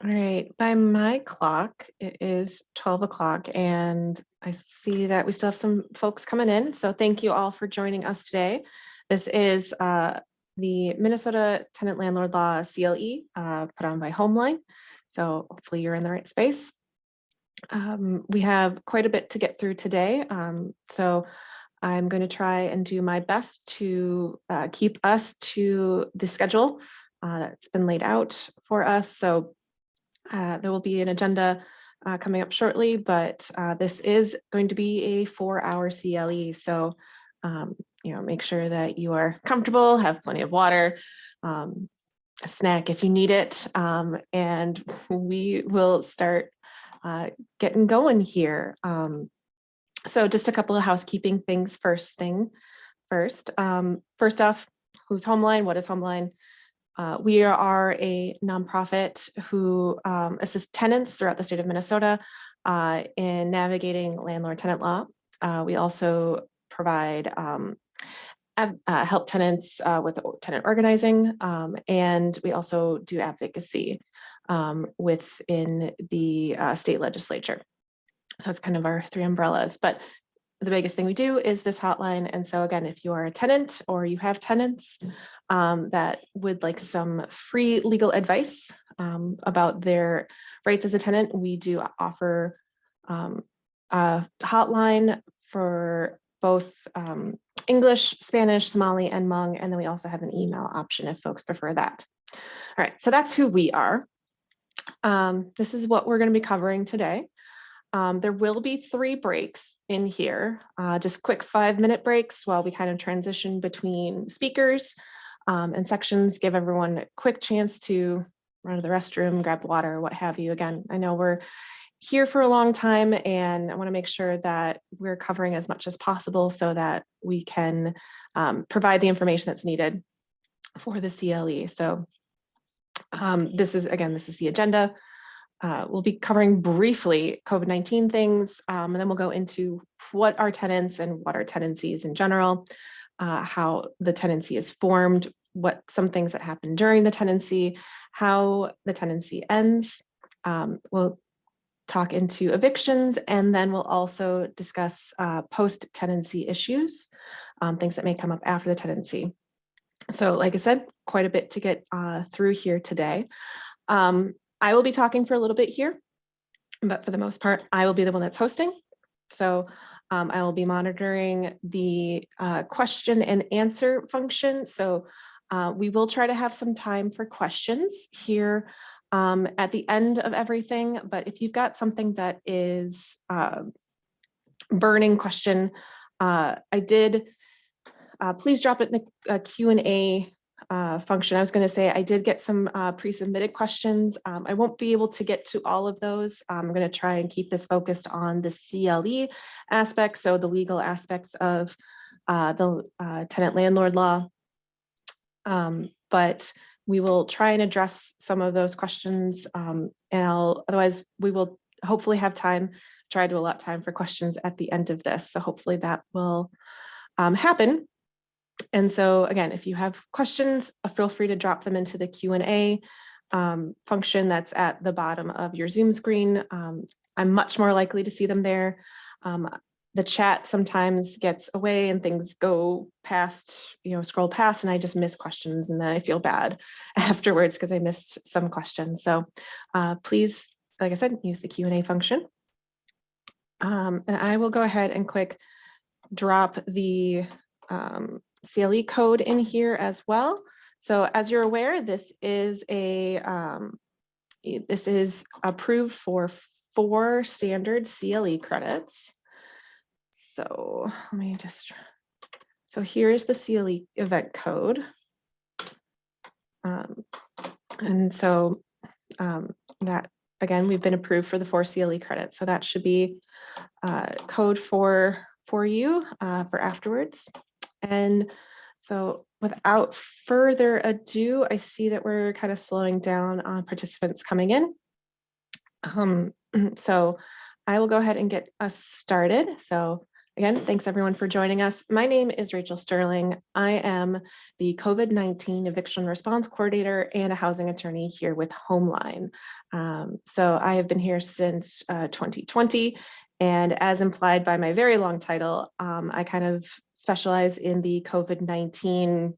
All right, by my clock, it is 12 o'clock, and I see that we still have some folks coming in. So thank you all for joining us today. This is the Minnesota Tenant Landlord Law CLE put on by Homeline. So hopefully you're in the right space. We have quite a bit to get through today. So I'm going to try and do my best to keep us to the schedule that's been laid out for us. So there will be an agenda coming up shortly, but this is going to be a 4-hour CLE. So, make sure that you are comfortable, have plenty of water, a snack if you need it, and we will start getting going here. So just a couple of housekeeping things first. First off, who's Homeline? What is Homeline? We are a nonprofit who assists tenants throughout the state of Minnesota in navigating landlord-tenant law. We also provide help tenants with tenant organizing, and we also do advocacy within the state legislature. So it's kind of our three umbrellas, but the biggest thing we do is this hotline. And so again, if you are a tenant or you have tenants that would like some free legal advice about their rights as a tenant, we do offer a hotline for both English, Spanish, Somali, and Hmong. And then we also have an email option if folks prefer that. All right, so that's who we are. This is what we're going to be covering today. There will be 3 breaks in here, just quick 5-minute breaks while we kind of transition between speakers and sections, give everyone a quick chance to run to the restroom, grab water, what have you. Again, I know we're here for a long time and I want to make sure that we're covering as much as possible so that we can provide the information that's needed for the CLE. So this is the agenda. We'll be covering briefly COVID-19 things, and then we'll go into what are tenants and what are tenancies in general, how the tenancy is formed, what some things that happen during the tenancy, how the tenancy ends. We'll talk into evictions, and then we'll also discuss post-tenancy issues, things that may come up after the tenancy. So like I said, quite a bit to get through here today. I will be talking for a little bit here, but for the most part, I will be the one that's hosting. So I will be monitoring the question and answer function. So we will try to have some time for questions here at the end of everything. But if you've got something that is burning question, please drop it in the Q&A function. I was going to say I did get some pre-submitted questions. I won't be able to get to all of those. I'm going to try and keep this focused on the CLE aspects, so the legal aspects of the tenant landlord law. But we will try and address some of those questions, and otherwise we will hopefully have time, try to allot time for questions at the end of this. So hopefully that will happen. And so again, if you have questions, feel free to drop them into the Q&A function that's at the bottom of your Zoom screen. I'm much more likely to see them there. The chat sometimes gets away and things go past, scroll past, and I just miss questions and then I feel bad afterwards because I missed some questions. So please, like I said, use the Q&A function. And I will go ahead and quick drop the CLE code in here as well. So as you're aware, this is approved for 4 standard CLE credits. So let me so here's the CLE event code. And so that, again, we've been approved for the 4 CLE credits. So that should be code for you for afterwards. And so without further ado, I see that we're kind of slowing down on participants coming in. So I will go ahead and get us started. So Again, thanks everyone for joining us. My name is Rachael Sterling. I am the COVID-19 Eviction Response Coordinator and a housing attorney here with Homeline. So I have been here since 2020, and as implied by my very long title, I kind of specialize in the COVID-19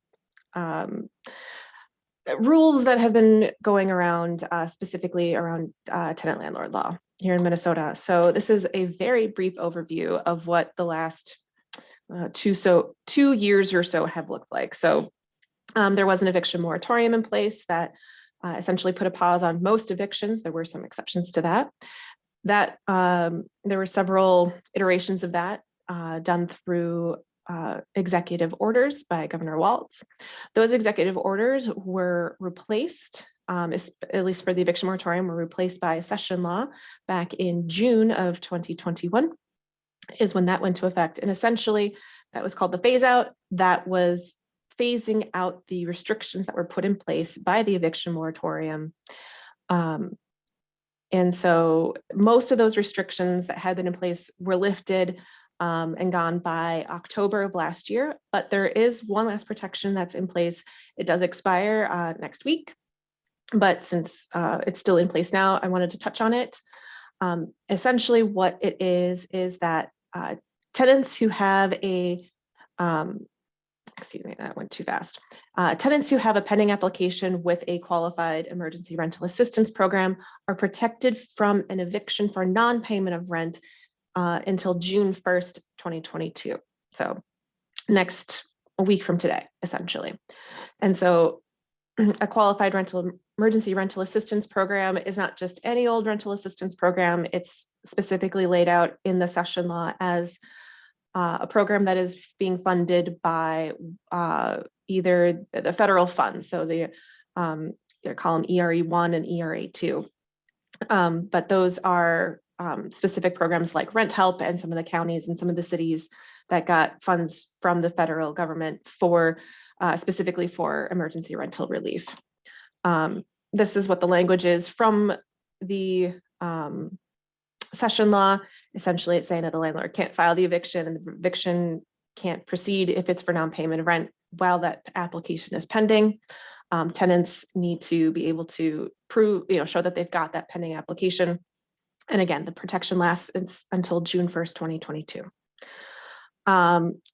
rules that have been going around, specifically around tenant landlord law here in Minnesota. So this is a very brief overview of what the last 2 years or so have looked like. So there was an eviction moratorium in place that essentially put a pause on most evictions. There were some exceptions to that. There were several iterations of that done through executive orders by Governor Walz. Those executive orders were replaced, at least for the eviction moratorium, were replaced by session law back in June of 2021 is when that went into effect. And essentially that was called the phase out. That was phasing out the restrictions that were put in place by the eviction moratorium. And so most of those restrictions that had been in place were lifted and gone by October of last year, but there is one last protection that's in place. It does expire next week, but since it's still in place now, I wanted to touch on it. Essentially what it is that tenants who have a, excuse me, that went too fast. Tenants who have a pending application with a qualified emergency rental assistance program are protected from an eviction for non-payment of rent until June 1st, 2022. So a week from today, essentially. And so a qualified emergency rental assistance program is not just any old rental assistance program. It's specifically laid out in the session law as a program that is being funded by either the federal funds, so they call them ERE1 and ERA2. But those are specific programs like Rent Help and some of the counties and some of the cities that got funds from the federal government for specifically for emergency rental relief. This is what the language is from the session law. Essentially, it's saying that the landlord can't file the eviction and the eviction can't proceed if it's for non-payment of rent while that application is pending. Tenants need to be able to prove, show that they've got that pending application. And again, the protection lasts until June 1st, 2022.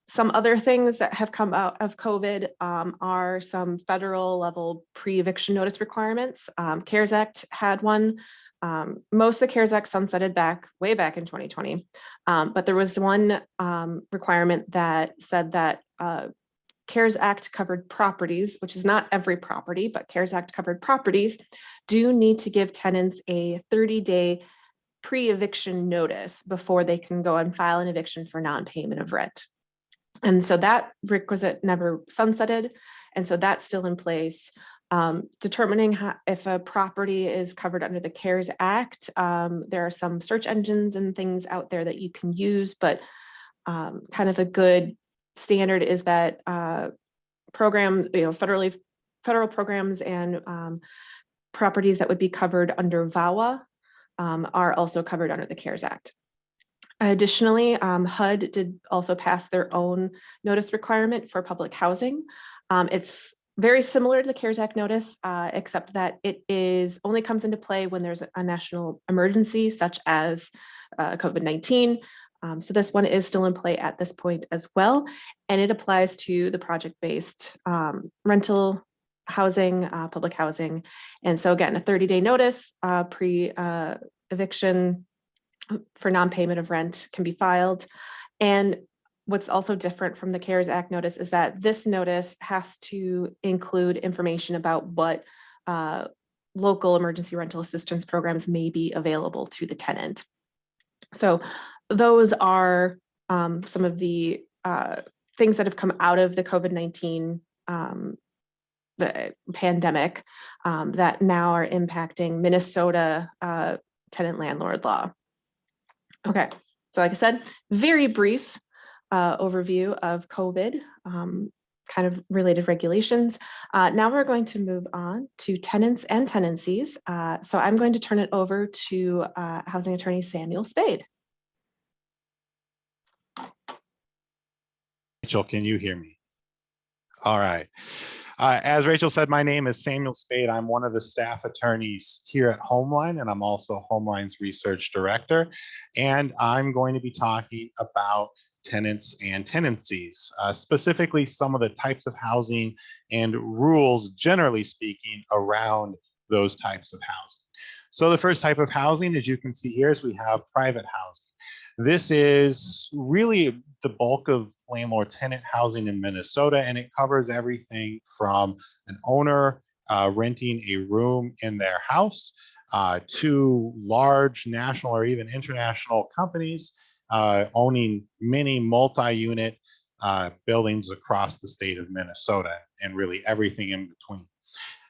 Some other things that have come out of COVID are some federal level pre-eviction notice requirements. CARES Act had one. Most of the CARES Act sunsetted way back in 2020. But there was one requirement that said that CARES Act covered properties, which is not every property, but CARES Act covered properties do need to give tenants a 30-day pre-eviction notice before they can go and file an eviction for non-payment of rent. And so that requisite never sunsetted. And so that's still in place. Determining if a property is covered under the CARES Act, there are some search engines and things out there that you can use, but kind of a good standard is that federal programs and properties that would be covered under VAWA are also covered under the CARES Act. Additionally, HUD did also pass their own notice requirement for public housing. It's very similar to the CARES Act notice, except that it only comes into play when there's a national emergency, such as COVID-19. So this one is still in play at this point as well, and it applies to the project-based rental housing, public housing. And so again, a 30-day notice pre-eviction for non-payment of rent can be filed. And what's also different from the CARES Act notice is that this notice has to include information about what local emergency rental assistance programs may be available to the tenant. So those are some of the things that have come out of the COVID-19 the pandemic that now are impacting Minnesota tenant landlord law. Okay, so like I said, very brief overview of COVID, kind of related regulations. Now we're going to move on to tenants and tenancies. So I'm going to turn it over to housing attorney Samuel Spaid. Rachel, can you hear me? All right. As Rachel said, my name is Samuel Spaid. I'm one of the staff attorneys here at Homeline, and I'm also Homeline's research director. And I'm going to be talking about tenants and tenancies, specifically some of the types of housing and rules, generally speaking, around those types of housing. So the first type of housing, as you can see here, is we have private housing. This is really the bulk of landlord-tenant housing in Minnesota, and it covers everything from an owner renting a room in their house to large national or even international companies owning many multi-unit buildings across the state of Minnesota, and really everything in between.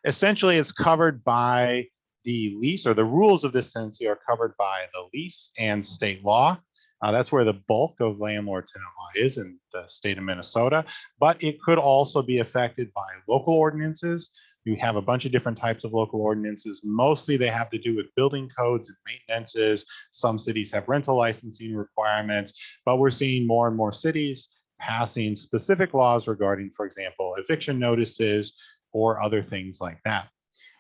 Essentially, it's covered by the lease, or the rules of this tenancy are covered by the lease and state law. That's where the bulk of landlord-tenant law is in the state of Minnesota, but it could also be affected by local ordinances. You have a bunch of different types of local ordinances. Mostly they have to do with building codes and maintenances. Some cities have rental licensing requirements, but we're seeing more and more cities passing specific laws regarding, for example, eviction notices or other things like that.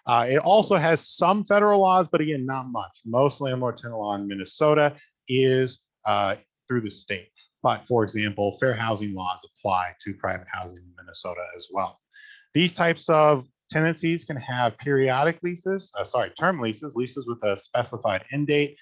It also has some federal laws, but again, not much. Most landlord-tenant law in Minnesota is through the state. But for example, fair housing laws apply to private housing in Minnesota as well. These types of tenancies can have periodic leases, term leases, leases with a specified end date.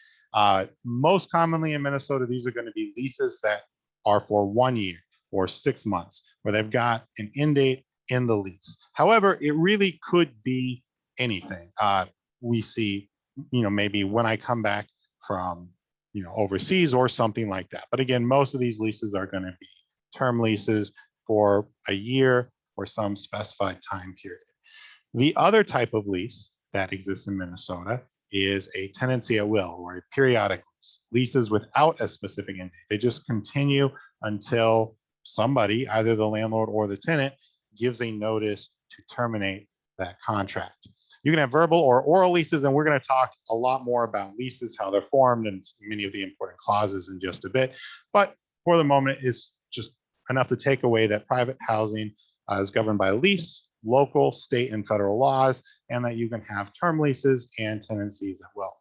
Most commonly in Minnesota, these are going to be leases that are for 1 year or 6 months, where they've got an end date in the lease. However, it really could be anything. We see, maybe when I come back from, overseas or something like that. But again, most of these leases are going to be term leases for a year or some specified time period. The other type of lease that exists in Minnesota is a tenancy at will, or a periodic lease. Leases without a specific end date. They just continue until somebody, either the landlord or the tenant, gives a notice to terminate that contract. You can have verbal or oral leases, and we're going to talk a lot more about leases, how they're formed, and many of the important clauses in just a bit. But for the moment, it's just enough to take away that private housing is governed by lease, local, state, and federal laws, and that you can have term leases and tenancies at will.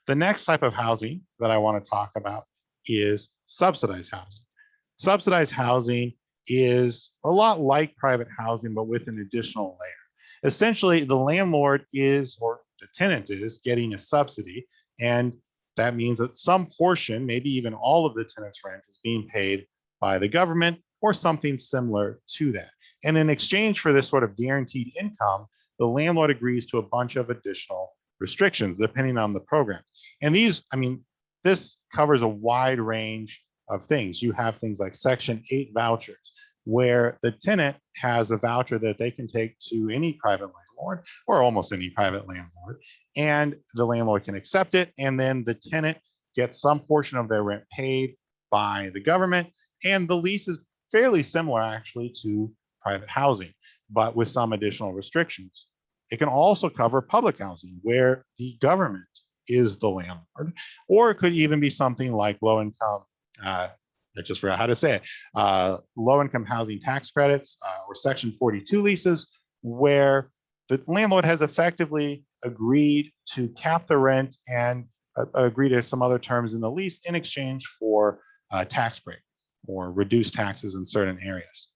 The next type of housing that I want to talk about is subsidized housing. Subsidized housing is a lot like private housing, but with an additional layer. Essentially, the landlord is, or the tenant is, getting a subsidy, and that means that some portion, maybe even all of the tenant's rent, is being paid by the government or something similar to that. And in exchange for this sort of guaranteed income, the landlord agrees to a bunch of additional restrictions depending on the program. And these, this covers a wide range of things. You have things like Section 8 vouchers, where the tenant has a voucher that they can take to any private landlord, or almost any private landlord, and the landlord can accept it, and then the tenant gets some portion of their rent paid by the government. And the lease is fairly similar actually to private housing, but with some additional restrictions. It can also cover public housing, where the government is the landlord, or it could even be something like low-income, I just forgot how to say it, low-income housing tax credits, or Section 42 leases, where the landlord has effectively agreed to cap the rent and agree to some other terms in the lease in exchange for a tax break or reduced taxes in certain areas.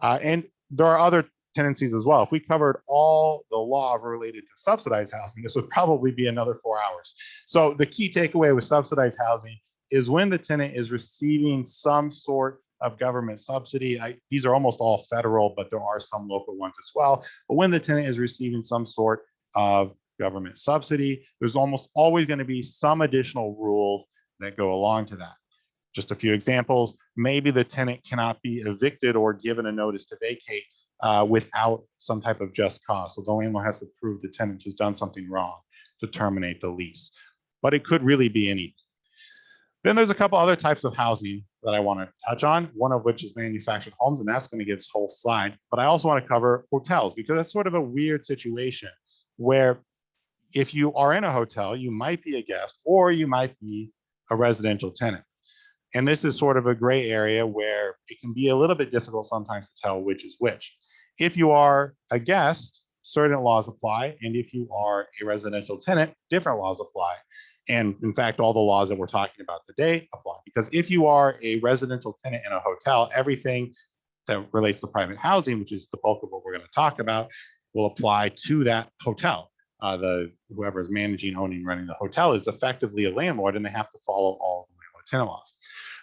And there are other tenancies as well. If we covered all the law related to subsidized housing, this would probably be another 4 hours. So the key takeaway with subsidized housing is when the tenant is receiving some sort of government subsidy. These are almost all federal, but there are some local ones as well. But when the tenant is receiving some sort of government subsidy, there's almost always going to be some additional rules that go along to that. Just a few examples. Maybe the tenant cannot be evicted or given a notice to vacate without some type of just cause. So the landlord has to prove the tenant has done something wrong to terminate the lease. But it could really be anything. Then there's a couple other types of housing that I want to touch on, one of which is manufactured homes, and that's going to get its whole slide. But I also want to cover hotels, because that's sort of a weird situation where if you are in a hotel, you might be a guest or you might be a residential tenant. And this is sort of a gray area where it can be a little bit difficult sometimes to tell which is which. If you are a guest, certain laws apply. And if you are a residential tenant, different laws apply. And in fact, all the laws that we're talking about today apply. Because if you are a residential tenant in a hotel, everything that relates to private housing, which is the bulk of what we're going to talk about, will apply to that hotel. Whoever is managing, owning, running the hotel is effectively a landlord, and they have to follow all of the landlord tenant laws.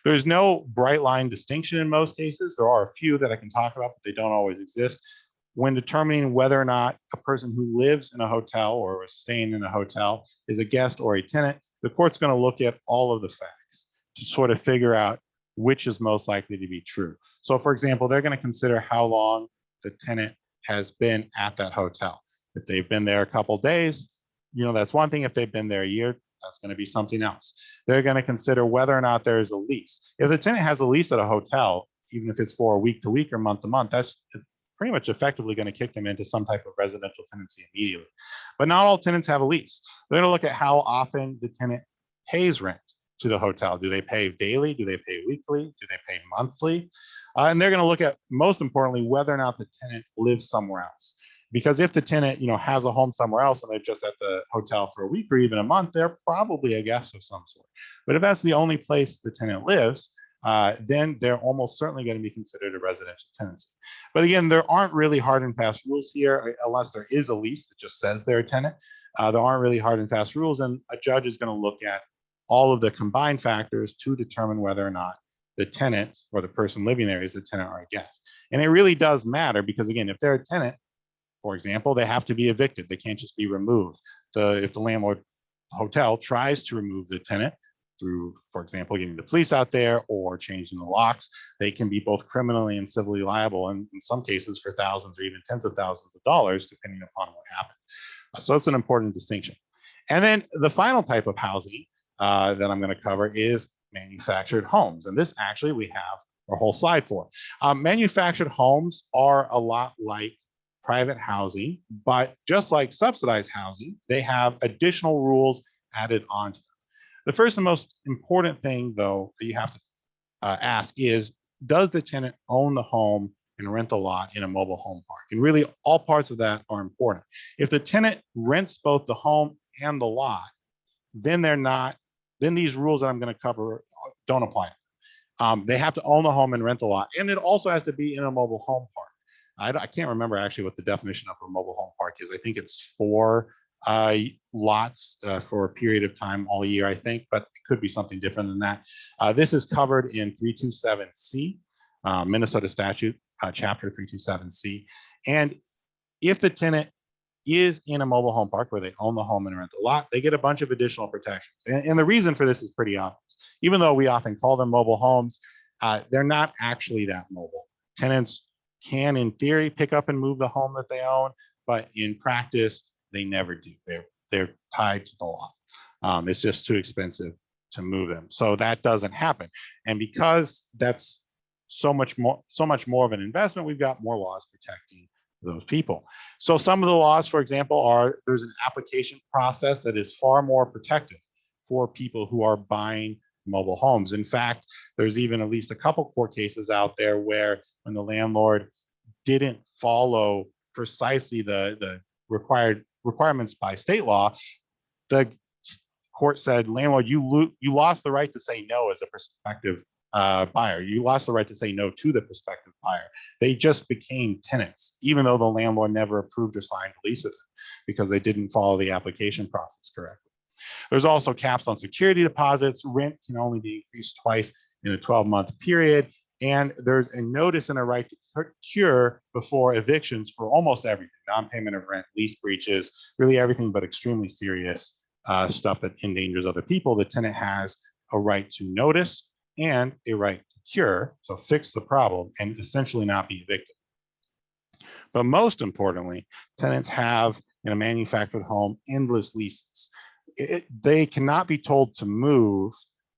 There's no bright line distinction in most cases. There are a few that I can talk about, but they don't always exist. When determining whether or not a person who lives in a hotel or is staying in a hotel is a guest or a tenant, the court's going to look at all of the facts to sort of figure out which is most likely to be true. So for example, they're going to consider how long the tenant has been at that hotel. If they've been there a couple of days, that's one thing. If they've been there a year, that's going to be something else. They're going to consider whether or not there is a lease. If the tenant has a lease at a hotel, even if it's for a week to week or month to month, that's pretty much effectively going to kick them into some type of residential tenancy immediately. But not all tenants have a lease. They're going to look at how often the tenant pays rent to the hotel. Do they pay daily? Do they pay weekly? Do they pay monthly? And they're going to look at, most importantly, whether or not the tenant lives somewhere else. Because if the tenant, has a home somewhere else and they're just at the hotel for a week or even a month, they're probably a guest of some sort. But if that's the only place the tenant lives, then they're almost certainly going to be considered a residential tenancy. But again, there aren't really hard and fast rules here, unless there is a lease that just says they're a tenant. There aren't really hard and fast rules, and a judge is going to look at all of the combined factors to determine whether or not the tenant or the person living there is a tenant or a guest. And it really does matter because, again, if they're a tenant, for example, they have to be evicted. They can't just be removed. If the landlord hotel tries to remove the tenant through, for example, getting the police out there or changing the locks, they can be both criminally and civilly liable, and in some cases for thousands or even tens of thousands of dollars, depending upon what happened. So it's an important distinction. And then the final type of housing that I'm going to cover is manufactured homes. And this actually we have a whole slide for. Manufactured homes are a lot like private housing, but just like subsidized housing, they have additional rules added onto them. The first and most important thing, though, that you have to ask is, does the tenant own the home and rent the lot in a mobile home park? And really, all parts of that are important. If the tenant rents both the home and the lot, then these rules that I'm going to cover don't apply. They have to own the home and rent the lot, and it also has to be in a mobile home park. I can't remember actually what the definition of a mobile home park is. I think it's 4 lots for a period of time all year, I think, but it could be something different than that. This is covered in 327C, Minnesota statute, chapter 327C. And if the tenant is in a mobile home park where they own the home and rent the lot, they get a bunch of additional protections. And the reason for this is pretty obvious. Even though we often call them mobile homes, they're not actually that mobile. Tenants can, in theory, pick up and move the home that they own, but in practice, they never do. They're tied to the lot. It's just too expensive to move them. So that doesn't happen. And because that's so much more of an investment, we've got more laws protecting those people. So some of the laws, for example, there's an application process that is far more protective for people who are buying mobile homes. In fact, there's even at least a couple court cases out there where when the landlord didn't follow precisely the requirements by state law, the court said, landlord, you lost the right to say no as a prospective buyer. You lost the right to say no to the prospective buyer. They just became tenants, even though the landlord never approved or signed a lease with them because they didn't follow the application process correctly. There's also caps on security deposits. Rent can only be increased twice in a 12-month period. And there's a notice and a right to cure before evictions for almost everything: non-payment of rent, lease breaches, really everything but extremely serious stuff that endangers other people. The tenant has a right to notice and a right to cure, so fix the problem and essentially not be evicted. But most importantly, tenants have in a manufactured home endless leases. They cannot be told to move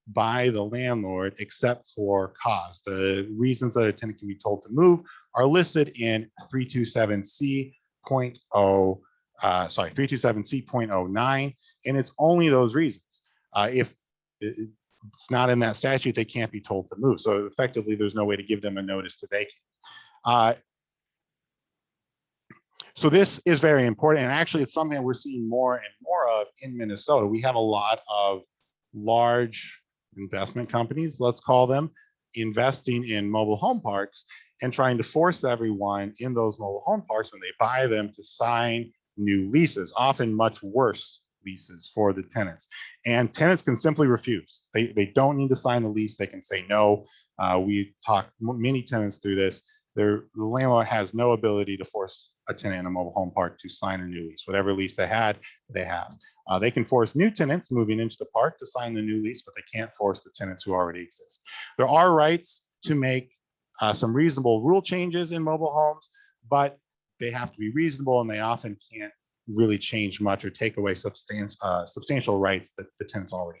by the landlord except for cause. The reasons that a tenant can be told to move are listed in 327C.09, and it's only those reasons. If it's not in that statute, they can't be told to move. So effectively, there's no way to give them a notice to vacate. So this is very important. And actually, it's something that we're seeing more and more of in Minnesota. We have a lot of large investment companies, let's call them, investing in mobile home parks and trying to force everyone in those mobile home parks when they buy them to sign new leases, often much worse leases for the tenants. And tenants can simply refuse. They don't need to sign the lease. They can say no. We talked many tenants through this. The landlord has no ability to force a tenant in a mobile home park to sign a new lease. Whatever lease they had, they have. They can force new tenants moving into the park to sign the new lease, but they can't force the tenants who already exist. There are rights to make some reasonable rule changes in mobile homes, but they have to be reasonable, and they often can't really change much or take away substantial rights that the tenants already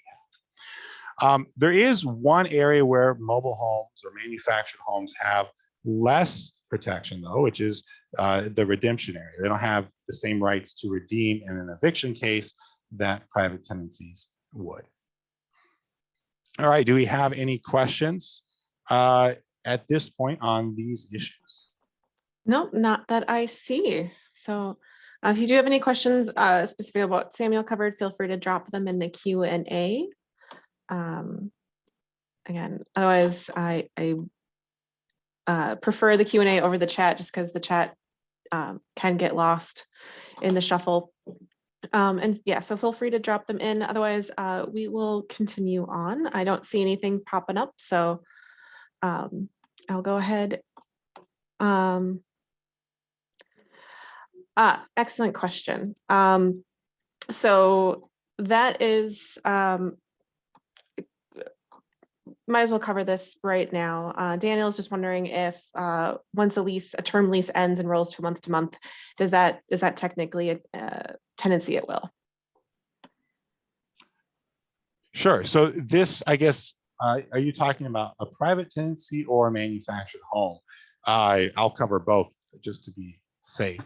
have. There is one area where mobile homes or manufactured homes have less protection, though, which is the redemption area. They don't have the same rights to redeem in an eviction case that private tenancies would. All right, do we have any questions at this point on these issues? No, not that I see. So if you do have any questions specifically about what Samuel covered, feel free to drop them in the Q&A. Again, otherwise I prefer the Q&A over the chat, just because the chat can get lost in the shuffle. And yeah, so feel free to drop them in. Otherwise, we will continue on. I don't see anything popping up, so I'll go ahead. Excellent question. So that is, might as well cover this right now. Daniel is just wondering if once a term lease ends and rolls to month, is that technically a tenancy at will? Sure. So this, I guess, are you talking about a private tenancy or a manufactured home? I'll cover both just to be safe.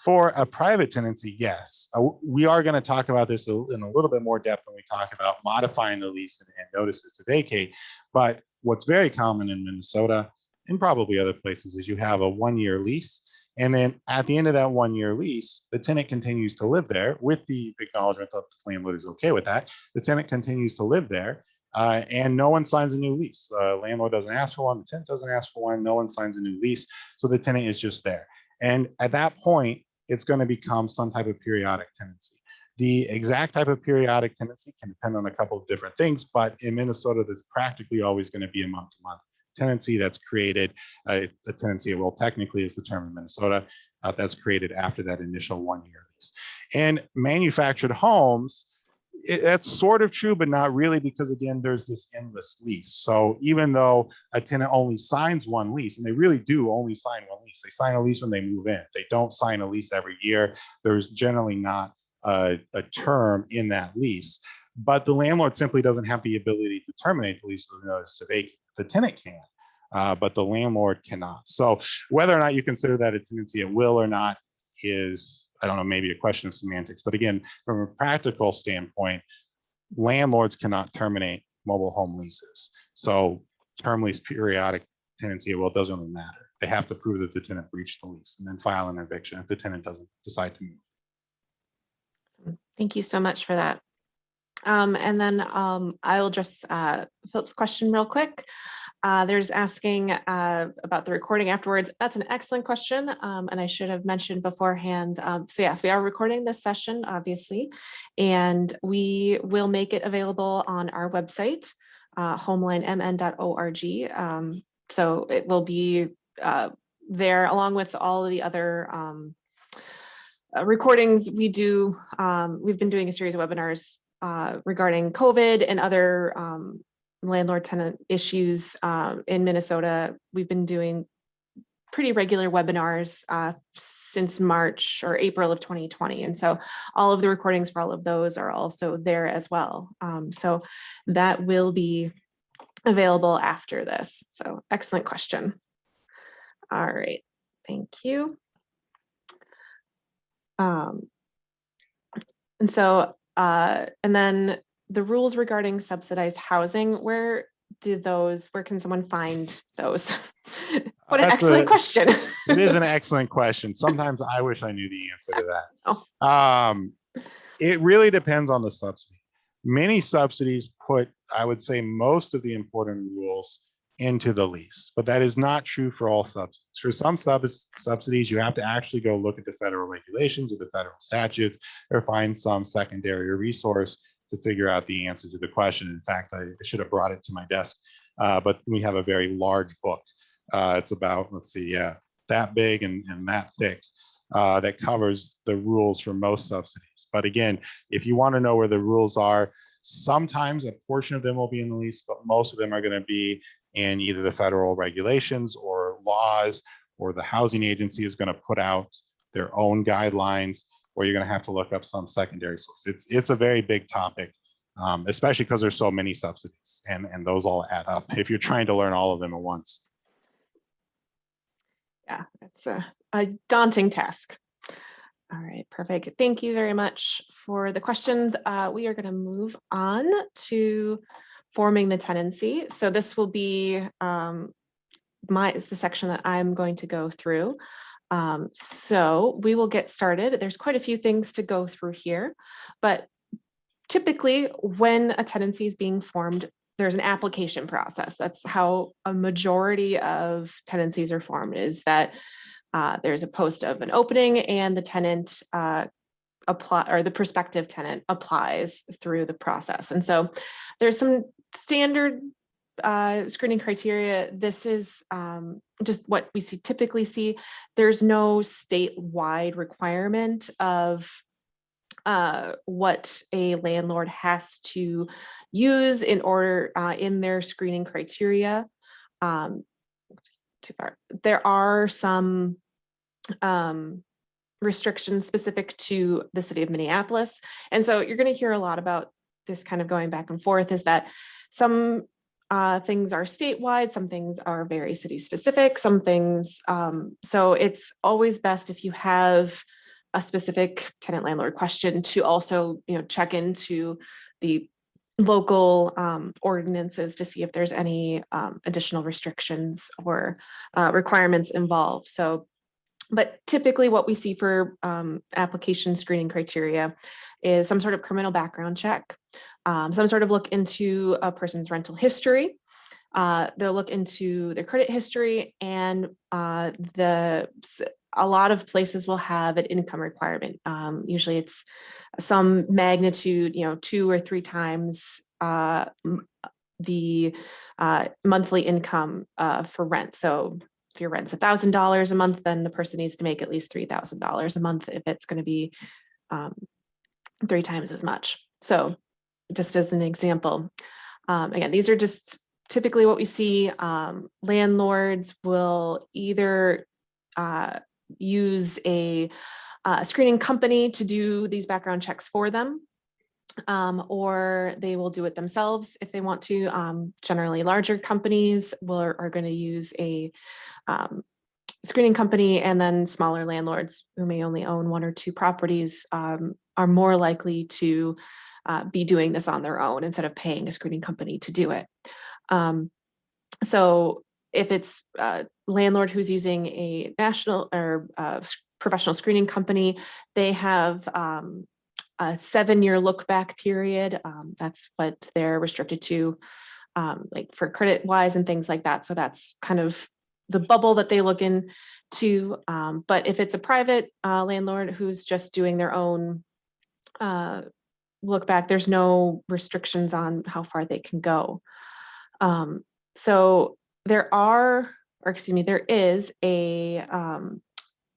For a private tenancy, yes. We are going to talk about this in a little bit more depth when we talk about modifying the lease and notices to vacate. But what's very common in Minnesota and probably other places is you have a one-year lease. And then at the end of that one-year lease, the tenant continues to live there with the acknowledgement that the landlord is okay with that. The tenant continues to live there and no one signs a new lease. Landlord doesn't ask for one, the tenant doesn't ask for one, no one signs a new lease. So the tenant is just there. And at that point, it's going to become some type of periodic tenancy. The exact type of periodic tenancy can depend on a couple of different things, but in Minnesota, there's practically always going to be a month-to-month tenancy that's created. A tenancy, well, technically is the term in Minnesota, that's created after that initial one-year lease. And manufactured homes, that's sort of true, but not really, because again, there's this endless lease. So even though a tenant only signs one lease, and they really do only sign one lease, they sign a lease when they move in. They don't sign a lease every year. There's generally not a term in that lease, but the landlord simply doesn't have the ability to terminate the lease with a notice to vacate. The tenant can, but the landlord cannot. So whether or not you consider that a tenancy at will or not is, I don't know, maybe a question of semantics. But again, from a practical standpoint, landlords cannot terminate mobile home leases. So term lease, periodic tenancy, well, it doesn't really matter. They have to prove that the tenant breached the lease and then file an eviction if the tenant doesn't decide to move. Thank you so much for that. And then I'll address Philip's question real quick. There's asking about the recording afterwards. That's an excellent question, and I should have mentioned beforehand. So yes, we are recording this session, obviously, and we will make it available on our website, homelinemn.org. So it will be there along with all of the other recordings we do. We've been doing a series of webinars regarding COVID and other landlord-tenant issues in Minnesota. We've been doing pretty regular webinars since March or April of 2020. And so all of the recordings for all of those are also there as well. So that will be available after this. So excellent question. All right, thank you. And so, and then the rules regarding subsidized housing, where can someone find those? What an excellent question. It is an excellent question. Sometimes I wish I knew the answer to that. Oh. It really depends on the subsidy. Many subsidies put, I would say, most of the important rules into the lease, but that is not true for all subsidies. For some subsidies, you have to actually go look at the federal regulations or the federal statutes or find some secondary resource to figure out the answer to the question. In fact, I should have brought it to my desk, but we have a very large book. It's about, let's see, that big and that thick. That covers the rules for most subsidies. But again, if you want to know where the rules are, sometimes a portion of them will be in the lease, but most of them are going to be in either the federal regulations or laws, or the housing agency is going to put out their own guidelines, or you're going to have to look up some secondary source. It's a very big topic, especially because there's so many subsidies, and those all add up if you're trying to learn all of them at once. Yeah, it's a daunting task. All right, perfect. Thank you very much for the questions. We are going to move on to forming the tenancy. So this will be the section that I'm going to go through. So we will get started. There's quite a few things to go through here, but typically when a tenancy is being formed, there's an application process. That's how a majority of tenancies are formed, is that there's a post of an opening and the tenant the prospective tenant applies through the process. And so there's some standard screening criteria. This is just what we typically see. There's no statewide requirement of what a landlord has to use in order in their screening criteria. Too far. There are some restrictions specific to the city of Minneapolis. And so you're going to hear a lot about this kind of going back and forth, is that some things are statewide, some things are very city specific, some things. So it's always best if you have a specific tenant landlord question to also, check into the local ordinances to see if there's any additional restrictions or requirements involved. So, but typically what we see for application screening criteria is some sort of criminal background check, some sort of look into a person's rental history. They'll look into their credit history, and a lot of places will have an income requirement. Usually it's some magnitude, 2 or 3 times the monthly income for rent. So if your rent's $1,000 a month, then the person needs to make at least $3,000 a month if it's going to be 3 times as much. So just as an example, again, these are just typically what we see. Landlords will either use a screening company to do these background checks for them, or they will do it themselves if they want to. Generally, larger companies are going to use a screening company, and then smaller landlords who may only own 1 or 2 properties are more likely to be doing this on their own instead of paying a screening company to do it. So if it's a landlord who's using a national or professional screening company, they have a 7-year look back period. That's what they're restricted to, like for credit wise and things like that. So that's kind of the bubble that they look into. But if it's a private landlord who's just doing their own look back, there's no restrictions on how far they can go. So there is a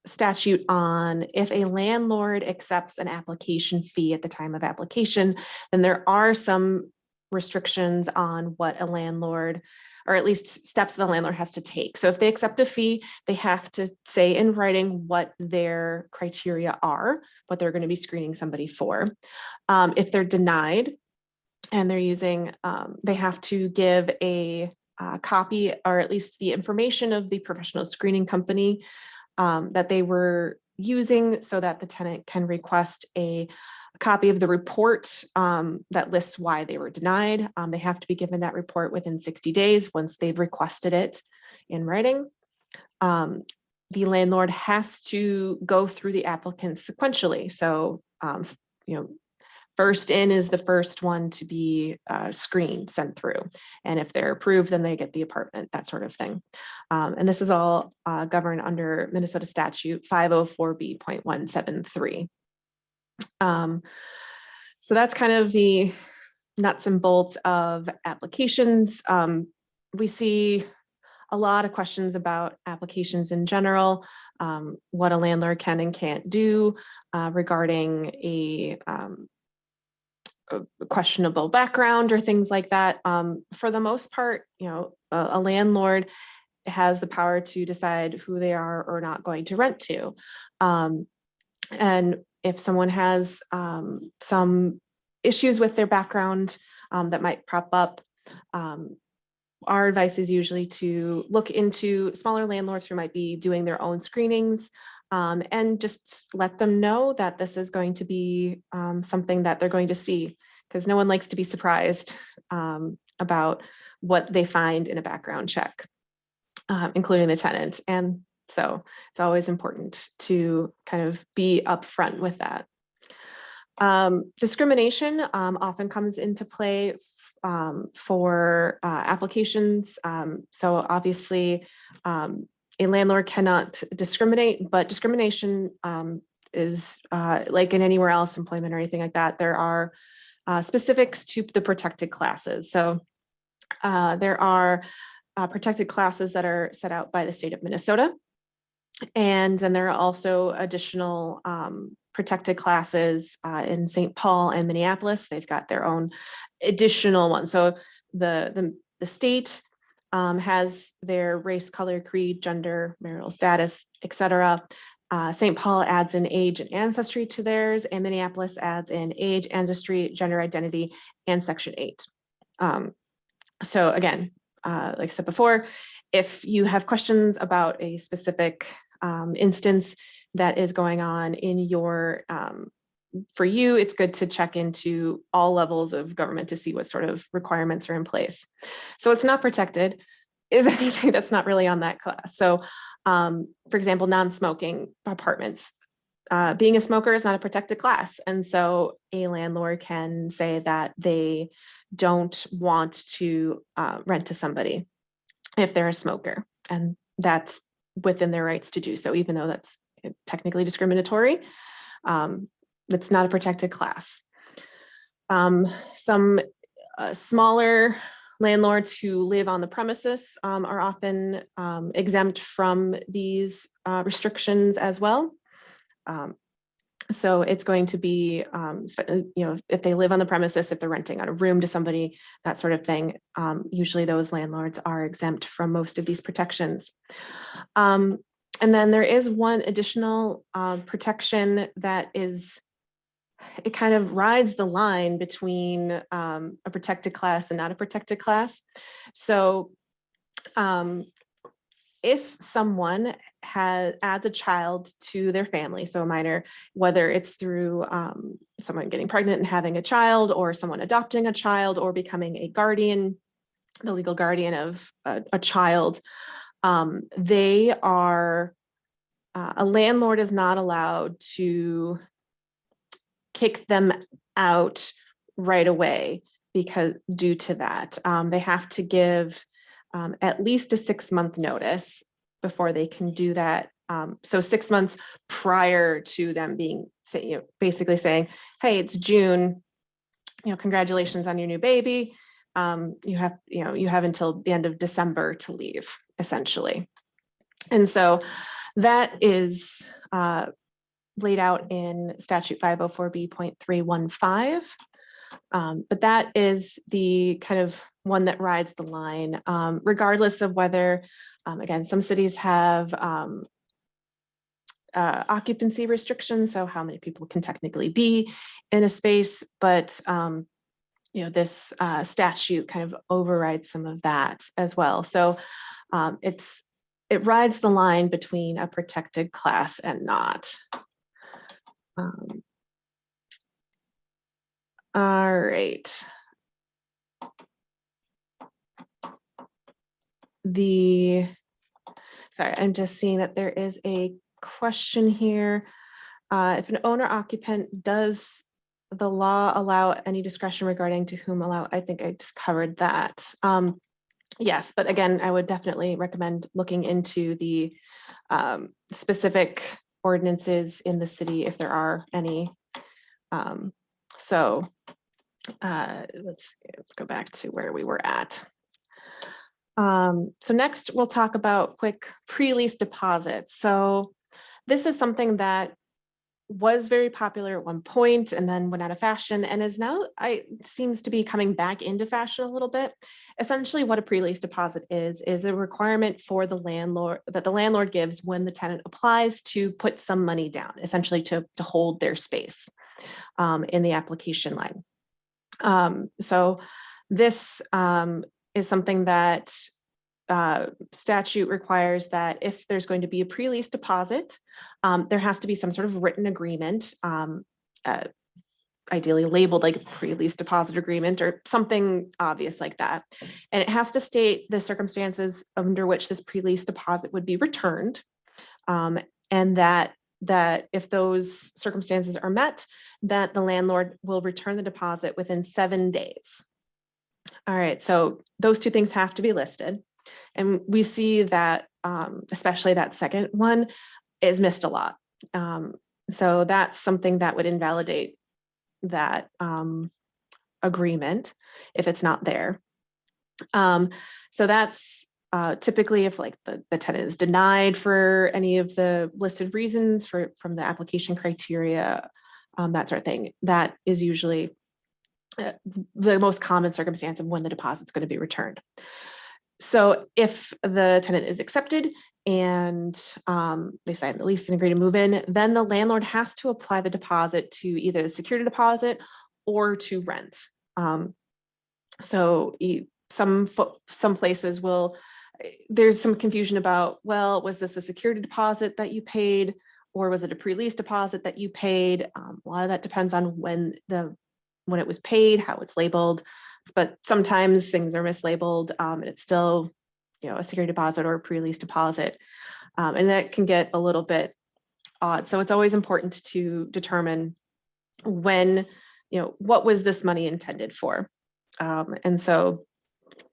statute on if a landlord accepts an application fee at the time of application, then there are some restrictions on what a landlord, or at least steps the landlord has to take. So if they accept a fee, they have to say in writing what their criteria are, what they're going to be screening somebody for. If they're denied and they're using, they have to give a copy, or at least the information of the professional screening company that they were using, so that the tenant can request a copy of the report that lists why they were denied. They have to be given that report within 60 days once they've requested it in writing. The landlord has to go through the applicant sequentially. So, first in is the first one to be screened, sent through. And if they're approved, then they get the apartment, that sort of thing. And this is all governed under Minnesota statute 504B.173. So that's kind of the nuts and bolts of applications. We see a lot of questions about applications in general, what a landlord can and can't do regarding a questionable background or things like that. For the most part, a landlord has the power to decide who they are or not going to rent to. And if someone has some issues with their background that might prop up, our advice is usually to look into smaller landlords who might be doing their own screenings and just let them know that this is going to be something that they're going to see, because no one likes to be surprised about what they find in a background check, including the tenant. And so it's always important to kind of be upfront with that. Discrimination often comes into play for applications. So obviously, a landlord cannot discriminate, but discrimination is like in anywhere else, employment or anything like that. There are specifics to the protected classes. So there are protected classes that are set out by the state of Minnesota. And then there are also additional protected classes in St. Paul and Minneapolis. They've got their own additional ones. So the state has their race, color, creed, gender, marital status, etc. St. Paul adds in age and ancestry to theirs, and Minneapolis adds in age, ancestry, gender identity, and Section 8. So again, like I said before, if you have questions about a specific instance that is going on in your, for you, it's good to check into all levels of government to see what sort of requirements are in place. So it's not protected is anything that's not really on that class. So for example, non-smoking apartments, being a smoker is not a protected class. And so a landlord can say that they don't want to rent to somebody if they're a smoker, and that's within their rights to do so, even though that's technically discriminatory. It's not a protected class. Some smaller landlords who live on the premises are often exempt from these restrictions as well. So it's going to be, if they live on the premises, if they're renting out a room to somebody, that sort of thing, usually those landlords are exempt from most of these protections. And then there is one additional protection that is, it kind of rides the line between a protected class and not a protected class. So if someone adds a child to their family, so a minor, whether it's through someone getting pregnant and having a child, or someone adopting a child, or becoming a guardian, the legal guardian of a child, they are, a landlord is not allowed to kick them out right away because due to that. They have to give at least a 6-month notice before they can do that. So 6 months prior to them being, basically saying, hey, it's June, congratulations on your new baby. You have until the end of December to leave, essentially. And so that is laid out in statute 504B.315. But that is the kind of one that rides the line, regardless of whether, again, some cities have occupancy restrictions, so how many people can technically be in a space, but this statute kind of overrides some of that as well. So it rides the line between a protected class and not. All right. Sorry, I'm just seeing that there is a question here. If an owner occupant, does the law allow any discretion regarding to whom allow? I think I just covered that. Yes, but again, I would definitely recommend looking into the specific ordinances in the city if there are any. So let's go back to where we were at. So next we'll talk about quick pre-lease deposits. So this is something that was very popular at one point and then went out of fashion and is now seems to be coming back into fashion a little bit. Essentially what a pre-lease deposit is a requirement for the landlord that the landlord gives when the tenant applies to put some money down, essentially to hold their space in the application line. So this is something that statute requires that if there's going to be a pre-lease deposit, there has to be some sort of written agreement, ideally labeled like a pre-lease deposit agreement or something obvious like that. And it has to state the circumstances under which this pre-lease deposit would be returned. And that if those circumstances are met, that the landlord will return the deposit within 7 days. All right, so those two things have to be listed. And we see that, especially that second one, is missed a lot. So that's something that would invalidate that agreement if it's not there. So that's typically if like the tenant is denied for any of the listed reasons from the application criteria, that sort of thing. That is usually the most common circumstance of when the deposit is going to be returned. So if the tenant is accepted and they sign the lease and agree to move in, then the landlord has to apply the deposit to either the security deposit or to rent. So some places will, there's some confusion about, well, was this a security deposit that you paid or was it a pre-lease deposit that you paid? A lot of that depends on when it was paid, how it's labeled. But sometimes things are mislabeled and it's still, a security deposit or a pre-lease deposit. And that can get a little bit odd. So it's always important to determine when, what was this money intended for? And so,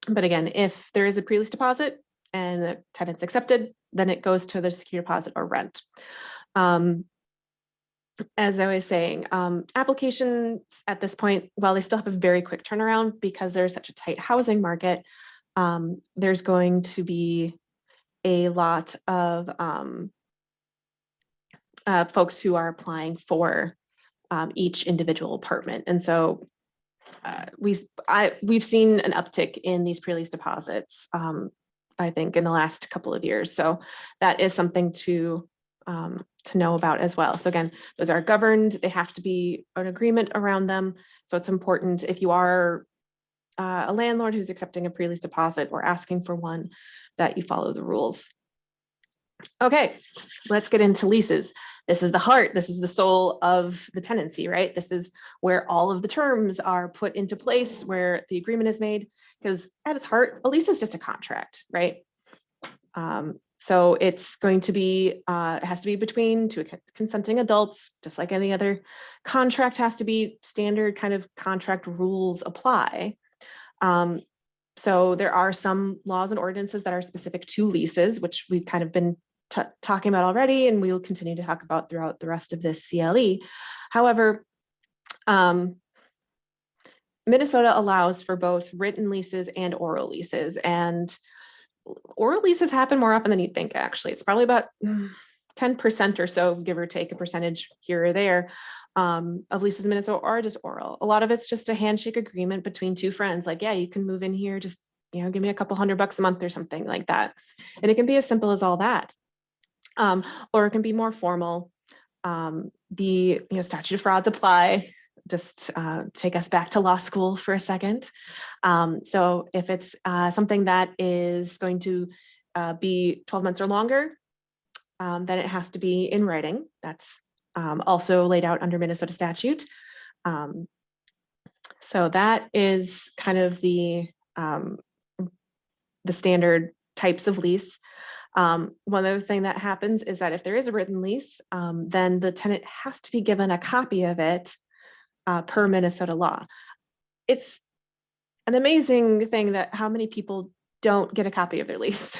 but again, if there is a pre-lease deposit and the tenant's accepted, then it goes to the security deposit or rent. As I was saying, applications at this point, while they still have a very quick turnaround because there's such a tight housing market, there's going to be a lot of folks who are applying for each individual apartment. And so we've seen an uptick in these pre-lease deposits, I think, in the last couple of years. So that is something to know about as well. So again, those are governed, they have to be an agreement around them. So it's important if you are a landlord who's accepting a pre-lease deposit or asking for one, that you follow the rules. Okay, let's get into leases. This is the heart, this is the soul of the tenancy, right? This is where all of the terms are put into place, where the agreement is made, because at its heart, a lease is just a contract, right? So it's going to be, it has to be between two consenting adults, just like any other contract has to be. Standard kind of contract rules apply. So there are some laws and ordinances that are specific to leases, which we've kind of been talking about already, and we will continue to talk about throughout the rest of this CLE. However, Minnesota allows for both written leases and oral leases, and oral leases happen more often than you'd think, actually. It's probably about 10% or so, give or take a percentage here or there, of leases in Minnesota are just oral. A lot of it's just a handshake agreement between two friends. Like, yeah, you can move in here, just, give me a couple $100 a month or something like that. And it can be as simple as all that. Or it can be more formal. The statute of frauds apply. Just take us back to law school for a second. So if it's something that is going to be 12 months or longer, then it has to be in writing. That's also laid out under Minnesota statute. So that is kind of the standard types of lease. One other thing that happens is that if there is a written lease, then the tenant has to be given a copy of it per Minnesota law. It's an amazing thing that how many people don't get a copy of their lease.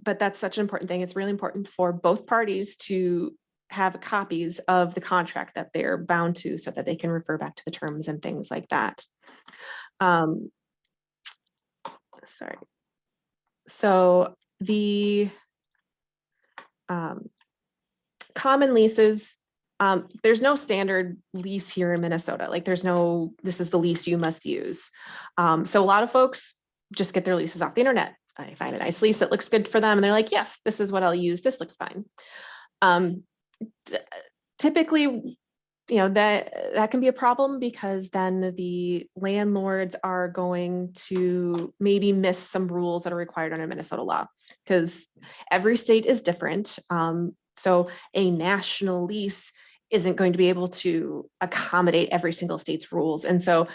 But that's such an important thing. It's really important for both parties to have copies of the contract that they're bound to so that they can refer back to the terms and things like that. Sorry. So the common leases, there's no standard lease here in Minnesota. Like there's no, this is the lease you must use. So a lot of folks just get their leases off the internet. I find a nice lease that looks good for them and they're like, yes, this is what I'll use. This looks fine. Typically, you know, that can be a problem because then the landlords are going to maybe miss some rules that are required under Minnesota law because every state is different. So a national lease isn't going to be able to accommodate every single state's rules. And so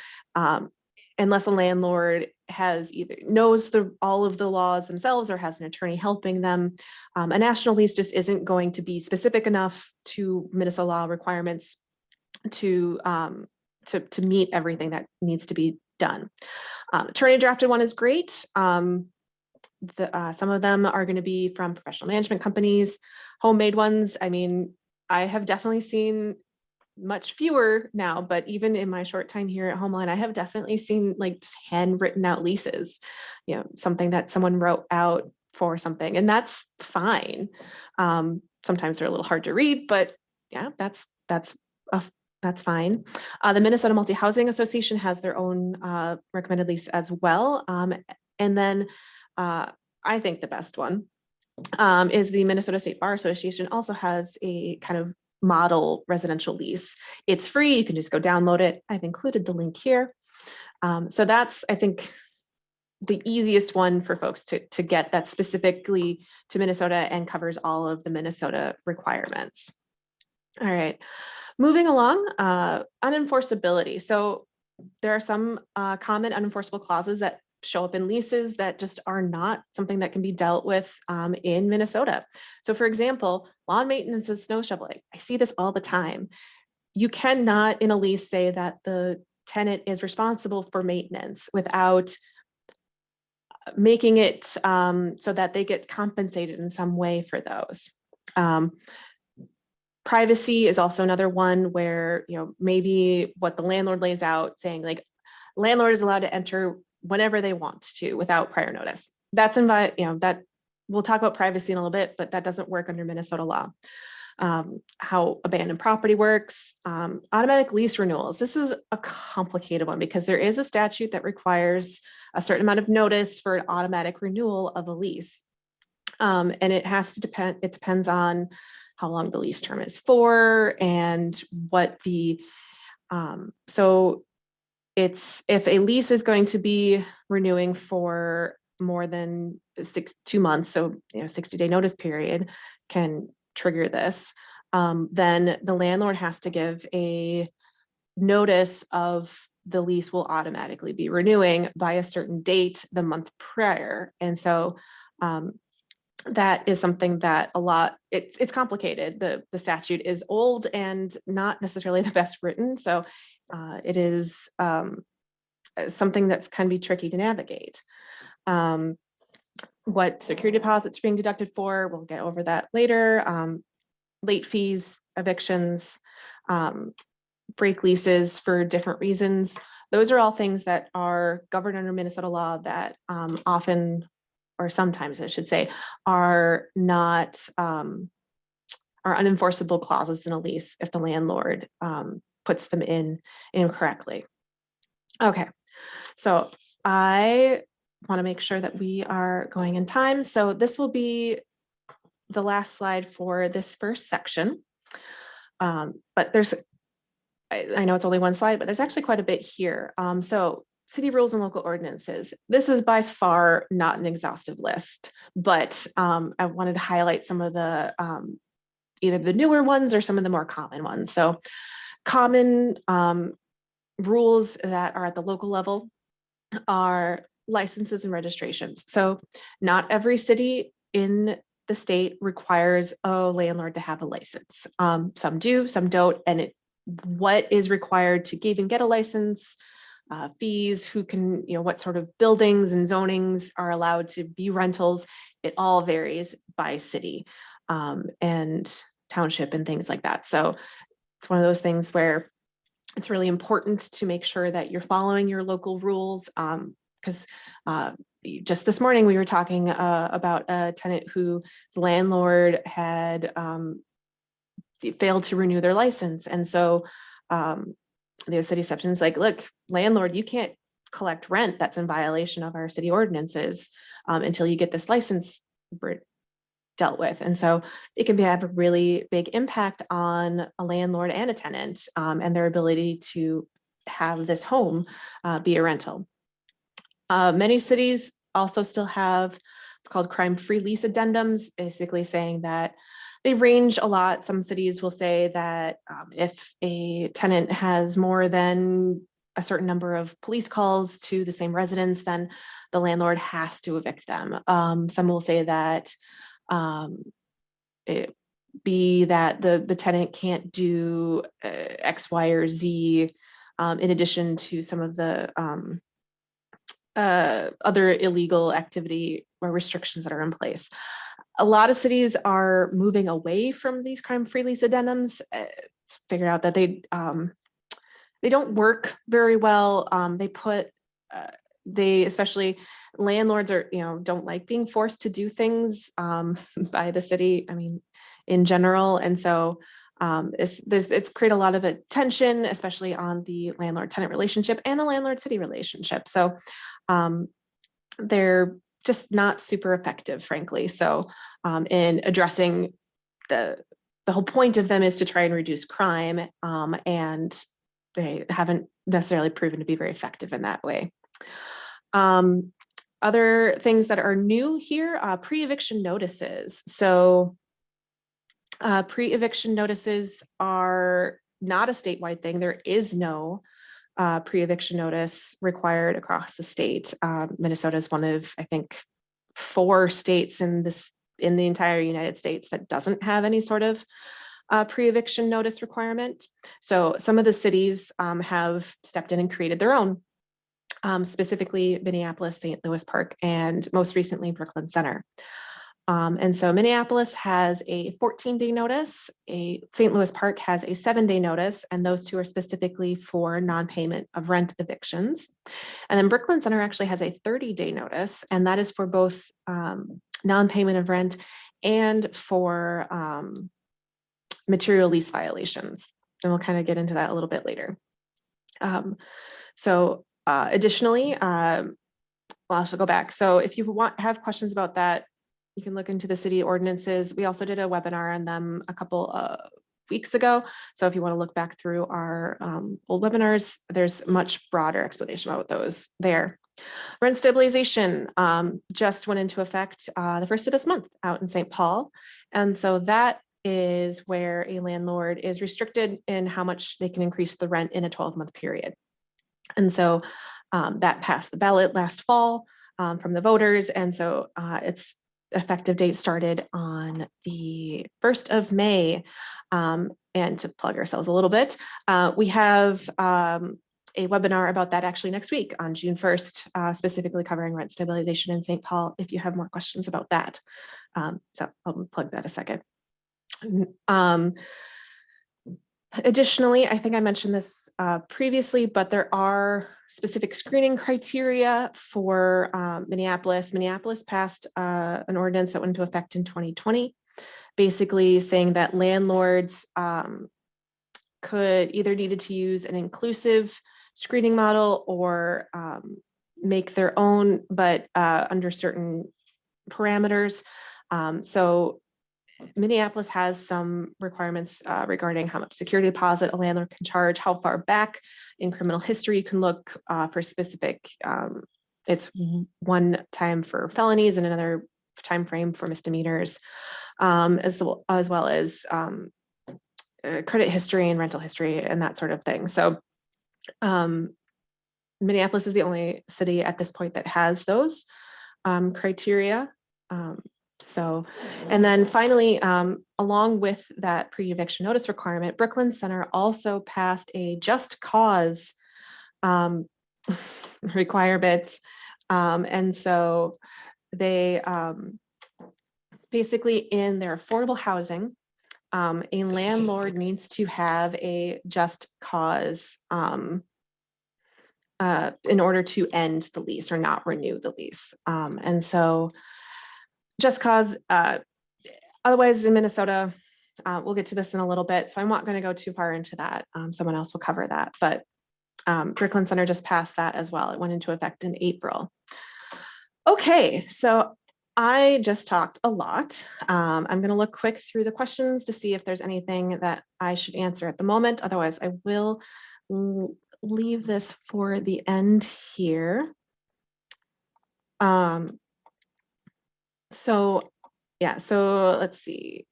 unless a landlord has either knows all of the laws themselves or has an attorney helping them, a national lease just isn't going to be specific enough to Minnesota law requirements to meet everything that needs to be done. Attorney drafted one is great. Some of them are going to be from professional management companies. Homemade ones, I mean, I have definitely seen much fewer now, but even in my short time here at Homeline, I have definitely seen like just handwritten out leases, you know, something that someone wrote out for something, and that's fine. Sometimes they're a little hard to read, but yeah, that's fine. The Minnesota Multi-Housing Association has their own recommended lease as well. And then I think the best one is the Minnesota State Bar Association also has a kind of model residential lease. It's free. You can just go download it. I've included the link here. So that's, I think, the easiest one for folks to get that specifically to Minnesota and covers all of the Minnesota requirements. All right, moving along, unenforceability. So there are some common unenforceable clauses that show up in leases that just are not something that can be dealt with in Minnesota. So for example, lawn maintenance and snow shoveling. I see this all the time. You cannot in a lease say that the tenant is responsible for maintenance without making it so that they get compensated in some way for those. Privacy is also another one where, you know, maybe what the landlord lays out saying like landlord is allowed to enter whenever they want to without prior notice. That's that we'll talk about privacy in a little bit, but that doesn't work under Minnesota law. How abandoned property works, automatic lease renewals. This is a complicated one because there is a statute that requires a certain amount of notice for an automatic renewal of a lease. And it has to depend, it depends on how long the lease term is for and what the, so it's, if a lease is going to be renewing for more than 2 months, so 60-day notice period can trigger this, then the landlord has to give a notice of the lease will automatically be renewing by a certain date the month prior. And so that is something that it's complicated. The statute is old and not necessarily the best written. So it is something that's can be tricky to navigate. What security deposits are being deducted for, we'll get over that later. Late fees, evictions, break leases for different reasons. Those are all things that are governed under Minnesota law that often, or sometimes I should say, are not, are unenforceable clauses in a lease if the landlord puts them in incorrectly. Okay, so I want to make sure that we are going in time. So this will be the last slide for this first section. But there's, I know it's only one slide, but there's actually quite a bit here. So city rules and local ordinances. This is by far not an exhaustive list, but I wanted to highlight some of the either the newer ones or some of the more common ones. So common rules that are at the local level are licenses and registrations. So not every city in the state requires a landlord to have a license. Some do, some don't, and what is required to even get a license, fees, who can, what sort of buildings and zonings are allowed to be rentals, it all varies by city and township and things like that. So it's one of those things where it's really important to make sure that you're following your local rules, because just this morning we were talking about a tenant whose landlord had failed to renew their license. And so the city stepped in and is like, look, landlord, you can't collect rent that's in violation of our city ordinances until you get this license dealt with. And so it can have a really big impact on a landlord and a tenant and their ability to have this home be a rental. Many cities also still have what's called crime-free lease addendums, basically saying that they range a lot. Some cities will say that if a tenant has more than a certain number of police calls to the same residence, then the landlord has to evict them. Some will say that it be that the tenant can't do X, Y, or Z in addition to some of the other illegal activity or restrictions that are in place. A lot of cities are moving away from these crime-free lease addendums. It's figured out that they don't work very well. They especially landlords are, don't like being forced to do things by the city, in general. And so it's created a lot of tension, especially on the landlord-tenant relationship and the landlord-city relationship. So they're just not super effective, frankly. So in addressing the whole point of them is to try and reduce crime, and they haven't necessarily proven to be very effective in that way. Other things that are new here, pre-eviction notices. So pre-eviction notices are not a statewide thing. There is no pre-eviction notice required across the state. Minnesota is one of, I think, 4 states in the entire United States that doesn't have any sort of pre-eviction notice requirement. So some of the cities have stepped in and created their own, specifically Minneapolis, St. Louis Park, and most recently Brooklyn Center. And so Minneapolis has a 14-day notice, St. Louis Park has a 7-day notice, and those two are specifically for non-payment of rent evictions. And then Brooklyn Center actually has a 30-day notice, and that is for both non-payment of rent and for material lease violations. And we'll kind of get into that a little bit later. Additionally, I'll also go back. So if you have questions about that, you can look into the city ordinances. We also did a webinar on them a couple of weeks ago. So if you want to look back through our old webinars, there's much broader explanation about those there. Rent stabilization just went into effect the first of this month out in St. Paul. And so that is where a landlord is restricted in how much they can increase the rent in a 12-month period. And so that passed the ballot last fall from the voters. And so its effective date started on the 1st of May. And to plug ourselves a little bit, we have a webinar about that actually next week on June 1st, specifically covering rent stabilization in St. Paul, if you have more questions about that. So I'll plug that a second. Additionally, I think I mentioned this previously, but there are specific screening criteria for Minneapolis. Minneapolis passed an ordinance that went into effect in 2020, basically saying that landlords could either needed to use an inclusive screening model or make their own, but under certain parameters. So Minneapolis has some requirements regarding how much security deposit a landlord can charge, how far back in criminal history you can look for specific. It's one time for felonies and another time frame for misdemeanors, as well as credit history and rental history and that sort of thing. So Minneapolis is the only city at this point that has those criteria. And then finally, along with that pre-eviction notice requirement, Brooklyn Center also passed a just cause requirement. And so they basically, in their affordable housing, a landlord needs to have a just cause in order to end the lease or not renew the lease. And so just cause, otherwise in Minnesota, we'll get to this in a little bit, so I'm not going to go too far into that. Someone else will cover that, but Brooklyn Center just passed that as well. It went into effect in April. Okay, so I just talked a lot. I'm going to look quick through the questions to see if there's anything that I should answer at the moment. Otherwise, I will leave this for the end here. So let's see.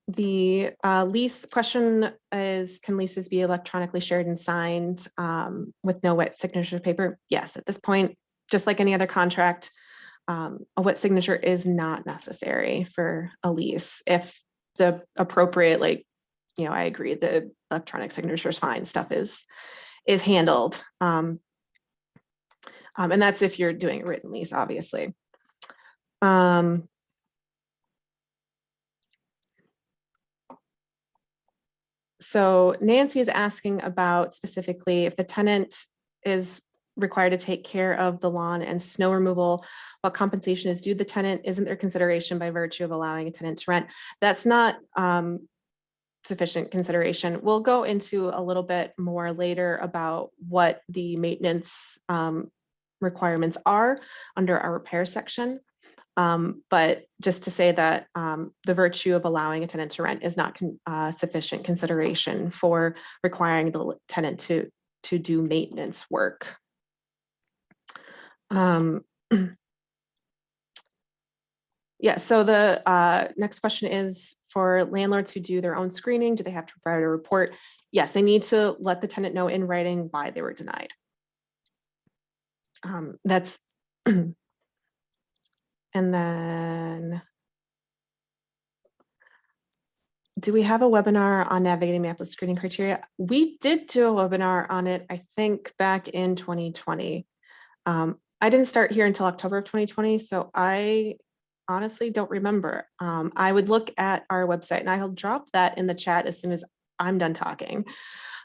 The lease question is, can leases be electronically shared and signed with no wet signature paper? Yes, at this point, just like any other contract, a wet signature is not necessary for a lease. If the appropriate, I agree, the electronic signature is fine, stuff is handled. And that's if you're doing a written lease, obviously. So Nancy is asking about specifically if the tenant is required to take care of the lawn and snow removal, what compensation is due the tenant? Isn't there consideration by virtue of allowing a tenant to rent? That's not sufficient consideration. We'll go into a little bit more later about what the maintenance requirements are under our repair section. But just to say that the virtue of allowing a tenant to rent is not sufficient consideration for requiring the tenant to do maintenance work. Yeah, so the next question is, for landlords who do their own screening, do they have to provide a report? Yes, they need to let the tenant know in writing why they were denied. That's and then, do we have a webinar on navigating Minneapolis screening criteria? We did do a webinar on it, I think, back in 2020. I didn't start here until October of 2020, so I honestly don't remember. I would look at our website, and I'll drop that in the chat as soon as I'm done talking.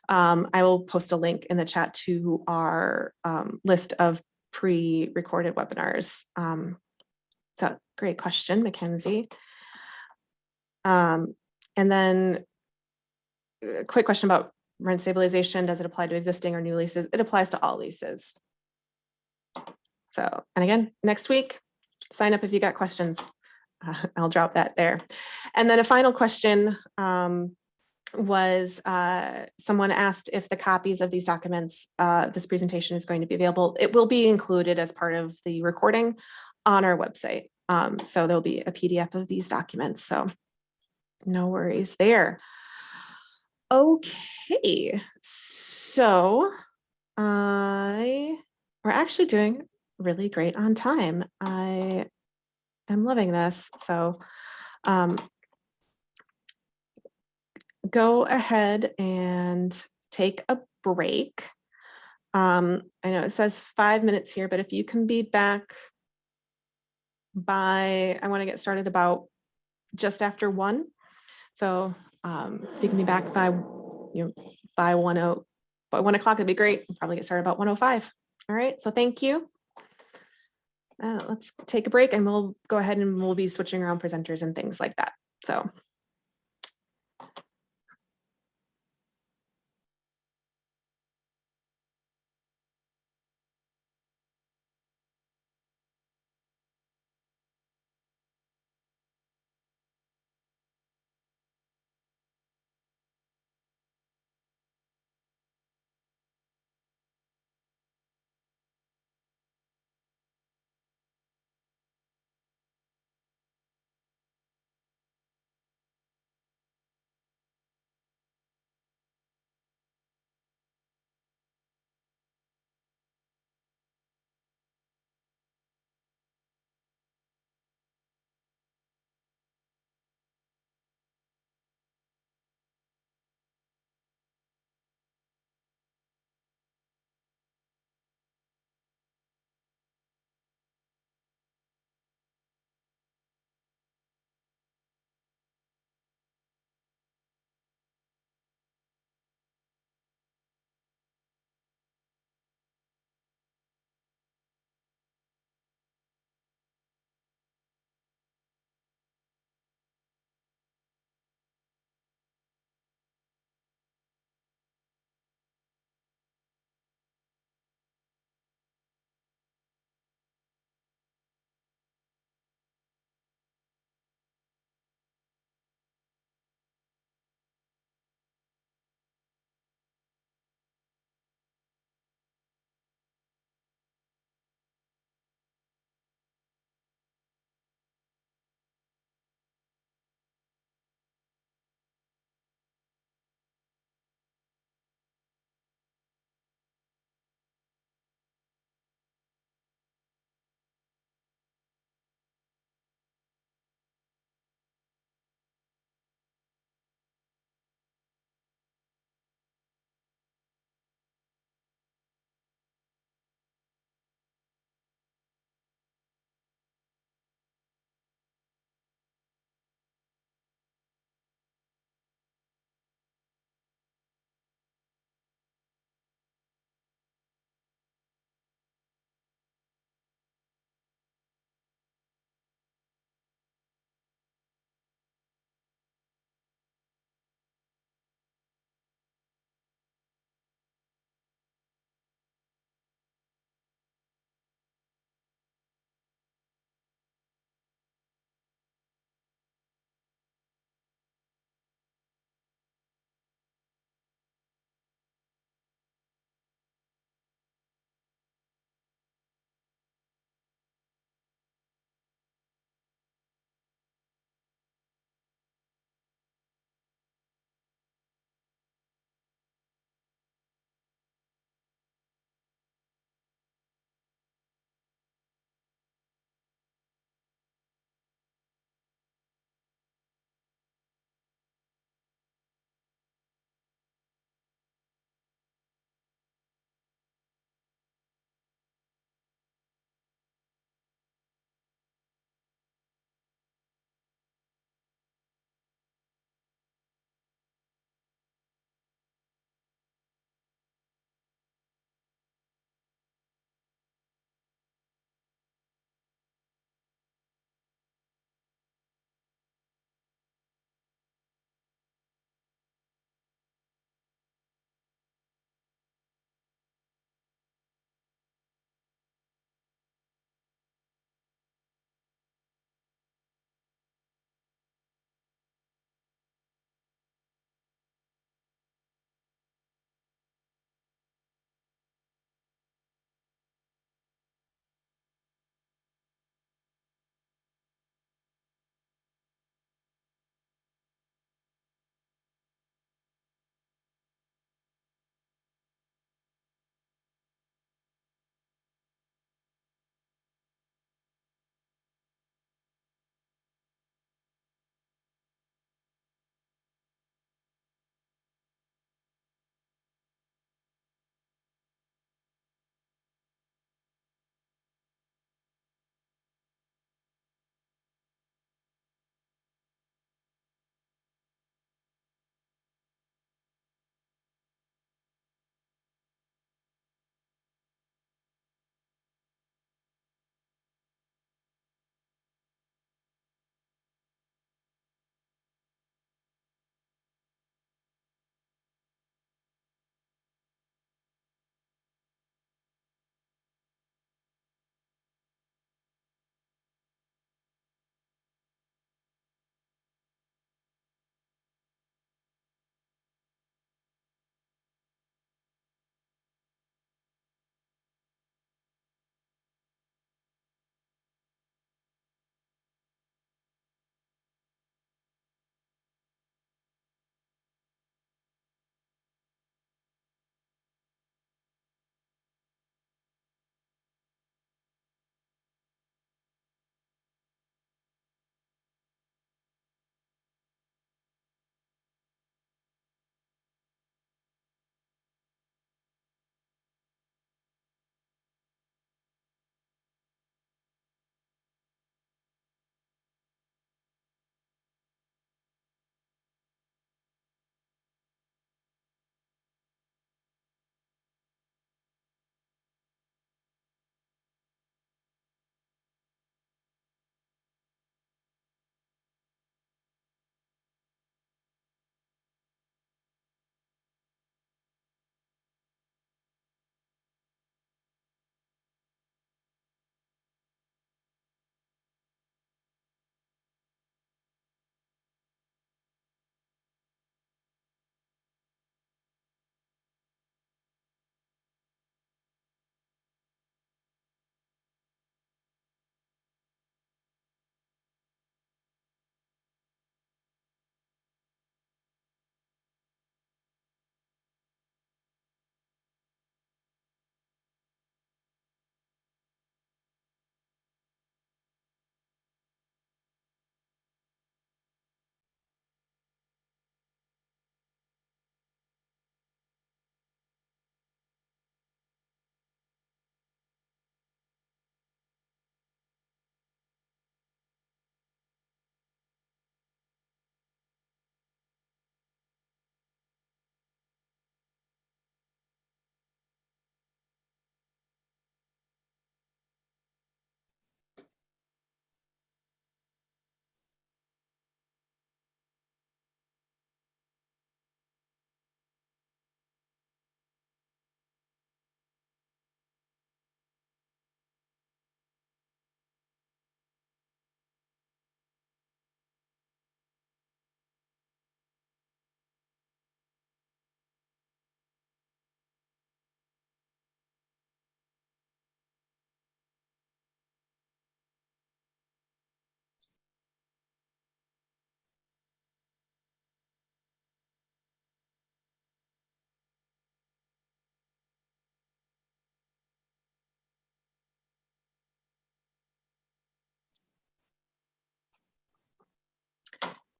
I will post a link in the chat to our list of pre-recorded webinars. So great question, Mackenzie. And then a quick question about rent stabilization. Does it apply to existing or new leases? It applies to all leases. So, and again, next week, sign up if you got questions. I'll drop that there. And then a final question was someone asked if the copies of these documents, this presentation is going to be available. It will be included as part of the recording on our website. So there'll be a PDF of these documents. So no worries there. Okay, so we're actually doing really great on time. I am loving this. So go ahead and take a break. I know it says 5 minutes here, but if you can be back by, I want to get started about just after 1. So if you can be back by, by 1 o'clock, that'd be great. We'll probably get started about 1:05. All right, so thank you. Let's take a break, and we'll go ahead and we'll be switching around presenters and things like that. So.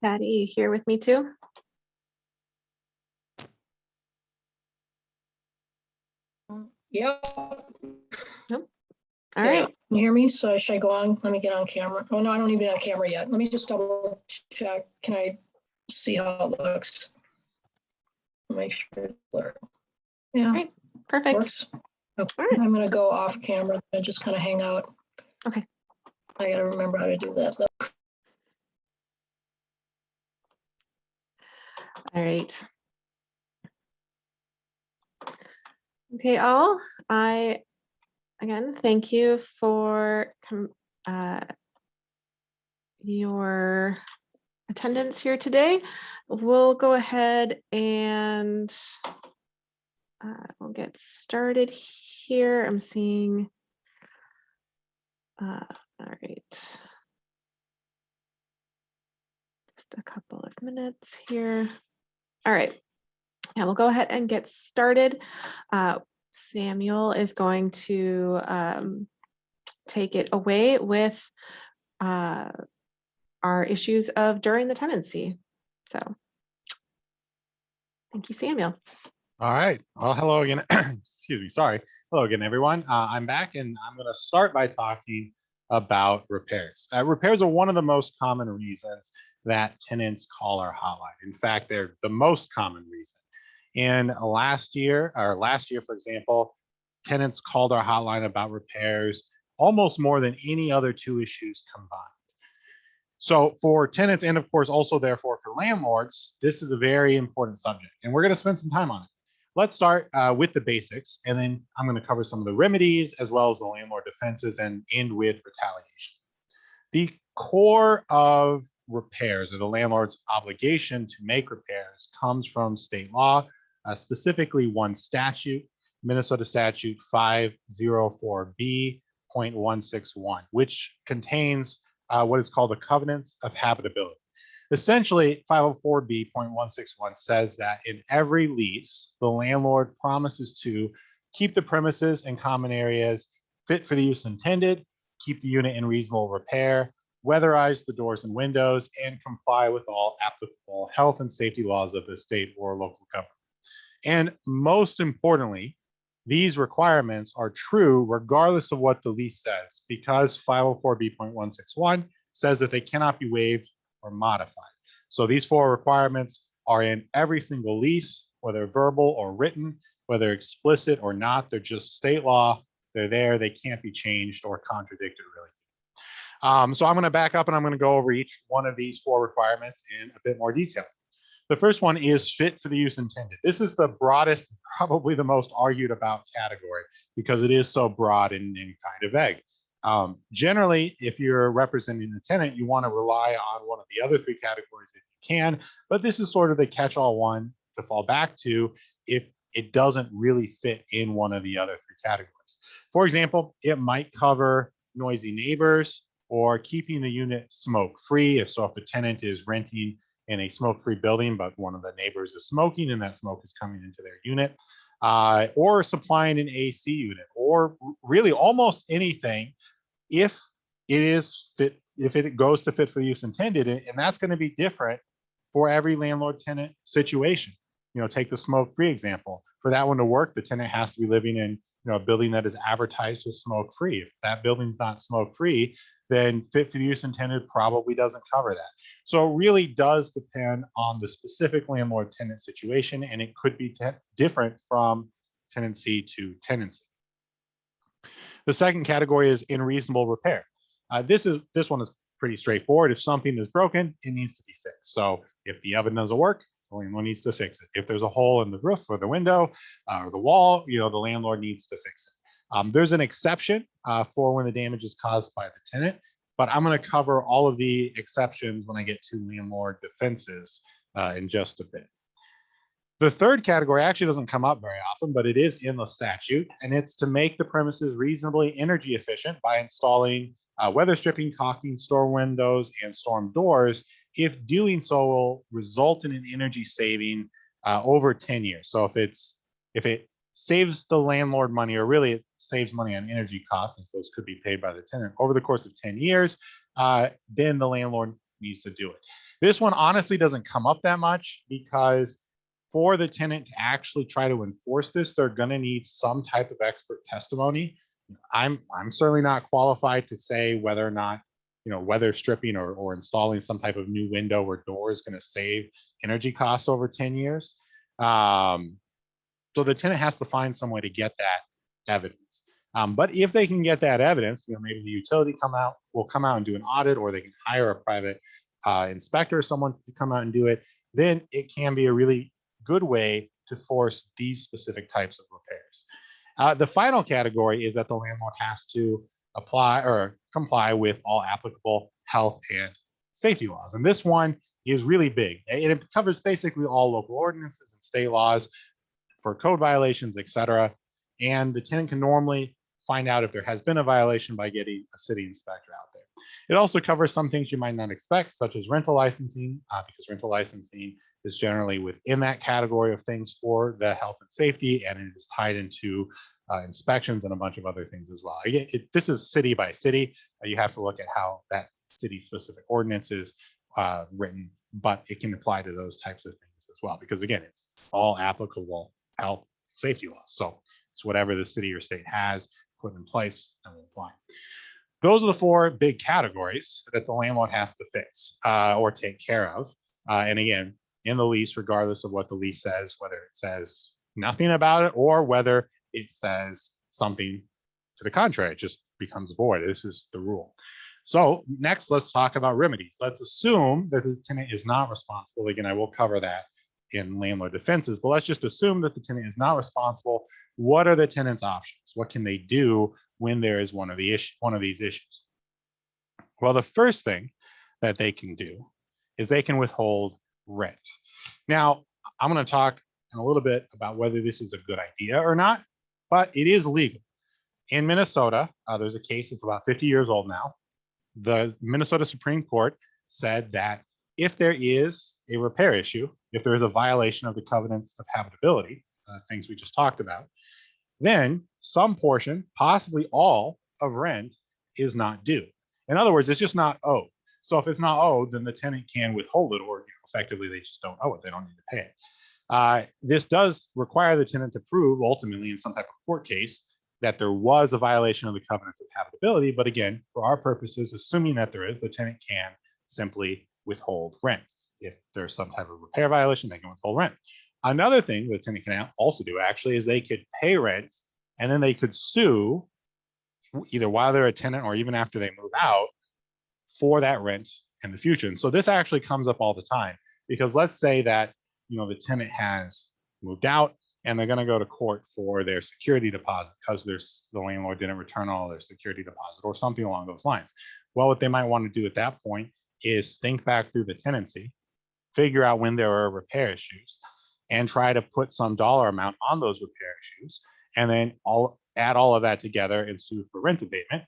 Pattye, you here with me too? Yeah. Nope. All right. Can you hear me? So should I go on? Let me get on camera. Oh, no, I don't even have camera yet. Let me just double check. Can I see how it looks? Make sure it's clear. Yeah, Great. Perfect. works. Okay. All right. I'm gonna go off camera and just kind of hang out. Okay. I gotta remember how to do that though. All right. Okay, all. I again thank you for your attendance here today. We'll go ahead and we'll get started here. I'm seeing. All right. Just a couple of minutes here. All right. Yeah, we'll go ahead and get started. Samuel is going to take it away with our issues of during the tenancy. So thank you, Samuel. All right. Well, hello again. Excuse me. Sorry. Hello again, everyone. I'm back, and I'm going to start by talking about repairs. Repairs are one of the most common reasons that tenants call our hotline. In fact, they're the most common reason. And last year, for example, tenants called our hotline about repairs almost more than any other two issues combined. So for tenants, and of course also therefore for landlords, this is a very important subject, and we're going to spend some time on it. Let's start with the basics, and then I'm going to cover some of the remedies as well as the landlord defenses and end with retaliation. The core of repairs, or the landlord's obligation to make repairs, comes from state law, specifically one statute, Minnesota Statute 504B.161, which contains what is called the covenants of habitability. Essentially, 504B.161 says that in every lease, the landlord promises to keep the premises and common areas fit for the use intended, keep the unit in reasonable repair, weatherize the doors and windows, and comply with all applicable health and safety laws of the state or local government. And most importantly, these requirements are true regardless of what the lease says, because 504B.161 says that they cannot be waived or modified. So these four requirements are in every single lease, whether verbal or written, whether explicit or not. They're just state law. They're there. They can't be changed or contradicted, really. So I'm going to back up and I'm going to go over each one of these four requirements in a bit more detail. The first one is fit for the use intended. This is the broadest, probably the most argued about category because it is so broad and kind of vague. Generally, if you're representing a tenant, you want to rely on one of the other three categories if you can, but this is sort of the catch-all one to fall back to if it doesn't really fit in one of the other three categories. For example, it might cover noisy neighbors or keeping the unit smoke-free. If the tenant is renting in a smoke-free building, but one of the neighbors is smoking and that smoke is coming into their unit, or supplying an AC unit, or really almost anything if it is fit, if it goes to fit for use intended, and that's going to be different for every landlord-tenant situation. Take the smoke-free example. For that one to work, the tenant has to be living in a building that is advertised as smoke-free. If that building's not smoke-free, then fit for use intended probably doesn't cover that. So it really does depend on the specific landlord-tenant situation, and it could be different from tenancy to tenancy. The second category is in reasonable repair. This one is pretty straightforward. If something is broken, it needs to be fixed. So if the oven doesn't work, the landlord needs to fix it. If there's a hole in the roof or the window or the wall, the landlord needs to fix it. There's an exception for when the damage is caused by the tenant, but I'm going to cover all of the exceptions when I get to landlord defenses in just a bit. The third category actually doesn't come up very often, but it is in the statute, and it's to make the premises reasonably energy efficient by installing weather stripping, caulking, storm windows, and storm doors, if doing so will result in an energy saving over 10 years. So if it saves the landlord money, or really it saves money on energy costs, since those could be paid by the tenant over the course of 10 years, then the landlord needs to do it. This one honestly doesn't come up that much because for the tenant to actually try to enforce this, they're going to need some type of expert testimony. I'm certainly not qualified to say whether or not, weather stripping or installing some type of new window or door is going to save energy costs over 10 years. So the tenant has to find some way to get that evidence. But if they can get that evidence, maybe the utility will come out and do an audit, or they can hire a private inspector or someone to come out and do it, then it can be a really good way to force these specific types of repairs. The final category is that the landlord has to apply or comply with all applicable health and safety laws. And this one is really big. It covers basically all local ordinances and state laws for code violations, et cetera. And the tenant can normally find out if there has been a violation by getting a city inspector out there. It also covers some things you might not expect, such as rental licensing, because rental licensing is generally within that category of things for the health and safety, and it is tied into inspections and a bunch of other things as well. Again, this is city by city. You have to look at how that city-specific ordinance is written, but it can apply to those types of things as well, because again, it's all applicable health safety laws. So it's whatever the city or state has put in place and will apply. Those are the four big categories that the landlord has to fix or take care of. And again, in the lease, regardless of what the lease says, whether it says nothing about it or whether it says something to the contrary, it just becomes void. This is the rule. So next, let's talk about remedies. Let's assume that the tenant is not responsible. Again, I will cover that in landlord defenses, but let's just assume that the tenant is not responsible. What are the tenant's options? What can they do when there is one of these issues? Well, the first thing that they can do is they can withhold rent. Now, I'm going to talk in a little bit about whether this is a good idea or not, but it is legal. In Minnesota, there's a case that's about 50 years old now. The Minnesota Supreme Court said that if there is a repair issue, if there is a violation of the covenants of habitability, things we just talked about, then some portion, possibly all of rent, is not due. In other words, it's just not owed. So if it's not owed, then the tenant can withhold it, or effectively they just don't owe it. They don't need to pay it. This does require the tenant to prove ultimately in some type of court case that there was a violation of the covenants of habitability. But again, for our purposes, assuming that there is, the tenant can simply withhold rent. If there's some type of repair violation, they can withhold rent. Another thing the tenant can also do actually is they could pay rent and then they could sue either while they're a tenant or even after they move out for that rent in the future. And so this actually comes up all the time, because let's say that the tenant has moved out and they're going to go to court for their security deposit because the landlord didn't return all their security deposit or something along those lines. Well, what they might want to do at that point is think back through the tenancy, figure out when there are repair issues, and try to put some dollar amount on those repair issues, and then add all of that together and sue for rent abatement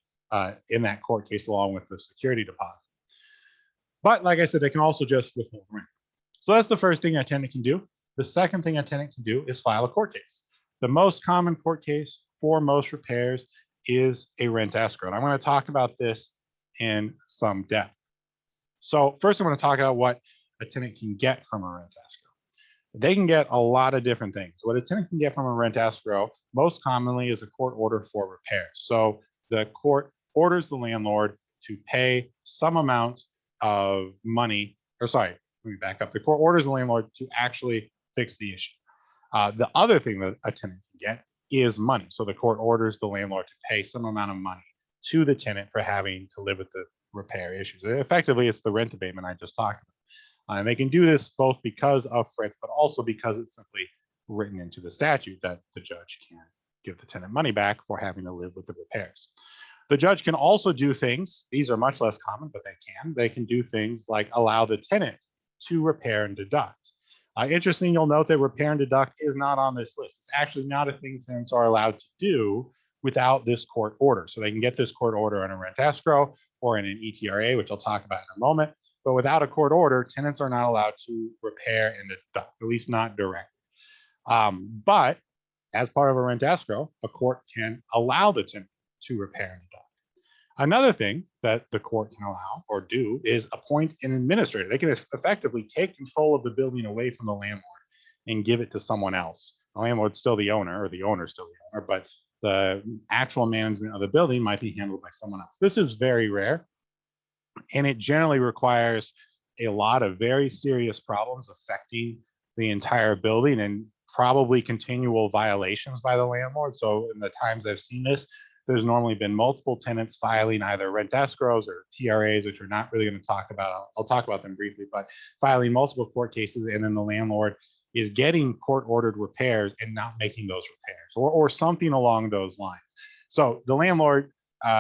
in that court case along with the security deposit. But like I said, they can also just withhold rent. So that's the first thing a tenant can do. The second thing a tenant can do is file a court case. The most common court case for most repairs is a rent escrow. And I'm going to talk about this in some depth. So first, I'm going to talk about what a tenant can get from a rent escrow. They can get a lot of different things. What a tenant can get from a rent escrow most commonly is a court order for repair. So the court orders the landlord to pay some amount of money, or sorry, let me back up. The court orders the landlord to actually fix the issue. The other thing that a tenant can get is money. So the court orders the landlord to pay some amount of money to the tenant for having to live with the repair issues. Effectively, it's the rent abatement I just talked about. And they can do this both because of rent, but also because it's simply written into the statute that the judge can give the tenant money back for having to live with the repairs. The judge can also do things, these are much less common, but they can do things like allow the tenant to repair and deduct. Interesting, you'll note that repair and deduct is not on this list. It's actually not a thing tenants are allowed to do without this court order. So they can get this court order in a rent escrow or in an ETRA, which I'll talk about in a moment. But without a court order, tenants are not allowed to repair and deduct, at least not directly. But as part of a rent escrow, a court can allow the tenant to repair and Another thing that the court can allow or do is appoint an administrator. They can effectively take control of the building away from the landlord and give it to someone else. The landlord's still the owner, or the owner's still the owner, but the actual management of the building might be handled by someone else. This is very rare, and it generally requires a lot of very serious problems affecting the entire building and probably continual violations by the landlord. So in the times I've seen this, there's normally been multiple tenants filing either rent escrows or TRAs, which we're not really going to talk about. I'll talk about them briefly, but filing multiple court cases, and then the landlord is getting court-ordered repairs and not making those repairs, or something along those lines. So the landlord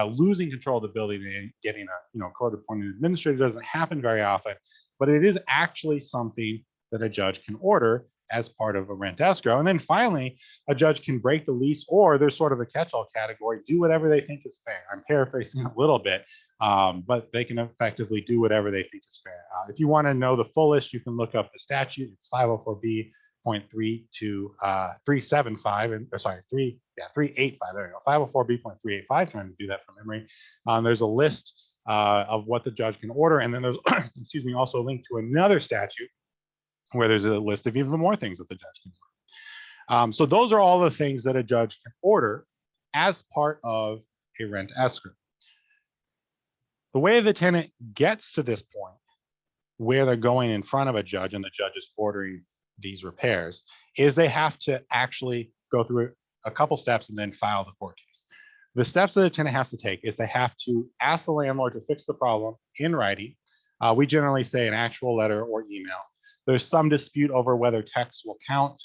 losing control of the building and getting a court-appointed administrator doesn't happen very often, but it is actually something that a judge can order as part of a rent escrow. And then finally, a judge can break the lease, or there's sort of a catch-all category, do whatever they think is fair. I'm paraphrasing a little bit, but they can effectively do whatever they think is fair. If you want to know the full list, you can look up the statute. It's 504B.3 to 375, and or sorry, 385. There you go. 504B.385. Trying to do that from memory. There's a list of what the judge can order, and then there's excuse me, also a link to another statute where there's a list of even more things that the judge can order. So those are all the things that a judge can order as part of a rent escrow. The way the tenant gets to this point where they're going in front of a judge and the judge is ordering these repairs is they have to actually go through a couple steps and then file the court case. The steps that a tenant has to take is they have to ask the landlord to fix the problem in writing. We generally say an actual letter or email. There's some dispute over whether text will count.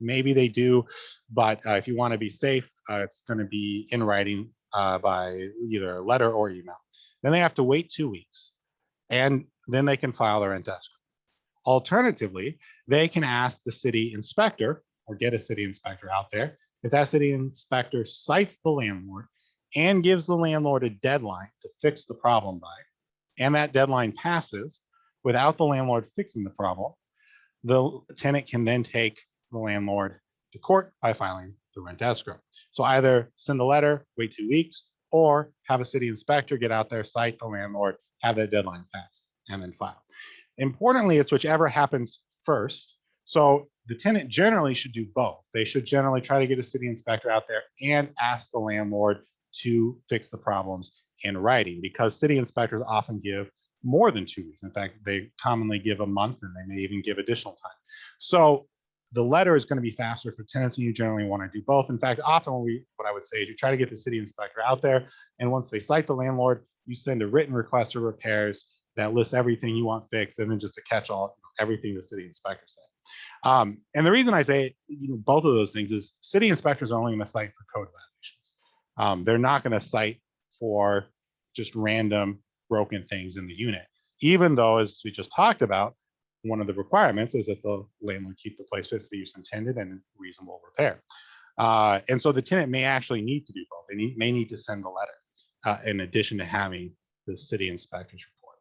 Maybe they do, but if you want to be safe, it's going to be in writing by either a letter or email. Then they have to wait 2 weeks, and then they can file their rent escrow. Alternatively, they can ask the city inspector or get a city inspector out there. If that city inspector cites the landlord and gives the landlord a deadline to fix the problem by, and that deadline passes without the landlord fixing the problem, the tenant can then take the landlord to court by filing the rent escrow. So either send a letter, wait 2 weeks, or have a city inspector get out there, cite the landlord, have that deadline pass, and then file. Importantly, it's whichever happens first. So the tenant generally should do both. They should generally try to get a city inspector out there and ask the landlord to fix the problems in writing, because city inspectors often give more than 2 weeks. In fact, they commonly give a month, and they may even give additional time. So the letter is going to be faster for tenants, and you generally want to do both. In fact, often what I would say is you try to get the city inspector out there, and once they cite the landlord, you send a written request for repairs that lists everything you want fixed, and then just a catch-all, everything the city inspector said. And the reason I say both of those things is city inspectors are only going to cite for code violations. They're not going to cite for just random broken things in the unit, even though, as we just talked about, one of the requirements is that the landlord keep the place fit for the use intended and reasonable repair. And so the tenant may actually need to do both. They may need to send a letter in addition to having the city inspector's report.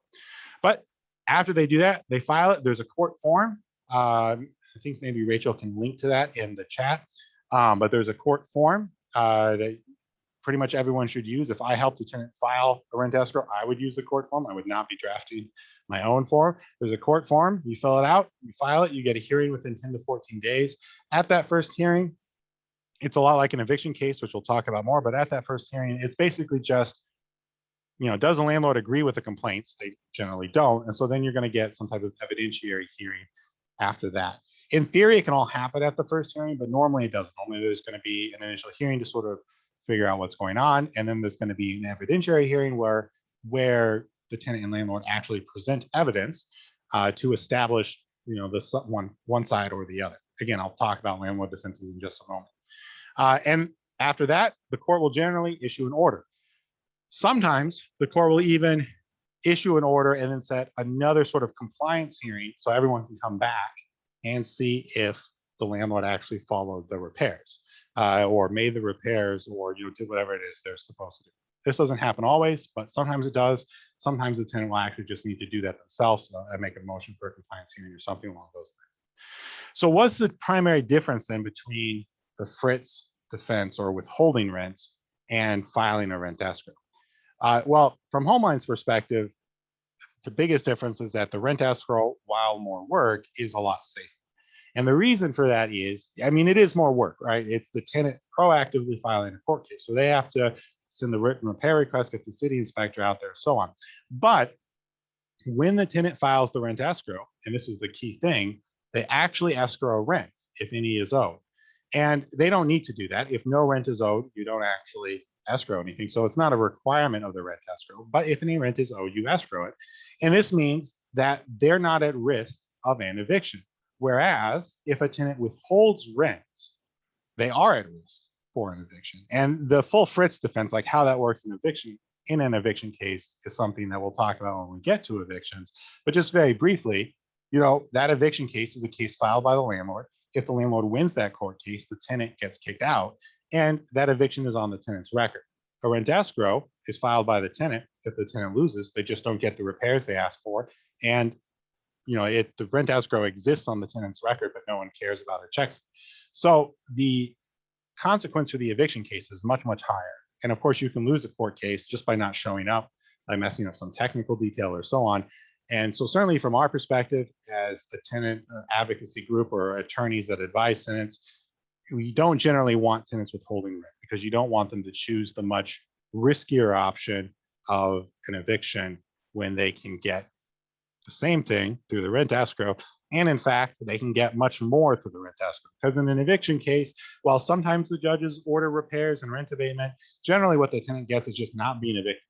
But after they do that, they file it. There's a court form. I think maybe Rachael can link to that in the chat. But there's a court form that pretty much everyone should use. If I helped the tenant file a rent escrow, I would use the court form. I would not be drafting my own form. There's a court form. You fill it out, you file it, you get a hearing within 10 to 14 days. At that first hearing, it's a lot like an eviction case, which we'll talk about more, but at that first hearing, it's basically just, does the landlord agree with the complaints? They generally don't. And so then you're going to get some type of evidentiary hearing after that. In theory, it can all happen at the first hearing, but normally it doesn't. Normally there's going to be an initial hearing to sort of figure out what's going on. And then there's going to be an evidentiary hearing where the tenant and landlord actually present evidence to establish, the one side or the other. Again, I'll talk about landlord defenses in just a moment. And after that, the court will generally issue an order. Sometimes the court will even issue an order and then set another sort of compliance hearing so everyone can come back and see if the landlord actually followed the repairs or made the repairs or did whatever it is they're supposed to do. This doesn't happen always, but sometimes it does. Sometimes the tenant will actually just need to do that themselves. So I make a motion for a compliance hearing or something along those lines. So what's the primary difference then between the Fritz defense or withholding rent and filing a rent escrow? Well, from Homeline's perspective, the biggest difference is that the rent escrow, while more work, is a lot safer. And the reason for that is, I mean, it is more work, right? It's the tenant proactively filing a court case. So they have to send the written repair request, get the city inspector out there, so on. But when the tenant files the rent escrow, and this is the key thing, they actually escrow rent if any is owed. And they don't need to do that. If no rent is owed, you don't actually escrow anything. So it's not a requirement of the rent escrow, but if any rent is owed, you escrow it. And this means that they're not at risk of an eviction. Whereas if a tenant withholds rent, they are at risk for an eviction. And the full Fritz defense, like how that works in an eviction case, is something that we'll talk about when we get to evictions. But just very briefly, that eviction case is a case filed by the landlord. If the landlord wins that court case, the tenant gets kicked out, and that eviction is on the tenant's record. A rent escrow is filed by the tenant. If the tenant loses, they just don't get the repairs they asked for. And the rent escrow exists on the tenant's record, but no one cares about it, checks it. So the consequence for the eviction case is much, much higher. And of course, you can lose a court case just by not showing up, by messing up some technical detail or so on. And so certainly from our perspective as the tenant advocacy group or attorneys that advise tenants, we don't generally want tenants withholding rent because you don't want them to choose the much riskier option of an eviction when they can get the same thing through the rent escrow. And in fact, they can get much more through the rent escrow. Because in an eviction case, while sometimes the judges order repairs and rent abatement, generally what the tenant gets is just not being evicted.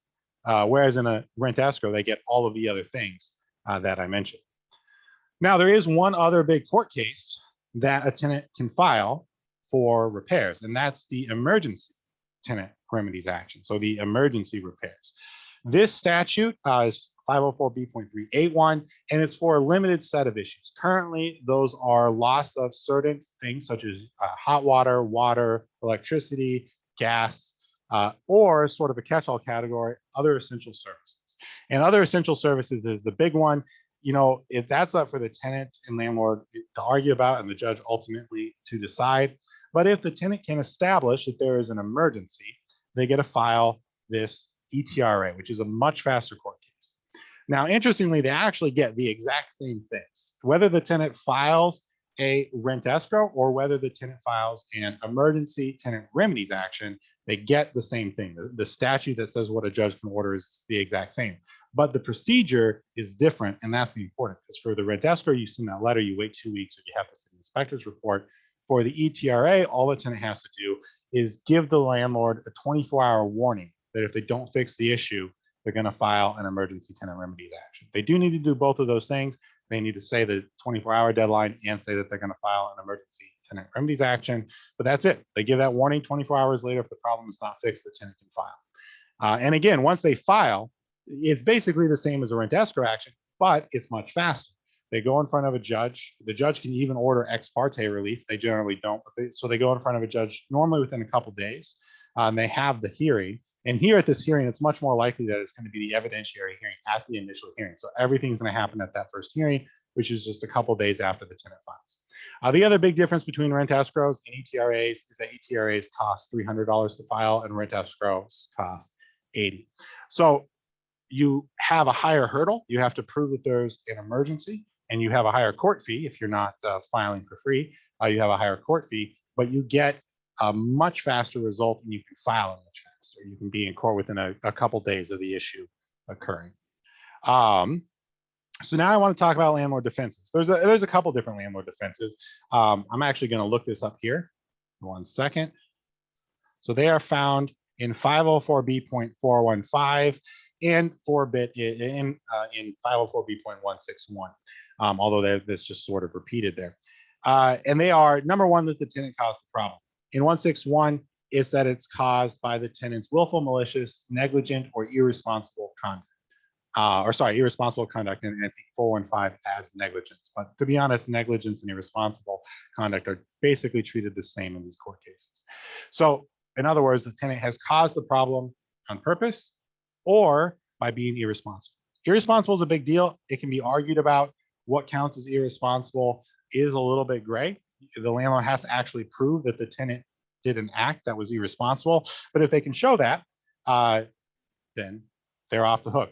Whereas in a rent escrow, they get all of the other things that I mentioned. Now, there is one other big court case that a tenant can file for repairs, and that's the emergency tenant remedies action. So the emergency repairs. This statute is 504B.381, and it's for a limited set of issues. Currently, those are loss of certain things such as hot water, water, electricity, gas, or sort of a catch-all category, other essential services. And other essential services is the big one. If that's up for the tenants and landlord to argue about and the judge ultimately to decide. But if the tenant can establish that there is an emergency, they get to file this ETRA, which is a much faster court case. Now, interestingly, they actually get the exact same things, whether the tenant files a rent escrow or whether the tenant files an emergency tenant remedies action, they get the same thing. The statute that says what a judge can order is the exact same, but the procedure is different, and that's the important, because for the rent escrow, you send that letter, you wait 2 weeks, or you have to send the inspector's report. For the ETRA, all the tenant has to do is give the landlord a 24-hour warning that if they don't fix the issue, they're going to file an emergency tenant remedies action. They do need to do both of those things. They need to say the 24-hour deadline and say that they're going to file an emergency tenant remedies action, but that's it. They give that warning 24 hours later. If the problem is not fixed, the tenant can file. And again, once they file, it's basically the same as a rent escrow action, but it's much faster. They go in front of a judge. The judge can even order ex parte relief. They generally don't, but so they go in front of a judge normally within a couple days. They have the hearing. And here at this hearing, it's much more likely that it's going to be the evidentiary hearing at the initial hearing. So everything's going to happen at that first hearing, which is just a couple days after the tenant files. The other big difference between rent escrows and ETRAs is that ETRAs cost $300 to file and rent escrows cost $80. So you have a higher hurdle. You have to prove that there's an emergency, and you have a higher court fee if you're not filing for free. You have a higher court fee, but you get a much faster result, and you can file it much faster. You can be in court within a couple days of the issue occurring. So now I want to talk about landlord defenses. There's a couple different landlord defenses. I'm actually going to look this up here. 1 second. So they are found in 504B.415 and 4-bit in 504B.161, although that's just sort of repeated there. And they are, number one, that the tenant caused the problem. In 161, it's that it's caused by the tenant's willful, malicious, negligent, or irresponsible conduct. Irresponsible conduct, and I think 415 adds negligence. But to be honest, negligence and irresponsible conduct are basically treated the same in these court cases. So in other words, the tenant has caused the problem on purpose or by being irresponsible. Irresponsible is a big deal. It can be argued about. What counts as irresponsible is a little bit gray. The landlord has to actually prove that the tenant did an act that was irresponsible. But if they can show that, then they're off the hook.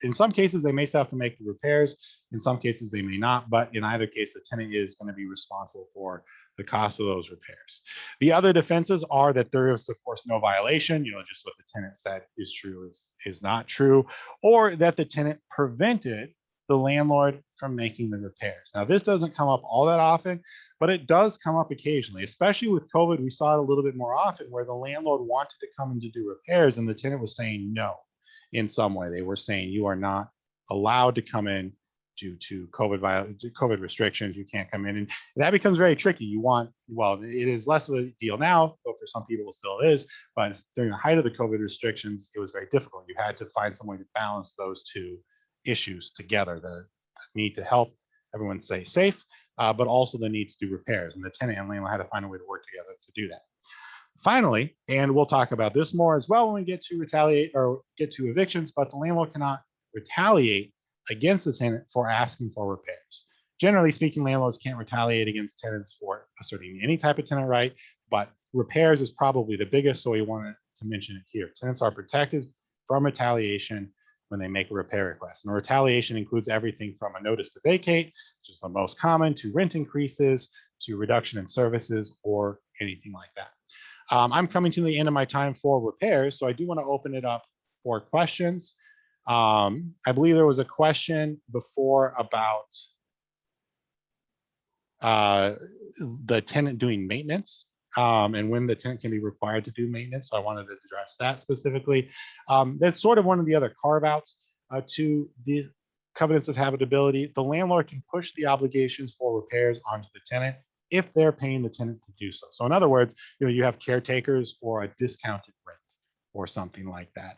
In some cases, they may still have to make the repairs. In some cases, they may not. But in either case, the tenant is going to be responsible for the cost of those repairs. The other defenses are that there is, of course, no violation. Just what the tenant said is true is not true, or that the tenant prevented the landlord from making the repairs. Now, this doesn't come up all that often, but it does come up occasionally, especially with COVID. We saw it a little bit more often where the landlord wanted to come in to do repairs and the tenant was saying no in some way. They were saying you are not allowed to come in due to COVID restrictions. You can't come in, and that becomes very tricky. It is less of a deal now, though for some people it still is, but during the height of the COVID restrictions, it was very difficult. You had to find some way to balance those two issues together, the need to help everyone stay safe, but also the need to do repairs, and the tenant and landlord had to find a way to work together to do that. Finally, and we'll talk about this more as well when we get to evictions, but the landlord cannot retaliate against the tenant for asking for repairs. Generally speaking, landlords can't retaliate against tenants for asserting any type of tenant right, but repairs is probably the biggest, so we wanted to mention it here. Tenants are protected from retaliation when they make a repair request. And retaliation includes everything from a notice to vacate, which is the most common, to rent increases, to reduction in services, or anything like that. I'm coming to the end of my time for repairs, so I do want to open it up for questions. I believe there was a question before about the tenant doing maintenance and when the tenant can be required to do maintenance. So I wanted to address that specifically. That's sort of one of the other carve-outs to the covenants of habitability. The landlord can push the obligations for repairs onto the tenant if they're paying the tenant to do so. So in other words, you have caretakers or a discounted rent or something like that.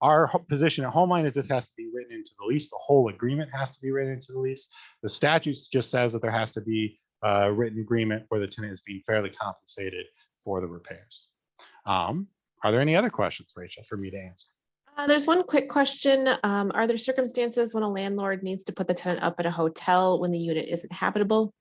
Our position at Homeline is this has to be written into the lease. The whole agreement has to be written into the lease. The statute just says that there has to be a written agreement where the tenant is being fairly compensated for the repairs. Are there any other questions, Rachel, for me to answer? There's one quick question. Are there circumstances when a landlord needs to put the tenant up at a hotel when the unit isn't habitable?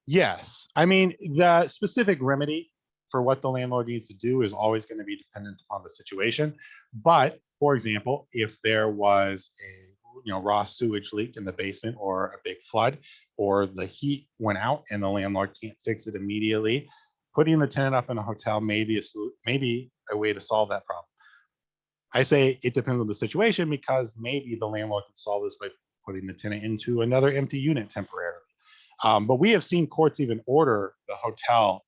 Yes. I mean, the specific remedy for what the landlord needs to do is always going to be dependent on the situation. But for example, if there was a raw sewage leak in the basement or a big flood, or the heat went out and the landlord can't fix it immediately, putting the tenant up in a hotel may be a way to solve that problem. I say it depends on the situation because maybe the landlord can solve this by putting the tenant into another empty unit temporarily. But we have seen courts even order the hotel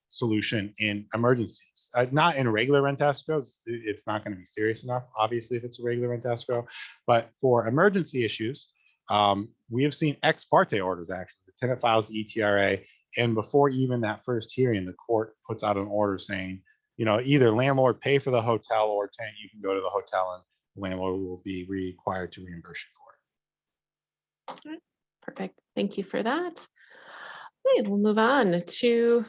solution in emergencies, not in regular rent escrows. It's not going to be serious enough, obviously, if it's a regular rent escrow. But for emergency issues, we have seen ex parte orders, actually. The tenant files ETRA, and before even that first hearing, the court puts out an order saying, either landlord pay for the hotel or tenant, you can go to the hotel and the landlord will be required to reimburse you for it. All right, perfect. Thank you for that. Okay, we'll move on to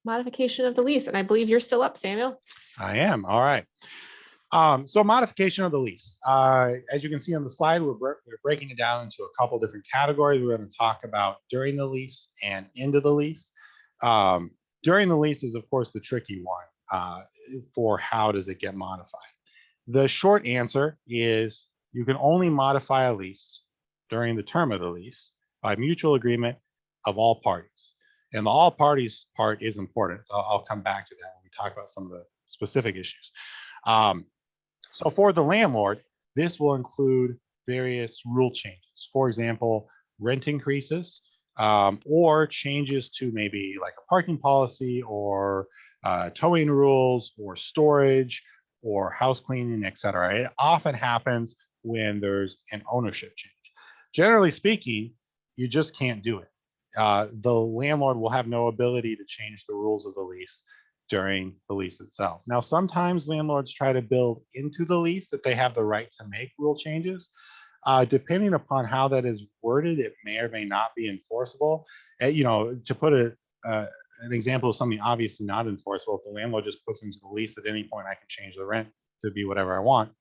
modification of the lease. And I believe you're still up, Samuel. I am. All right. So modification of the lease. As you can see on the slide, we're breaking it down into a couple different categories. We're going to talk about during the lease and into the lease. During the lease is, of course, the tricky one for how does it get modified. The short answer is you can only modify a lease during the term of the lease by mutual agreement of all parties. And the all parties part is important. I'll come back to that when we talk about some of the specific issues. So for the landlord, this will include various rule changes. For example, rent increases or changes to maybe like a parking policy or towing rules or storage or house cleaning, et cetera. It often happens when there's an ownership change. Generally speaking, you just can't do it. The landlord will have no ability to change the rules of the lease during the lease itself. Now, sometimes landlords try to build into the lease that they have the right to make rule changes. Depending upon how that is worded, it may or may not be enforceable. To put an example of something obviously not enforceable, if the landlord just puts into the lease at any point, I can change the rent to be whatever I want,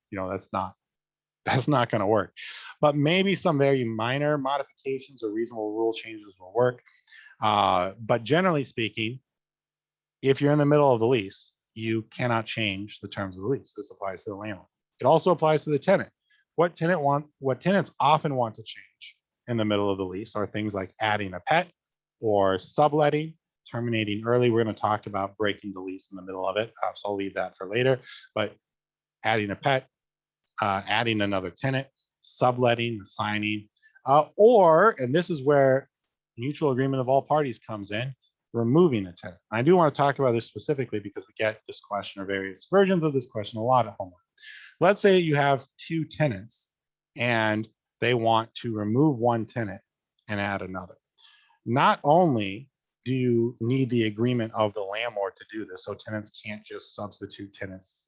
that's not going to work. But maybe some very minor modifications or reasonable rule changes will work. But generally speaking, if you're in the middle of the lease, you cannot change the terms of the lease. This applies to the landlord. It also applies to the tenant. What tenants often want to change in the middle of the lease are things like adding a pet or subletting, terminating early. We're going to talk about breaking the lease in the middle of it, so I'll leave that for later. But adding a pet, adding another tenant, subletting, signing, or, and this is where mutual agreement of all parties comes in, removing a tenant. I do want to talk about this specifically because we get this question or various versions of this question a lot at home. Let's say you have two tenants and they want to remove one tenant and add another. Not only do you need the agreement of the landlord to do this, so tenants can't just substitute tenants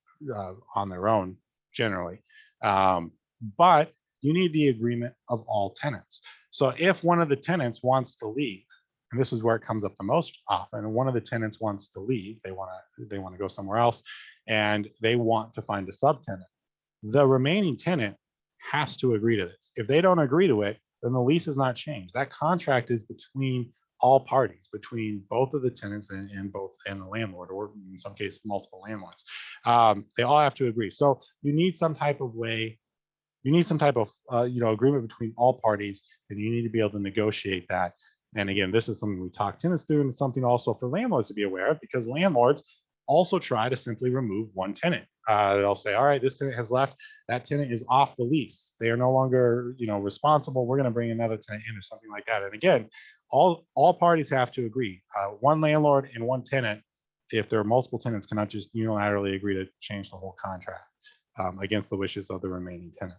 on their own generally, but you need the agreement of all tenants. So if one of the tenants wants to leave, and this is where it comes up the most often, and one of the tenants wants to leave, they want to go somewhere else, and they want to find a subtenant, the remaining tenant has to agree to this. If they don't agree to it, then the lease is not changed. That contract is between all parties, between both of the tenants and the landlord, or in some cases multiple landlords. They all have to agree. So you need some type of way, you need some type of agreement between all parties, and you need to be able to negotiate that. And again, this is something we talk tenants through, and it's something also for landlords to be aware of, because landlords also try to simply remove one tenant. They'll say, all right, this tenant has left, that tenant is off the lease, they are no longer responsible, we're going to bring another tenant in or something like that. And again, all parties have to agree. One landlord and one tenant, if there are multiple tenants, cannot just unilaterally agree to change the whole contract against the wishes of the remaining tenant.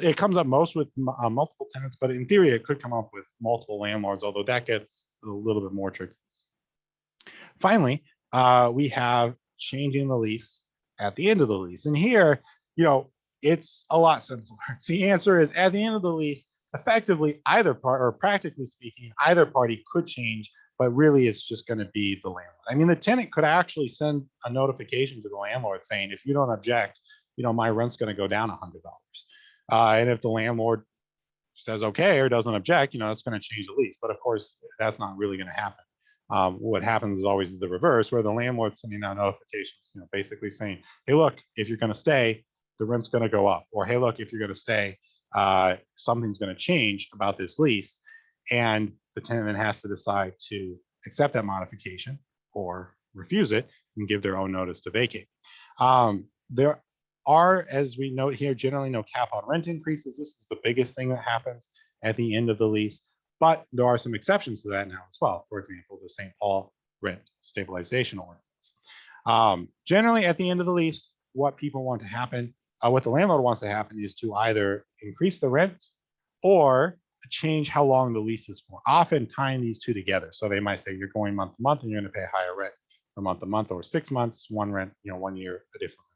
It comes up most with multiple tenants, but in theory it could come up with multiple landlords, although that gets a little bit more tricky. Finally, we have changing the lease at the end of the lease. And here, it's a lot simpler. The answer is, at the end of the lease, effectively either part, or practically speaking, either party could change, but really it's just going to be the landlord. I mean, the tenant could actually send a notification to the landlord saying, if you don't object, my rent's going to go down $100. And if the landlord says okay or doesn't object, it's going to change the lease. But of course, that's not really going to happen. What happens is always the reverse, where the landlord's sending out notifications, basically saying, hey, look, if you're going to stay, the rent's going to go up. Or, hey, look, if you're going to stay, something's going to change about this lease. And the tenant then has to decide to accept that modification or refuse it and give their own notice to vacate. There are, as we note here, generally no cap on rent increases. This is the biggest thing that happens at the end of the lease. But there are some exceptions to that now as well. For example, the St. Paul rent stabilization ordinance. Generally, at the end of the lease, what people want to happen, what the landlord wants to happen, is to either increase the rent or change how long the lease is for, often tying these two together. So they might say you're going month to month and you're going to pay higher rent for month to month, or 6 months, one rent, 1 year, a different rent.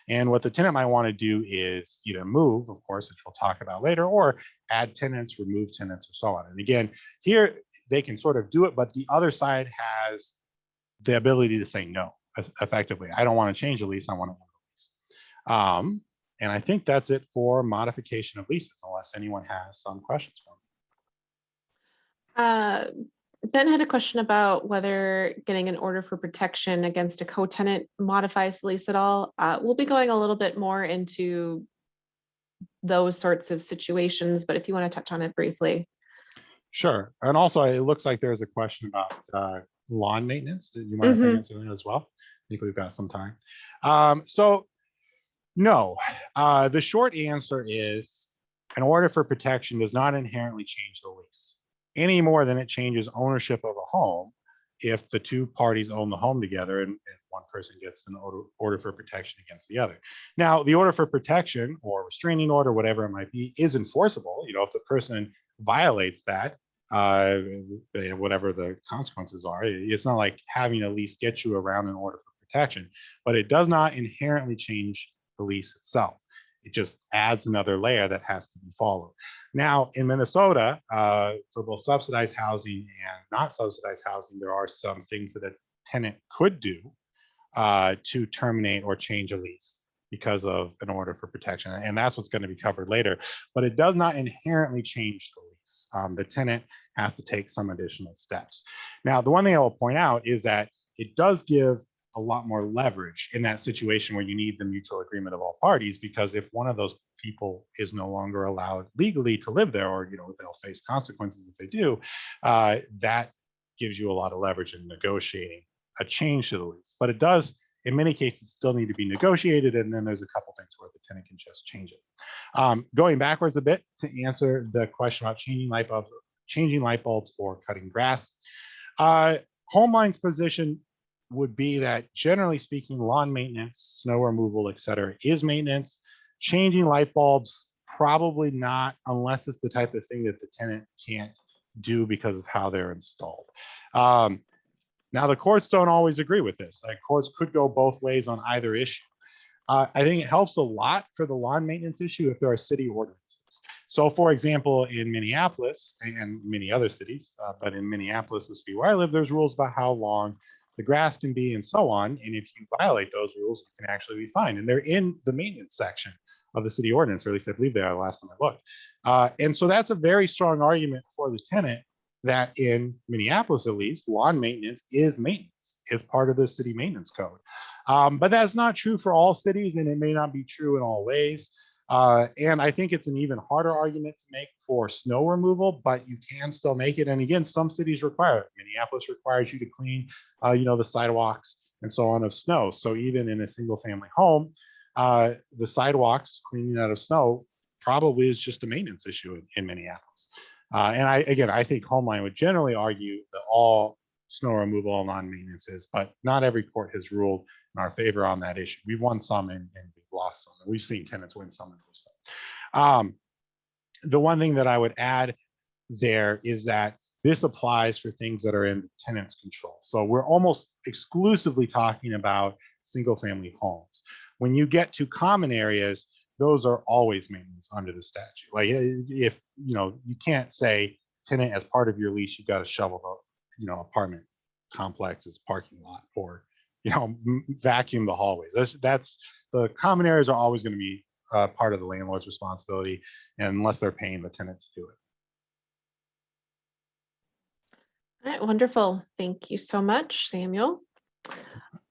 And what the tenant might want to do is either move, of course, which we'll talk about later, or add tenants, remove tenants, or so on. And again, here they can sort of do it, but the other side has the ability to say no, effectively. I don't want to change the lease, I want to end the lease. And I think that's it for modification of leases, unless anyone has some questions for me. Ben had a question about whether getting an order for protection against a co-tenant modifies the lease at all. We'll be going a little bit more into those sorts of situations, but if you want to touch on it briefly. Sure. And also, it looks like there's a question about lawn maintenance that you might have been answering as well. I think we've got some time. So no, the short answer is an order for protection does not inherently change the lease any more than it changes ownership of a home if the two parties own the home together and one person gets an order for protection against the other. Now, the order for protection or restraining order, whatever it might be, is enforceable. If the person violates that, whatever the consequences are, it's not like having a lease get you around an order for protection, but it does not inherently change the lease itself. It just adds another layer that has to be followed. Now, in Minnesota, for both subsidized housing and not subsidized housing, there are some things that a tenant could do to terminate or change a lease because of an order for protection. And that's what's going to be covered later. But it does not inherently change the lease. The tenant has to take some additional steps. Now, the one thing I will point out is that it does give a lot more leverage in that situation where you need the mutual agreement of all parties, because if one of those people is no longer allowed legally to live there, or they'll face consequences if they do, that gives you a lot of leverage in negotiating a change to the lease. But it does, in many cases, still need to be negotiated, and then there's a couple things where the tenant can just change it. Going backwards a bit to answer the question about changing light bulbs or cutting grass. Homeline's position would be that, generally speaking, lawn maintenance, snow removal, et cetera, is maintenance. Changing light bulbs, probably not, unless it's the type of thing that the tenant can't do because of how they're installed. Now, the courts don't always agree with this. Like, courts could go both ways on either issue. I think it helps a lot for the lawn maintenance issue if there are city ordinances. So, for example, in Minneapolis and many other cities, but in Minneapolis, the city where I live, there's rules about how long the grass can be and so on. And if you violate those rules, you can actually be fined. And they're in the maintenance section of the city ordinance, or at least I believe they are the last time I looked. And so that's a very strong argument for the tenant that in Minneapolis, at least, lawn maintenance is part of the city maintenance code. But that's not true for all cities, and it may not be true in all ways. And I think it's an even harder argument to make for snow removal, but you can still make it. And again, some cities require it. Minneapolis requires you to clean, the sidewalks and so on of snow. So even in a single family home, the sidewalks cleaning out of snow probably is just a maintenance issue in Minneapolis. And I think Homeline would generally argue that all snow removal and lawn maintenance is, but not every court has ruled in our favor on that issue. We've won some and we've lost some. And we've seen tenants win some and lose some. The one thing that I would add there is that this applies for things that are in the tenant's control. So we're almost exclusively talking about single family homes. When you get to common areas, those are always maintenance under the statute. Like, if you can't say, tenant, as part of your lease, you've got to shovel the apartment complex's parking lot, or vacuum the hallways. That's the common areas are always going to be part of the landlord's responsibility, unless they're paying the tenant to do it. All right, wonderful. Thank you so much, Samuel.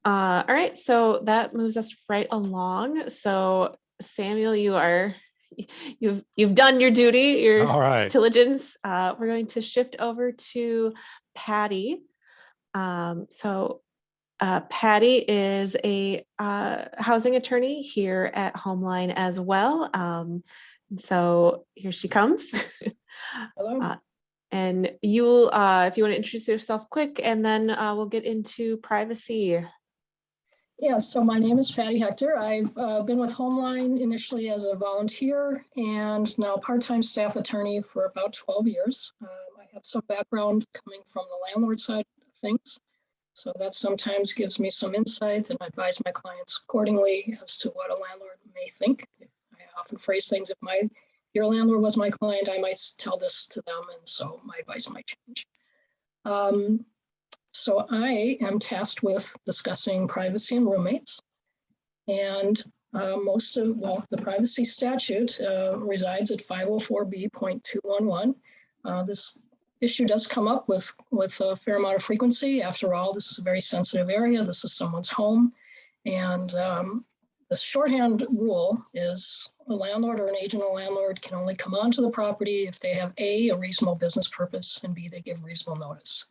All right, so that moves us right along. So Samuel, you've done your duty, your All right. diligence. We're going to shift over to Pattye. So Pattye is a housing attorney here at Homeline as well. So here she comes. Hello. And you'll, if you want to introduce yourself quick, and then we'll get into privacy. Yeah, so my name is Pattye Hechter. I've been with Homeline initially as a volunteer and now part-time staff attorney for about 12 years. I have some background coming from the landlord side of things, so that sometimes gives me some insight, and I advise my clients accordingly as to what a landlord may think. I often phrase things, if your landlord was my client, I might tell this to them, and so my advice might change. So I am tasked with discussing privacy and roommates, and the privacy statute resides at 504B.211. This issue does come up with a fair amount of frequency. After all, this is a very sensitive area. This is someone's home, and the shorthand rule is a landlord or an agent of landlord can only come onto the property if they have A, a reasonable business purpose, and B, they give reasonable notice.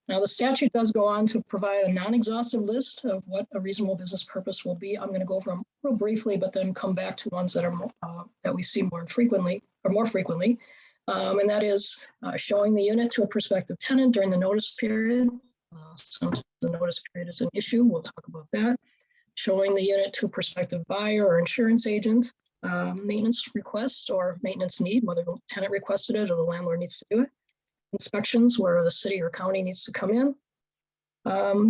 Now, the statute does go on to provide a non-exhaustive list of what a reasonable business purpose will be. I'm going to go over them real briefly, but then come back to ones that are that we see more frequently. And that is showing the unit to a prospective tenant during the notice period. Sometimes the notice period is an issue. We'll talk about that. Showing the unit to a prospective buyer or insurance agent. Maintenance request or maintenance need, whether the tenant requested it or the landlord needs to do it. Inspections where the city or county needs to come in.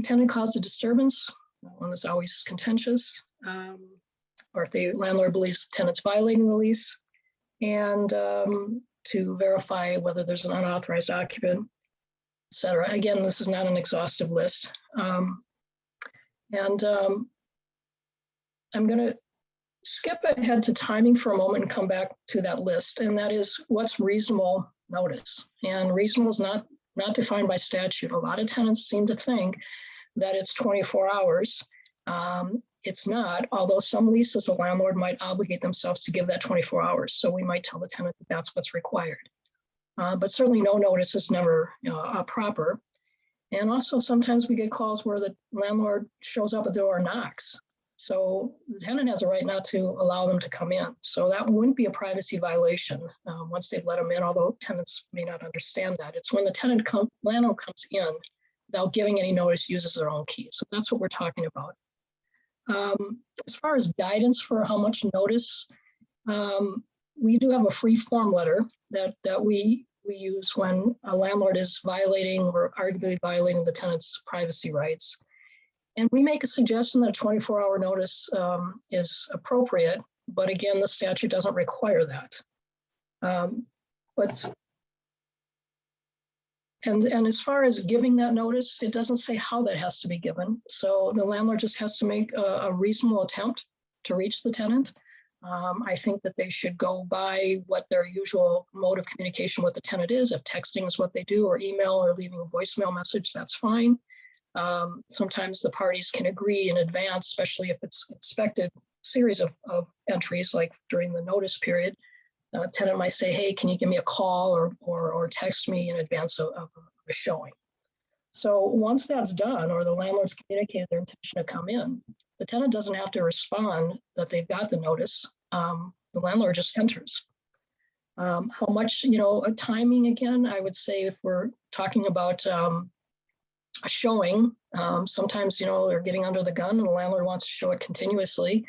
Tenant caused a disturbance. That one is always contentious. Or if the landlord believes the tenant's violating the lease. And to verify whether there's an unauthorized occupant, et cetera. Again, this is not an exhaustive list. I'm going to skip ahead to timing for a moment and come back to that list. And that is what's reasonable notice. And reasonable is not defined by statute. A lot of tenants seem to think that it's 24 hours. It's not, although some leases, the landlord might obligate themselves to give that 24 hours. So we might tell the tenant that that's what's required. But certainly no notice is never proper. And also sometimes we get calls where the landlord shows up at the door and knocks. So the tenant has a right not to allow them to come in. So that wouldn't be a privacy violation once they've let them in, although tenants may not understand that. It's when the landlord comes in without giving any notice, uses their own key. So that's what we're talking about. As far as guidance for how much notice, we do have a free form letter that we use when a landlord is violating or arguably violating the tenant's privacy rights. And we make a suggestion that a 24-hour notice is appropriate, but again, the statute doesn't require that. And as far as giving that notice, it doesn't say how that has to be given. So the landlord just has to make a reasonable attempt to reach the tenant. I think that they should go by what their usual mode of communication with the tenant is. If texting is what they do, or email, or leaving a voicemail message, that's fine. Sometimes the parties can agree in advance, especially if it's expected series of entries, like during the notice period. Tenant might say, hey, can you give me a call or text me in advance of a showing? So once that's done, or the landlord's communicated their intention to come in, the tenant doesn't have to respond that they've got the notice. The landlord just enters. How much, timing again, I would say if we're talking about a showing, sometimes, they're getting under the gun and the landlord wants to show it continuously.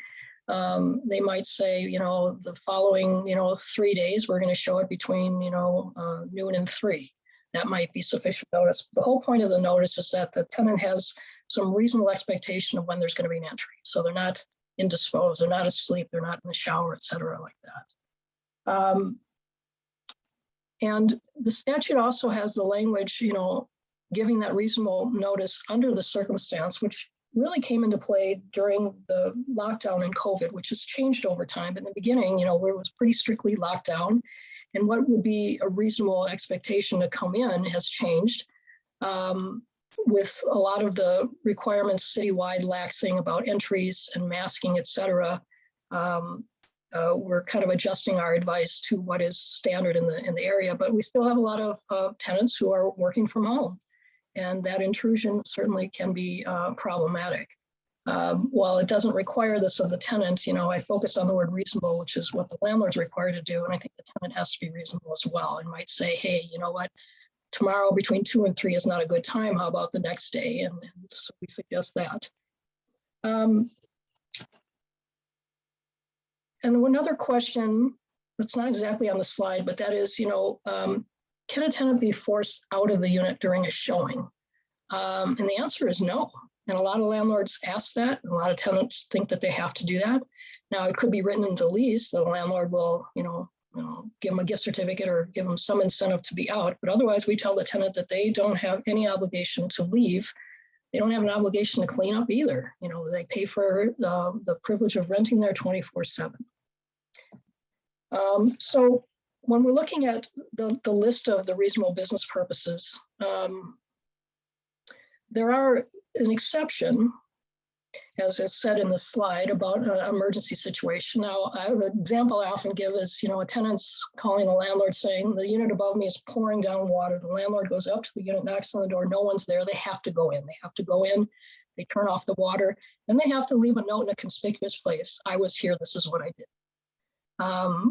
They might say, the following, 3 days, we're going to show it between, noon and 3. That might be sufficient notice. The whole point of the notice is that the tenant has some reasonable expectation of when there's going to be an entry. So they're not indisposed, they're not asleep, they're not in the shower, et cetera, like that. And the statute also has the language, giving that reasonable notice under the circumstance, which really came into play during the lockdown and COVID, which has changed over time. But in the beginning, where it was pretty strictly locked down, and what would be a reasonable expectation to come in has changed, with a lot of the requirements citywide laxing about entries and masking, et cetera. We're kind of adjusting our advice to what is standard in the area, but we still have a lot of tenants who are working from home. And that intrusion certainly can be problematic. While it doesn't require this of the tenant, I focus on the word reasonable, which is what the landlord's required to do. And I think the tenant has to be reasonable as well, and might say, hey, you know what, tomorrow between 2 and 3 is not a good time. How about the next day? And so we suggest that. And another question that's not exactly on the slide, but that is, can a tenant be forced out of the unit during a showing? And the answer is no. And a lot of landlords ask that. And a lot of tenants think that they have to do that. Now, it could be written into lease that the landlord will, give them a gift certificate or give them some incentive to be out. But otherwise, we tell the tenant that they don't have any obligation to leave. They don't have an obligation to clean up either. They pay for the privilege of renting there 24/7. So when we're looking at the list of the reasonable business purposes, there are an exception, as is said in the slide, about an emergency situation. Now, the example I often give is, a tenant's calling a landlord saying, the unit above me is pouring down water. The landlord goes up to the unit, knocks on the door, no one's there. They have to go in. They have to go in, they turn off the water, and they have to leave a note in a conspicuous place. I was here, this is what I did.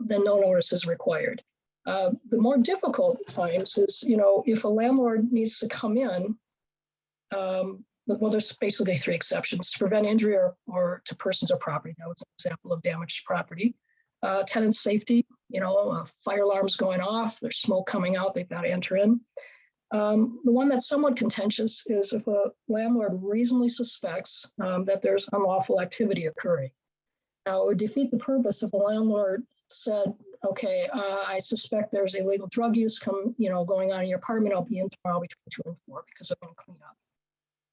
Then no notice is required. The more difficult times is, if a landlord needs to come in, well, there's basically 3 exceptions: to prevent injury or to persons or property. That was an example of damaged property. Tenant safety, fire alarms going off, there's smoke coming out, they've got to enter in. The one that's somewhat contentious is if a landlord reasonably suspects that there's unlawful activity occurring. Now, it would defeat the purpose if a landlord said, okay, I suspect there's illegal drug use going on in your apartment. I'll be in tomorrow between 2 and 4 because I'm going to clean up.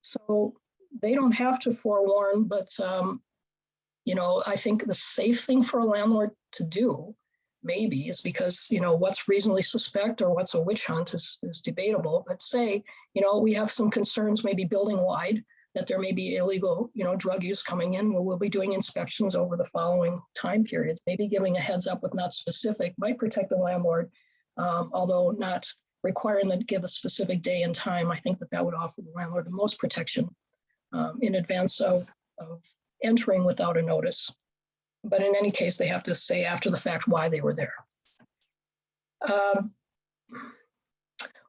So they don't have to forewarn, but I think the safe thing for a landlord to do maybe is because, what's reasonably suspect or what's a witch hunt is debatable. But say, we have some concerns maybe building wide that there may be illegal, drug use coming in. We'll be doing inspections over the following time periods. Maybe giving a heads up with not specific might protect the landlord, although not requiring them to give a specific day and time. I think that would offer the landlord the most protection in advance of entering without a notice. But in any case, they have to say after the fact why they were there.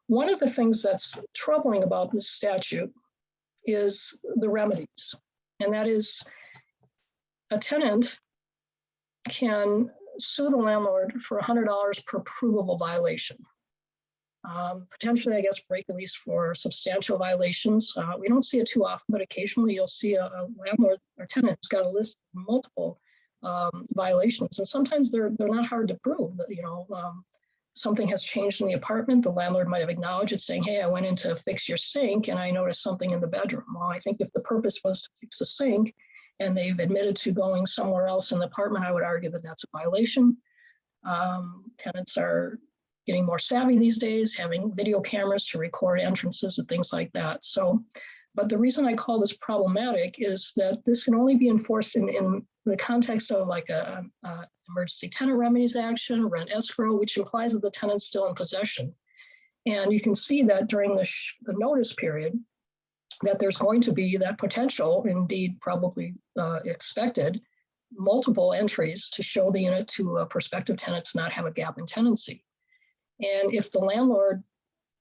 One of the things that's troubling about this statute is the remedies, and that is a tenant can sue the landlord for $100 per provable violation. Potentially, I guess, break a lease for substantial violations. We don't see it too often, but occasionally you'll see a landlord or tenant who's got a list of multiple violations, and sometimes they're not hard to prove. Something has changed in the apartment. The landlord might have acknowledged it, saying, "Hey, I went in to fix your sink and I noticed something in the bedroom." Well, I think if the purpose was to fix the sink and they've admitted to going somewhere else in the apartment, I would argue that that's a violation. Tenants are getting more savvy these days, having video cameras to record entrances and things like that. So, but the reason I call this problematic is that this can only be enforced in the context of like a emergency tenant remedies action, rent escrow, which implies that the tenant's still in possession. And you can see that during the notice period, that there's going to be that potential, indeed probably expected, multiple entries to show the unit to a prospective tenant to not have a gap in tenancy. And if the landlord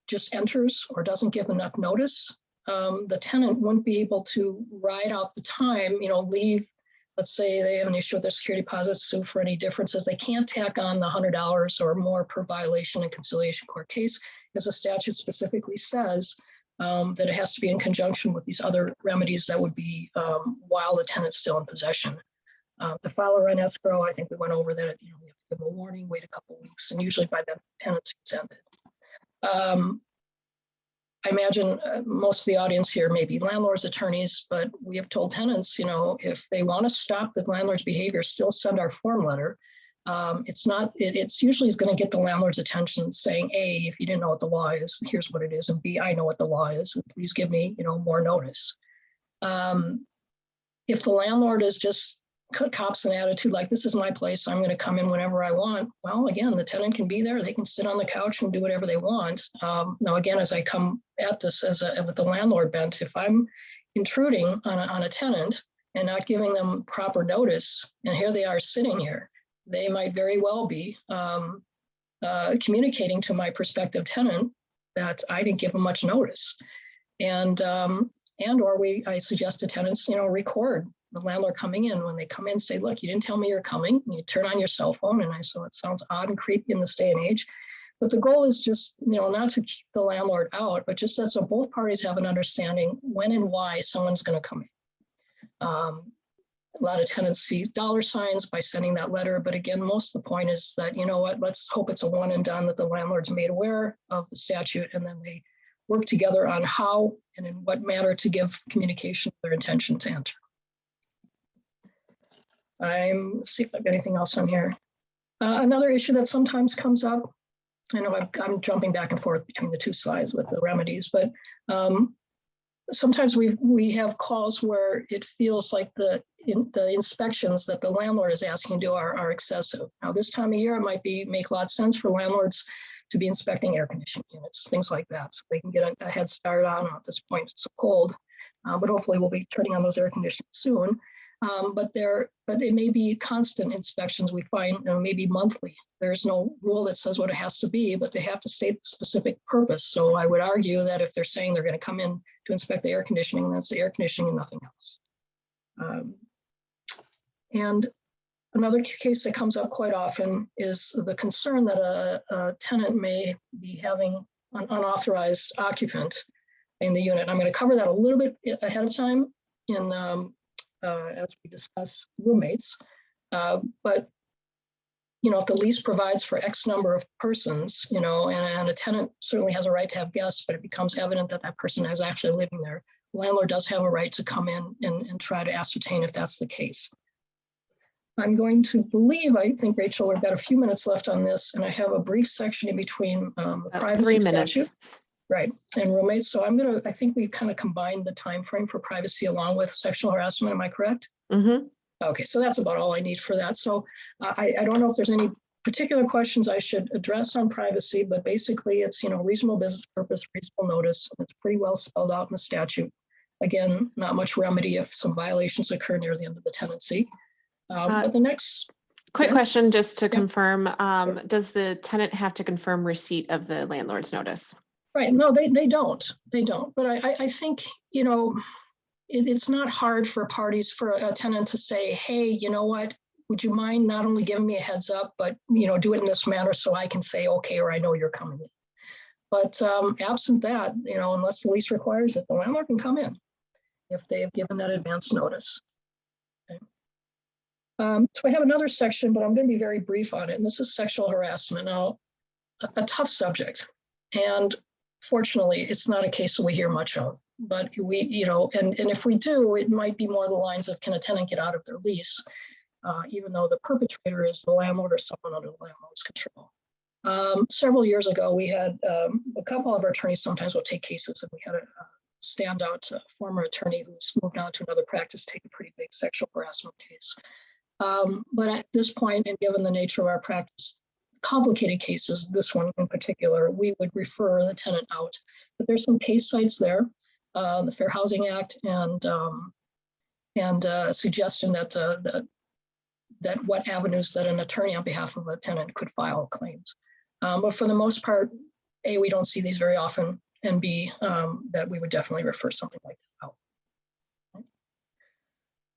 just enters or doesn't give enough notice, the tenant wouldn't be able to ride out the time, leave. Let's say they have an issue with their security deposits, sue for any differences. They can't tack on the $100 or more per violation in conciliation court case, because the statute specifically says that it has to be in conjunction with these other remedies that would be while the tenant's still in possession. To file a rent escrow, I think we went over that. We have to give them a warning, wait a couple of weeks, and usually by then the tenancy is ended. I imagine most of the audience here may be landlords, attorneys, but we have told tenants, if they want to stop the landlord's behavior, still send our form letter. It's usually going to get the landlord's attention, saying, A, if you didn't know what the law is, here's what it is, and B, I know what the law is, and please give me, more notice. If the landlord is just cops an attitude like, this is my place, I'm going to come in whenever I want, well, again, the tenant can be there, they can sit on the couch and do whatever they want. Now, again, as I come at this with the landlord bent, if I'm intruding on a tenant and not giving them proper notice, and here they are sitting here, they might very well be communicating to my prospective tenant that I didn't give them much notice. I suggest to tenants, record the landlord coming in. When they come in, say, look, you didn't tell me you're coming. You turn on your cell phone. And so it sounds odd and creepy in this day and age. But the goal is just, not to keep the landlord out, but just that so both parties have an understanding when and why someone's going to come in. A lot of tenants see dollar signs by sending that letter. But again, most of the point is that, let's hope it's a one and done, that the landlord's made aware of the statute, and then they work together on how and in what manner to give communication their intention to enter. See if I've got anything else on here. Another issue that sometimes comes up, I know I'm jumping back and forth between the two slides with the remedies, but sometimes we have calls where it feels like the inspections that the landlord is asking to do are excessive. Now, this time of year, it might make a lot of sense for landlords to be inspecting air conditioning units, things like that, so they can get a head start on. At this point, it's so cold, but hopefully we'll be turning on those air conditioners soon. But it may be constant inspections. We find maybe monthly. There's no rule that says what it has to be, but they have to state the specific purpose. So I would argue that if they're saying they're going to come in to inspect the air conditioning, that's the air conditioning and nothing else. And another case that comes up quite often is the concern that a tenant may be having an unauthorized occupant in the unit. I'm going to cover that a little bit ahead of time as we discuss roommates. But if the lease provides for X number of persons, and a tenant certainly has a right to have guests, but it becomes evident that that person is actually living there, the landlord does have a right to come in and try to ascertain if that's the case. I'm going to I think, Rachel, we've got a few minutes left on this, and I have a brief section in between the privacy 3 minutes. statute. Right, and roommates. So I think we kind of combined the time frame for privacy along with sexual harassment. Am I correct? Mm-hmm. Okay, so that's about all I need for that. So I don't know if there's any particular questions I should address on privacy, but basically it's, reasonable business purpose, reasonable notice. It's pretty well spelled out in the statute. Again, not much remedy if some violations occur near the end of the tenancy. But the next. Quick question, just to Yep. confirm, does the tenant have to confirm receipt of the landlord's notice? Right, no, they don't. They don't. But I think, it's not hard for a tenant to say, hey, you know what? Would you mind not only giving me a heads up, but, do it in this manner so I can say, okay, or I know you're coming in. But absent that, unless the lease requires it, the landlord can come in if they have given that advance notice. Okay. So I have another section, but I'm going to be very brief on it. And this is sexual harassment. Now, a tough subject. And fortunately, it's not a case that we hear much of. But we, and if we do, it might be more the lines of, can a tenant get out of their lease, even though the perpetrator is the landlord or someone under the landlord's control. Several years ago, we had a couple of our attorneys sometimes will take cases, and we had a standout former attorney who's moved on to another practice take a pretty big sexual harassment case. But at this point, and given the nature of our practice, complicated cases, this one in particular, we would refer the tenant out. But there's some case sites there, the Fair Housing Act, and suggestion that that what avenues that an attorney on behalf of a tenant could file claims. But for the most part, A, we don't see these very often, and B, that we would definitely refer something like that out.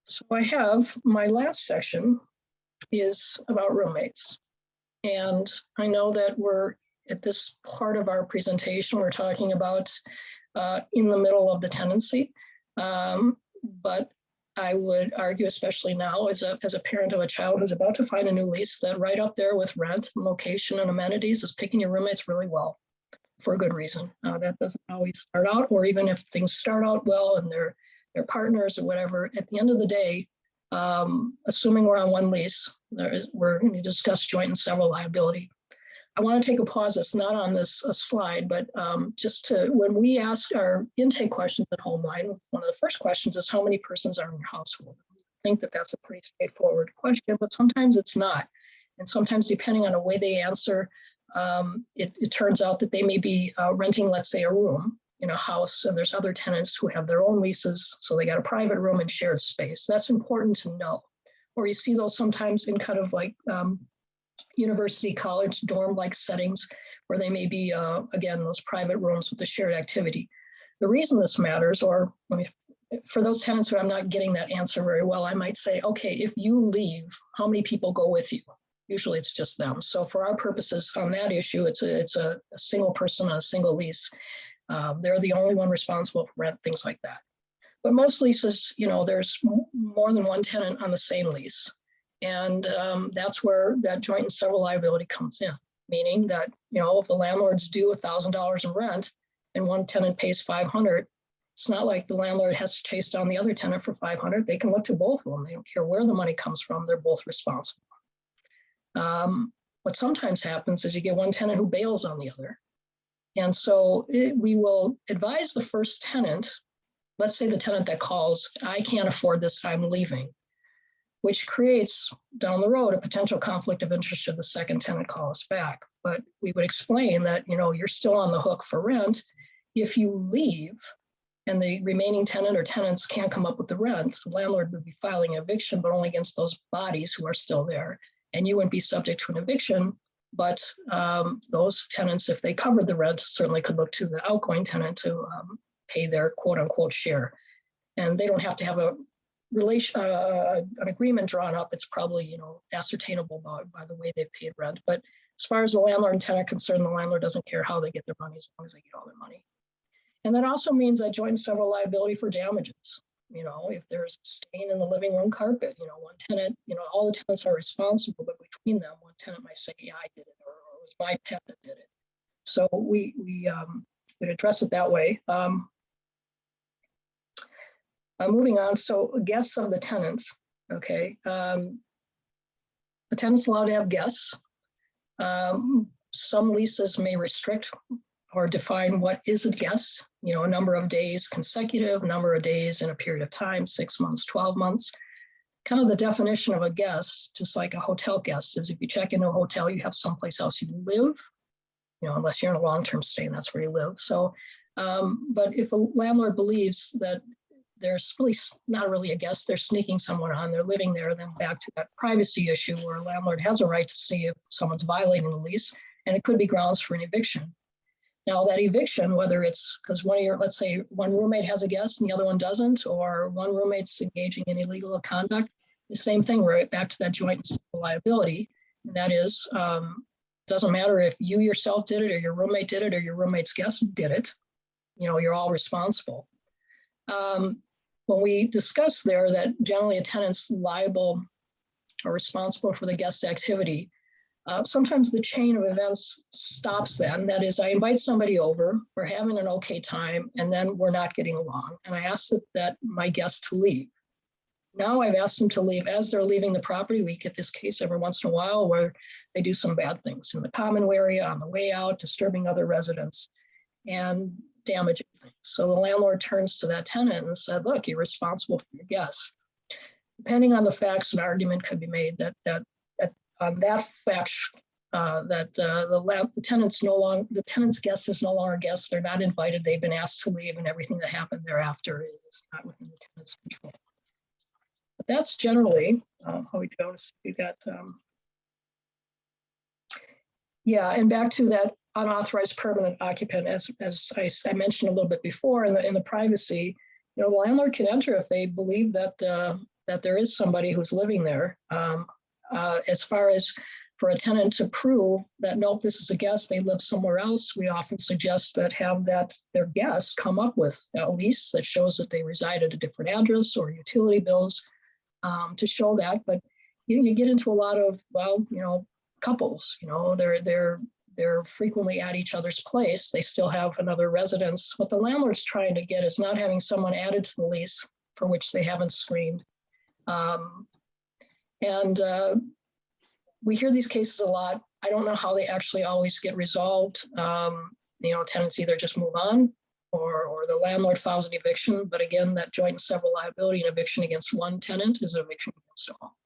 So I have my last section is about roommates. And I know that we're at this part of our presentation, we're talking about in the middle of the tenancy. But I would argue, especially now as a parent of a child who's about to find a new lease, that right up there with rent, location, and amenities is picking your roommates really well for a good reason. That doesn't always start out, or even if things start out well and they're partners or whatever, at the end of the day, assuming we're on one lease, we're going to discuss joint and several liability. I want to take a pause. It's not on this slide, but just to, when we ask our intake questions at Homeline, one of the first questions is how many persons are in your household? I think that that's a pretty straightforward question, but sometimes it's not. And sometimes depending on the way they answer, it turns out that they may be renting, let's say, a room in a house, and there's other tenants who have their own leases, so they got a private room and shared space. That's important to know. Or you see those sometimes in kind of like university, college, dorm-like settings where they may be, again, those private rooms with the shared activity. The reason this matters, or for those tenants who I'm not getting that answer very well, I might say, okay, if you leave, how many people go with you? Usually it's just them. So for our purposes on that issue, it's a single person on a single lease. They're the only one responsible for rent, things like that. But most leases, there's more than one tenant on the same lease. And that's where that joint and several liability comes in, meaning that, if the landlord's due $1,000 in rent and one tenant pays $500, it's not like the landlord has to chase down the other tenant for $500. They can look to both of them. They don't care where the money comes from. They're both responsible. What sometimes happens is you get one tenant who bails on the other. And so we will advise the first tenant, let's say the tenant that calls, I can't afford this, I'm leaving, which creates down the road a potential conflict of interest should the second tenant call us back. But we would explain that, you're still on the hook for rent. If you leave and the remaining tenant or tenants can't come up with the rent, the landlord would be filing an eviction, but only against those bodies who are still there. And you wouldn't be subject to an eviction, but those tenants, if they covered the rent, certainly could look to the outgoing tenant to pay their quote unquote share. And they don't have to have an agreement drawn up. It's probably, ascertainable by the way they've paid rent. But as far as the landlord and tenant are concerned, the landlord doesn't care how they get their money as long as they get all their money. And that also means that joint and several liability for damages. If there's stain in the living room carpet, one tenant, all the tenants are responsible, but between them, one tenant might say, yeah, I did it, or it was my pet that did it. So we would address it that way. Moving on, so guests of the tenants, okay. The tenant's allowed to have guests. Some leases may restrict or define what is a guest, a number of days consecutive, number of days in a period of time, 6 months, 12 months. Kind of the definition of a guest, just like a hotel guest, is if you check into a hotel, you have someplace else you live, unless you're in a long-term stay and that's where you live. So, but if a landlord believes that there's really not really a guest, they're sneaking someone on, they're living there, then back to that privacy issue where a landlord has a right to see if someone's violating the lease, and it could be grounds for an eviction. Now that eviction, whether it's because let's say one roommate has a guest and the other one doesn't, or one roommate's engaging in illegal conduct, the same thing, right back to that joint and several liability. And that is, doesn't matter if you yourself did it or your roommate did it or your roommate's guest did it, you're all responsible. When we discuss there that generally a tenant's liable or responsible for the guest activity, sometimes the chain of events stops then. That is, I invite somebody over, we're having an okay time, and then we're not getting along. And I ask that my guest to leave. Now I've asked them to leave. As they're leaving the property, we get this case every once in a while where they do some bad things in the common area, on the way out, disturbing other residents and damaging things. So the landlord turns to that tenant and said, look, you're responsible for your guests. Depending on the facts, an argument could be made that on that fact, the tenant's guest is no longer a guest. They're not invited. They've been asked to leave, and everything that happened thereafter is not within the tenant's control. But that's generally how we go. We got, yeah, and back to that unauthorized permanent occupant, as I mentioned a little bit before, in the privacy, the landlord can enter if they believe that that there is somebody who's living there. As far as for a tenant to prove that, nope, this is a guest, they live somewhere else, we often suggest that their guest come up with a lease that shows that they reside at a different address or utility bills to show that. But you get into a lot of, couples, they're frequently at each other's place. They still have another residence. What the landlord's trying to get is not having someone added to the lease for which they haven't screened. We hear these cases a lot. I don't know how they actually always get resolved. Tenants either just move on or the landlord files an eviction. But again, that joint and several liability and eviction against one tenant is an eviction against all.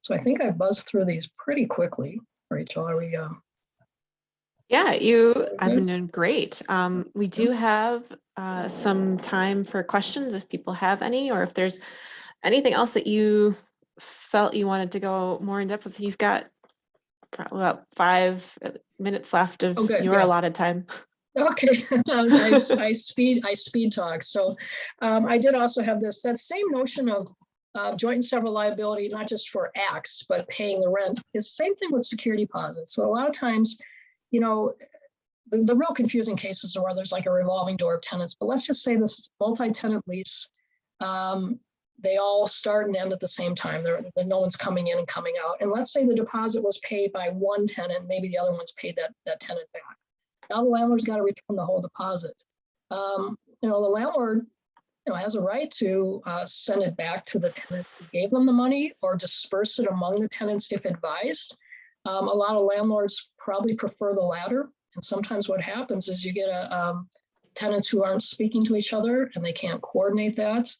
So I think I buzzed through these pretty quickly. Rachel, are we? Yeah, I've been doing great. We do have some time for questions if people have any, or if there's anything else that you felt you wanted to go more in depth with. You've got probably about 5 minutes left of your allotted time. Okay, I speed talk. So I did also have that same notion of joint and several liability, not just for acts, but paying the rent. It's the same thing with security deposits. So a lot of times, the real confusing cases are where there's like a revolving door of tenants. But let's just say this is a multi-tenant lease. They all start and end at the same time. No one's coming in and coming out. And let's say the deposit was paid by one tenant, maybe the other one's paid that tenant back. Now the landlord's got to return the whole deposit. The landlord has a right to send it back to the tenant who gave them the money or disperse it among the tenants if advised. A lot of landlords probably prefer the latter. And sometimes what happens is you get tenants who aren't speaking to each other and they can't coordinate that.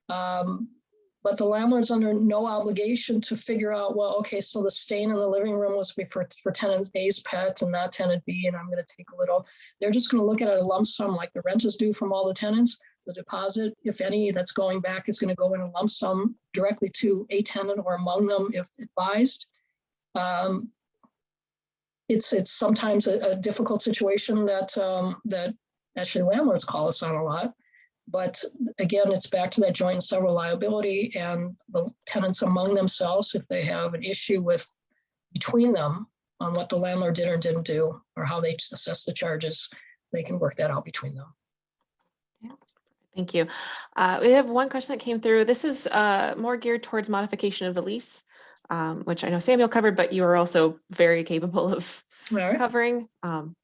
But the landlord's under no obligation to figure out, well, okay, so the stain in the living room was for tenant A's pet and not tenant B, and I'm going to take a little. They're just going to look at a lump sum like the rent is due from all the tenants. The deposit, if any, that's going back is going to go in a lump sum directly to a tenant or among them if advised. It's sometimes a difficult situation that actually landlords call us on a lot. But again, it's back to that joint and several liability and the tenants among themselves, if they have an issue between them on what the landlord did or didn't do, or how they assess the charges, they can work that out between them. Yeah, thank you. We have one question that came through. This is more geared towards modification of the lease, which I know Samuel covered, but you are also very capable of covering.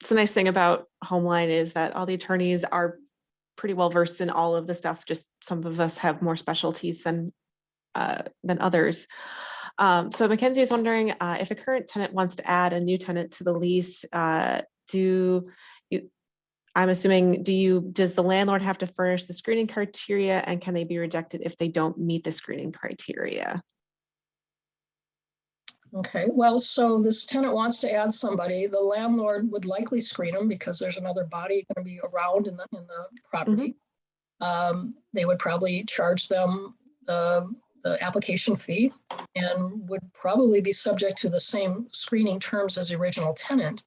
It's a nice thing about Homeline is that all the attorneys are pretty well versed in all of the stuff. Just some of us have more specialties than others. So Mackenzie is wondering if a current tenant wants to add a new tenant to the lease, I'm assuming, does the landlord have to furnish the screening criteria, and can they be rejected if they don't meet the screening criteria? Okay, well, so this tenant wants to add somebody. The landlord would likely screen them because there's another body going to be around in the property. They would probably charge them the application fee and would probably be subject to the same screening terms as the original tenant.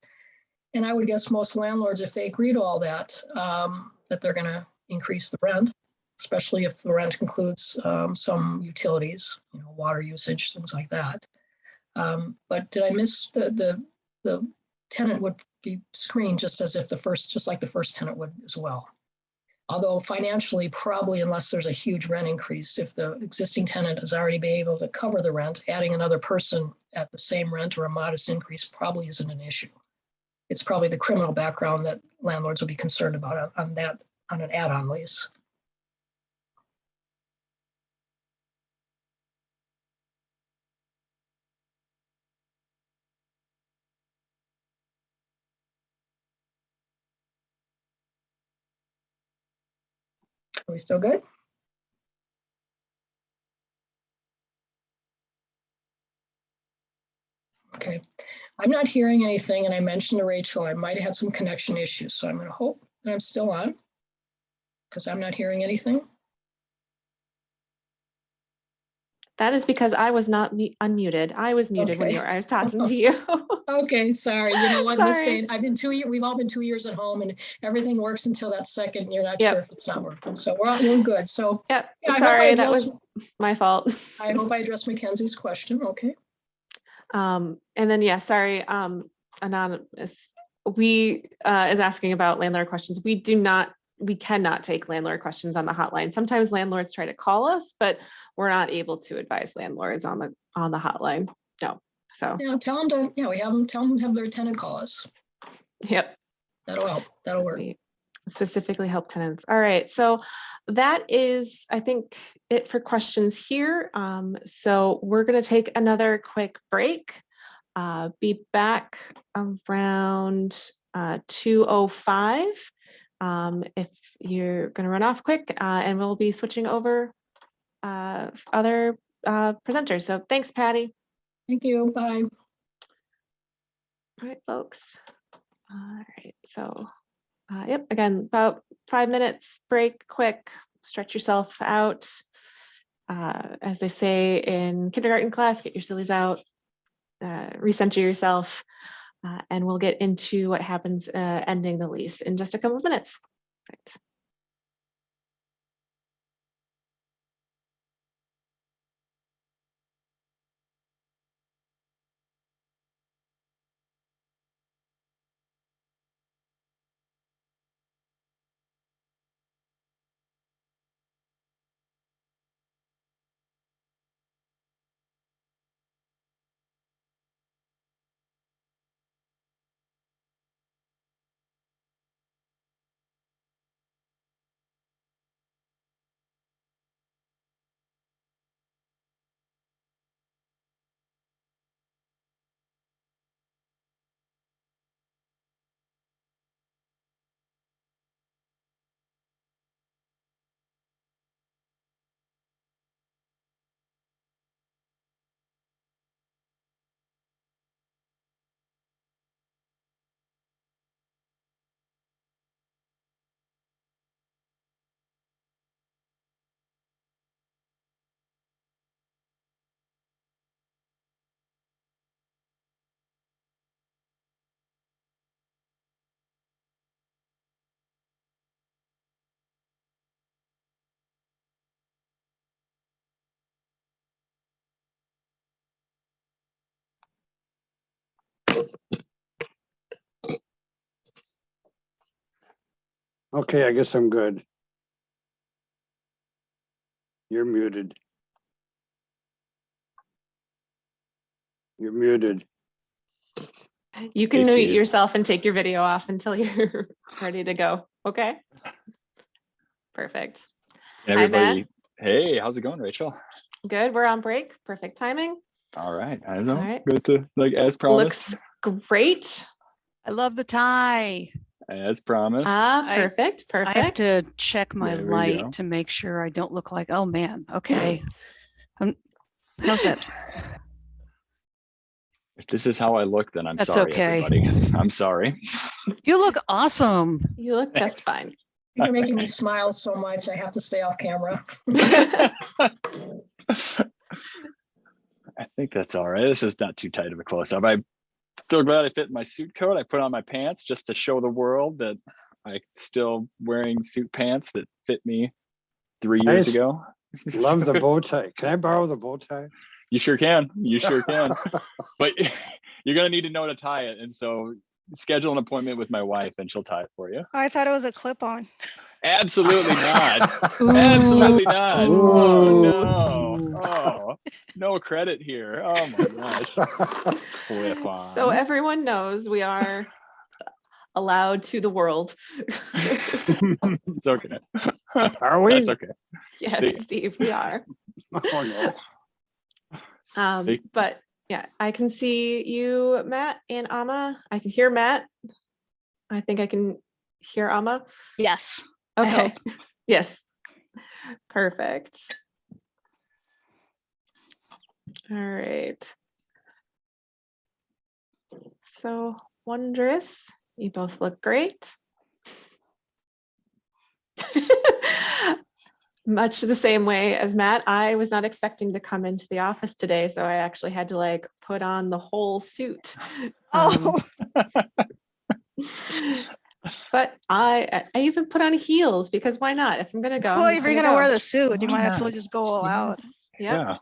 And I would guess most landlords, if they agree to all that, that they're going to increase the rent, especially if the rent includes some utilities, water usage, things like that. But did I miss the tenant would be screened just like the first tenant would as well. Although financially, probably unless there's a huge rent increase, if the existing tenant has already been able to cover the rent, adding another person at the same rent or a modest increase probably isn't an issue. It's probably the criminal background that landlords will be concerned about on an add-on lease. Are we still good? Okay, I'm not hearing anything, and I mentioned to Rachel I might have had some connection issues, so I'm going to hope that I'm still on because I'm not hearing anything. That is because I was not unmuted. I was muted when Okay. I was talking to you. Okay, sorry. You know what? Sorry. I've been we've all been 2 years at home, and everything works until that second. You're not sure if it's not working. So we're good. So Yep. yeah, Sorry, that was my fault. I hope I addressed Mackenzie's question. Okay. And then, yeah, sorry, Anonymous, is asking about landlord questions. We cannot take landlord questions on the hotline. Sometimes landlords try to call us, but we're not able to advise landlords on the hotline. No. So yeah, tell them to, tell them to have their tenant call us. Yep. That'll help. That'll work. We specifically help tenants. All right. So that is, I think, it for questions here. So we're going to take another quick break. Be back around 2:05. If you're going to run off quick, and we'll be switching over other presenters. So thanks, Pattye. Thank you. Bye. All right, folks. All right. So, yep, again, about 5 minutes break, quick, stretch yourself out. As they say in kindergarten class, get your sillies out, recenter yourself, and we'll get into what happens ending the lease in just a couple of minutes. Right. Okay, I guess I'm good. You're muted. You're muted. You can mute yourself and take your video off until you're ready to go. Okay. Perfect. Everybody, hey, how's it going, Rachel? Good. We're on break. Perfect timing. All right. I know. All right. Good to, like, as promised. Looks great. I love the tie. As promised. Perfect, I have perfect. to check my There we go. light to make sure I don't look like, oh man, okay. How's that? If this is how I look, then I'm That's sorry, okay. everybody. I'm sorry. You look awesome. You look just fine. You're making me smile so much, I have to stay off camera. I think that's all right. This is not too tight of a close-up. I'm still glad I fit in my suit coat. I put on my pants just to show the world that I'm still wearing suit pants that fit me 3 years Nice. ago. Love the bow tie. Can I borrow the bow tie? You sure can. You sure can. But you're going to need to know to tie it. And so schedule an appointment with my wife and she'll tie it for you. I thought it was a clip-on. Absolutely not. Ooh. Absolutely not. Oh, Ooh. no. Oh, no credit here. Oh, my gosh. Flip on. So everyone knows we are allowed to the world. It's okay. Are we? That's okay. Yes, Steve, we are. Oh, no. But yeah, I can see you, Matt, and Amma. I can hear Matt. I think I can hear Amma. Yes. I Okay. Yes. Perfect. All right. So wondrous. You both look great. Much the same way as Matt, I was not expecting to come into the office today, so I actually had to like put on the whole suit. Oh, But I even put on heels because why not? If I'm gonna go, well, I'm if just you're gonna go. wear the suit, you Why might as well not? just go all out. Yep. Yeah.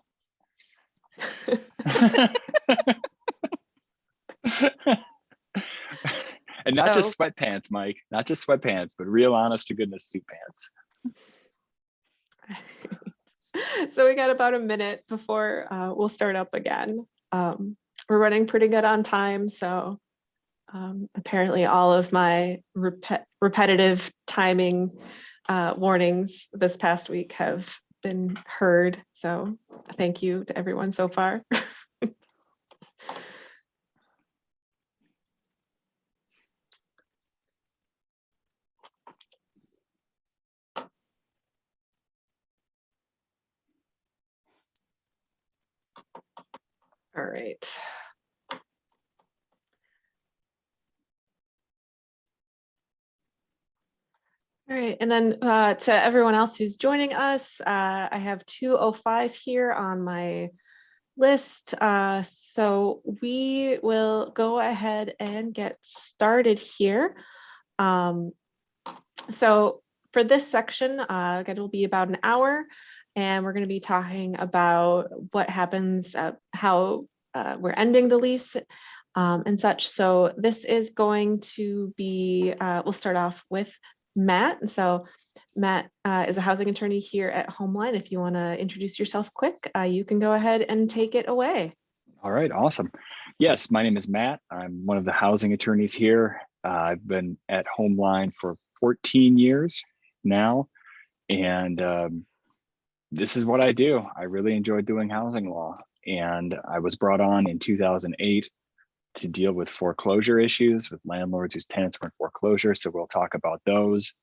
And not just So- sweatpants, Mike. Not just sweatpants, but real honest to goodness suit pants. So we got about a minute before we'll start up again. We're running pretty good on time, so apparently all of my repetitive timing warnings this past week have been heard. So thank you to everyone so far. All right. All right, and then to everyone else who's joining us, I have 2:05 here on my list. So we will go ahead and get started here. So for this section, it will be about an hour, and we're going to be talking about what happens, how we're ending the lease and such. So this is going to be, we'll start off with Matt. And so Matt is a housing attorney here at Homeline. If you want to introduce yourself quick, you can go ahead and take it away. All right, awesome. Yes, my name is Matt. I'm one of the housing attorneys here. I've been at Homeline for 14 years now, and this is what I do. I really enjoy doing housing law, and I was brought on in 2008 to deal with foreclosure issues with landlords whose tenants were in foreclosure. So we'll talk about those.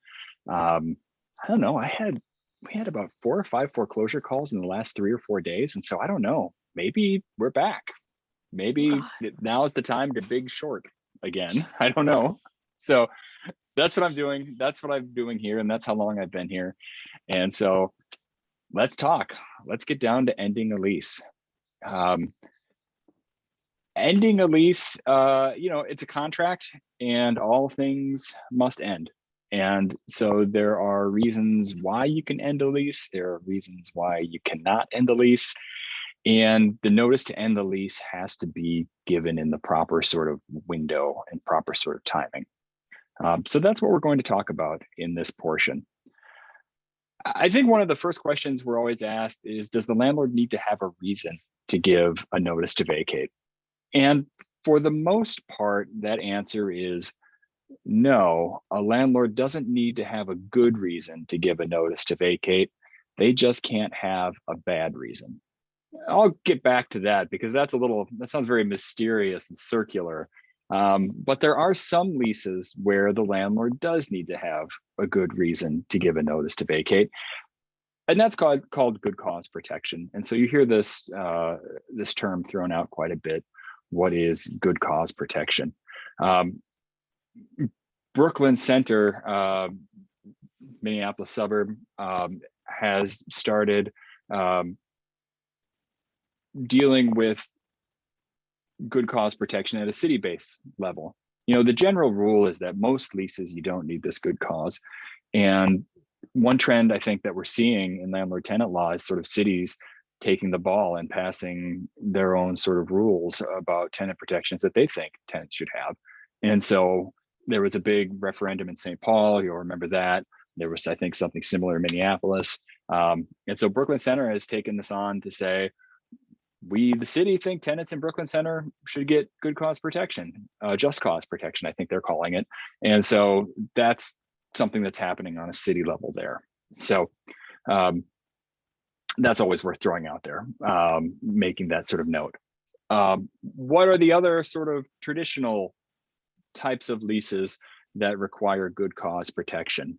I don't know. We had about 4 or 5 foreclosure calls in the last 3 or 4 days, and so I don't know. Maybe we're back. Maybe now is the time to big short again. I don't know. So that's what I'm doing. That's what I'm doing here, and that's how long I've been here. And so let's talk. Let's get down to ending a lease. Ending a lease, it's a contract, and all things must end. And so there are reasons why you can end a lease. There are reasons why you cannot end a lease. And the notice to end the lease has to be given in the proper sort of window and proper sort of timing. So that's what we're going to talk about in this portion. I think one of the first questions we're always asked is, does the landlord need to have a reason to give a notice to vacate? And for the most part, that answer is no. A landlord doesn't need to have a good reason to give a notice to vacate. They just can't have a bad reason. I'll get back to that because that sounds very mysterious and circular. But there are some leases where the landlord does need to have a good reason to give a notice to vacate. And that's called good cause protection. And so you hear this, this term thrown out quite a bit. What is good cause protection? Brooklyn Center, Minneapolis suburb, has started dealing with good cause protection at a city-based level. You know, the general rule is that most leases, you don't need this good cause. And one trend I think that we're seeing in landlord tenant law is sort of cities taking the ball and passing their own sort of rules about tenant protections that they think tenants should have. And so there was a big referendum in St. Paul, you'll remember that. There was, I think, something similar in Minneapolis. And so Brooklyn Center has taken this on to say, we, the city, think tenants in Brooklyn Center should get good cause protection, just cause protection, I think they're calling it. And so that's something that's happening on a city level there. So that's always worth throwing out there, making that sort of note. What are the other sort of traditional types of leases that require good cause protection?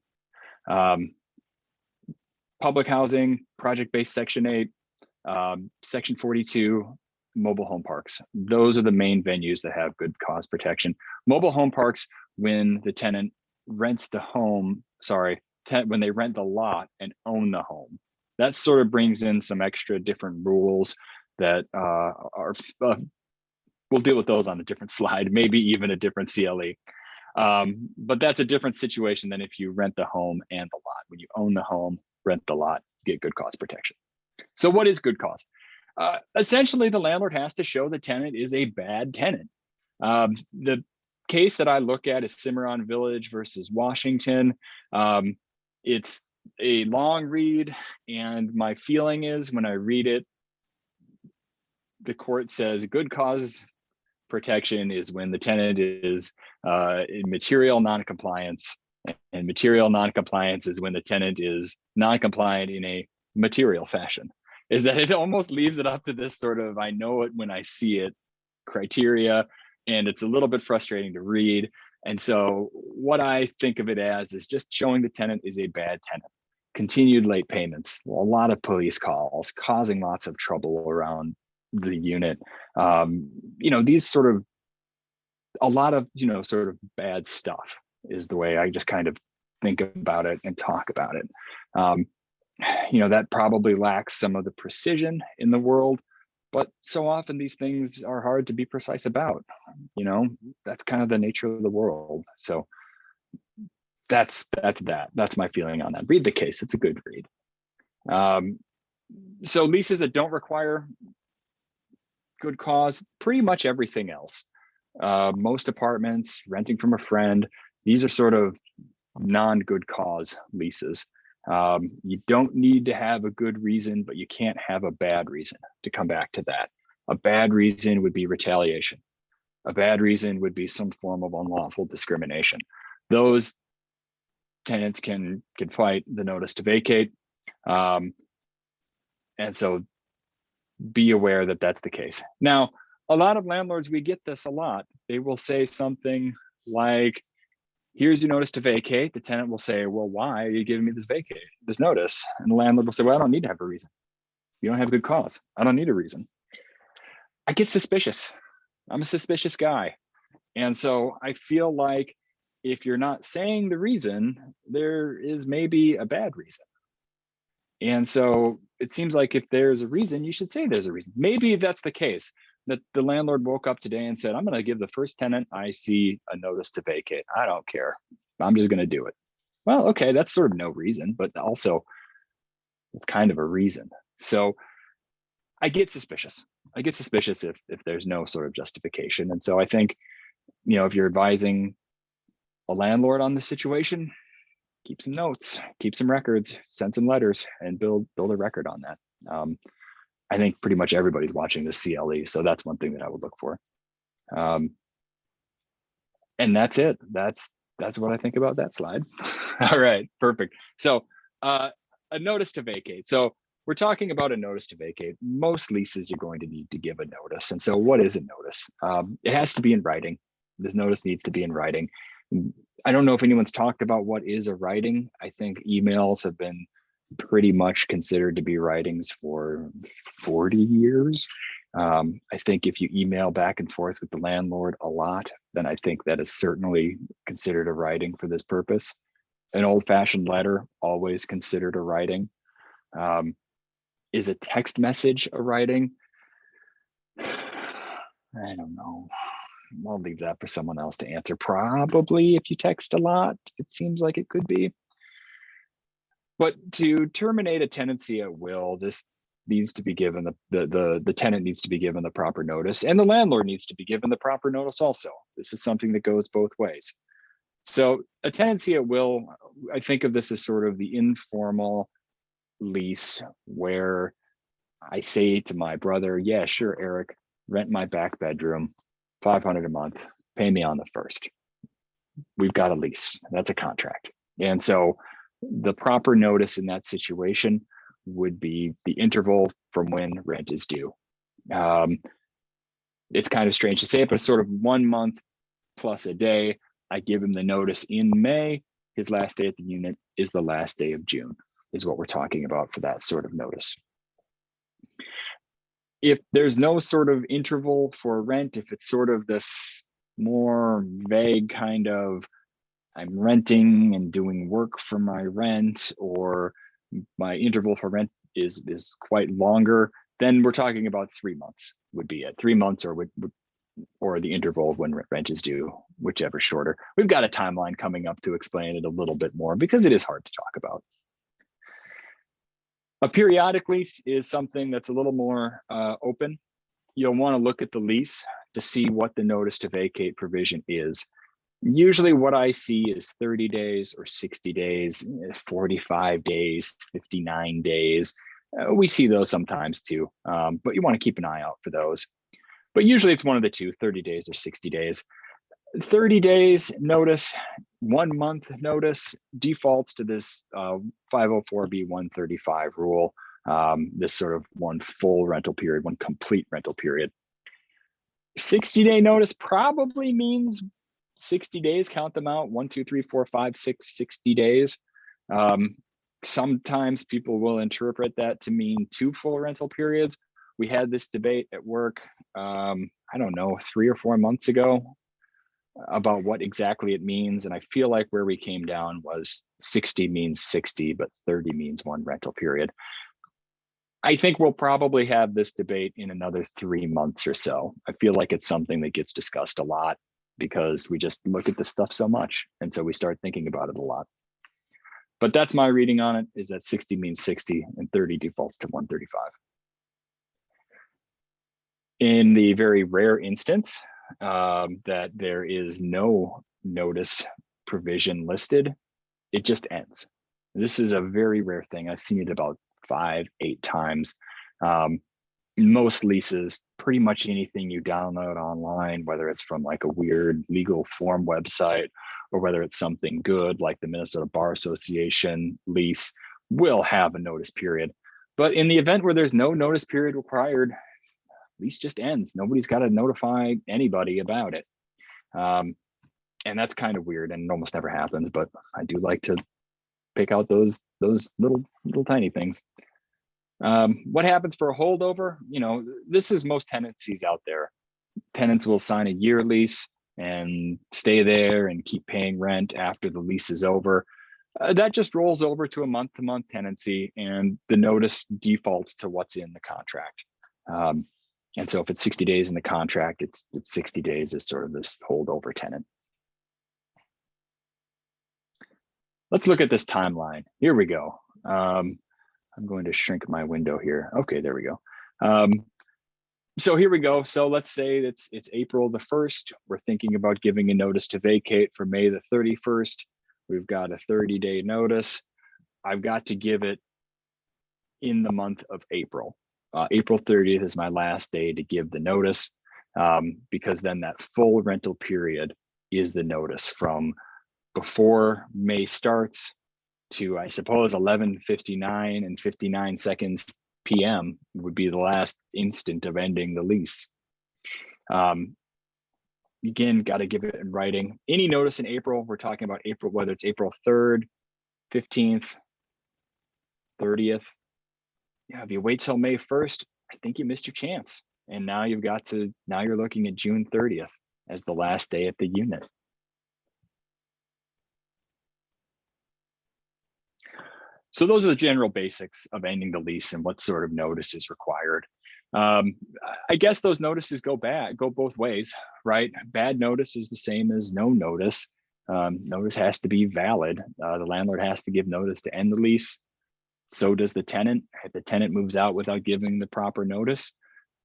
Public housing, project-based Section 8, Section 42, mobile home parks. Those are the main venues that have good cause protection. Mobile home parks, when the tenant rents the home, when they rent the lot and own the home. That sort of brings in some extra different rules that are, we'll deal with those on a different slide, maybe even a different CLE. But that's a different situation than if you rent the home and the lot. When you own the home, rent the lot, get good cause protection. So what is good cause? Essentially, the landlord has to show the tenant is a bad tenant. The case that I look at is Cimarron Village versus Washington. It's a long read, and my feeling is when I read it, the court says good cause protection is when the tenant is in material non-compliance, and material non-compliance is when the tenant is non-compliant in a material fashion. Is that it almost leaves it up to this sort of I know it when I see it criteria, and it's a little bit frustrating to read. And so what I think of it as is just showing the tenant is a bad tenant. Continued late payments, a lot of police calls, causing lots of trouble around the unit. You know, these sort of, a lot of, you know, sort of bad stuff is the way I just kind of think about it and talk about it. You know, that probably lacks some of the precision in the world, but so often these things are hard to be precise about. You know, that's kind of the nature of the world. So that's my feeling on that. Read the case, it's a good read. So leases that don't require good cause, pretty much everything else. Most apartments, renting from a friend, these are sort of non-good cause leases. You don't need to have a good reason, but you can't have a bad reason. To come back to that, a bad reason would be retaliation. A bad reason would be some form of unlawful discrimination. Those tenants can fight the notice to vacate. And so be aware that that's the case. Now, a lot of landlords, we get this a lot. They will say something like, here's your notice to vacate. The tenant will say, well, why are you giving me this notice? And the landlord will say, well, I don't need to have a reason. You don't have a good cause. I don't need a reason. I get suspicious. I'm a suspicious guy. And so I feel like if you're not saying the reason, there is maybe a bad reason. And so it seems like if there's a reason, you should say there's a reason. Maybe that's the case, that the landlord woke up today and said, I'm going to give the first tenant I see a notice to vacate. I don't care. I'm just going to do it. Well, okay, that's sort of no reason, but also it's kind of a reason. So I get suspicious. I get suspicious if there's no sort of justification. And so I think, you know, if you're advising a landlord on the situation, keep some notes, keep some records, send some letters, and build a record on that. I think pretty much everybody's watching this CLE, so that's one thing that I would look for. And that's it. That's what I think about that slide. All right, perfect. So a notice to vacate. So we're talking about a notice to vacate. Most leases you're going to need to give a notice. And so what is a notice? It has to be in writing. This notice needs to be in writing. I don't know if anyone's talked about what is a writing. I think emails have been pretty much considered to be writings for 40 years. I think if you email back and forth with the landlord a lot, then I think that is certainly considered a writing for this purpose. An old-fashioned letter, always considered a writing. Is a text message a writing? I don't know. I'll leave that for someone else to answer. Probably if you text a lot, it seems like it could be. But to terminate a tenancy at will, this needs to be given, the tenant needs to be given the proper notice, and the landlord needs to be given the proper notice also. This is something that goes both ways. So a tenancy at will, I think of this as sort of the informal lease where I say to my brother, yeah, sure, Eric, rent my back bedroom, $500 a month, pay me on the first. We've got a lease, that's a contract. And so the proper notice in that situation would be the interval from when rent is due. It's kind of strange to say it, but sort of 1 month plus a day. I give him the notice in May. His last day at the unit is the last day of June, is what we're talking about for that sort of notice. If there's no sort of interval for rent, if it's sort of this more vague kind of, I'm renting and doing work for my rent, or my interval for rent is quite longer, then we're talking about 3 months would be it. 3 months or the interval of when rent is due, whichever shorter. We've got a timeline coming up to explain it a little bit more because it is hard to talk about. A periodic lease is something that's a little more open. You'll want to look at the lease to see what the notice to vacate provision is. Usually what I see is 30 days or 60 days, 45 days, 59 days. We see those sometimes too, but you want to keep an eye out for those. But usually it's one of the two, 30 days or 60 days. 30 days notice, 1 month notice defaults to this 504B 135 rule, this sort of one full rental period, one complete rental period. 60-day notice probably means 60 days, count them out, 1, 2, 3, 4, 5, 6, 60 days. Sometimes people will interpret that to mean 2 full rental periods. We had this debate at work, I don't know, 3 or 4 months ago about what exactly it means. And I feel like where we came down was 60 means 60, but 30 means 1 rental period. I think we'll probably have this debate in another 3 months or so. I feel like it's something that gets discussed a lot because we just look at this stuff so much. And so we start thinking about it a lot. But that's my reading on it, is that 60 means 60 and 30 defaults to 135. In the very rare instance that there is no notice provision listed, it just ends. This is a very rare thing. I've seen it about 5, 8 times. Most leases, pretty much anything you download online, whether it's from like a weird legal form website or whether it's something good like the Minnesota Bar Association lease, will have a notice period. But in the event where there's no notice period required, lease just ends. Nobody's got to notify anybody about it. And that's kind of weird and it almost never happens, but I do like to pick out those little tiny things. What happens for a holdover? You know, this is most tenancies out there. Tenants will sign a year lease and stay there and keep paying rent after the lease is over. That just rolls over to a month-to-month tenancy and the notice defaults to what's in the contract. And so if it's 60 days in the contract, it's 60 days as sort of this holdover tenant. Let's look at this timeline. Here we go. I'm going to shrink my window here. Okay, there we go. So here we go. So let's say it's April the 1st. We're thinking about giving a notice to vacate for May the 31st. We've got a 30-day notice. I've got to give it in the month of April. April 30th is my last day to give the notice because then that full rental period is the notice from before May starts to, I suppose, 11:59 and 59 seconds PM would be the last instant of ending the lease. again, got to give it in writing. Any notice in April, we're talking about April, whether it's April 3rd, 15th, 30th. Yeah, if you wait till May 1st, I think you missed your chance. And now now you're looking at June 30th as the last day at the unit. So those are the general basics of ending the lease and what sort of notice is required. I guess those notices go both ways, right? Bad notice is the same as no notice. Notice has to be valid. The landlord has to give notice to end the lease. So does the tenant. If the tenant moves out without giving the proper notice,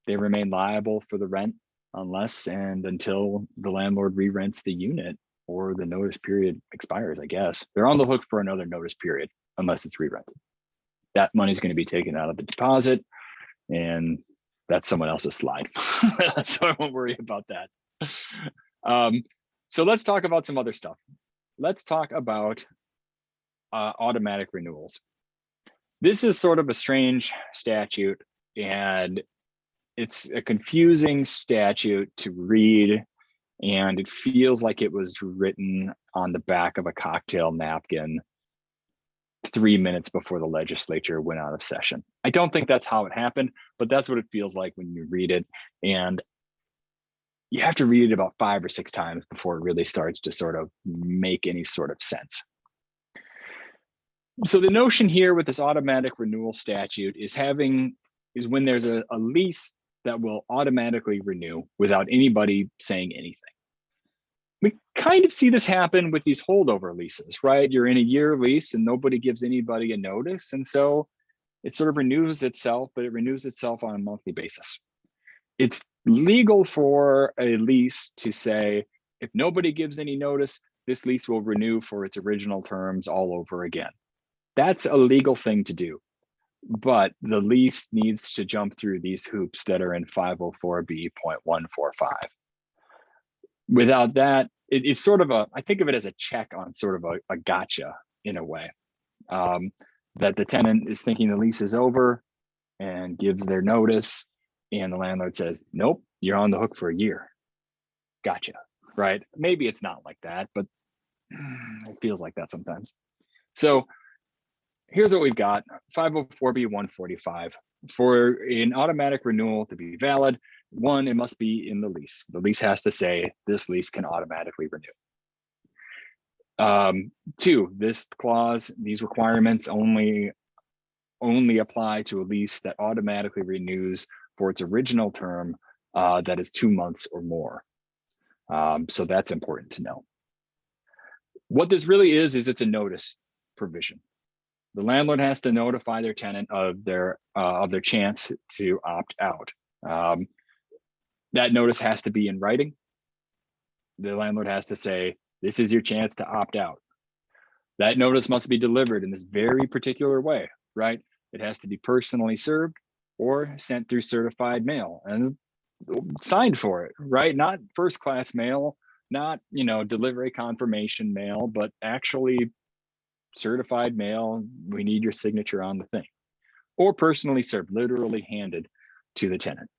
they remain liable for the rent unless and until the landlord re-rents the unit or the notice period expires, I guess. They're on the hook for another notice period unless it's re-rented. That money's going to be taken out of the deposit, and that's someone else's slide. So I won't worry about that. So let's talk about some other stuff. Let's talk about automatic renewals. This is sort of a strange statute, and it's a confusing statute to read, and it feels like it was written on the back of a cocktail napkin 3 minutes before the legislature went out of session. I don't think that's how it happened, but that's what it feels like when you read it. And you have to read it about 5 or 6 times before it really starts to sort of make any sort of sense. So the notion here with this automatic renewal statute is when there's a lease that will automatically renew without anybody saying anything. We kind of see this happen with these holdover leases, right? You're in a year lease and nobody gives anybody a notice. And so it sort of renews itself, but it renews itself on a monthly basis. It's legal for a lease to say, if nobody gives any notice, this lease will renew for its original terms all over again. That's a legal thing to do, but the lease needs to jump through these hoops that are in 504B.145. Without that, it's sort of I think of it as a check on sort of a gotcha in a way, that the tenant is thinking the lease is over and gives their notice, and the landlord says, nope, you're on the hook for a year. Gotcha, right? Maybe it's not like that, but it feels like that sometimes. So here's what we've got, 504B.145. For an automatic renewal to be valid, 1, it must be in the lease. The lease has to say this lease can automatically renew. 2, this clause, these requirements only apply to a lease that automatically renews for its original term that is 2 months or more. So that's important to know. What this really is it's a notice provision. The landlord has to notify their tenant of their chance to opt out. That notice has to be in writing. The landlord has to say, this is your chance to opt out. That notice must be delivered in this very particular way, right? It has to be personally served or sent through certified mail and signed for it, right? Not first class mail, not, delivery confirmation mail, but actually certified mail. We need your signature on the thing, or personally served, literally handed to the tenant.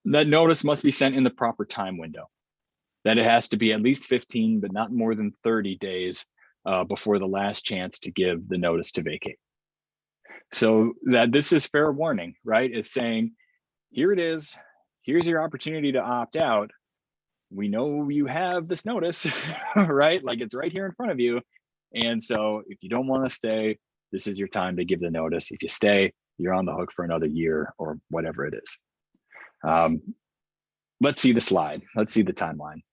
That notice must be sent in the proper time window, that it has to be at least 15, but not more than 30 days before the last chance to give the notice to vacate. So that this is fair warning, right? It's saying, here it is, here's your opportunity to opt out. We know you have this notice, right? Like it's right here in front of you. And so if you don't want to stay, this is your time to give the notice. If you stay, you're on the hook for another year or whatever it is. Let's see the slide. Let's see the timeline.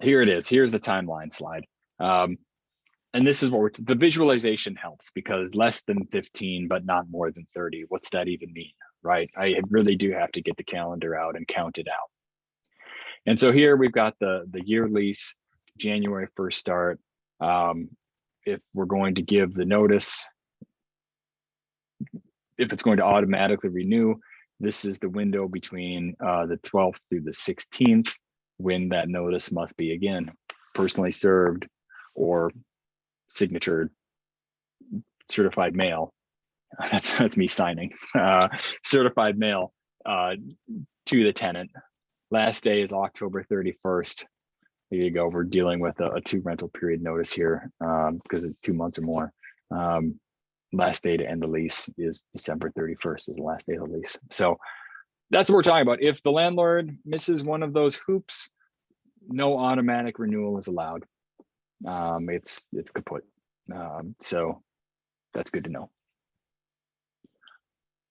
Here it is. Here's the timeline slide. And this is what the visualization helps, because less than 15, but not more than 30. What's that even mean, right? I really do have to get the calendar out and count it out. And so here we've got the year lease, January 1st start. If we're going to give the notice, if it's going to automatically renew, this is the window between the 12th through the 16th, when that notice must be, again, personally served or signatured, certified mail. That's me signing. Certified mail to the tenant. Last day is October 31st. There you go. We're dealing with a 2 rental period notice here because it's 2 months or more. Last day to end the lease is December 31st is the last day of the lease. So that's what we're talking about. If the landlord misses one of those hoops, no automatic renewal is allowed. It's kaput. So that's good to know.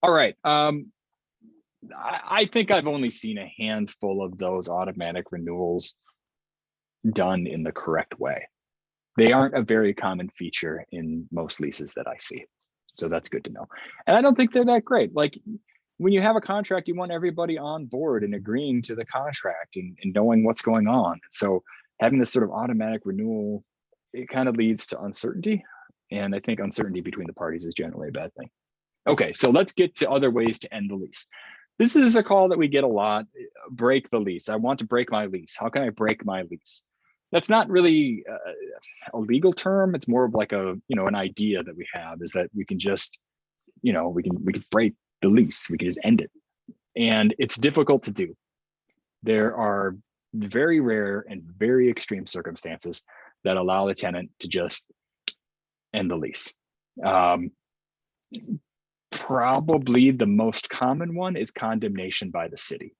All right. I think I've only seen a handful of those automatic renewals done in the correct way. They aren't a very common feature in most leases that I see. So that's good to know. And I don't think they're that great. Like when you have a contract, you want everybody on board and agreeing to the contract and knowing what's going on. So having this sort of automatic renewal, it kind of leads to uncertainty. And I think uncertainty between the parties is generally a bad thing. Okay, so let's get to other ways to end the lease. This is a call that we get a lot. Break the lease. I want to break my lease. How can I break my lease? That's not really a legal term. It's more of like a, an idea that we have is that we can just, we can break the lease. We can just end it. And it's difficult to do. There are very rare and very extreme circumstances that allow the tenant to just end the lease. Probably the most common one is condemnation by the city.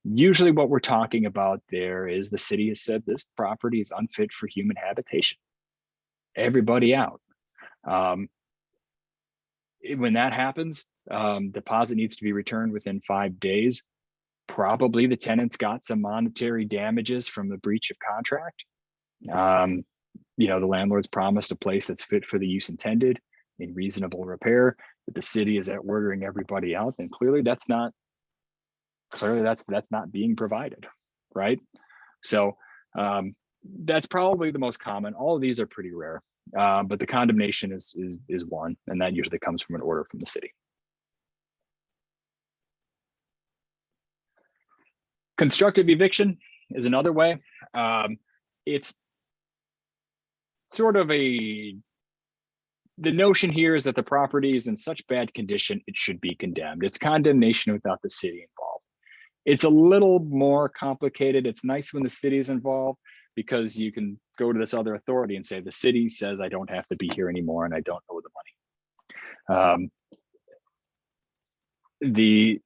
Usually what we're talking about there is the city has said this property is unfit for human habitation. Everybody out. When that happens, deposit needs to be returned within 5 days. Probably the tenant's got some monetary damages from the breach of contract. The landlord's promised a place that's fit for the use intended in reasonable repair, but the city is at ordering everybody out, and clearly that's not being provided, right? So that's probably the most common. All of these are pretty rare, but the condemnation is one, and that usually comes from an order from the city. Constructive eviction is another way. It's sort of the notion here is that the property is in such bad condition, it should be condemned. It's condemnation without the city involved. It's a little more complicated. It's nice when the city is involved because you can go to this other authority and say, the city says I don't have to be here anymore and I don't owe the money.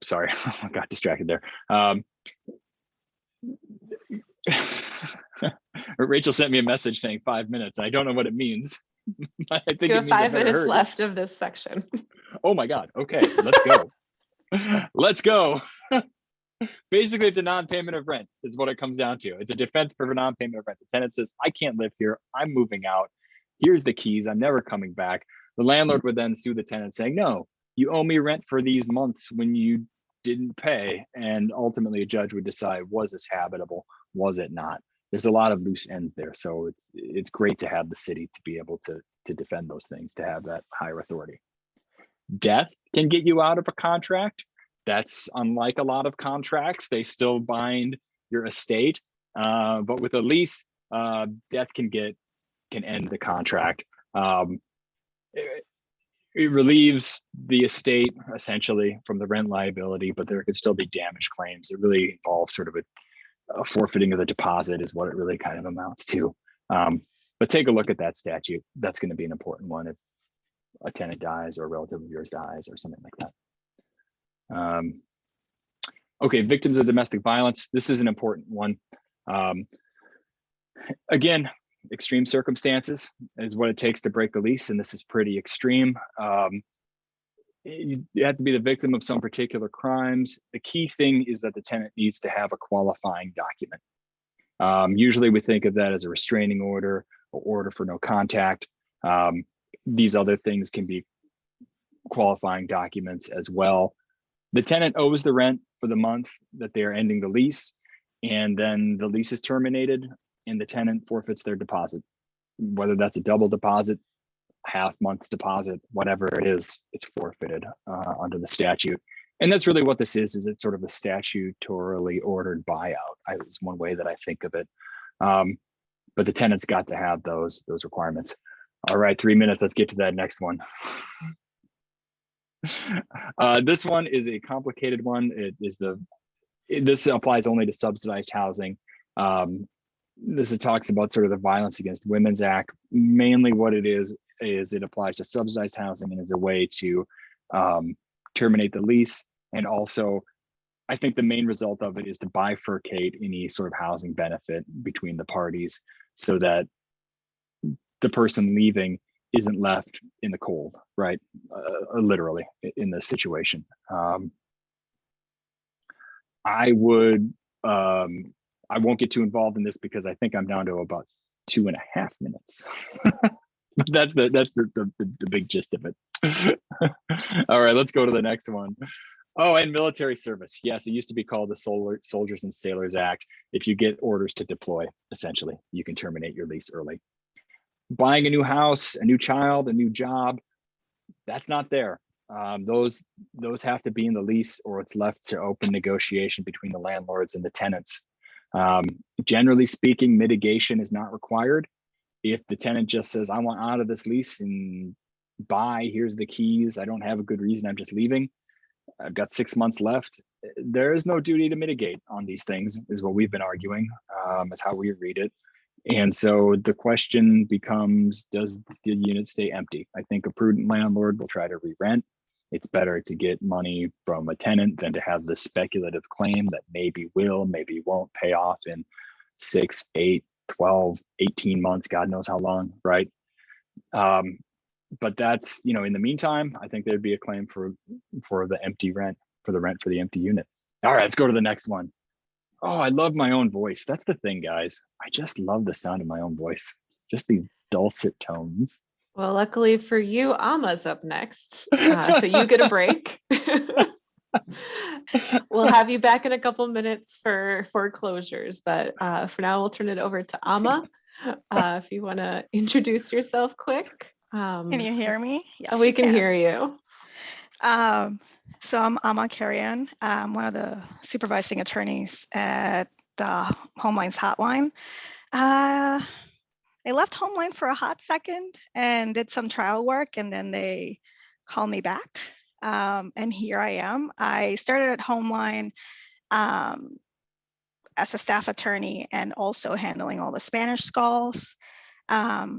Sorry, I got distracted there. Rachael sent me a message saying 5 minutes. I don't know what it means. I think You have 5 minutes left of this section. Oh my God. Okay, let's go. Let's go. Basically, it's a non-payment of rent is what it comes down to. It's a defense for non-payment of rent. The tenant says, I can't live here. I'm moving out. Here's the keys. I'm never coming back. The landlord would then sue the tenant saying, no, you owe me rent for these months when you didn't pay. And ultimately a judge would decide, was this habitable? Was it not? There's a lot of loose ends there. So it's great to have the city to be able to defend those things, to have that higher authority. Death can get you out of a contract. That's unlike a lot of contracts. They still bind your estate. But with a lease, death can end the contract. It relieves the estate essentially from the rent liability, but there could still be damage claims. It really involves sort of a forfeiting of the deposit is what it really kind of amounts to. But take a look at that statute. That's going to be an important one if a tenant dies or a relative of yours dies or something like that. Okay, victims of domestic violence. This is an important one. Again, extreme circumstances is what it takes to break the lease, and this is pretty extreme. You have to be the victim of some particular crimes. The key thing is that the tenant needs to have a qualifying document. Usually we think of that as a restraining order or order for no contact. These other things can be qualifying documents as well. The tenant owes the rent for the month that they are ending the lease, and then the lease is terminated and the tenant forfeits their deposit. Whether that's a double deposit, half month's deposit, whatever it is, it's forfeited under the statute. And that's really what this is it's sort of a statutorily ordered buyout. It's one way that I think of it. But the tenant's got to have those requirements. All right, 3 minutes, let's get to that next one. This one is a complicated one. This applies only to subsidized housing. This talks about sort of the Violence Against Women's Act. Mainly what it is it applies to subsidized housing and is a way to terminate the lease. And also, I think the main result of it is to bifurcate any sort of housing benefit between the parties so that the person leaving isn't left in the cold, right? Literally in this situation. I won't get too involved in this because I think I'm down to about 2.5 minutes. That's the big gist of it. All right, let's go to the next one. Oh, and military service. Yes, it used to be called the Soldiers and Sailors Act. If you get orders to deploy, essentially, you can terminate your lease early. Buying a new house, a new child, a new job, that's not there. Those have to be in the lease, or it's left to open negotiation between the landlords and the tenants. Generally speaking, mitigation is not required. If the tenant just says, I want out of this lease and bye, here's the keys, I don't have a good reason, I'm just leaving, I've got 6 months left, there is no duty to mitigate on these things, is what we've been arguing, is how we read it. And so the question becomes, does the unit stay empty? I think a prudent landlord will try to re-rent. It's better to get money from a tenant than to have the speculative claim that maybe will, maybe won't pay off in 6, 8, 12, 18 months, God knows how long, right? But that's, in the meantime, I think there'd be a claim for the empty rent, for the rent for the empty unit. All right, let's go to the next one. Oh, I love my own voice. That's the thing, guys. I just love the sound of my own voice. Just these dulcet tones. Well, luckily for you, Amma's up next, so you get a break. We'll have you back in a couple minutes for foreclosures, but for now, we'll turn it over to Amma. If you want to introduce yourself quick. Can you hear me? Yes, We you can hear you. So I'm Amma Carrion. I'm one of the supervising attorneys at the Homeline's hotline. I left Homeline for a hot second and did some trial work, and then they called me back. And here I am. I started at Homeline as a staff attorney and also handling all the Spanish calls. Now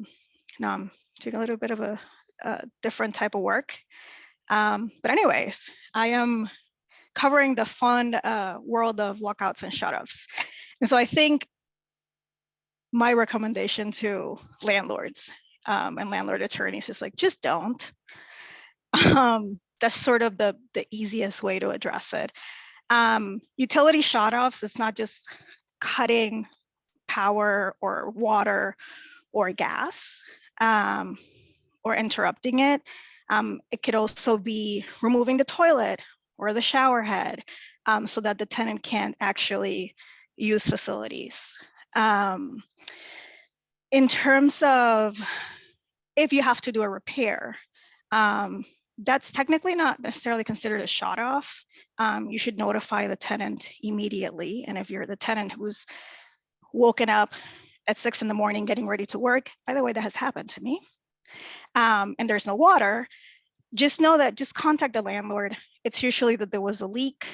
I'm doing a little bit of a different type of work. But anyways, I am covering the fun world of lockouts and shutoffs. And so I think my recommendation to landlords and landlord attorneys is like, just don't. That's sort of the easiest way to address it. Utility shutoffs, it's not just cutting power or water or gas or interrupting it. It could also be removing the toilet or the shower head so that the tenant can't actually use facilities. In terms of if you have to do a repair, that's technically not necessarily considered a shut off. You should notify the tenant immediately. And if you're the tenant who's woken up at 6 in the morning getting ready to work, by the way, that has happened to me, and there's no water, just know that just contact the landlord. It's usually that there was a leak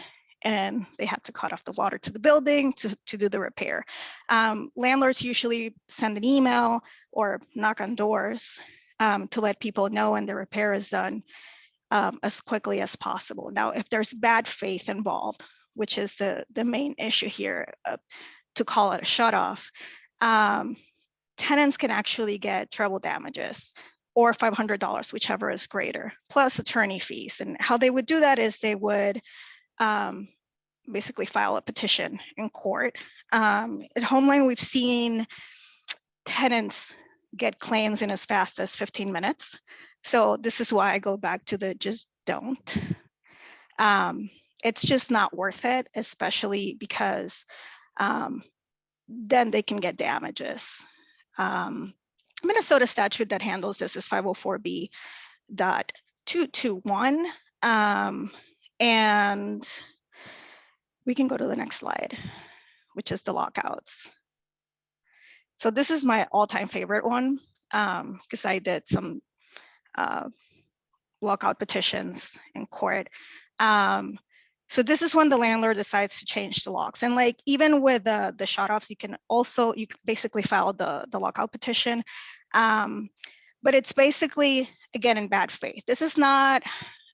and they had to cut off the water to the building to do the repair. Landlords usually send an email or knock on doors to let people know when the repair is done as quickly as possible. Now, if there's bad faith involved, which is the main issue here, to call it a shut off, tenants can actually get treble damages or $500, whichever is greater, plus attorney fees. And how they would do that is they would basically file a petition in court. At Homeline, we've seen tenants get claims in as fast as 15 minutes. So this is why I go back to the just don't. It's just not worth it, especially because then they can get damages. Minnesota statute that handles this is 504B.221. And we can go to the next slide, which is the lockouts. So this is my all-time favorite one because I did some lockout petitions in court. So this is when the landlord decides to change the locks. And like even with the shutoffs, you can basically file the lockout petition. But it's basically, again, in bad faith. This is not,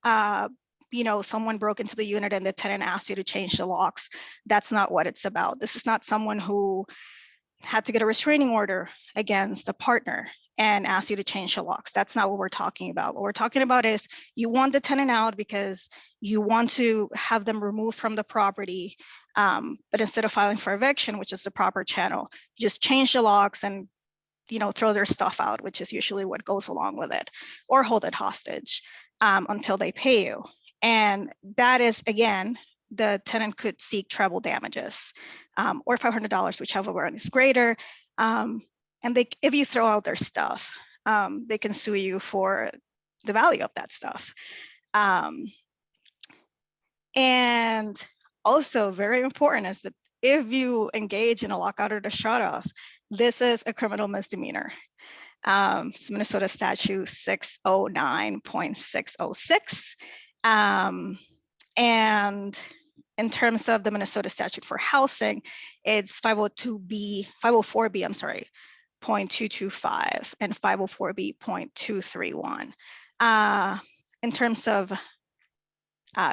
someone broke into the unit and the tenant asked you to change the locks. That's not what it's about. This is not someone who had to get a restraining order against a partner and ask you to change the locks. That's not what we're talking about. What we're talking about is you want the tenant out because you want to have them removed from the property, but instead of filing for eviction, which is the proper channel, you just change the locks and throw their stuff out, which is usually what goes along with it, or hold it hostage until they pay you. And that is, again, the tenant could seek treble damages or $500, whichever one is greater. And if you throw out their stuff, they can sue you for the value of that stuff. And also very important is that if you engage in a lockout or a shutoff, this is a criminal misdemeanor. It's Minnesota statute 609.606. And in terms of the Minnesota statute for housing, it's 504B, I'm sorry, 0.225 and 504B 0.231. In terms of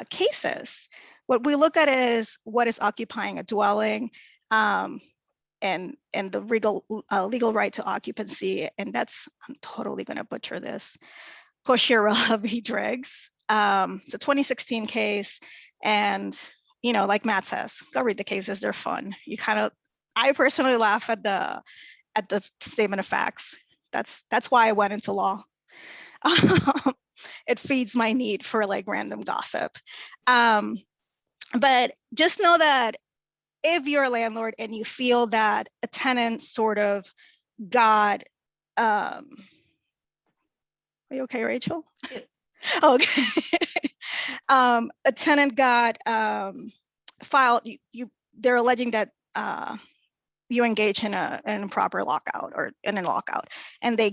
cases, what we look at is what is occupying a dwelling and the legal right to occupancy. And that's, I'm totally going to butcher this, Koshira v. Driggs. It's a 2016 case. And, like Matt says, go read the cases, they're fun. I personally laugh at the statement of facts. That's why I went into law. It feeds my need for like random gossip. But just know that if you're a landlord and you feel that a tenant sort of got, are you okay, Rachel? Okay. A tenant got filed, they're alleging that you engage in an improper lockout or in a lockout, and they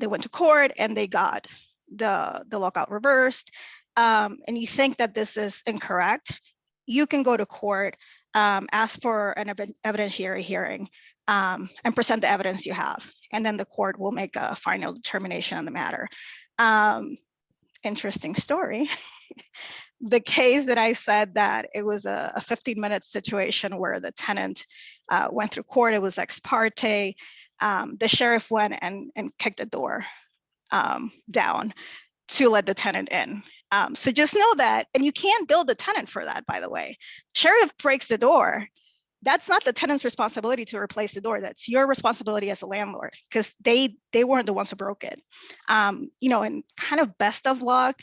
went to court and they got the lockout reversed, and you think that this is incorrect, you can go to court, ask for an evidentiary hearing, and present the evidence you have, and then the court will make a final determination on the matter. Interesting story. The case that I said that it was a 15-minute situation where the tenant went through court, it was ex parte. The sheriff went and kicked the door down to let the tenant in. So just know that, and you can't bill the tenant for that, by the way. Sheriff breaks the door. That's not the tenant's responsibility to replace the door. That's your responsibility as a landlord, because they weren't the ones who broke it. And kind of best of luck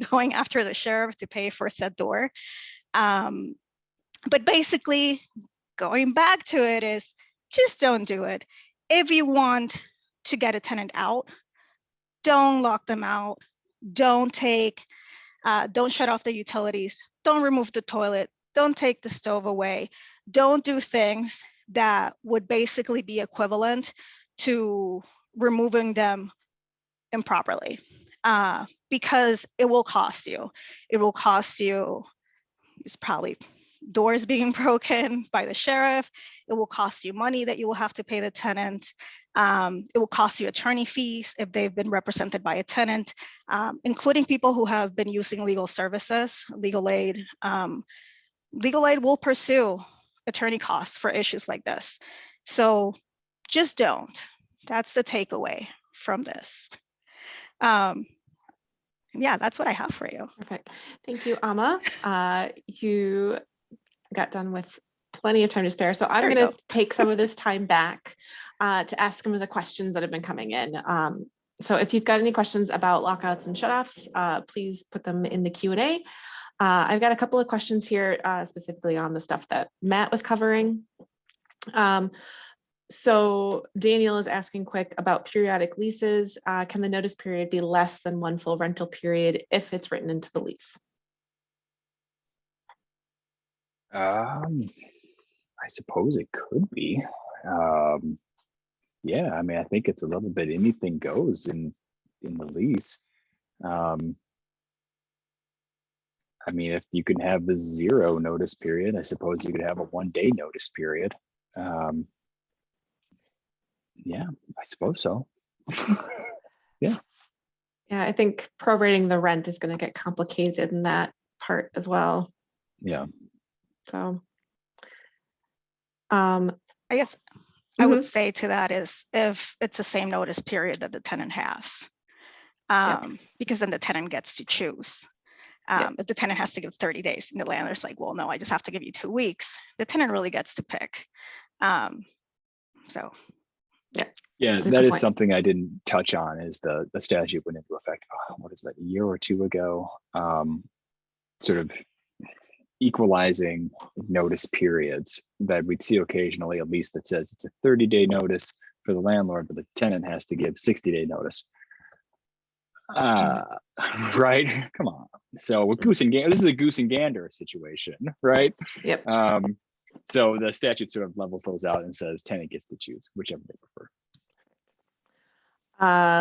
going after the sheriff to pay for said door. But basically, going back to it is just don't do it. If you want to get a tenant out, don't lock them out. Don't shut off the utilities. Don't remove the toilet. Don't take the stove away. Don't do things that would basically be equivalent to removing them improperly, because it will cost you. It will cost you, it's probably doors being broken by the sheriff. It will cost you money that you will have to pay the tenant. It will cost you attorney fees if they've been represented by a tenant, including people who have been using legal services, legal aid. Legal aid will pursue attorney costs for issues like this. So just don't. That's the takeaway from this. Yeah, that's what I have for you. Perfect. Thank you, Amma. You got done with plenty of time to spare. So I'm going to take some of this time back to ask some of the questions that have been coming in. So if you've got any questions about lockouts and shutoffs, please put them in the Q&A. I've got a couple of questions here specifically on the stuff that Matt was covering. So Daniel is asking quick about periodic leases. Can the notice period be less than one full rental period if it's written into the lease? I suppose it could be. Yeah, I mean, I think it's a little bit anything goes in the lease. I mean, if you can have the 0 notice period, I suppose you could have a 1-day notice period. Yeah, I suppose so. Yeah, I think prorating the rent is going to get complicated in that part as well. Yeah. I So, guess I would say to that is if it's the same notice period that the tenant has, because then the tenant gets to choose. If the tenant has to give 30 days and the landlord's like, well, no, I just have to give you 2 weeks, the tenant really gets to pick. So. Yeah, that is something I didn't touch on is the statute went into effect, what is that, a year or 2 ago, sort of equalizing notice periods that we'd see occasionally, at least that says it's a 30-day notice for the landlord, but the tenant has to give 60-day notice. Right? Come on. So with goose and gander, this is a goose and gander situation, right? Yep. So the statute sort of levels those out and says tenant gets to choose whichever they prefer.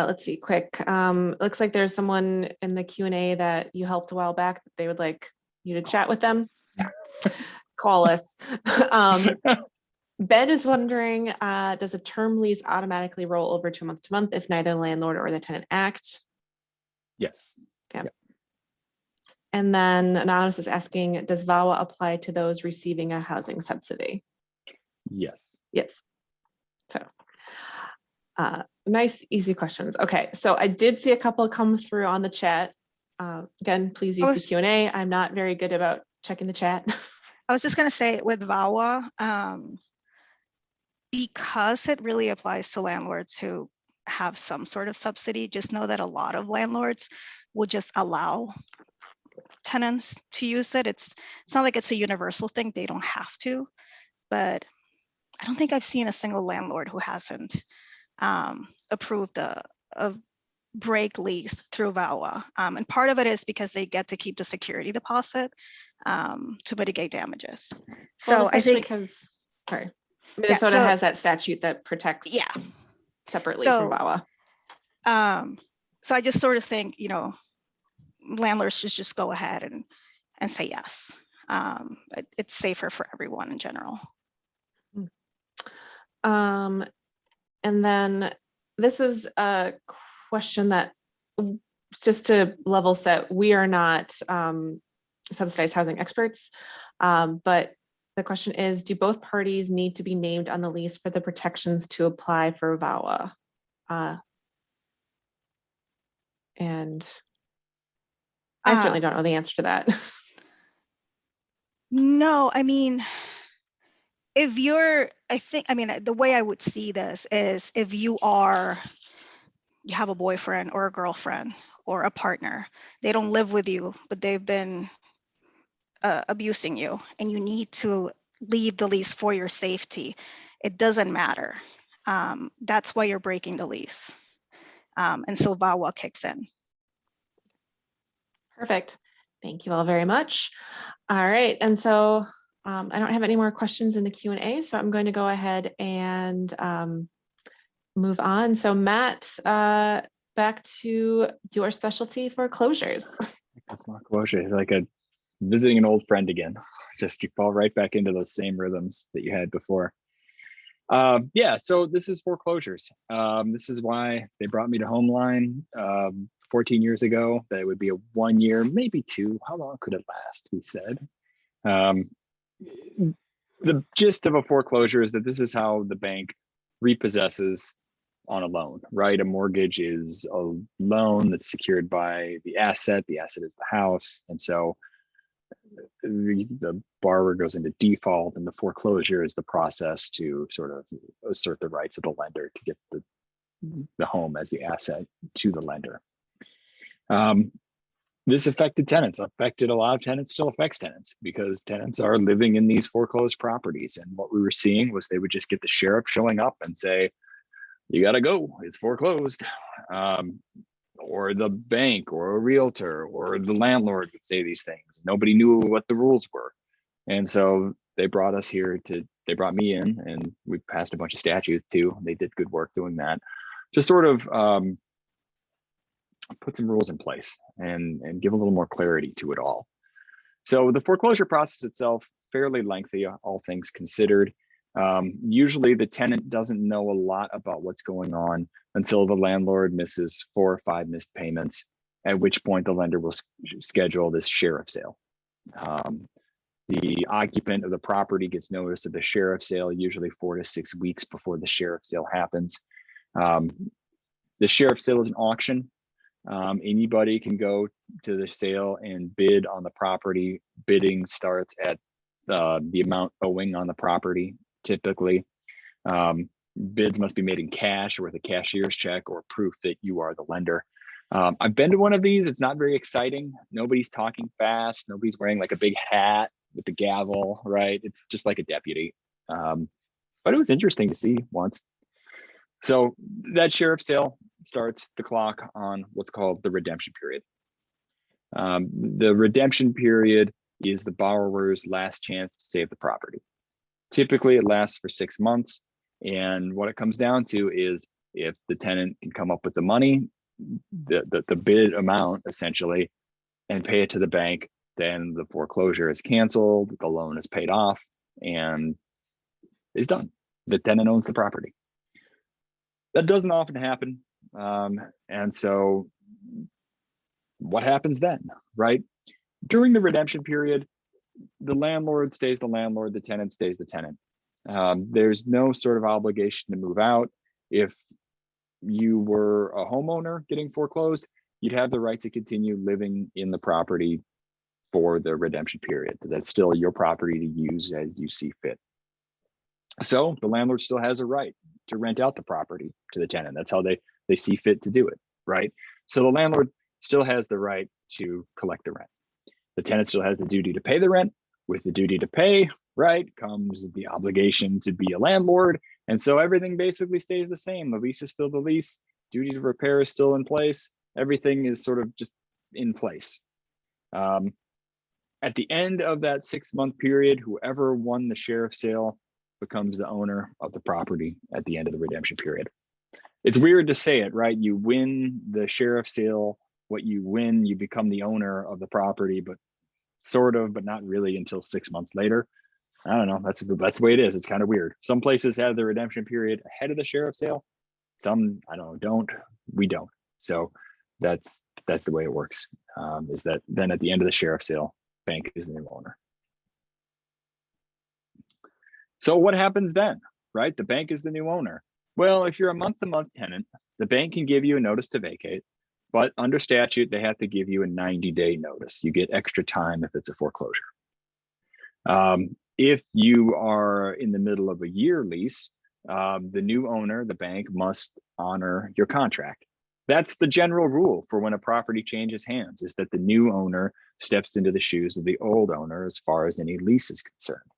Let's see, quick. Looks like there's someone in the Q&A that you helped a while back that they would like you to chat with them. Call us. Ben is wondering, does a term lease automatically roll over to month if neither the landlord or the tenant act? Yes. Yeah. Yep. And then Anonymous is asking, does VAWA apply to those receiving a housing subsidy? Yes. Yes. So nice, easy questions. Okay, so I did see a couple come through on the chat. Again, please use the Q&A. I'm not very good about checking the chat. I was just going to say with VAWA, because it really applies to landlords who have some sort of subsidy, just know that a lot of landlords will just allow tenants to use it. It's not like it's a universal thing. They don't have to, but I don't think I've seen a single landlord who hasn't approved a break lease through VAWA. And part of it is because they get to keep the security deposit to mitigate damages. So well, I think because, sorry, Minnesota has that statute that protects separately from VAWA. So I just sort of think, landlords should just go ahead and say yes. It's safer for everyone in general. And then this is a question that, just to level set, we are not subsidized housing experts, but the question is, do both parties need to be named on the lease for the protections to apply for VAWA? And I certainly don't know the answer to that. No, I mean, the way I would see this is if you have a boyfriend or a girlfriend or a partner, they don't live with you, but they've been abusing you and you need to leave the lease for your safety, it doesn't matter. That's why you're breaking the lease. And so VAWA kicks in. Perfect. Thank you all very much. All right. And so I don't have any more questions in the Q&A, so I'm going to go ahead and move on. So Matt, back to your specialty, foreclosures. Foreclosure is like visiting an old friend again. Just you fall right back into those same rhythms that you had before. Yeah, so this is foreclosures. This is why they brought me to Homeline 14 years ago. That it would be a 1 year, maybe 2. How long could it last? We said. The gist of a foreclosure is that this is how the bank repossesses on a loan, right? A mortgage is a loan that's secured by the asset. The asset is the house, and so the borrower goes into default, and the foreclosure is the process to sort of assert the rights of the lender to get the home as the asset to the lender. This affected tenants, affected a lot of tenants, still affects tenants because tenants are living in these foreclosed properties. And what we were seeing was they would just get the sheriff showing up and say, you got to go, it's foreclosed. Or the bank or a realtor or the landlord would say these things. Nobody knew what the rules were. And so they brought us here they brought me in, and we passed a bunch of statutes too. They did good work doing that to sort of put some rules in place and give a little more clarity to it all. So the foreclosure process itself, fairly lengthy, all things considered. Usually the tenant doesn't know a lot about what's going on until the landlord misses 4 or 5 missed payments, at which point the lender will schedule this sheriff sale. The occupant of the property gets notice of the sheriff sale, usually 4 to 6 weeks before the sheriff sale happens. The sheriff sale is an auction. Anybody can go to the sale and bid on the property. Bidding starts at the amount owing on the property, typically. Bids must be made in cash or with a cashier's check or proof that you are the lender. I've been to one of these. It's not very exciting. Nobody's talking fast. Nobody's wearing like a big hat with the gavel, right? It's just like a deputy. But it was interesting to see once. So that sheriff sale starts the clock on what's called the redemption period. The redemption period is the borrower's last chance to save the property. Typically it lasts for 6 months. And what it comes down to is if the tenant can come up with the money, the bid amount essentially, and pay it to the bank, then the foreclosure is canceled, the loan is paid off, and it's done. The tenant owns the property. That doesn't often happen. And so what happens then, right? During the redemption period, the landlord stays the landlord, the tenant stays the tenant. There's no sort of obligation to move out. If you were a homeowner getting foreclosed, you'd have the right to continue living in the property for the redemption period. That's still your property to use as you see fit. So the landlord still has a right to rent out the property to the tenant. That's how they see fit to do it, right? So the landlord still has the right to collect the rent. The tenant still has the duty to pay the rent. With the duty to pay, right, comes the obligation to be a landlord. And so everything basically stays the same. The lease is still the lease. Duty to repair is still in place. Everything is sort of just in place. At the end of that 6-month period, whoever won the sheriff sale becomes the owner of the property at the end of the redemption period. It's weird to say it, right? You win the sheriff sale. What you win, you become the owner of the property, but sort of, but not really until 6 months later. I don't know. That's the way it is. It's kind of weird. Some places have the redemption period ahead of the sheriff sale. Some, I don't know, don't. We don't. So that's the way it works. Is that then at the end of the sheriff sale, bank is the new owner. So what happens then, right? The bank is the new owner. Well, if you're a month-to-month tenant, the bank can give you a notice to vacate, but under statute, they have to give you a 90-day notice. You get extra time if it's a foreclosure. If you are in the middle of a year lease, the new owner, the bank, must honor your contract. That's the general rule for when a property changes hands, is that the new owner steps into the shoes of the old owner as far as any lease is concerned.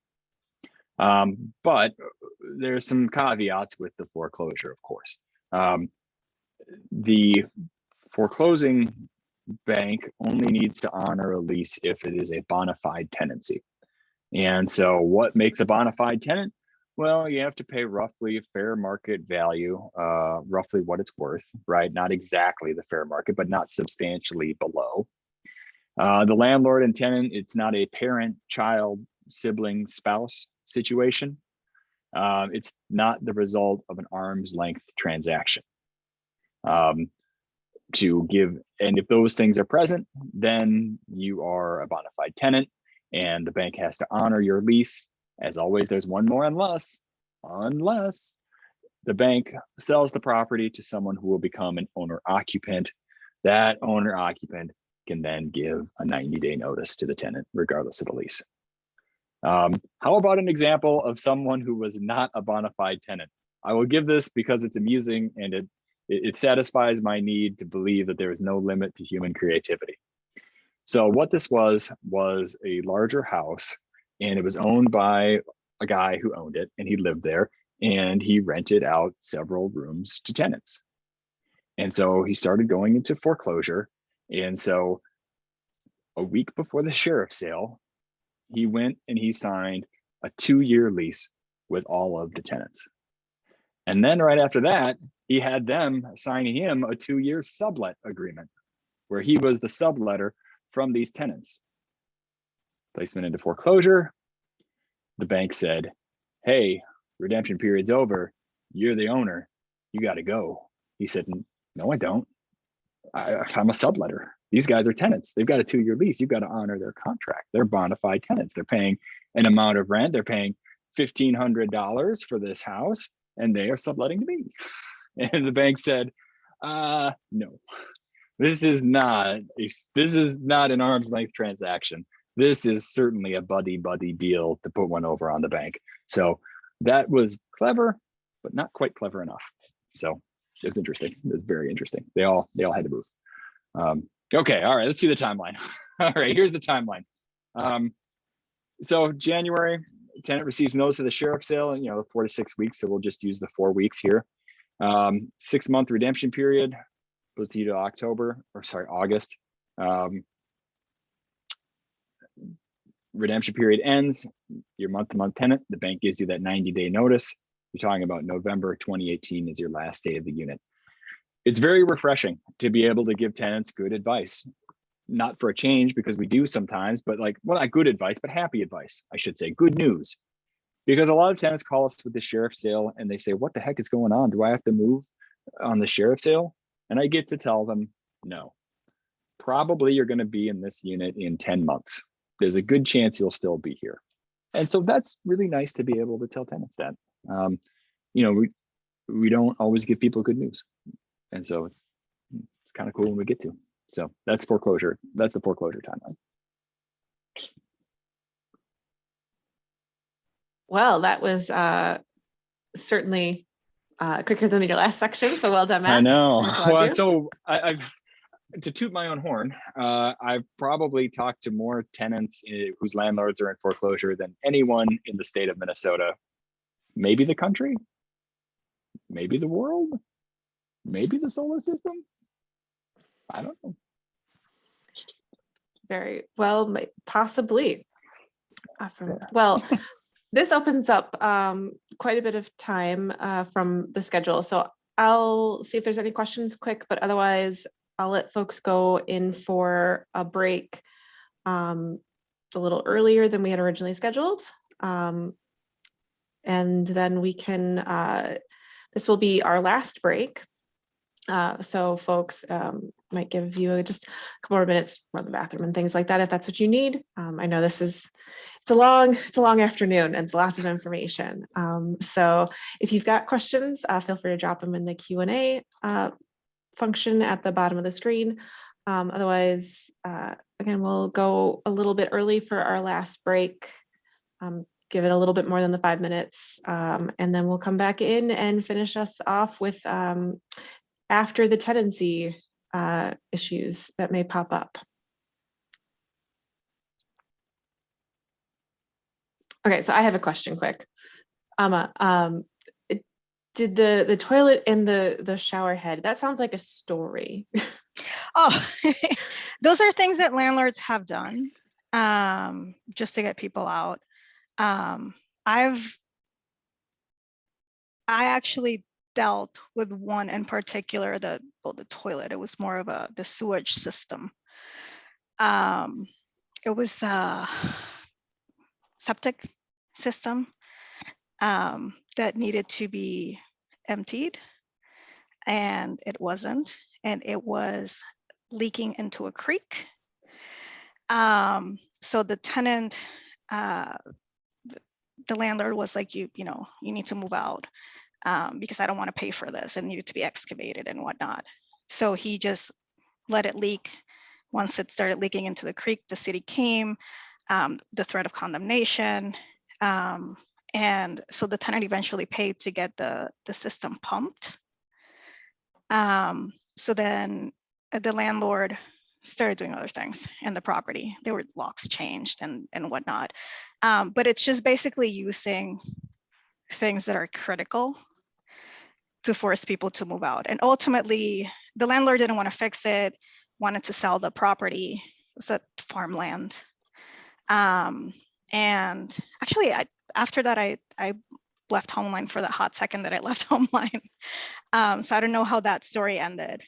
But there's some caveats with the foreclosure, of course. The foreclosing bank only needs to honor a lease if it is a bona fide tenancy. And so what makes a bona fide tenant? Well, you have to pay roughly fair market value, roughly what it's worth, right? Not exactly the fair market, but not substantially below. The landlord and tenant, it's not a parent, child, sibling, spouse situation. It's not the result of an arm's length transaction. To give, and if those things are present, then you are a bona fide tenant and the bank has to honor your lease. As always, there's one more unless the bank sells the property to someone who will become an owner occupant. That owner occupant can then give a 90-day notice to the tenant, regardless of the lease. How about an example of someone who was not a bona fide tenant? I will give this because it's amusing and it satisfies my need to believe that there is no limit to human creativity. So what this was a larger house, and it was owned by a guy who owned it, and he lived there, and he rented out several rooms to tenants. And so he started going into foreclosure. And so a week before the sheriff sale, he went and he signed a 2-year lease with all of the tenants. And then right after that, he had them signing him a 2-year sublet agreement where he was the subletter from these tenants. Placement into foreclosure. The bank said, hey, redemption period's over. You're the owner. You got to go. He said, no, I don't. I'm a subletter. These guys are tenants. They've got a 2-year lease. You've got to honor their contract. They're bona fide tenants. They're paying an amount of rent. They're paying $1,500 for this house, and they are subletting to me. And the bank said, no, this is not an arm's length transaction. This is certainly a buddy deal to put one over on the bank. So that was clever, but not quite clever enough. So it was interesting. It was very interesting. They all had to move. Okay, all right, let's see the timeline. All right, here's the timeline. So January, tenant receives notice of the sheriff's sale, 4 to 6 weeks. So we'll just use the 4 weeks here. 6-month redemption period, puts you to August. Redemption period ends, your month-to-month tenant, the bank gives you that 90-day notice. You're talking about November 2018 is your last day of the unit. It's very refreshing to be able to give tenants good advice. Not for a change, because we do sometimes, but not good advice, but happy advice, I should say, good news. Because a lot of tenants call us with the sheriff's sale and they say, what the heck is going on? Do I have to move on the sheriff's sale? And I get to tell them, no. Probably you're going to be in this unit in 10 months. There's a good chance you'll still be here. And so that's really nice to be able to tell tenants that. We don't always give people good news. And so it's kind of cool when we get to. So that's foreclosure. That's the foreclosure timeline. Well, that was certainly quicker than your last section. So well done, Matt. I know. I applaud Well, you. so I've to toot my own horn, I've probably talked to more tenants whose landlords are in foreclosure than anyone in the state of Minnesota. Maybe the country, maybe the world, maybe the solar system. I don't know. Very well, possibly. Awesome. Well, this opens up quite a bit of time from the schedule. So I'll see if there's any questions quick, but otherwise I'll let folks go in for a break a little earlier than we had originally scheduled. And then we can, this will be our last break. So folks might give you just a couple more minutes, run the bathroom and things like that, if that's what you need. I know it's a long afternoon and it's lots of information. So if you've got questions, feel free to drop them in the Q&A function at the bottom of the screen. Otherwise, again, we'll go a little bit early for our last break. Give it a little bit more than the 5 minutes, and then we'll come back in and finish us off with after the tenancy issues that may pop up. Okay, so I have a question quick. Did the toilet and the shower head, that sounds like a story. Oh, those are things that landlords have done just to get people out. I actually dealt with one in particular, the toilet. It was more of the sewage system. It was a septic system that needed to be emptied, and it wasn't, and it was leaking into a creek. So the tenant, the landlord was like, you need to move out because I don't want to pay for this, and needed to be excavated and whatnot. So he just let it leak. Once it started leaking into the creek, the city came, the threat of condemnation. And so the tenant eventually paid to get the system pumped. So then the landlord started doing other things in the property. There were locks changed and whatnot. But it's just basically using things that are critical to force people to move out. And ultimately, the landlord didn't want to fix it, wanted to sell the property. It was a farmland. And actually, after that, I left Homeline for the hot second that I left Homeline. So I don't know how that story ended.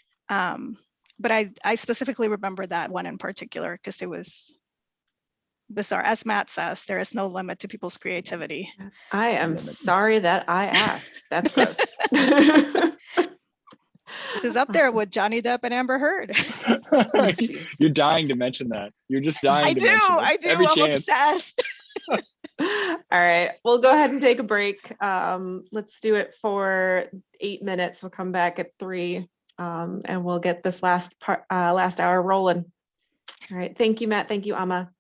But I specifically remember that one in particular because it was bizarre. As Matt says, there is no limit to people's creativity. I am sorry that I asked. That's gross. This is up there with Johnny Depp and Amber Heard. Jeez. You're dying to mention that. You're just dying I to do, mention it. I do. Every I'm chance. obsessed. All right, we'll go ahead and take a break. Let's do it for 8 minutes. We'll come back at 3, and we'll get this last hour rolling. All right, thank you, Matt. Thank you, Amma.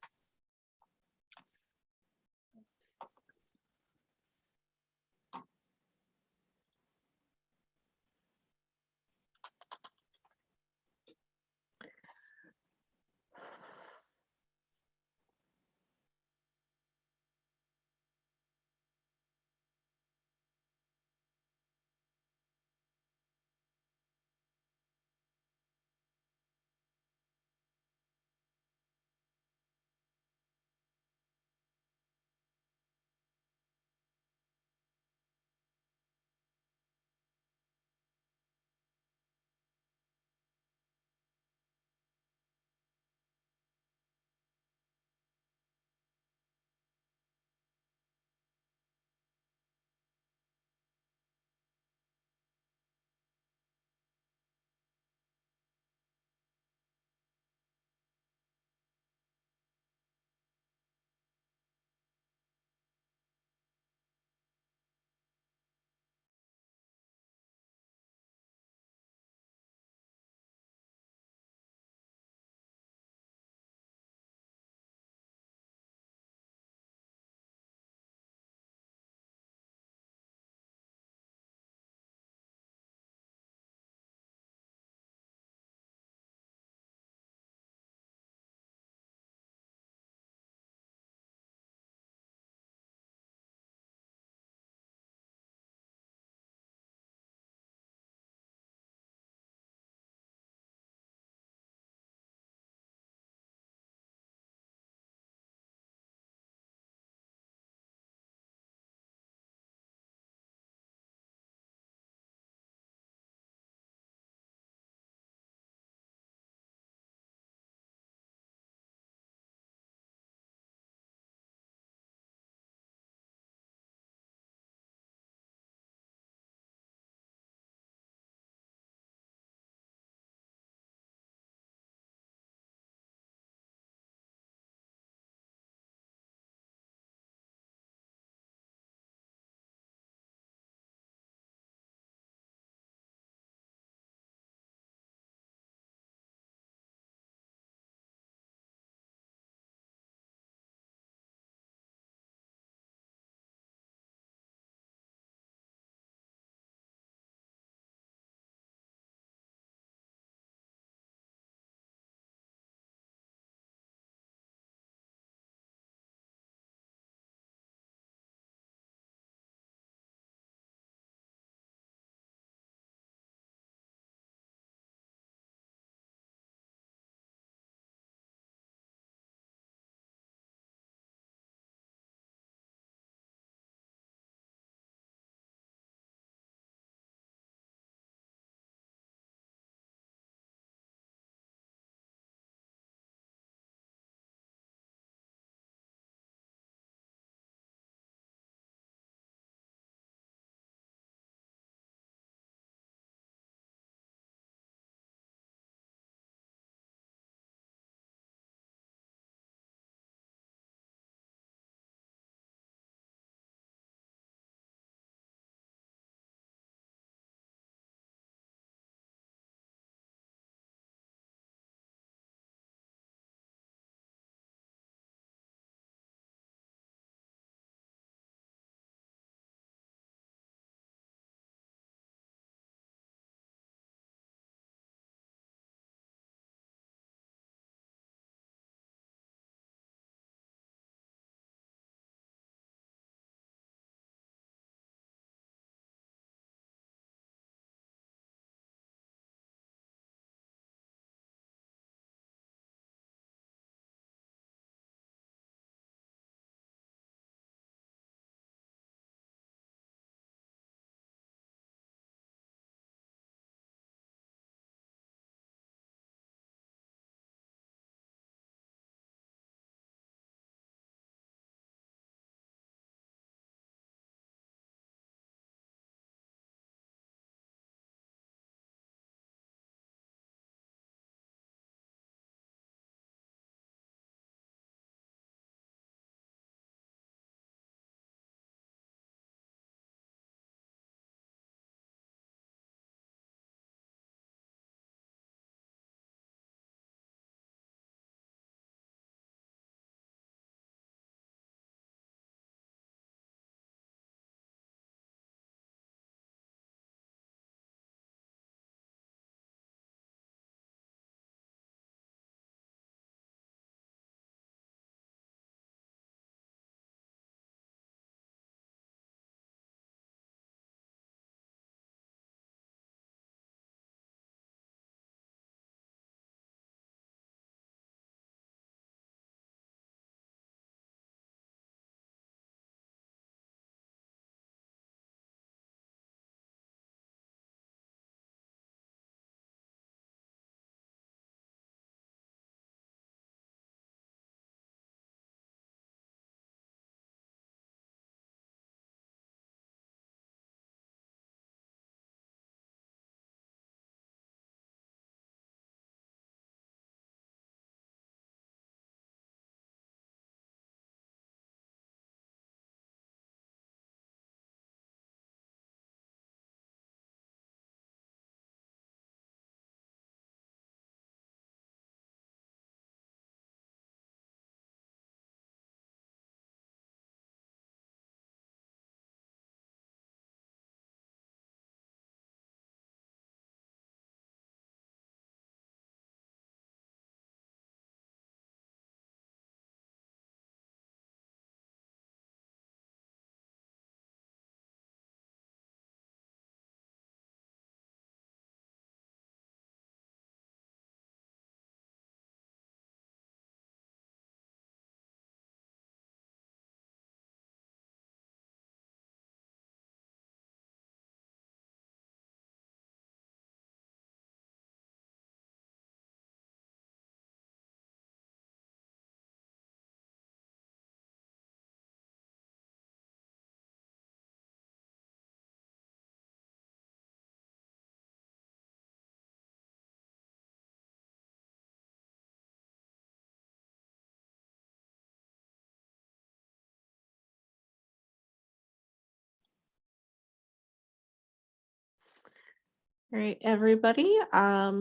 All right, everybody. I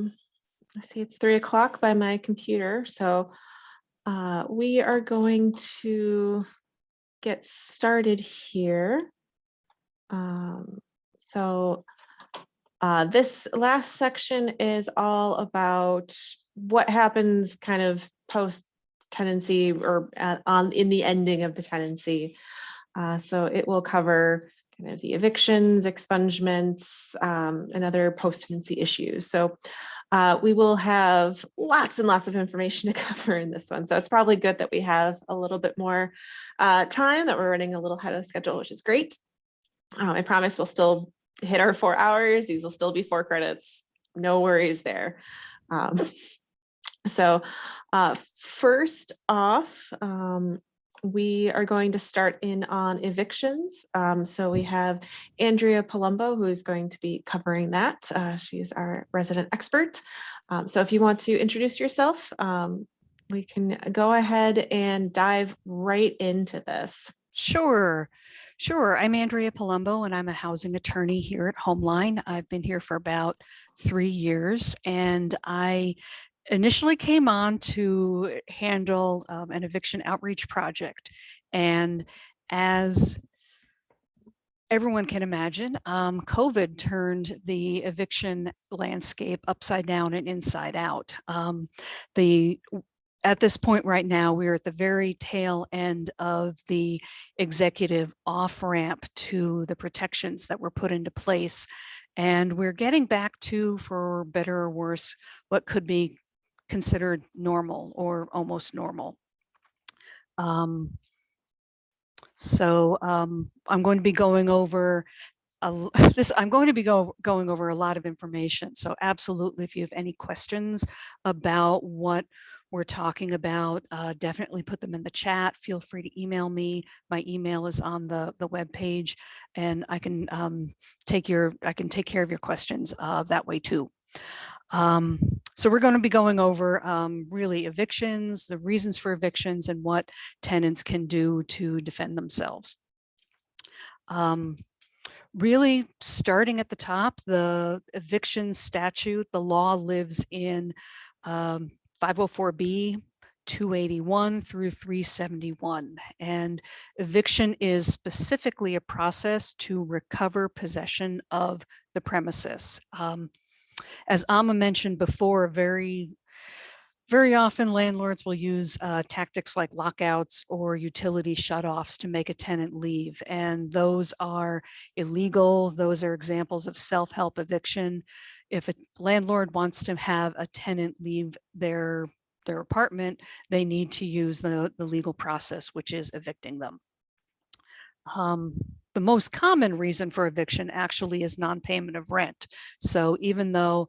see it's 3 o'clock by my computer, so we are going to get started here. So this last section is all about what happens kind of post tenancy or in the ending of the tenancy. So it will cover kind of the evictions, expungements, and other post-tenancy issues. So we will have lots and lots of information to cover in this one. So it's probably good that we have a little bit more time, that we're running a little ahead of schedule, which is great. I promise we'll still hit our 4 hours. These will still be 4 credits. No worries there. So first off, we are going to start in on evictions. So we have Andrea Palumbo, who is going to be covering that. She is our resident expert. So if you want to introduce yourself, we can go ahead and dive right into this. Sure. I'm Andrea Palumbo, and I'm a housing attorney here at Homeline. I've been here for about 3 years, and I initially came on to handle an eviction outreach project. And as everyone can imagine, COVID turned the eviction landscape upside down and inside out. At this point right now, we're at the very tail end of the executive off-ramp to the protections that were put into place. And we're getting back to, for better or worse, what could be considered normal or almost normal. So I'm going to be going over going over a lot of information. So absolutely, if you have any questions about what we're talking about, definitely put them in the chat. Feel free to email me. My email is on the web page, and I can take care of your questions that way too. So we're going to be going over really evictions, the reasons for evictions, and what tenants can do to defend themselves. Really starting at the top, the eviction statute, the law lives in 504B 281 through 371. And eviction is specifically a process to recover possession of the premises. As Amma mentioned before, very often landlords will use tactics like lockouts or utility shutoffs to make a tenant leave. And those are illegal. Those are examples of self-help eviction. If a landlord wants to have a tenant leave their apartment, they need to use the legal process, which is evicting them. The most common reason for eviction actually is non-payment of rent. So even though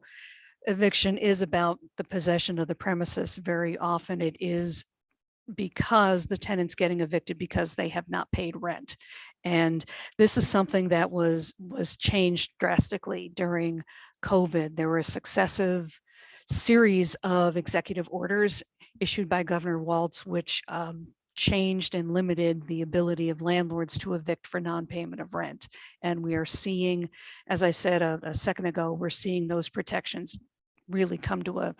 eviction is about the possession of the premises, very often it is because the tenant's getting evicted because they have not paid rent. And this is something that was changed drastically during COVID. There were a successive series of executive orders issued by Governor Walz, which changed and limited the ability of landlords to evict for non-payment of rent. And we are seeing, as I said a second ago, we're seeing those protections really come to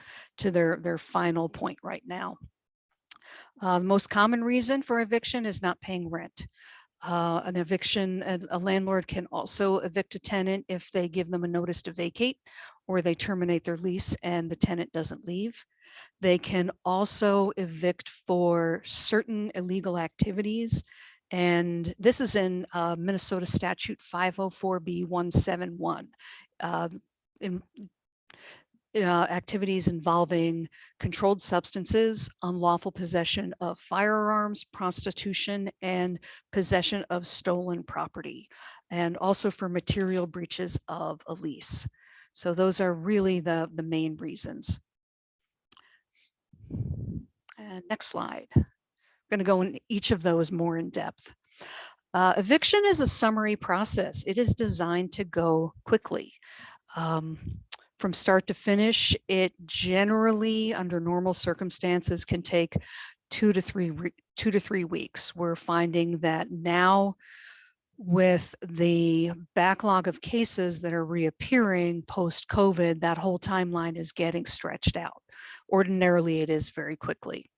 their final point right now. The most common reason for eviction is not paying rent. An eviction, a landlord can also evict a tenant if they give them a notice to vacate or they terminate their lease and the tenant doesn't leave. They can also evict for certain illegal activities. And this is in Minnesota statute 504B 171. Activities involving controlled substances, unlawful possession of firearms, prostitution, and possession of stolen property, and also for material breaches of a lease. So those are really the main reasons. And next slide. I'm going to go in each of those more in depth. Eviction is a summary process. It is designed to go quickly. From start to finish, it generally, under normal circumstances, can take 2 to 3 weeks. We're finding that now with the backlog of cases that are reappearing post-COVID, that whole timeline is getting stretched out. Ordinarily, it is very quickly.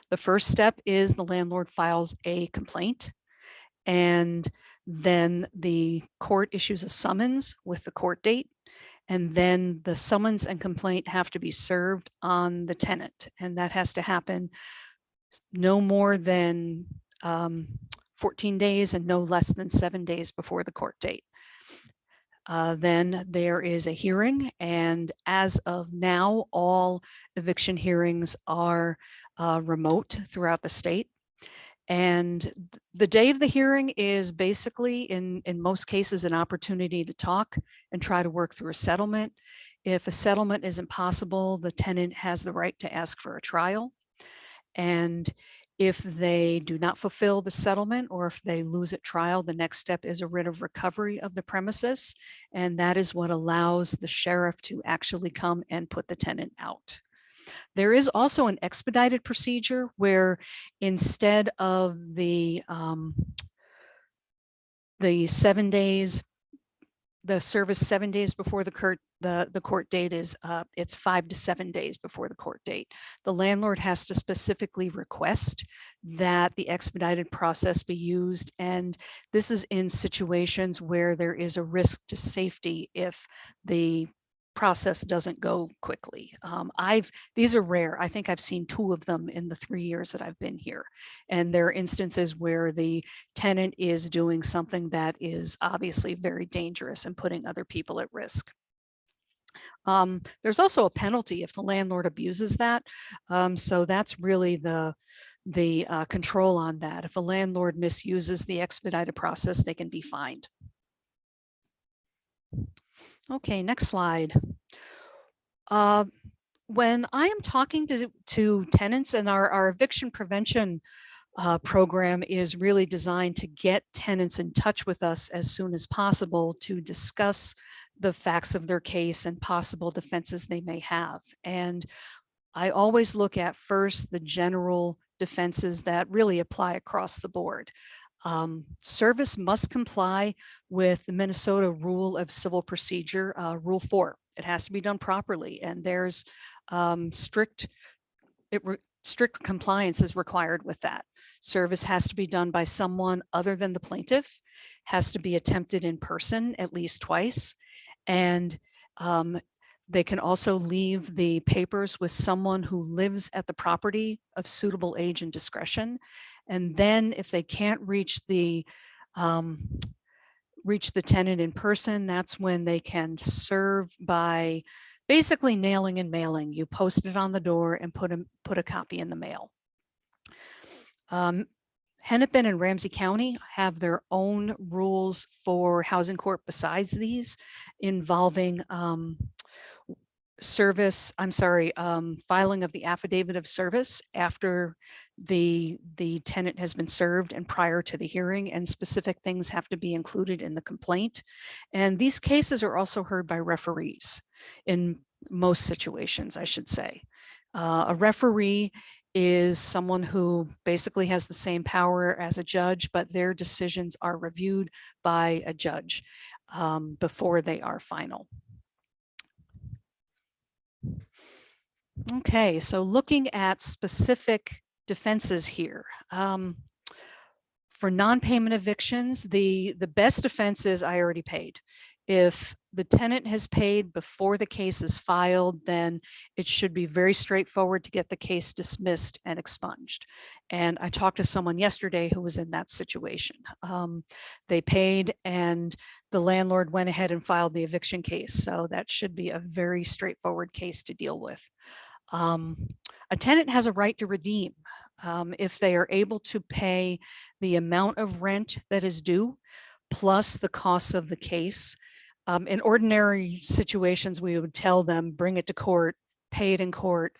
The first step is the landlord files a complaint, and then the court issues a summons with the court date, and then the summons and complaint have to be served on the tenant, and that has to happen no more than 14 days and no less than 7 days before the court date. Then there is a hearing, and as of now, all eviction hearings are remote throughout the state. And the day of the hearing is basically, in most cases, an opportunity to talk and try to work through a settlement. If a settlement isn't possible, the tenant has the right to ask for a trial. And if they do not fulfill the settlement, or if they lose at trial, the next step is a writ of recovery of the premises. And that is what allows the sheriff to actually come and put the tenant out. There is also an expedited procedure where instead of the 7 days, the service 7 days before the court date is it's 5 to 7 days before the court date. The landlord has to specifically request that the expedited process be used, and this is in situations where there is a risk to safety if the process doesn't go quickly. These are rare. I think I've seen 2 of them in the 3 years that I've been here. And there are instances where the tenant is doing something that is obviously very dangerous and putting other people at risk. There's also a penalty if the landlord abuses that. So that's really the control on that. If a landlord misuses the expedited process, they can be fined. Okay, next slide. When I am talking to tenants, and our eviction prevention program is really designed to get tenants in touch with us as soon as possible to discuss the facts of their case and possible defenses they may have. And I always look at first the general defenses that really apply across the board. Service must comply with the Minnesota Rule of Civil Procedure, Rule 4. It has to be done properly, and there's strict compliance is required with that. Service has to be done by someone other than the plaintiff, has to be attempted in person at least twice, and they can also leave the papers with someone who lives at the property of suitable age and discretion. And then if they can't reach the tenant in person, that's when they can serve by basically nailing and mailing. You post it on the door and put a copy in the mail. Hennepin and Ramsey County have their own rules for housing court besides these, involving filing of the affidavit of service after the tenant has been served and prior to the hearing, and specific things have to be included in the complaint. And these cases are also heard by referees in most situations, I should say. A referee is someone who basically has the same power as a judge, but their decisions are reviewed by a judge before they are final. Okay, so looking at specific defenses here. For non-payment evictions, the best defense is I already paid. If the tenant has paid before the case is filed, then it should be very straightforward to get the case dismissed and expunged. And I talked to someone yesterday who was in that situation. They paid and the landlord went ahead and filed the eviction case. So that should be a very straightforward case to deal with. A tenant has a right to redeem if they are able to pay the amount of rent that is due plus the costs of the case. In ordinary situations, we would tell them, bring it to court, pay it in court.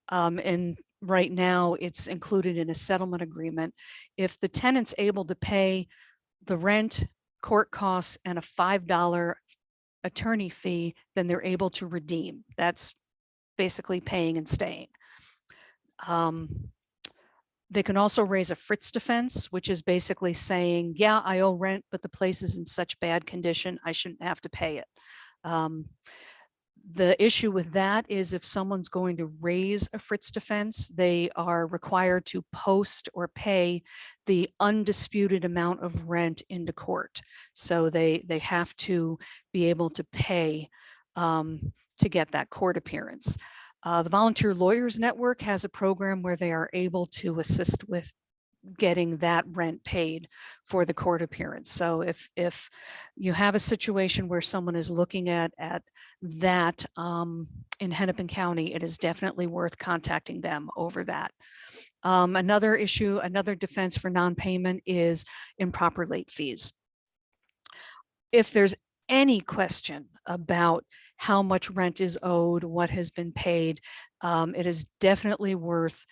And right now it's included in a settlement agreement. If the tenant's able to pay the rent, court costs, and a $5 attorney fee, then they're able to redeem. That's basically paying and staying. They can also raise a Fritz defense, which is basically saying, yeah, I owe rent, but the place is in such bad condition, I shouldn't have to pay it. The issue with that is if someone's going to raise a Fritz defense, they are required to post or pay the undisputed amount of rent into court. So they have to be able to pay to get that court appearance. The Volunteer Lawyers Network has a program where they are able to assist with getting that rent paid for the court appearance. So if you have a situation where someone is looking at that in Hennepin County, it is definitely worth contacting them over that. Another issue, another defense for non-payment is improper late fees. If there's any question about how much rent is owed, what has been paid, it is definitely worth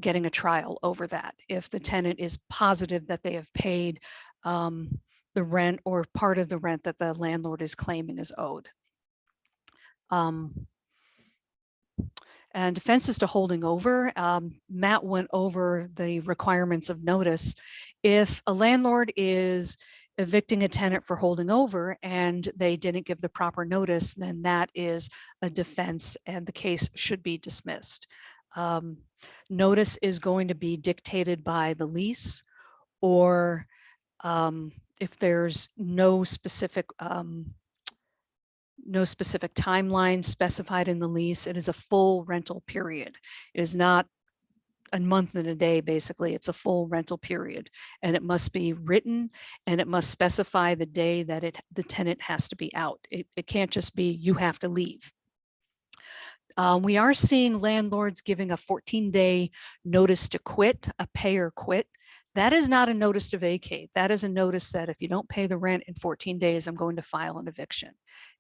getting a trial over that. If the tenant is positive that they have paid the rent or part of the rent that the landlord is claiming is owed. And defenses to holding over, Matt went over the requirements of notice. If a landlord is evicting a tenant for holding over and they didn't give the proper notice, then that is a defense and the case should be dismissed. Notice is going to be dictated by the lease, or if there's no specific timeline specified in the lease, it is a full rental period. It is not a month and a day, basically. It's a full rental period, and it must be written and it must specify the day that the tenant has to be out. It can't just be you have to leave. We are seeing landlords giving a 14-day notice to quit, a pay or quit. That is not a notice to vacate. That is a notice that if you don't pay the rent in 14 days, I'm going to file an eviction.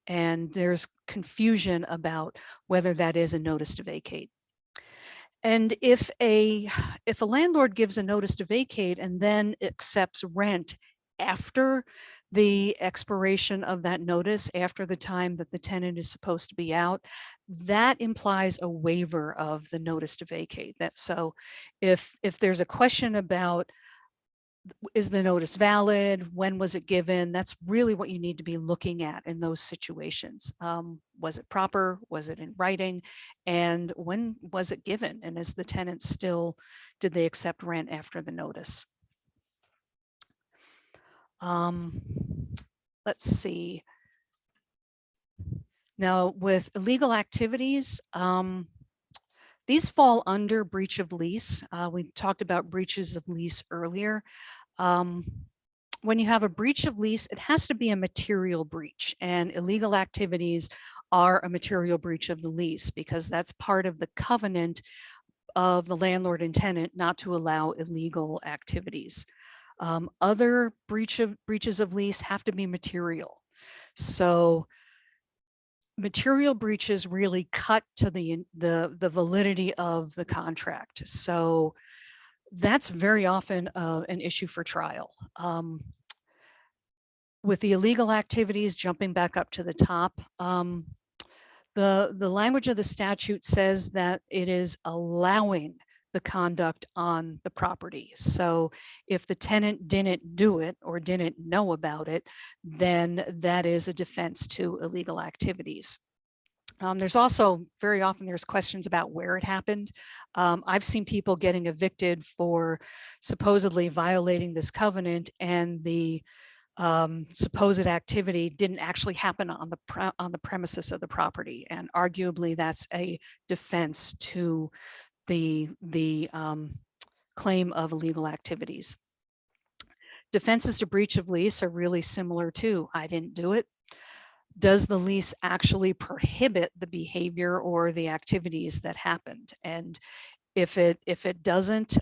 And there's confusion about whether that is a notice to vacate. And if a landlord gives a notice to vacate and then accepts rent after the expiration of that notice, after the time that the tenant is supposed to be out, that implies a waiver of the notice to vacate. So if there's a question about, is the notice valid? When was it given? That's really what you need to be looking at in those situations. Was it proper? Was it in writing? And when was it given? And is the tenant still, did they accept rent after the notice? Let's see. Now with illegal activities, these fall under breach of lease. We talked about breaches of lease earlier. When you have a breach of lease, it has to be a material breach, and illegal activities are a material breach of the lease because that's part of the covenant of the landlord and tenant not to allow illegal activities. Other breaches of lease have to be material. So material breaches really cut to the validity of the contract. So that's very often an issue for trial. With the illegal activities, jumping back up to the top, the language of the statute says that it is allowing the conduct on the property. So if the tenant didn't do it or didn't know about it, then that is a defense to illegal activities. There's also very often there's questions about where it happened. I've seen people getting evicted for supposedly violating this covenant, and the supposed activity didn't actually happen on the premises of the property, and arguably that's a defense to the claim of illegal activities. Defenses to breach of lease are really similar too. I didn't do it. Does the lease actually prohibit the behavior or the activities that happened? And if it doesn't,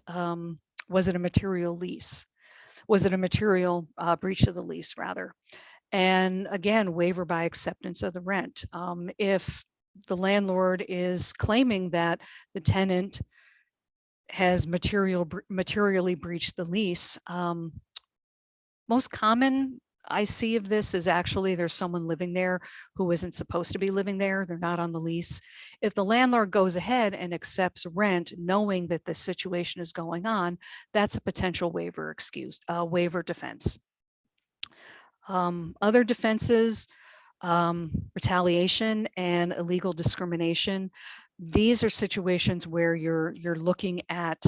was it a material lease? Was it a material breach of the lease rather? And again, waiver by acceptance of the rent. If the landlord is claiming that the tenant has materially breached the lease, most common I see of this is actually there's someone living there who isn't supposed to be living there. They're not on the lease. If the landlord goes ahead and accepts rent, knowing that this situation is going on, that's a potential waiver waiver defense. Other defenses, retaliation and illegal discrimination. These are situations where you're looking at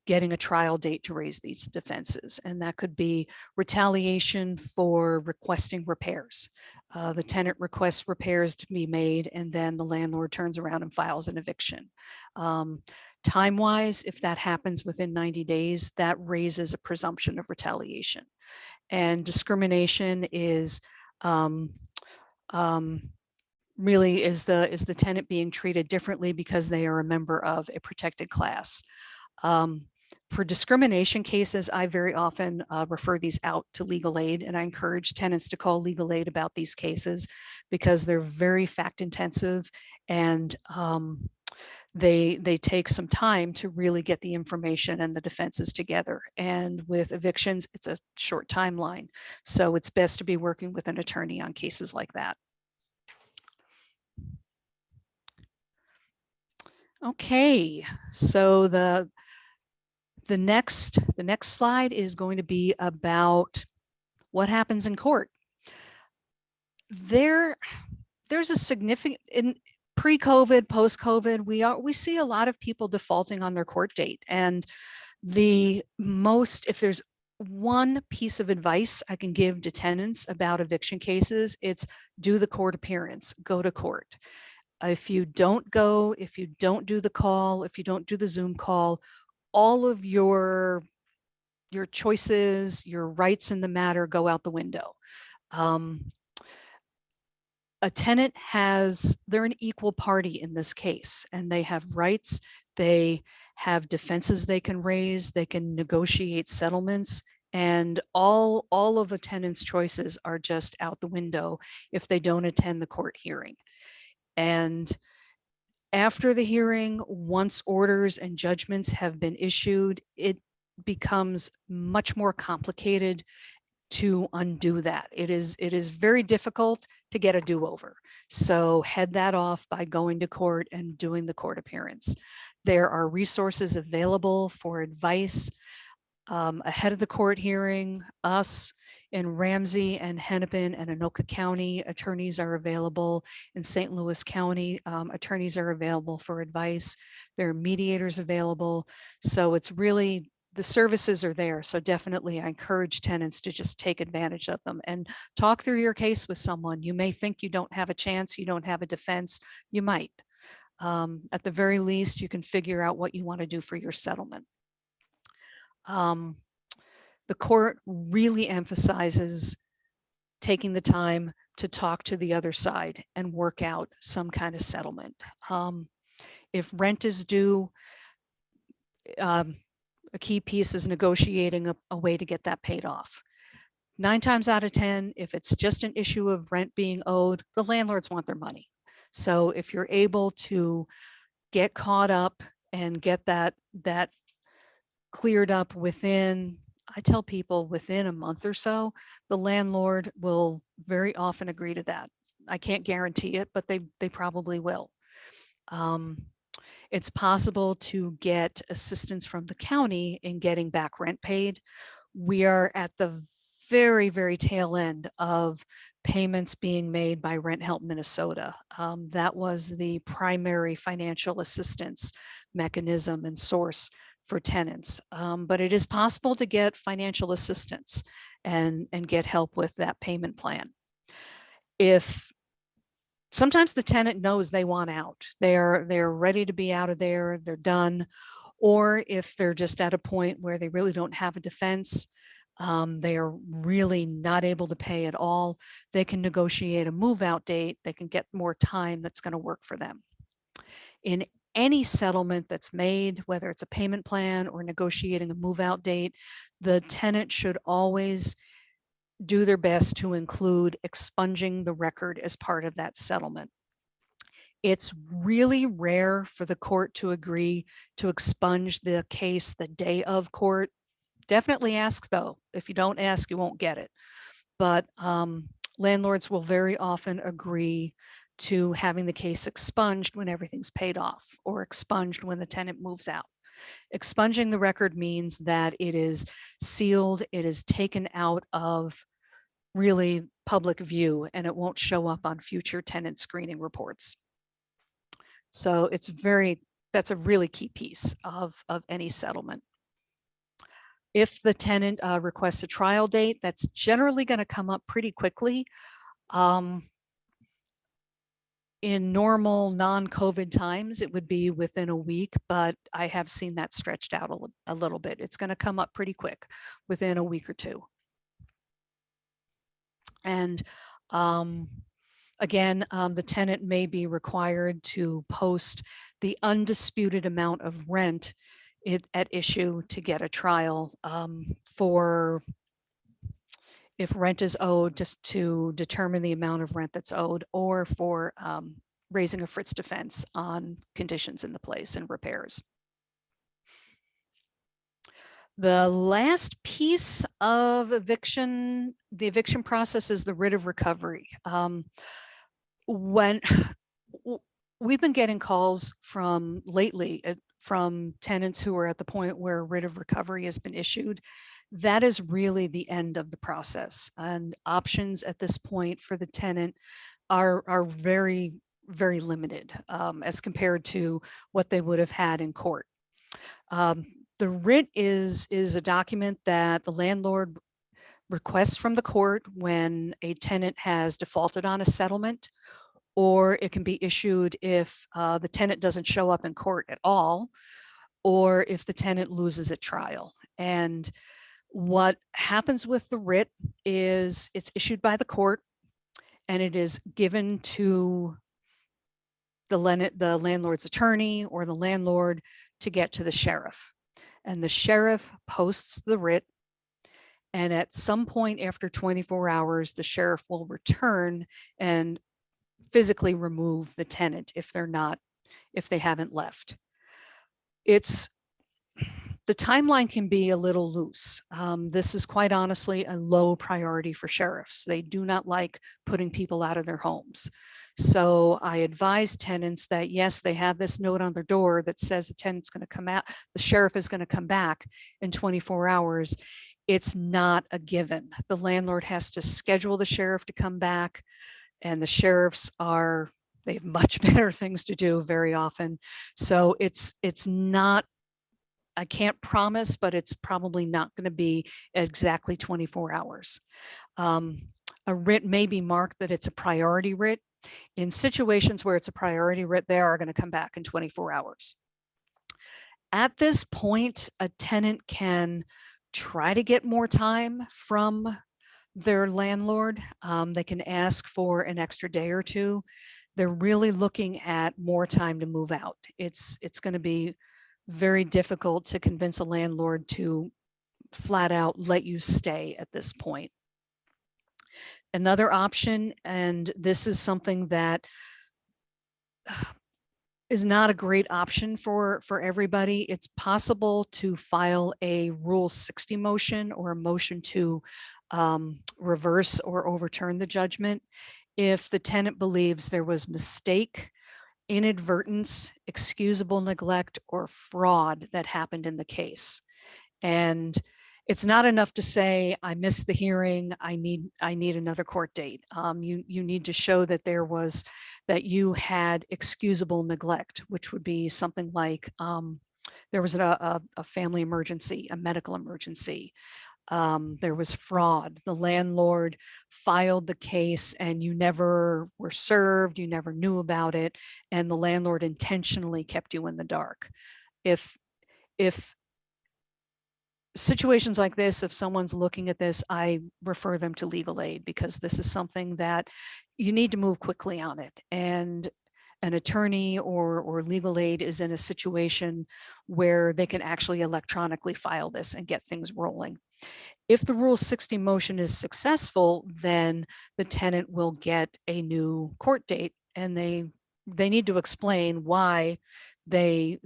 getting a trial date to raise these defenses. And that could be retaliation for requesting repairs. The tenant requests repairs to be made, and then the landlord turns around and files an eviction. Time-wise, if that happens within 90 days, that raises a presumption of retaliation. And discrimination is really is the tenant being treated differently because they are a member of a protected class. For discrimination cases, I very often refer these out to legal aid, and I encourage tenants to call legal aid about these cases because they're very fact intensive, and they take some time to really get the information and the defenses together. And with evictions, it's a short timeline. So it's best to be working with an attorney on cases like that. Okay, so the next slide is going to be about what happens in court. There's a significant, in pre-COVID, post-COVID, we see a lot of people defaulting on their court date. And if there's one piece of advice I can give to tenants about eviction cases, it's do the court appearance, go to court. If you don't go, if you don't do the call, if you don't do the Zoom call, all of your choices, your rights in the matter go out the window. A tenant they're an equal party in this case, and they have rights, they have defenses they can raise, they can negotiate settlements, and all of a tenant's choices are just out the window if they don't attend the court hearing. And after the hearing, once orders and judgments have been issued, it becomes much more complicated to undo that. It is very difficult to get a do-over. So head that off by going to court and doing the court appearance. There are resources available for advice ahead of the court hearing. Us in Ramsey and Hennepin and Anoka County attorneys are available. In St. Louis County, attorneys are available for advice. There are mediators available. So it's really, the services are there. So definitely I encourage tenants to just take advantage of them and talk through your case with someone. You may think you don't have a chance, you don't have a defense, you might. At the very least, you can figure out what you want to do for your settlement. The court really emphasizes taking the time to talk to the other side and work out some kind of settlement. If rent is due, a key piece is negotiating a way to get that paid off. 9 times out of 10, if it's just an issue of rent being owed, the landlords want their money. So if you're able to get caught up and get that cleared up within, I tell people within a month or so, the landlord will very often agree to that. I can't guarantee it, but they probably will. It's possible to get assistance from the county in getting back rent paid. We are at the very, very tail end of payments being made by Rent Help Minnesota. That was the primary financial assistance mechanism and source for tenants. But it is possible to get financial assistance and get help with that payment plan. If sometimes the tenant knows they want out, they're ready to be out of there, they're done, or if they're just at a point where they really don't have a defense, they are really not able to pay at all, they can negotiate a move out date, they can get more time that's going to work for them. In any settlement that's made, whether it's a payment plan or negotiating a move out date, the tenant should always do their best to include expunging the record as part of that settlement. It's really rare for the court to agree to expunge the case the day of court. Definitely ask though. If you don't ask, you won't get it. but landlords will very often agree to having the case expunged when everything's paid off, or expunged when the tenant moves out. Expunging the record means that it is sealed, it is taken out of really public view, and it won't show up on future tenant screening reports. So that's a really key piece of any settlement. If the tenant requests a trial date, that's generally going to come up pretty quickly. In normal non-COVID times, it would be within a week, but I have seen that stretched out a little bit. It's going to come up pretty quick, within a week or two. And again, the tenant may be required to post the undisputed amount of rent at issue to get a trial, for if rent is owed, just to determine the amount of rent that's owed, or for raising a Fritz defense on conditions in the place and repairs. The last piece of eviction, the eviction process, is the writ of recovery. When we've been getting calls from lately from tenants who are at the point where writ of recovery has been issued, that is really the end of the process. And options at this point for the tenant are very, very limited as compared to what they would have had in court. The writ is a document that the landlord requests from the court when a tenant has defaulted on a settlement, or it can be issued if the tenant doesn't show up in court at all, or if the tenant loses at trial. And what happens with the writ is it's issued by the court, and it is given to the landlord's attorney or the landlord to get to the sheriff. And the sheriff posts the writ, and at some point after 24 hours, the sheriff will return and physically remove the tenant if they haven't left. The timeline can be a little loose. This is quite honestly a low priority for sheriffs. They do not like putting people out of their homes. So I advise tenants that yes, they have this note on their door that says the tenant's going to come out, the sheriff is going to come back in 24 hours. It's not a given. The landlord has to schedule the sheriff to come back, and the sheriffs they have much better things to do very often. So it's not, I can't promise, but it's probably not going to be exactly 24 hours. A writ may be marked that it's a priority writ. In situations where it's a priority writ, they are going to come back in 24 hours. At this point, a tenant can try to get more time from their landlord. They can ask for an extra day or two. They're really looking at more time to move out. It's going to be very difficult to convince a landlord to flat out let you stay at this point. Another option, and this is something that is not a great option for everybody. It's possible to file a Rule 60 motion, or a motion to reverse or overturn the judgment if the tenant believes there was mistake, inadvertence, excusable neglect, or fraud that happened in the case. And it's not enough to say, I missed the hearing, I need another court date. You need to show that that you had excusable neglect, which would be something like there was a family emergency, a medical emergency. There was fraud. The landlord filed the case and you never were served, you never knew about it, and the landlord intentionally kept you in the dark. If situations like this, if someone's looking at this, I refer them to legal aid, because this is something that you need to move quickly on it. And an attorney or legal aid is in a situation where they can actually electronically file this and get things rolling. If the Rule 60 motion is successful, then the tenant will get a new court date, and they need to explain why they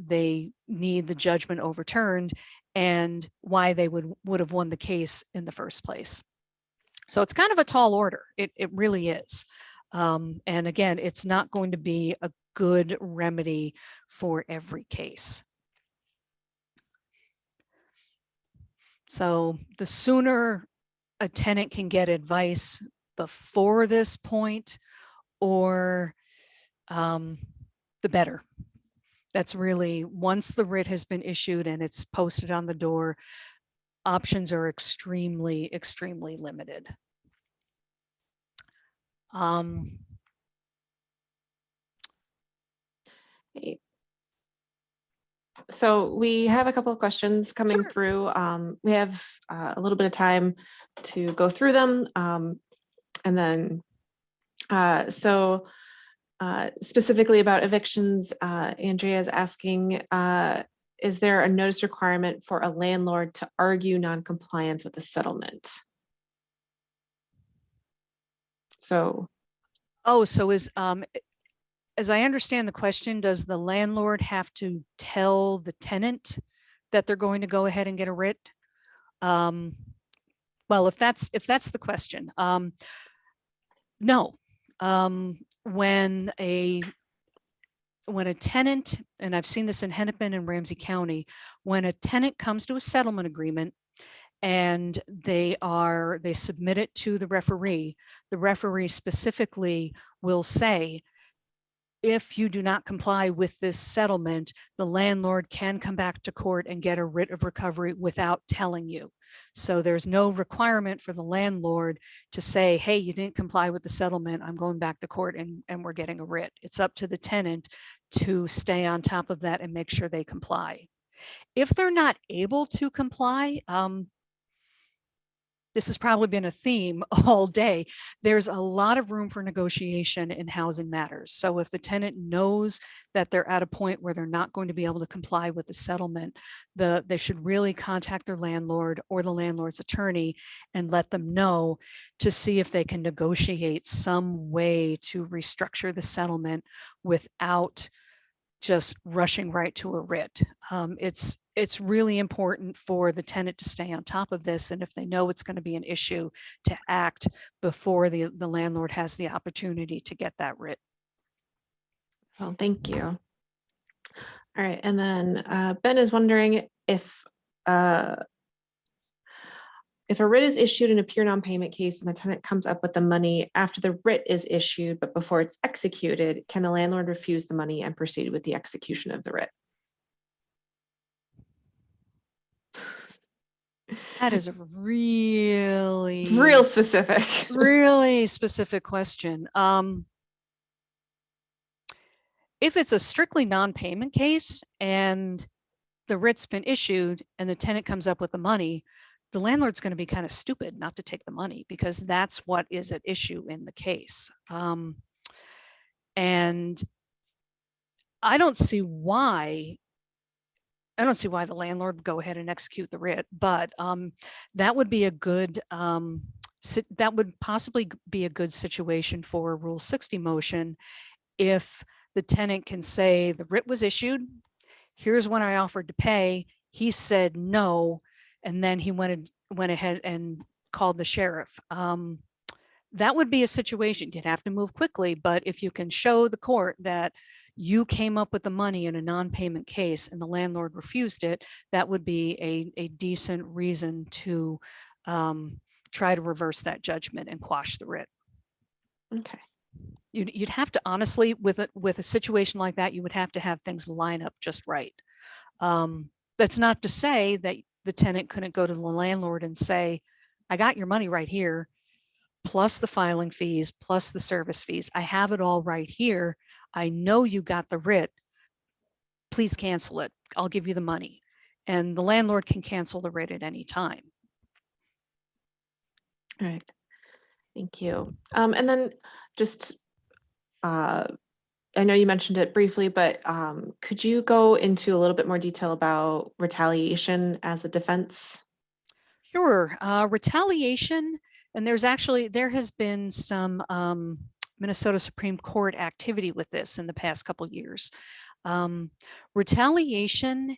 need the judgment overturned and why they would have won the case in the first place. So it's kind of a tall order. It really is. And again, it's not going to be a good remedy for every case. So the sooner a tenant can get advice before this point, or the better. That's really, once the writ has been issued and it's posted on the door, options are extremely, extremely limited. So we have a couple of questions coming Sure. through. We have a little bit of time to go through them. And then, specifically about evictions, Andrea is asking, is there a notice requirement for a landlord to argue non-compliance with the settlement? So. Oh, so as I understand the question, does the landlord have to tell the tenant that they're going to go ahead and get a writ? Well, if that's the question, no. When a tenant, and I've seen this in Hennepin and Ramsey County, when a tenant comes to a settlement agreement and they submit it to the referee specifically will say, if you do not comply with this settlement, the landlord can come back to court and get a writ of recovery without telling you. So there's no requirement for the landlord to say, hey, you didn't comply with the settlement, I'm going back to court and we're getting a writ. It's up to the tenant to stay on top of that and make sure they comply. If they're not able to comply, this has probably been a theme all day. There's a lot of room for negotiation in housing matters. So if the tenant knows that they're at a point where they're not going to be able to comply with the settlement, they should really contact their landlord or the landlord's attorney and let them know to see if they can negotiate some way to restructure the settlement without just rushing right to a writ. It's really important for the tenant to stay on top of this, and if they know it's going to be an issue, to act before the landlord has the opportunity to get that writ. Well, thank you. All right, and then Ben is wondering if a writ is issued in a pure non-payment case and the tenant comes up with the money after the writ is issued, but before it's executed, can the landlord refuse the money and proceed with the execution of the writ? That is a really real specific, really specific question. If it's a strictly non-payment case and the writ's been issued and the tenant comes up with the money, the landlord's going to be kind of stupid not to take the money, because that's what is at issue in the case. And I don't see why the landlord would go ahead and execute the writ, but that would be a good, that would possibly be a good situation for a Rule 60 motion if the tenant can say the writ was issued, here's when I offered to pay, he said no, and then he went ahead and called the sheriff. That would be a situation. You'd have to move quickly, but if you can show the court that you came up with the money in a non-payment case and the landlord refused it, that would be a decent reason to try to reverse that judgment and quash the writ. Okay. You'd have to, honestly, with a situation like that, you would have to have things line up just right. That's not to say that the tenant couldn't go to the landlord and say, I got your money right here, plus the filing fees, plus the service fees. I have it all right here. I know you got the writ. Please cancel it. I'll give you the money. And the landlord can cancel the writ at any time. All right. Thank you. And then just, I know you mentioned it briefly, but could you go into a little bit more detail about retaliation as a defense? Sure. Retaliation, and there has been some Minnesota Supreme Court activity with this in the past couple of years. Retaliation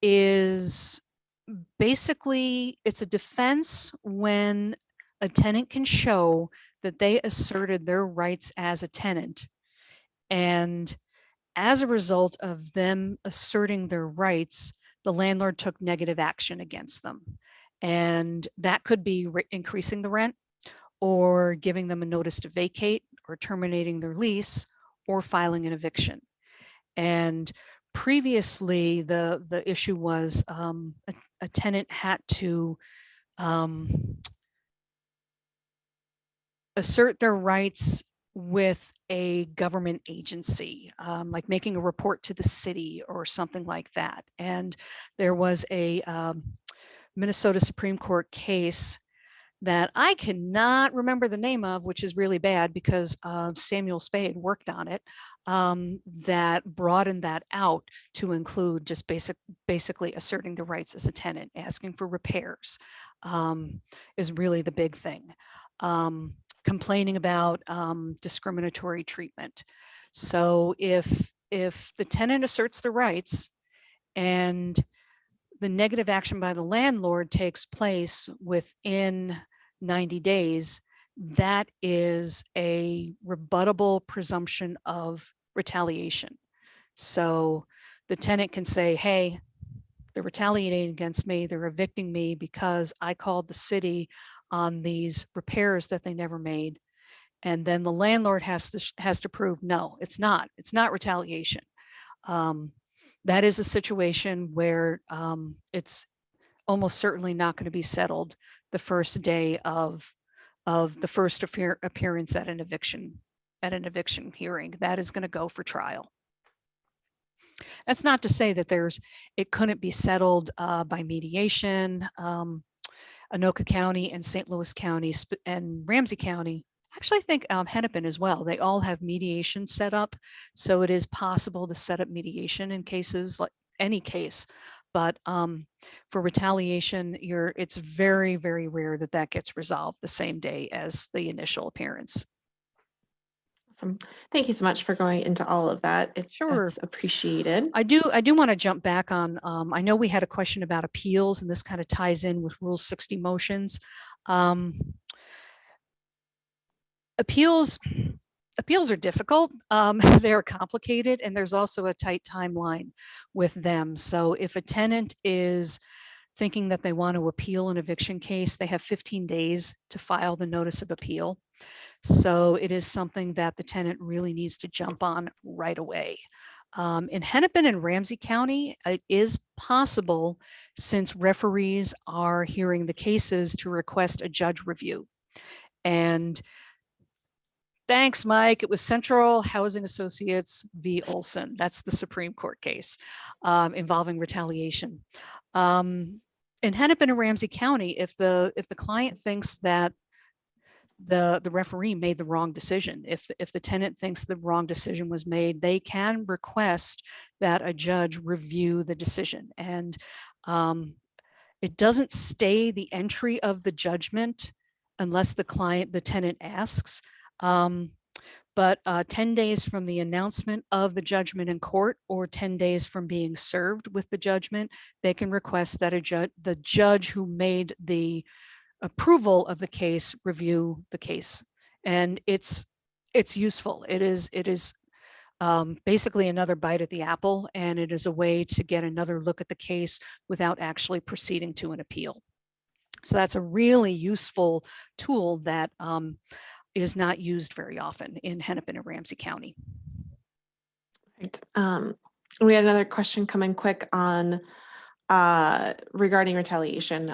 is basically, it's a defense when a tenant can show that they asserted their rights as a tenant. And as a result of them asserting their rights, the landlord took negative action against them. And that could be increasing the rent, or giving them a notice to vacate, or terminating their lease, or filing an eviction. And previously, the issue was a tenant had to assert their rights with a government agency, like making a report to the city or something like that. And there was a Minnesota Supreme Court case that I cannot remember the name of, which is really bad because Samuel Spaid worked on it, that broadened that out to include just basically asserting the rights as a tenant. Asking for repairs is really the big thing. Complaining about discriminatory treatment. So if the tenant asserts the rights and the negative action by the landlord takes place within 90 days, that is a rebuttable presumption of retaliation. So the tenant can say, hey, they're retaliating against me, they're evicting me because I called the city on these repairs that they never made. And then the landlord has to prove, no, it's not retaliation. That is a situation where it's almost certainly not going to be settled the first day of the first appearance at an eviction hearing. That is going to go for trial. That's not to say that it couldn't be settled by mediation. Anoka County and St. Louis County and Ramsey County, actually I think Hennepin as well, they all have mediation set up. So it is possible to set up mediation in cases like any case. But for retaliation, it's very, very rare that gets resolved the same day as the initial appearance. Awesome. Thank you so much for going into all of that. Sure. It's appreciated. I do want to jump back on, I know we had a question about appeals, and this kind of ties in with Rule 60 motions. Appeals are difficult. They're complicated, and there's also a tight timeline with them. So if a tenant is thinking that they want to appeal an eviction case, they have 15 days to file the notice of appeal. So it is something that the tenant really needs to jump on right away. In Hennepin and Ramsey County, it is possible, since referees are hearing the cases, to request a judge review. And thanks, Mike. It was Central Housing Associates v. Olson. That's the Supreme Court case involving retaliation. In Hennepin and Ramsey County, if the client thinks that the referee made the wrong decision, if the tenant thinks the wrong decision was made, they can request that a judge review the decision. And it doesn't stay the entry of the judgment unless the tenant asks. But 10 days from the announcement of the judgment in court, or 10 days from being served with the judgment, they can request that the judge who made the approval of the case review the case. And it's useful. It is basically another bite at the apple, and it is a way to get another look at the case without actually proceeding to an appeal. So that's a really useful tool that is not used very often in Hennepin and Ramsey County. Right. We had another question come in quick on regarding retaliation.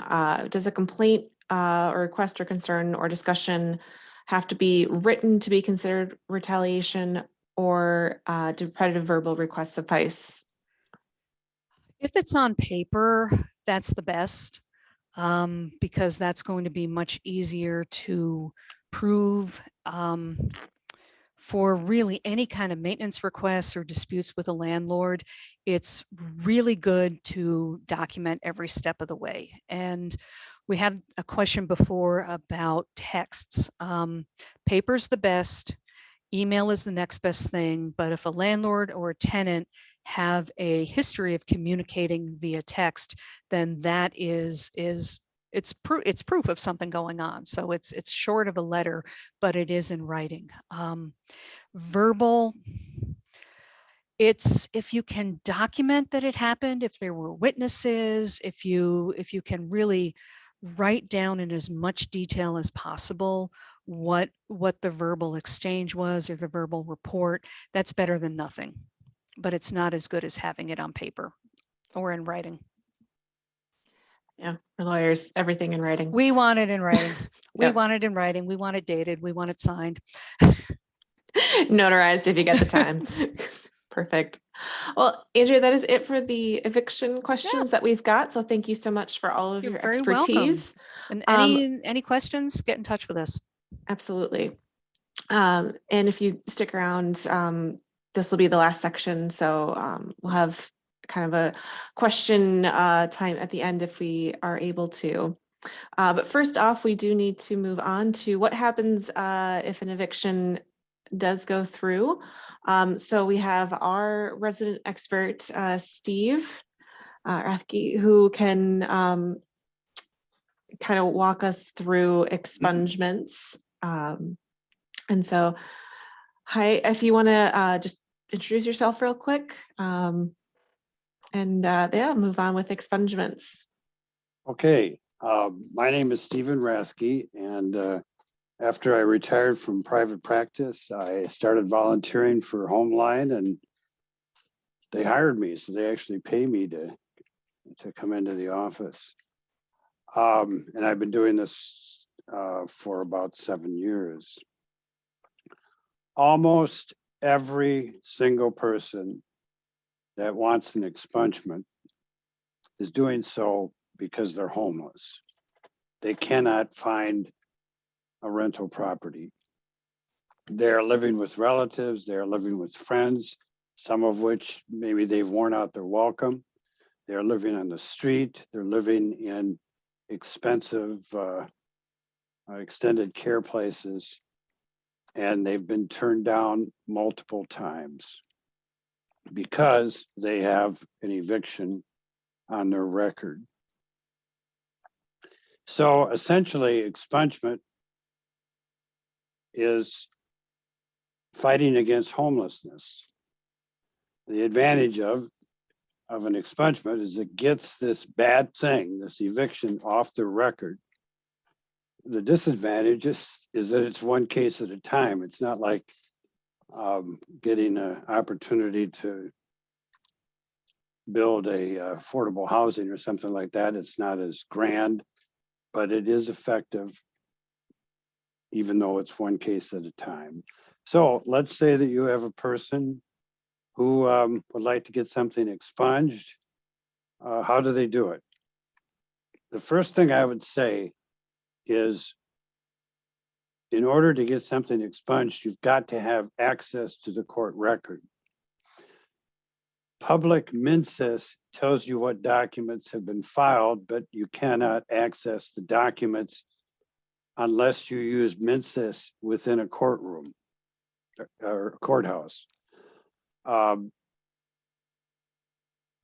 Does a complaint or request or concern or discussion have to be written to be considered retaliation, or do repetitive verbal requests suffice? If it's on paper, that's the best, because that's going to be much easier to prove. For really any kind of maintenance requests or disputes with a landlord, it's really good to document every step of the way. And we had a question before about texts. Paper's the best, email is the next best thing, but if a landlord or a tenant have a history of communicating via text, then that is it's proof of something going on. So it's short of a letter, but it is in writing. Verbal, it's if you can document that it happened, if there were witnesses, if you can really write down in as much detail as possible what the verbal exchange was or the verbal report, that's better than nothing. But it's not as good as having it on paper or in writing. Yeah, for lawyers, everything in writing. We want it in writing. We Yep. want it in writing. We want it dated. We want it signed. Notarized if you get the time. Perfect. Well, Andrea, that is it for the eviction questions that we've got. So thank you so much for all of You're your very welcome. expertise. And Um, any questions, get in touch with us. Absolutely. And if you stick around, this will be the last section. So we'll have kind of a question time at the end if we are able to. But first off, we do need to move on to what happens if an eviction does go through. So we have our resident expert, Steve Rathke, who can kind of walk us through expungements. And so, hi, if you want to just introduce yourself real quick, and yeah, move on with expungements. Okay, my name is Stephen Rasky, and after I retired from private practice, I started volunteering for Homeline, and they hired me, so they actually pay me to come into the office. And I've been doing this for about 7 years. Almost every single person that wants an expungement is doing so because they're homeless. They cannot find a rental property. They're living with relatives, they're living with friends, some of which maybe they've worn out their welcome. They're living on the street, they're living in expensive extended care places, and they've been turned down multiple times because they have an eviction on their record. So essentially, expungement is fighting against homelessness. The advantage of an expungement is it gets this bad thing, this eviction, off the record. The disadvantage is that it's one case at a time. It's not like getting an opportunity to build a affordable housing or something like that. It's not as grand, but it is effective, even though it's one case at a time. So let's say that you have a person who would like to get something expunged. How do they do it? The first thing I would say is, in order to get something expunged, you've got to have access to the court record. Public MNCIS tells you what documents have been filed, but you cannot access the documents unless you use MNCIS within a courtroom or a courthouse.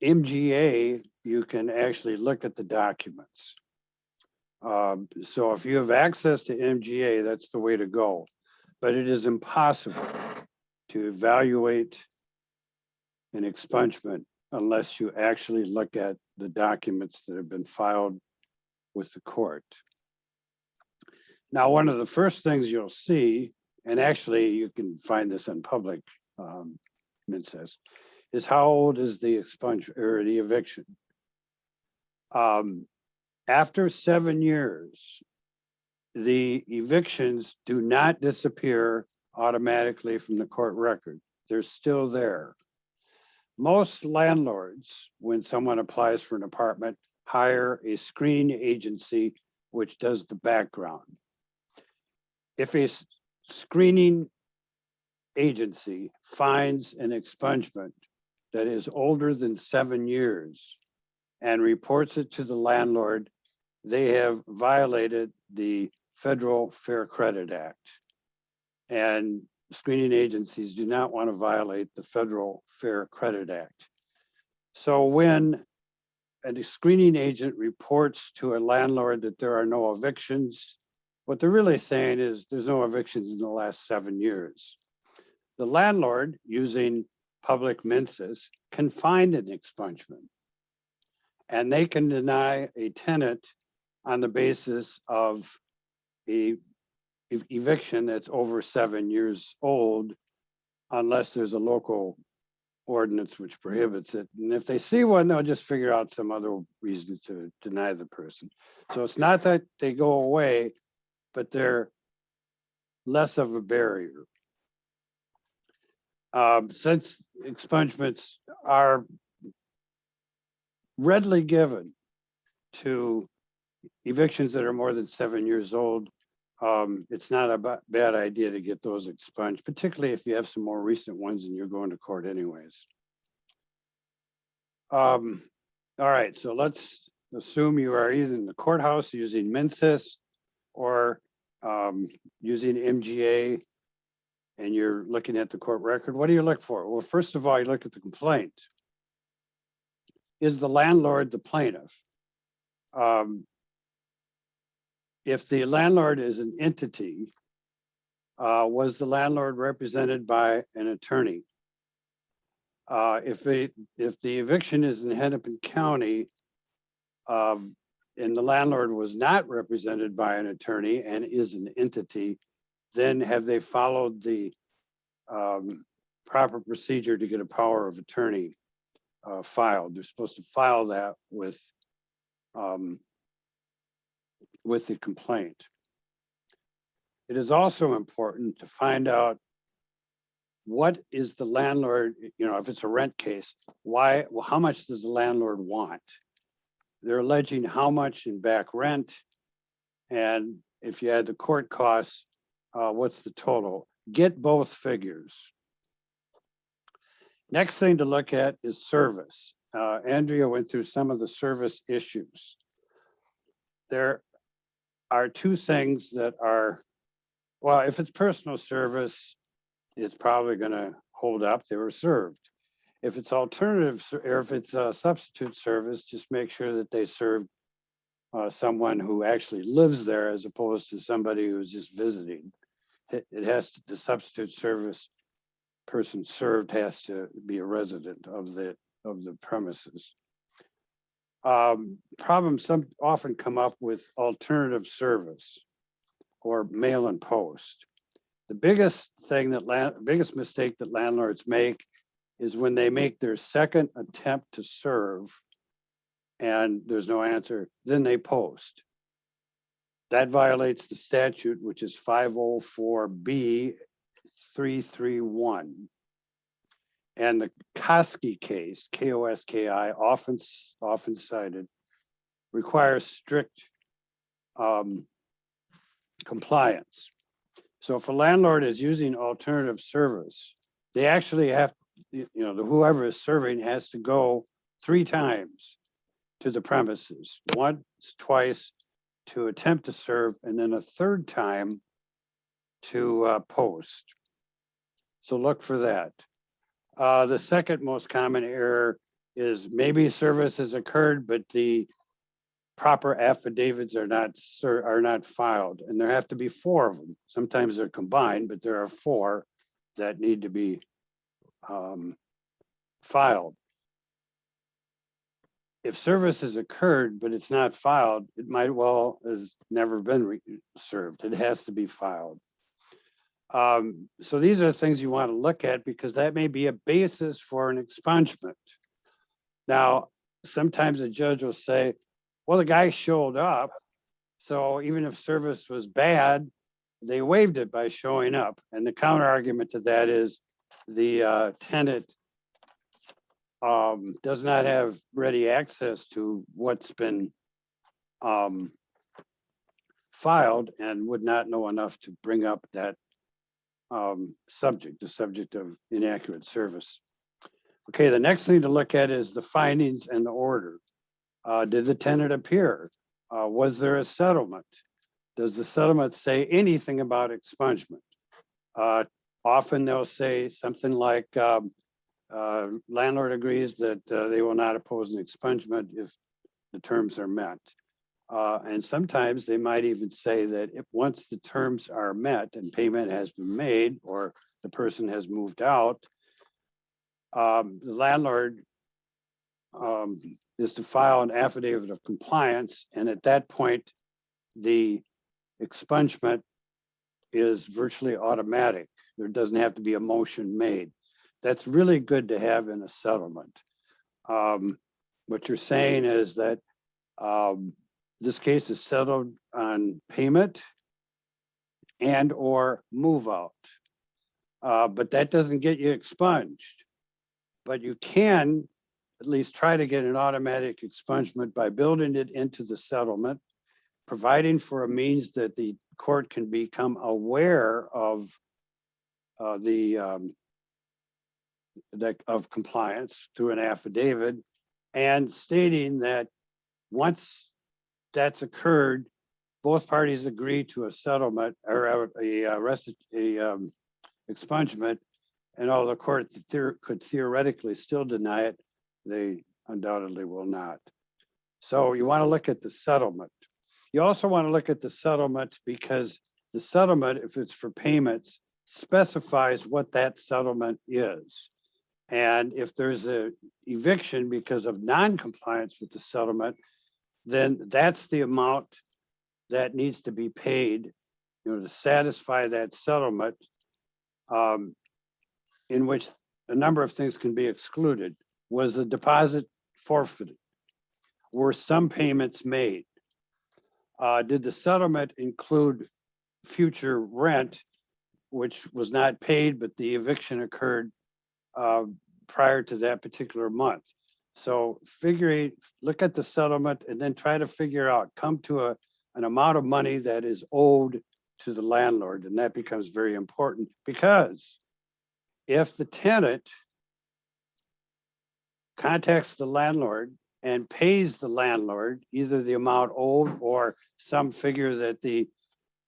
MGA, you can actually look at the documents. So if you have access to MGA, that's the way to go. But it is impossible to evaluate an expungement unless you actually look at the documents that have been filed with the court. Now, one of the first things you'll see, and actually you can find this in public MNCIS, is how old is the expungement or the eviction? After 7 years, the evictions do not disappear automatically from the court record. They're still there. Most landlords, when someone applies for an apartment, hire a screening agency which does the background. If a screening agency finds an expungement that is older than 7 years and reports it to the landlord, they have violated the Federal Fair Credit Act. And screening agencies do not want to violate the Federal Fair Credit Act. So when a screening agent reports to a landlord that there are no evictions, what they're really saying is there's no evictions in the last 7 years. The landlord, using public menses, can find an expungement, and they can deny a tenant on the basis of a eviction that's over 7 years old, unless there's a local ordinance which prohibits it. And if they see one, they'll just figure out some other reason to deny the person. So it's not that they go away, but they're less of a barrier. Since expungements are readily given to evictions that are more than 7 years old, it's not a bad idea to get those expunged, particularly if you have some more recent ones and you're going to court anyways. All right, so let's assume you are either in the courthouse using mensis or using MGA, and you're looking at the court record. What do you look for? Well, first of all, you look at the complaint. Is the landlord the plaintiff? If the landlord is an entity, was the landlord represented by an attorney? If the eviction is in Hennepin County, and the landlord was not represented by an attorney and is an entity, then have they followed the proper procedure to get a power of attorney filed? They're supposed to file that with the complaint. It is also important to find out what is the landlord, if it's a rent case, how much does the landlord want? They're alleging how much in back rent, and if you add the court costs, what's the total? Get both figures. Next thing to look at is service. Andrea went through some of the service issues. There are two things that are, well, if it's personal service, it's probably going to hold up. They were served. If it's alternative, or if it's a substitute service, just make sure that they serve someone who actually lives there as opposed to somebody who's just visiting. It has to, the substitute service person served has to be a resident of the premises. Problems often come up with alternative service or mail and post. The biggest mistake that landlords make is when they make their second attempt to serve and there's no answer, then they post. That violates the statute, which is 504B 331. And the Koski case, K-O-S-K-I, often cited, requires strict compliance. So if a landlord is using alternative service, they actually have, whoever is serving has to go 3 times to the premises, once, twice to attempt to serve, and then a 3rd time to post. So look for that. The second most common error is maybe service has occurred, but the proper affidavits are not filed, and there have to be 4 of them. Sometimes they're combined, but there are 4 that need to be filed. If service has occurred, but it's not filed, it might well has never been served. It has to be filed. So these are things you want to look at because that may be a basis for an expungement. Now, sometimes a judge will say, well, the guy showed up, so even if service was bad, they waived it by showing up. And the counter argument to that is the tenant does not have ready access to what's been filed and would not know enough to bring up that the subject of inaccurate service. Okay, the next thing to look at is the findings and the order. Did the tenant appear? Was there a settlement? Does the settlement say anything about expungement? Often they'll say something like landlord agrees that they will not oppose an expungement if the terms are met. And sometimes they might even say that if once the terms are met and payment has been made or the person has moved out, the landlord is to file an affidavit of compliance. And at that point, the expungement is virtually automatic. There doesn't have to be a motion made. That's really good to have in a settlement. What you're saying is that this case is settled on payment and or move out. But that doesn't get you expunged. But you can at least try to get an automatic expungement by building it into the settlement, providing for a means that the court can become aware of of compliance through an affidavit, and stating that once that's occurred, both parties agree to a settlement or expungement, and although the court could theoretically still deny it, they undoubtedly will not. So you want to look at the settlement. You also want to look at the settlement because the settlement, if it's for payments, specifies what that settlement is. And if there's a eviction because of non-compliance with the settlement, then that's the amount that needs to be paid, to satisfy that settlement, in which a number of things can be excluded. Was the deposit forfeited? Were some payments made? Did the settlement include future rent, which was not paid, but the eviction occurred prior to that particular month? So look at the settlement and then try to figure out, come to an amount of money that is owed to the landlord. And that becomes very important, because if the tenant contacts the landlord and pays the landlord either the amount owed or some figure that the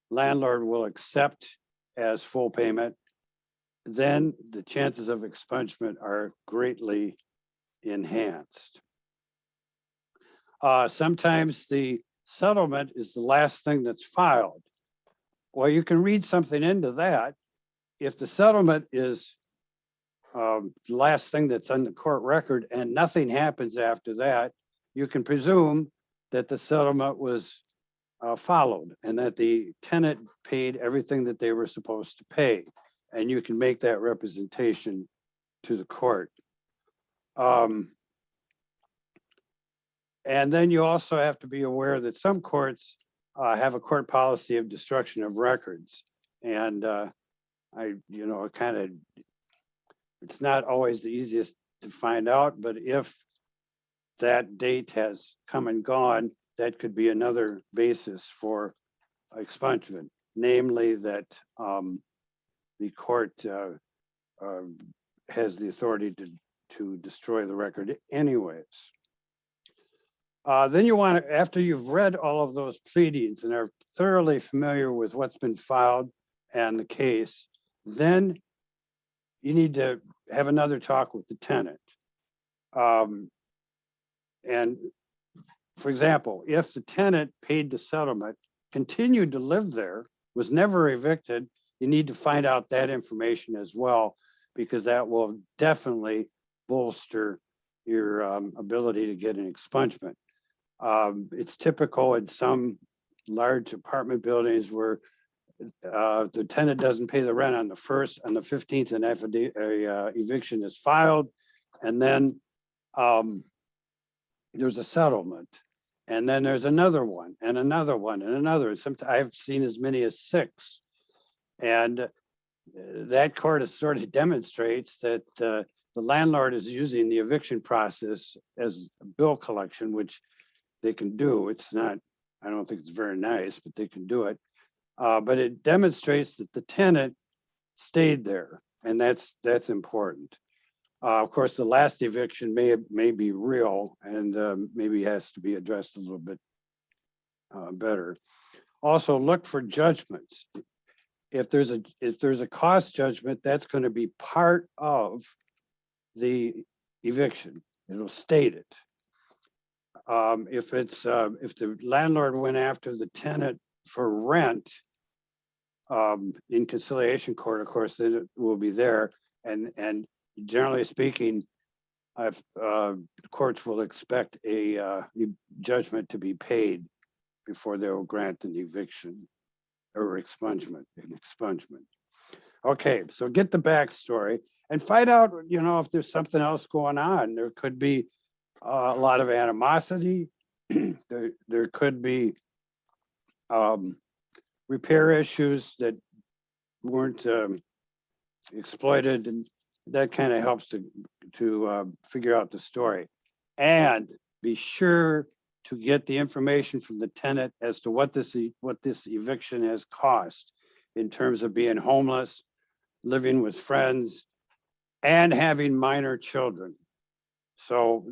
landlord will accept as full payment, then the chances of expungement are greatly enhanced. Sometimes the settlement is the last thing that's filed. Well, you can read something into that. If the settlement is the last thing that's on the court record and nothing happens after that, you can presume that the settlement was followed and that the tenant paid everything that they were supposed to pay. And you can make that representation to the court. And then you also have to be aware that some courts have a court policy of destruction of records. And it's not always the easiest to find out, but if that date has come and gone, that could be another basis for expungement, namely that the court has the authority to destroy the record anyways. Then you want to, after you've read all of those pleadings and are thoroughly familiar with what's been filed and the case, then you need to have another talk with the tenant. And for example, if the tenant paid the settlement, continued to live there, was never evicted, you need to find out that information as well, because that will definitely bolster your ability to get an expungement. It's typical in some large apartment buildings where the tenant doesn't pay the rent on the 1st, on the 15th, an eviction is filed, and then there's a settlement, and then there's another one, and another one, and another. Sometimes I've seen as many as 6, and that court sort of demonstrates that the landlord is using the eviction process as bill collection, which they can do. It's not, I don't think it's very nice, but they can do it. But it demonstrates that the tenant stayed there, and that's important. Of course, the last eviction may be real and maybe has to be addressed a little bit better. Also, look for judgments. If there's a cost judgment, that's going to be part of the eviction. It'll state it. If the landlord went after the tenant for rent in conciliation court, of course, then it will be there. And generally speaking, courts will expect a judgment to be paid before they will grant an eviction or expungement. Okay, so get the backstory and find out, if there's something else going on. There could be a lot of animosity. There could be repair issues that weren't exploited, and that kind of helps to figure out the story. And be sure to get the information from the tenant as to what this eviction has cost in terms of being homeless, living with friends, and having minor children. So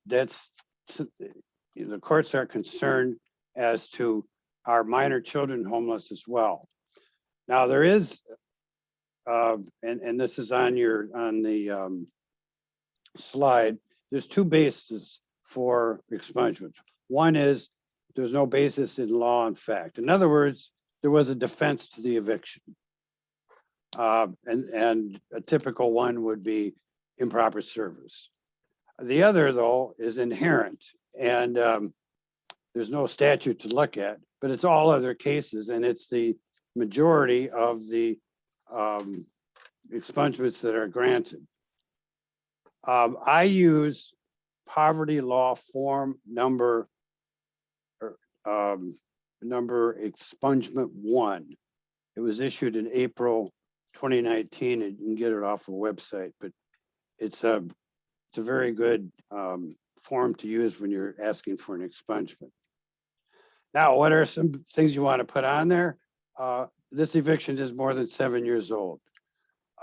that's the courts are concerned as to our minor children homeless as well. Now there is, and this is on the slide, there's two bases for expungement. One is there's no basis in law and fact. In other words, there was a defense to the eviction. And a typical one would be improper service. The other, though, is inherent, and there's no statute to look at, but it's all other cases, and it's the majority of the expungements that are granted. I use poverty law form number expungement 1. It was issued in April 2019, and you can get it off a website, but it's a very good form to use when you're asking for an expungement. Now, what are some things you want to put on there? This eviction is more than 7 years old.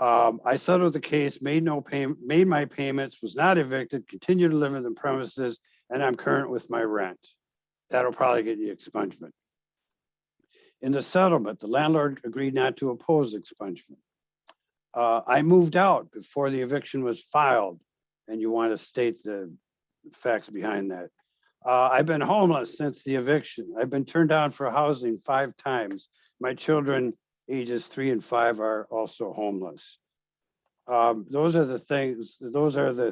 I settled the case, made my payments, was not evicted, continued to live in the premises, and I'm current with my rent. That'll probably get you expungement. In the settlement, the landlord agreed not to oppose expungement. I moved out before the eviction was filed, and you want to state the facts behind that. I've been homeless since the eviction. I've been turned down for housing 5 times. My children, ages 3 and 5, are also homeless. Those are the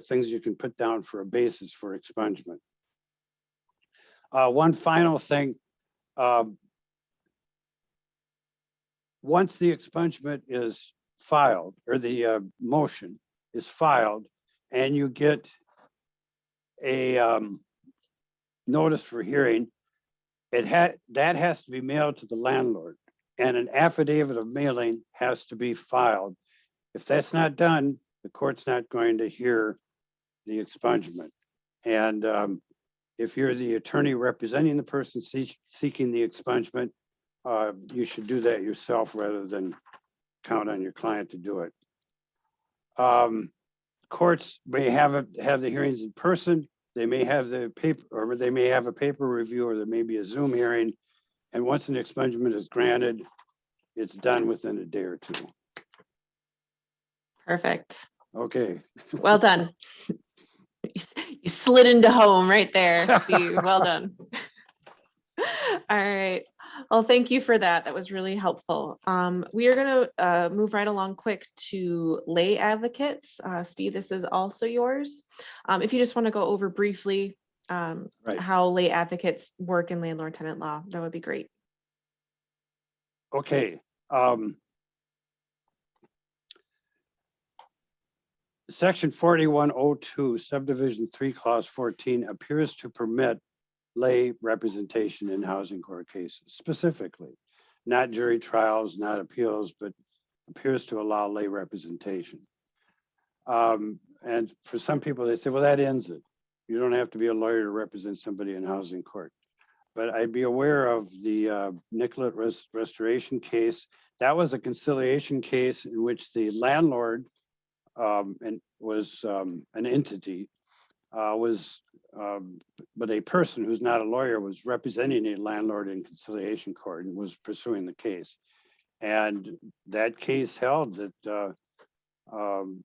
things you can put down for a basis for expungement. One final thing, once the expungement is filed, or the motion is filed, and you get a notice for hearing, that has to be mailed to the landlord, and an affidavit of mailing has to be filed. If that's not done, the court's not going to hear the expungement. And if you're the attorney representing the person seeking the expungement, you should do that yourself rather than count on your client to do it. Courts may have the hearings in person. They may have the paper, or they may have a paper review, or there may be a Zoom hearing. And once an expungement is granted, it's done within a day or 2. Perfect. Okay. Well done. You slid into home right there, Steve. Well done. All right. Well, thank you for that. That was really helpful. We are going to move right along quick to lay advocates. Steve, this is also yours. If you just want to go over briefly Right. how lay advocates work in landlord tenant law, that would be great. Okay. Section 4102, subdivision 3, clause 14 appears to permit lay representation in housing court cases, specifically, not jury trials, not appeals, but appears to allow lay representation. And for some people, they say, well, that ends it. You don't have to be a lawyer to represent somebody in housing court. But I'd be aware of the Nicollet restoration case. That was a conciliation case in which the landlord and was an entity, but a person who's not a lawyer was representing a landlord in conciliation court and was pursuing the case. And that case held that to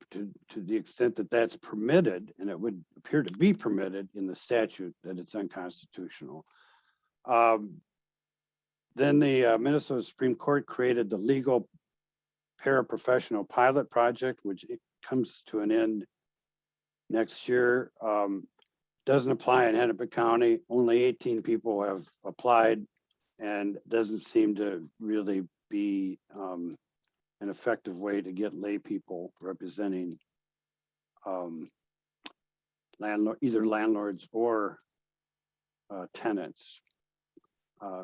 the extent that that's permitted, and it would appear to be permitted in the statute, that it's unconstitutional. Then the Minnesota Supreme Court created the legal paraprofessional pilot project, which it comes to an end next year. Doesn't apply in Hennepin County. Only 18 people have applied, and doesn't seem to really be an effective way to get lay people representing either landlords or tenants.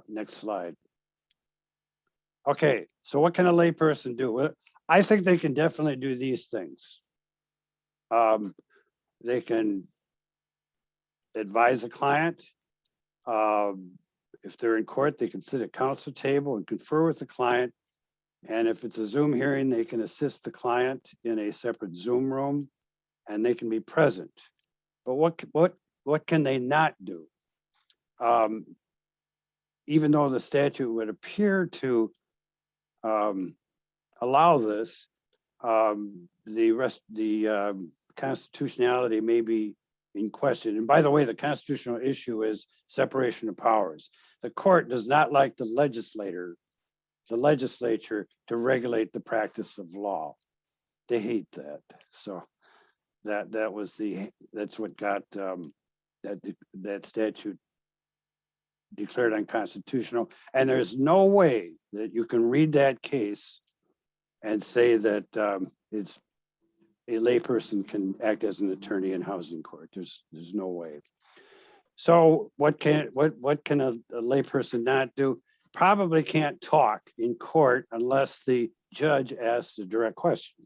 Next slide. Okay, so what can a lay person do? Well, I think they can definitely do these things. They can advise a client. If they're in court, they can sit at counsel table and confer with the client. And if it's a Zoom hearing, they can assist the client in a separate Zoom room, and they can be present. But what can they not do? Even though the statute would appear to allow this, the constitutionality may be in question. And by the way, the constitutional issue is separation of powers. The court does not like the legislature to regulate the practice of law. They hate that. So that's what got that statute declared unconstitutional. And there's no way that you can read that case and say that it's a layperson can act as an attorney in housing court. There's no way. So what can a layperson not do? Probably can't talk in court unless the judge asks a direct question.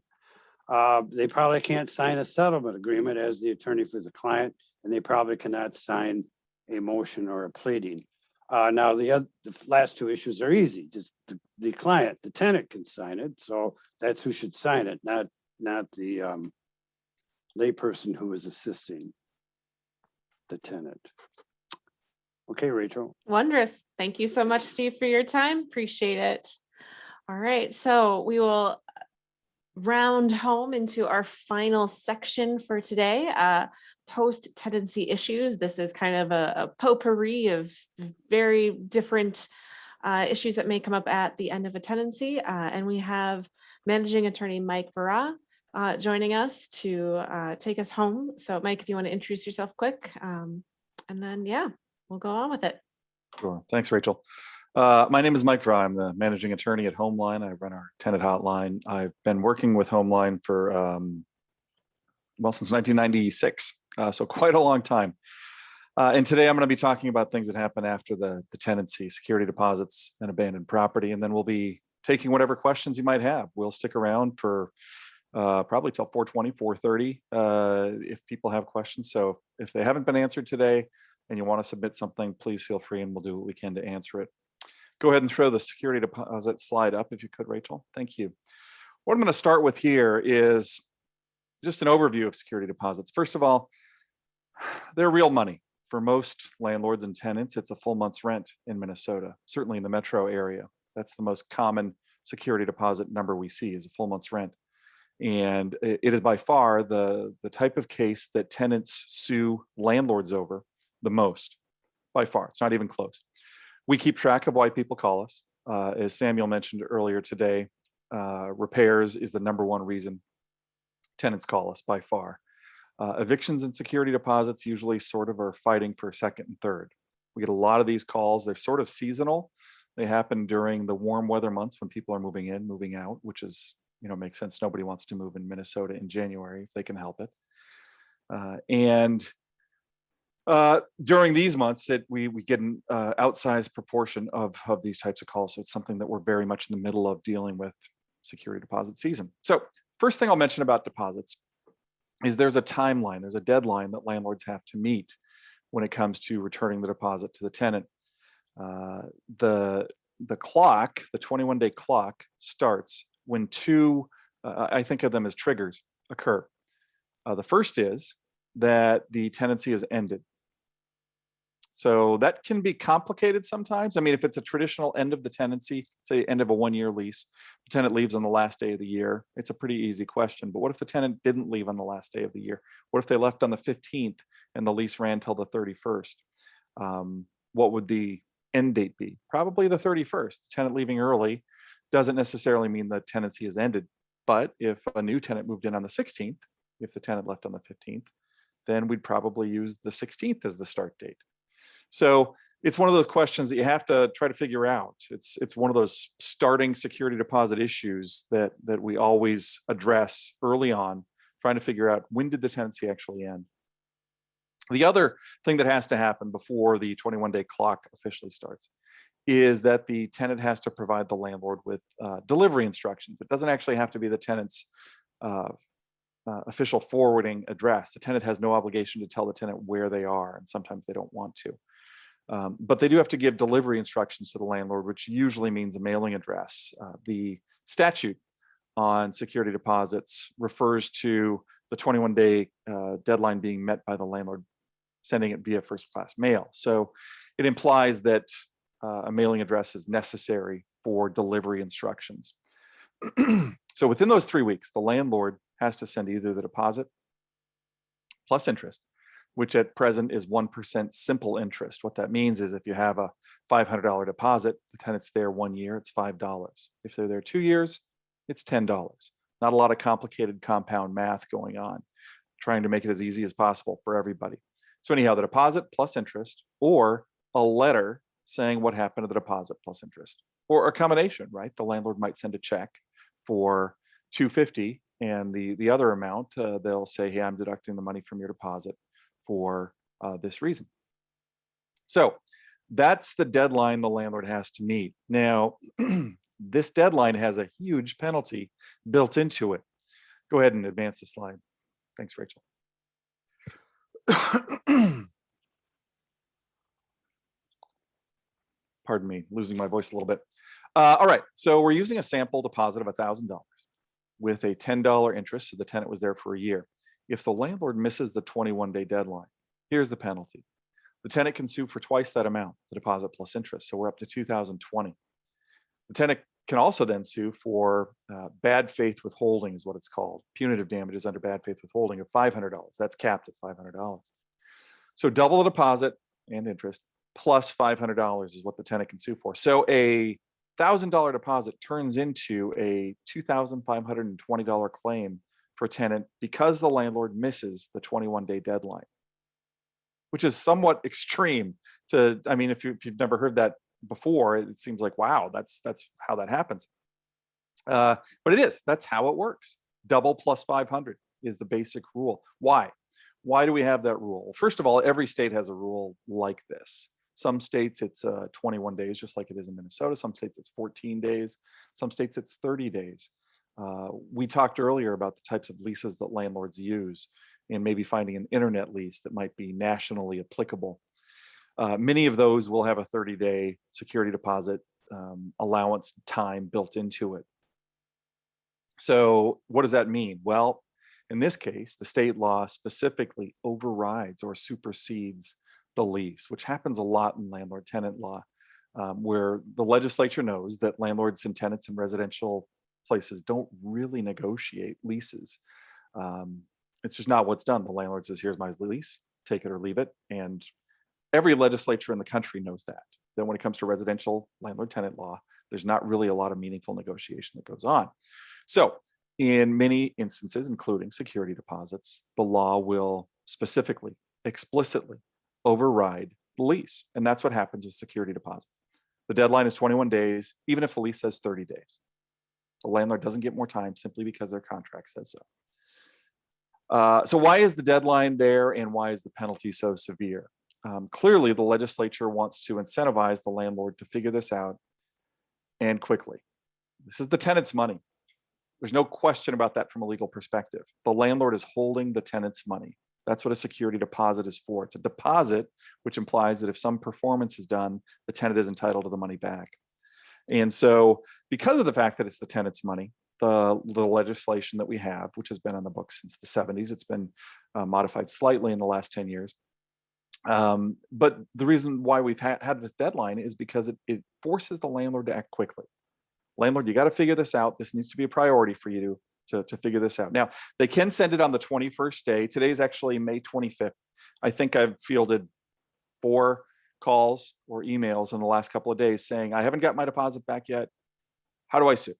They probably can't sign a settlement agreement as the attorney for the client, and they probably cannot sign a motion or a pleading. Now the last two issues are easy. Just the client, the tenant can sign it. So that's who should sign it, not the layperson who is assisting the tenant. Okay, Rachel. Wondrous. Thank you so much, Steve, for your time. Appreciate it. All right, so we will round home into our final section for today, post-tenancy issues. This is kind of a potpourri of very different issues that may come up at the end of a tenancy. And we have Managing Attorney Mike Vera joining us to take us home. So Mike, if you want to introduce yourself quick, and then, yeah, we'll go on with it. Sure. Thanks, Rachel. My name is Mike Vera. I'm the managing attorney at Homeline. I run our tenant hotline. I've been working with Homeline for, well, since 1996, so quite a long time. And today I'm going to be talking about things that happen after the tenancy, security deposits, and abandoned property. And then we'll be taking whatever questions you might have. We'll stick around for probably till 4:20, 4:30 if people have questions. So if they haven't been answered today and you want to submit something, please feel free and we'll do what we can to answer it. Go ahead and throw the security deposit slide up if you could, Rachel. Thank you. What I'm going to start with here is just an overview of security deposits. First of all, they're real money. For most landlords and tenants, it's a full month's rent in Minnesota, certainly in the metro area. That's the most common security deposit number we see is a full month's rent. And it is by far the type of case that tenants sue landlords over the most, by far. It's not even close. We keep track of why people call us. As Samuel mentioned earlier today, repairs is the #1 reason tenants call us by far. Evictions and security deposits usually sort of are fighting for second and third. We get a lot of these calls. They're sort of seasonal. They happen during the warm weather months when people are moving in, moving out, which is, makes sense. Nobody wants to move in Minnesota in January if they can help it. During these months that we get an outsized proportion of these types of calls. So it's something that we're very much in the middle of dealing with security deposit season. So first thing I'll mention about deposits is there's a timeline, there's a deadline that landlords have to meet when it comes to returning the deposit to the tenant. The clock, the 21-day clock starts when two, I think of them as triggers, occur. The first is that the tenancy is ended. So that can be complicated sometimes. I mean, if it's a traditional end of the tenancy, say end of a 1-year lease, the tenant leaves on the last day of the year, it's a pretty easy question. But what if the tenant didn't leave on the last day of the year? What if they left on the 15th and the lease ran till the 31st? What would the end date be? Probably the 31st. The tenant leaving early doesn't necessarily mean the tenancy is ended. But if a new tenant moved in on the 16th, if the tenant left on the 15th, then we'd probably use the 16th as the start date. So it's one of those questions that you have to try to figure out. It's one of those starting security deposit issues that we always address early on, trying to figure out when did the tenancy actually end. The other thing that has to happen before the 21-day clock officially starts is that the tenant has to provide the landlord with delivery instructions. It doesn't actually have to be the tenant's official forwarding address. The tenant has no obligation to tell the tenant where they are, and sometimes they don't want to. But they do have to give delivery instructions to the landlord, which usually means a mailing address. The statute on security deposits refers to the 21-day deadline being met by the landlord sending it via first-class mail. So it implies that a mailing address is necessary for delivery instructions. So within those 3 weeks, the landlord has to send either the deposit plus interest, which at present is 1% simple interest. What that means is if you have a $500 deposit, the tenant's there 1 year, it's $5. If they're there 2 years, it's $10. Not a lot of complicated compound math going on, trying to make it as easy as possible for everybody. So anyhow, the deposit plus interest, or a letter saying what happened to the deposit plus interest, or a combination, right? The landlord might send a check for $250, and the other amount, they'll say, hey, I'm deducting the money from your deposit for this reason. So that's the deadline the landlord has to meet. Now, this deadline has a huge penalty built into it. Go ahead and advance the slide. Thanks, Rachel. Pardon me, losing my voice a little bit. All right, so we're using a sample deposit of $1,000 with a $10 interest, so the tenant was there for a year. If the landlord misses the 21-day deadline, here's the penalty. The tenant can sue for twice that amount, the deposit plus interest, so we're up to $2,020. The tenant can also then sue for bad faith withholding is what it's called. Punitive damages under bad faith withholding of $500. That's capped at $500. So double the deposit and interest plus $500 is what the tenant can sue for. So a $1,000 deposit turns into a $2,520 claim for a tenant because the landlord misses the 21-day deadline, which is somewhat extreme to, I mean, if you've never heard that before, it seems like, wow, that's how that happens. But it is, that's how it works. Double plus 500 is the basic rule. Why? Why do we have that rule? Well, first of all, every state has a rule like this. Some states it's 21 days, just like it is in Minnesota. Some states it's 14 days. Some states it's 30 days. We talked earlier about the types of leases that landlords use and maybe finding an internet lease that might be nationally applicable. Many of those will have a 30-day security deposit allowance time built into it. So what does that mean? Well, in this case, the state law specifically overrides or supersedes the lease, which happens a lot in landlord-tenant law, where the legislature knows that landlords and tenants in residential places don't really negotiate leases. It's just not what's done. The landlord says, here's my lease, take it or leave it. And every legislature in the country knows that. Then when it comes to residential landlord-tenant law, there's not really a lot of meaningful negotiation that goes on. So in many instances, including security deposits, the law will specifically, explicitly override the lease. And that's what happens with security deposits. The deadline is 21 days, even if the lease says 30 days. The landlord doesn't get more time simply because their contract says so. So why is the deadline there and why is the penalty so severe? Clearly, the legislature wants to incentivize the landlord to figure this out and quickly. This is the tenant's money. There's no question about that from a legal perspective. The landlord is holding the tenant's money. That's what a security deposit is for. It's a deposit, which implies that if some performance is done, the tenant is entitled to the money back. And so because of the fact that it's the tenant's money, the legislation that we have, which has been on the books since the 70s, it's been modified slightly in the last 10 years, But the reason why we've had this deadline is because it forces the landlord to act quickly. Landlord, you got to figure this out. This needs to be a priority for you to figure this out. Now, they can send it on the 21st day. Today's actually May 25th. I think I've fielded 4 calls or emails in the last couple of days saying, I haven't got my deposit back yet. How do I sue?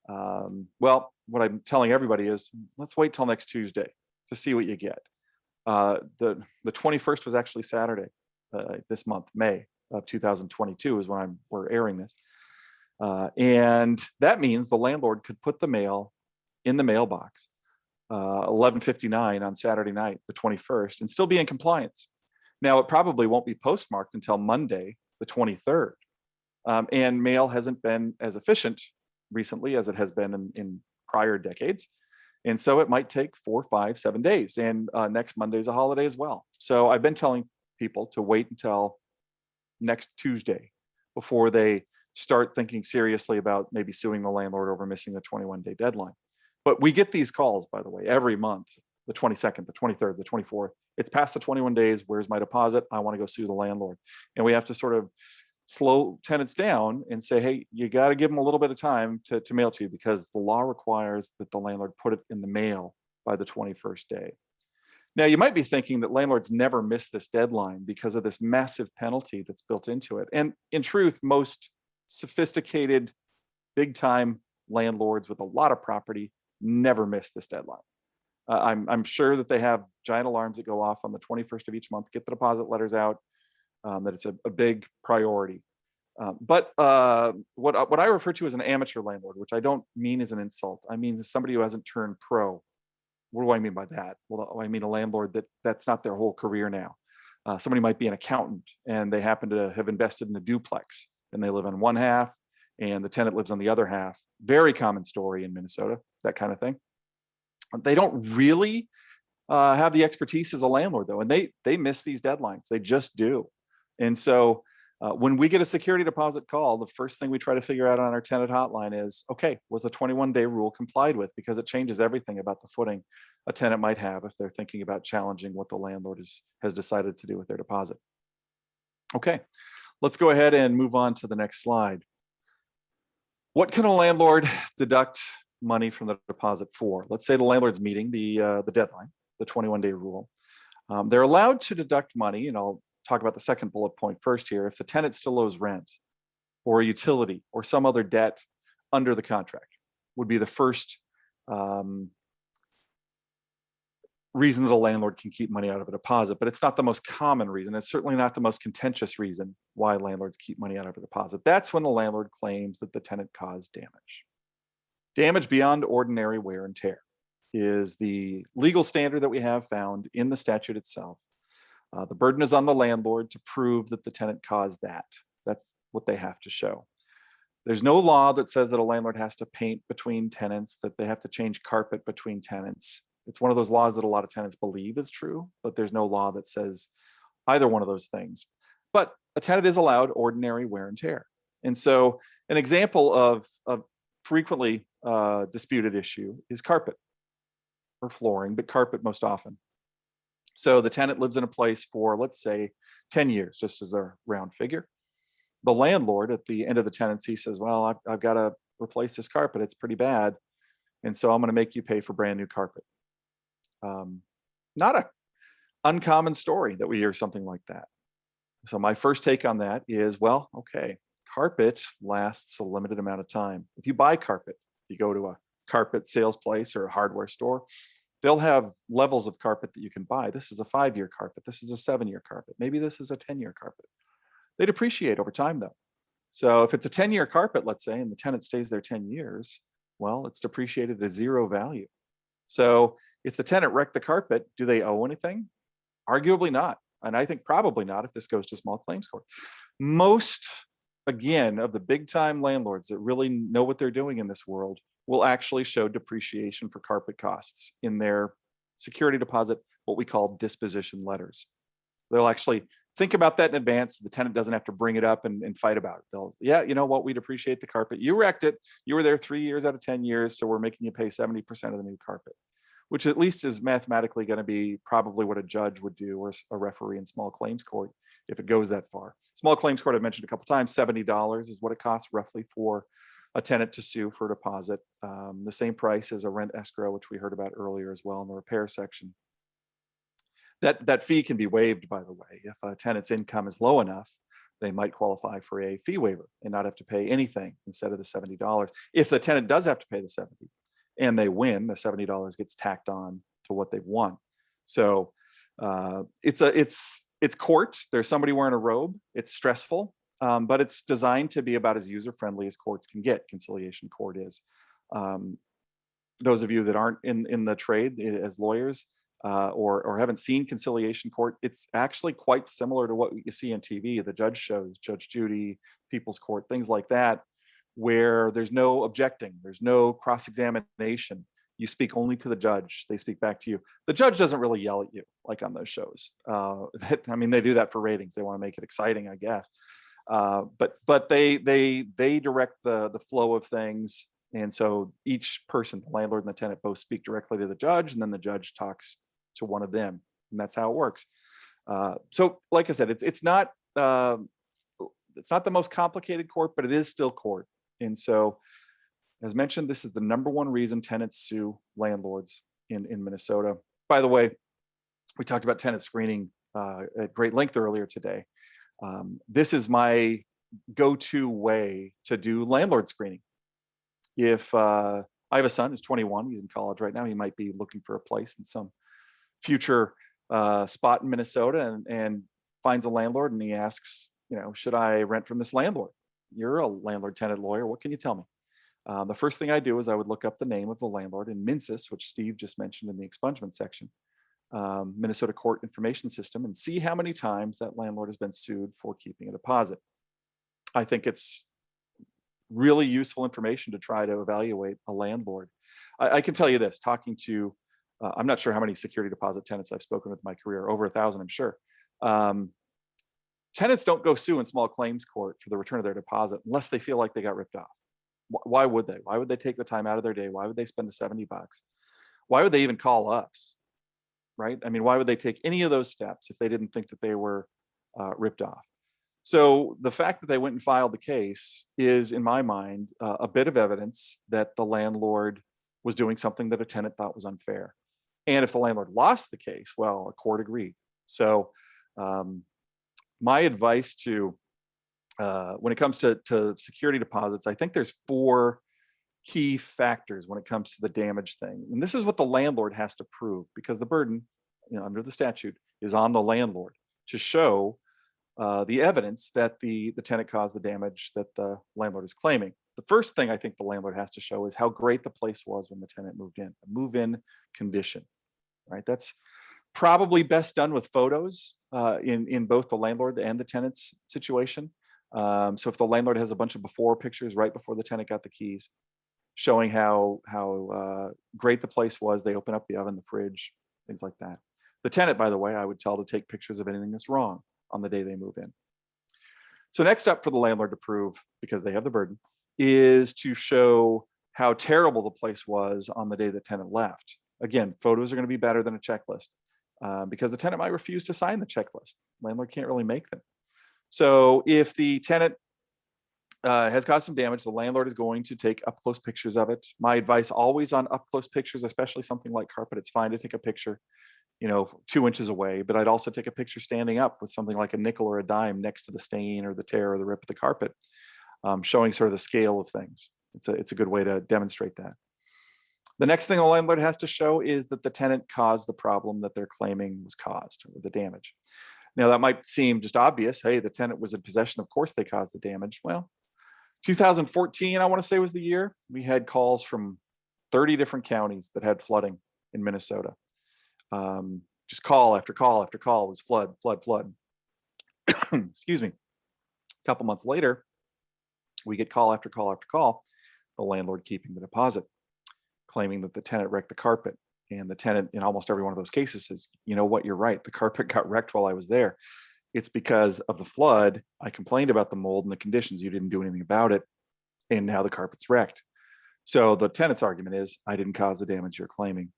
Well, what I'm telling everybody is, let's wait till next Tuesday to see what you get. The 21st was actually Saturday this month, May of 2022 is when we're airing this. And that means the landlord could put the mail in the mailbox 11:59 on Saturday night, the 21st, and still be in compliance. Now, it probably won't be postmarked until Monday, the 23rd. And mail hasn't been as efficient recently as it has been in prior decades. And so it might take 4, 5, 7 days. And next Monday is a holiday as well. So I've been telling people to wait until next Tuesday before they start thinking seriously about maybe suing the landlord over missing the 21-day deadline. But we get these calls, by the way, every month, the 22nd, the 23rd, the 24th. It's past the 21 days. Where's my deposit? I want to go sue the landlord. And we have to sort of slow tenants down and say, hey, you got to give them a little bit of time to mail to you, because the law requires that the landlord put it in the mail by the 21st day. Now, you might be thinking that landlords never miss this deadline because of this massive penalty that's built into it. And in truth, most sophisticated, big-time landlords with a lot of property never miss this deadline. I'm sure that they have giant alarms that go off on the 21st of each month, get the deposit letters out, that it's a big priority. But what I refer to as an amateur landlord, which I don't mean as an insult, I mean as somebody who hasn't turned pro. What do I mean by that? Well, I mean a landlord that's not their whole career now. Somebody might be an accountant and they happen to have invested in a duplex and they live on one half and the tenant lives on the other half. Very common story in Minnesota, that kind of thing. They don't really have the expertise as a landlord though, and they miss these deadlines. They just do. And so when we get a security deposit call, the first thing we try to figure out on our tenant hotline is, okay, was the 21-day rule complied with? Because it changes everything about the footing a tenant might have if they're thinking about challenging what the landlord has decided to do with their deposit. Okay, let's go ahead and move on to the next slide. What can a landlord deduct money from the deposit for? Let's say the landlord's meeting the deadline, the 21-day rule. They're allowed to deduct money, and I'll talk about the second bullet point first here, if the tenant still owes rent or a utility or some other debt under the contract, would be the first reason that a landlord can keep money out of a deposit. But it's not the most common reason. It's certainly not the most contentious reason why landlords keep money out of a deposit. That's when the landlord claims that the tenant caused damage. Damage beyond ordinary wear and tear is the legal standard that we have found in the statute itself. The burden is on the landlord to prove that the tenant caused that. That's what they have to show. There's no law that says that a landlord has to paint between tenants, that they have to change carpet between tenants. It's one of those laws that a lot of tenants believe is true, but there's no law that says either one of those things. But a tenant is allowed ordinary wear and tear. And so an example of a frequently disputed issue is carpet or flooring, but carpet most often. So the tenant lives in a place for, let's say, 10 years, just as a round figure. The landlord at the end of the tenancy says, well, I've got to replace this carpet. It's pretty bad. And so I'm going to make you pay for brand new carpet. Not an uncommon story that we hear something like that. So my first take on that is, well, okay, carpet lasts a limited amount of time. If you buy carpet, you go to a carpet sales place or a hardware store, they'll have levels of carpet that you can buy. This is a 5-year carpet. This is a 7-year carpet. Maybe this is a 10-year carpet. They depreciate over time though. So if it's a 10-year carpet, let's say, and the tenant stays there 10 years, well, it's depreciated at zero value. So if the tenant wrecked the carpet, do they owe anything? Arguably not. And I think probably not if this goes to small claims court. Most, again, of the big time landlords that really know what they're doing in this world will actually show depreciation for carpet costs in their security deposit, what we call disposition letters. They'll actually think about that in advance so the tenant doesn't have to bring it up and fight about it. They'll, yeah, you know what, we depreciate the carpet. You wrecked it. You were there 3 years out of 10 years, so we're making you pay 70% of the new carpet. which at least is mathematically going to be probably what a judge would do or a referee in small claims court if it goes that far. Small claims court, I've mentioned a couple times, $70 is what it costs roughly for a tenant to sue for a deposit. The same price as a rent escrow, which we heard about earlier as well in the repair section. That fee can be waived, by the way. If a tenant's income is low enough, they might qualify for a fee waiver and not have to pay anything instead of the $70. If the tenant does have to pay the $70 and they win, the $70 gets tacked on to what they've won. So it's court. There's somebody wearing a robe. It's stressful, but it's designed to be about as user-friendly as courts can get. Conciliation court is. Those of you that aren't in the trade as lawyers or haven't seen conciliation court, it's actually quite similar to what you see on TV, the judge shows, Judge Judy, People's Court, things like that, where there's no objecting, there's no cross-examination. You speak only to the judge, they speak back to you. The judge doesn't really yell at you like on those shows. I mean, they do that for ratings. They want to make it exciting, I guess. But they direct the flow of things. And so each person, the landlord and the tenant, both speak directly to the judge, and then the judge talks to one of them, and that's how it works. So, like I said, it's not the most complicated court, but it is still court. And so, as mentioned, this is the #1 reason tenants sue landlords in Minnesota. By the way, we talked about tenant screening at great length earlier today. This is my go-to way to do landlord screening. If I have a son who's 21, he's in college right now, he might be looking for a place in some future spot in Minnesota and finds a landlord and he asks, should I rent from this landlord? You're a landlord tenant lawyer. What can you tell me? The first thing I do is I would look up the name of the landlord in MinSys, which Steve just mentioned in the expungement section, Minnesota Court Information System, and see how many times that landlord has been sued for keeping a deposit. I think it's really useful information to try to evaluate a landlord. I can tell you this, talking to, I'm not sure how many security deposit tenants I've spoken with in my career, over 1,000, I'm sure. Tenants don't go sue in small claims court for the return of their deposit unless they feel like they got ripped off. Why would they? Why would they take the time out of their day? Why would they spend the $70? Why would they even call us? Right? I mean, why would they take any of those steps if they didn't think that they were ripped off? So the fact that they went and filed the case is, in my mind, a bit of evidence that the landlord was doing something that a tenant thought was unfair. And if the landlord lost the case, well, a court agreed. So my advice to, when it comes to security deposits, I think there's 4 key factors when it comes to the damage thing. And this is what the landlord has to prove, because the burden, under the statute, is on the landlord to show the evidence that the tenant caused the damage that the landlord is claiming. The first thing I think the landlord has to show is how great the place was when the tenant moved in, a move-in condition, right? That's probably best done with photos in both the landlord and the tenant's situation. So if the landlord has a bunch of before pictures right before the tenant got the keys, showing how great the place was, they open up the oven, the fridge, things like that. The tenant, by the way, I would tell to take pictures of anything that's wrong on the day they move in. So next up for the landlord to prove, because they have the burden, is to show how terrible the place was on the day the tenant left. Again, photos are going to be better than a checklist because the tenant might refuse to sign the checklist. Landlord can't really make them. So if the tenant has caused some damage, the landlord is going to take up close pictures of it. My advice always on up close pictures, especially something like carpet, it's fine to take a picture 2 inches away, but I'd also take a picture standing up with something like a nickel or a dime next to the stain or the tear or the rip of the carpet, showing sort of the scale of things. It's a good way to demonstrate that. The next thing the landlord has to show is that the tenant caused the problem that they're claiming was caused, or the damage. Now that might seem just obvious. Hey, the tenant was in possession. Of course they caused the damage. Well, 2014, I want to say, was the year. We had calls from 30 different counties that had flooding in Minnesota. Just call after call after call was flood, flood, flood. Excuse me. A couple months later, we get call after call after call, the landlord keeping the deposit, claiming that the tenant wrecked the carpet. And the tenant, in almost every one of those cases, says, you know what, you're right. The carpet got wrecked while I was there. It's because of the flood. I complained about the mold and the conditions. You didn't do anything about it. And now the carpet's wrecked. So the tenant's argument is, I didn't cause the damage you're claiming.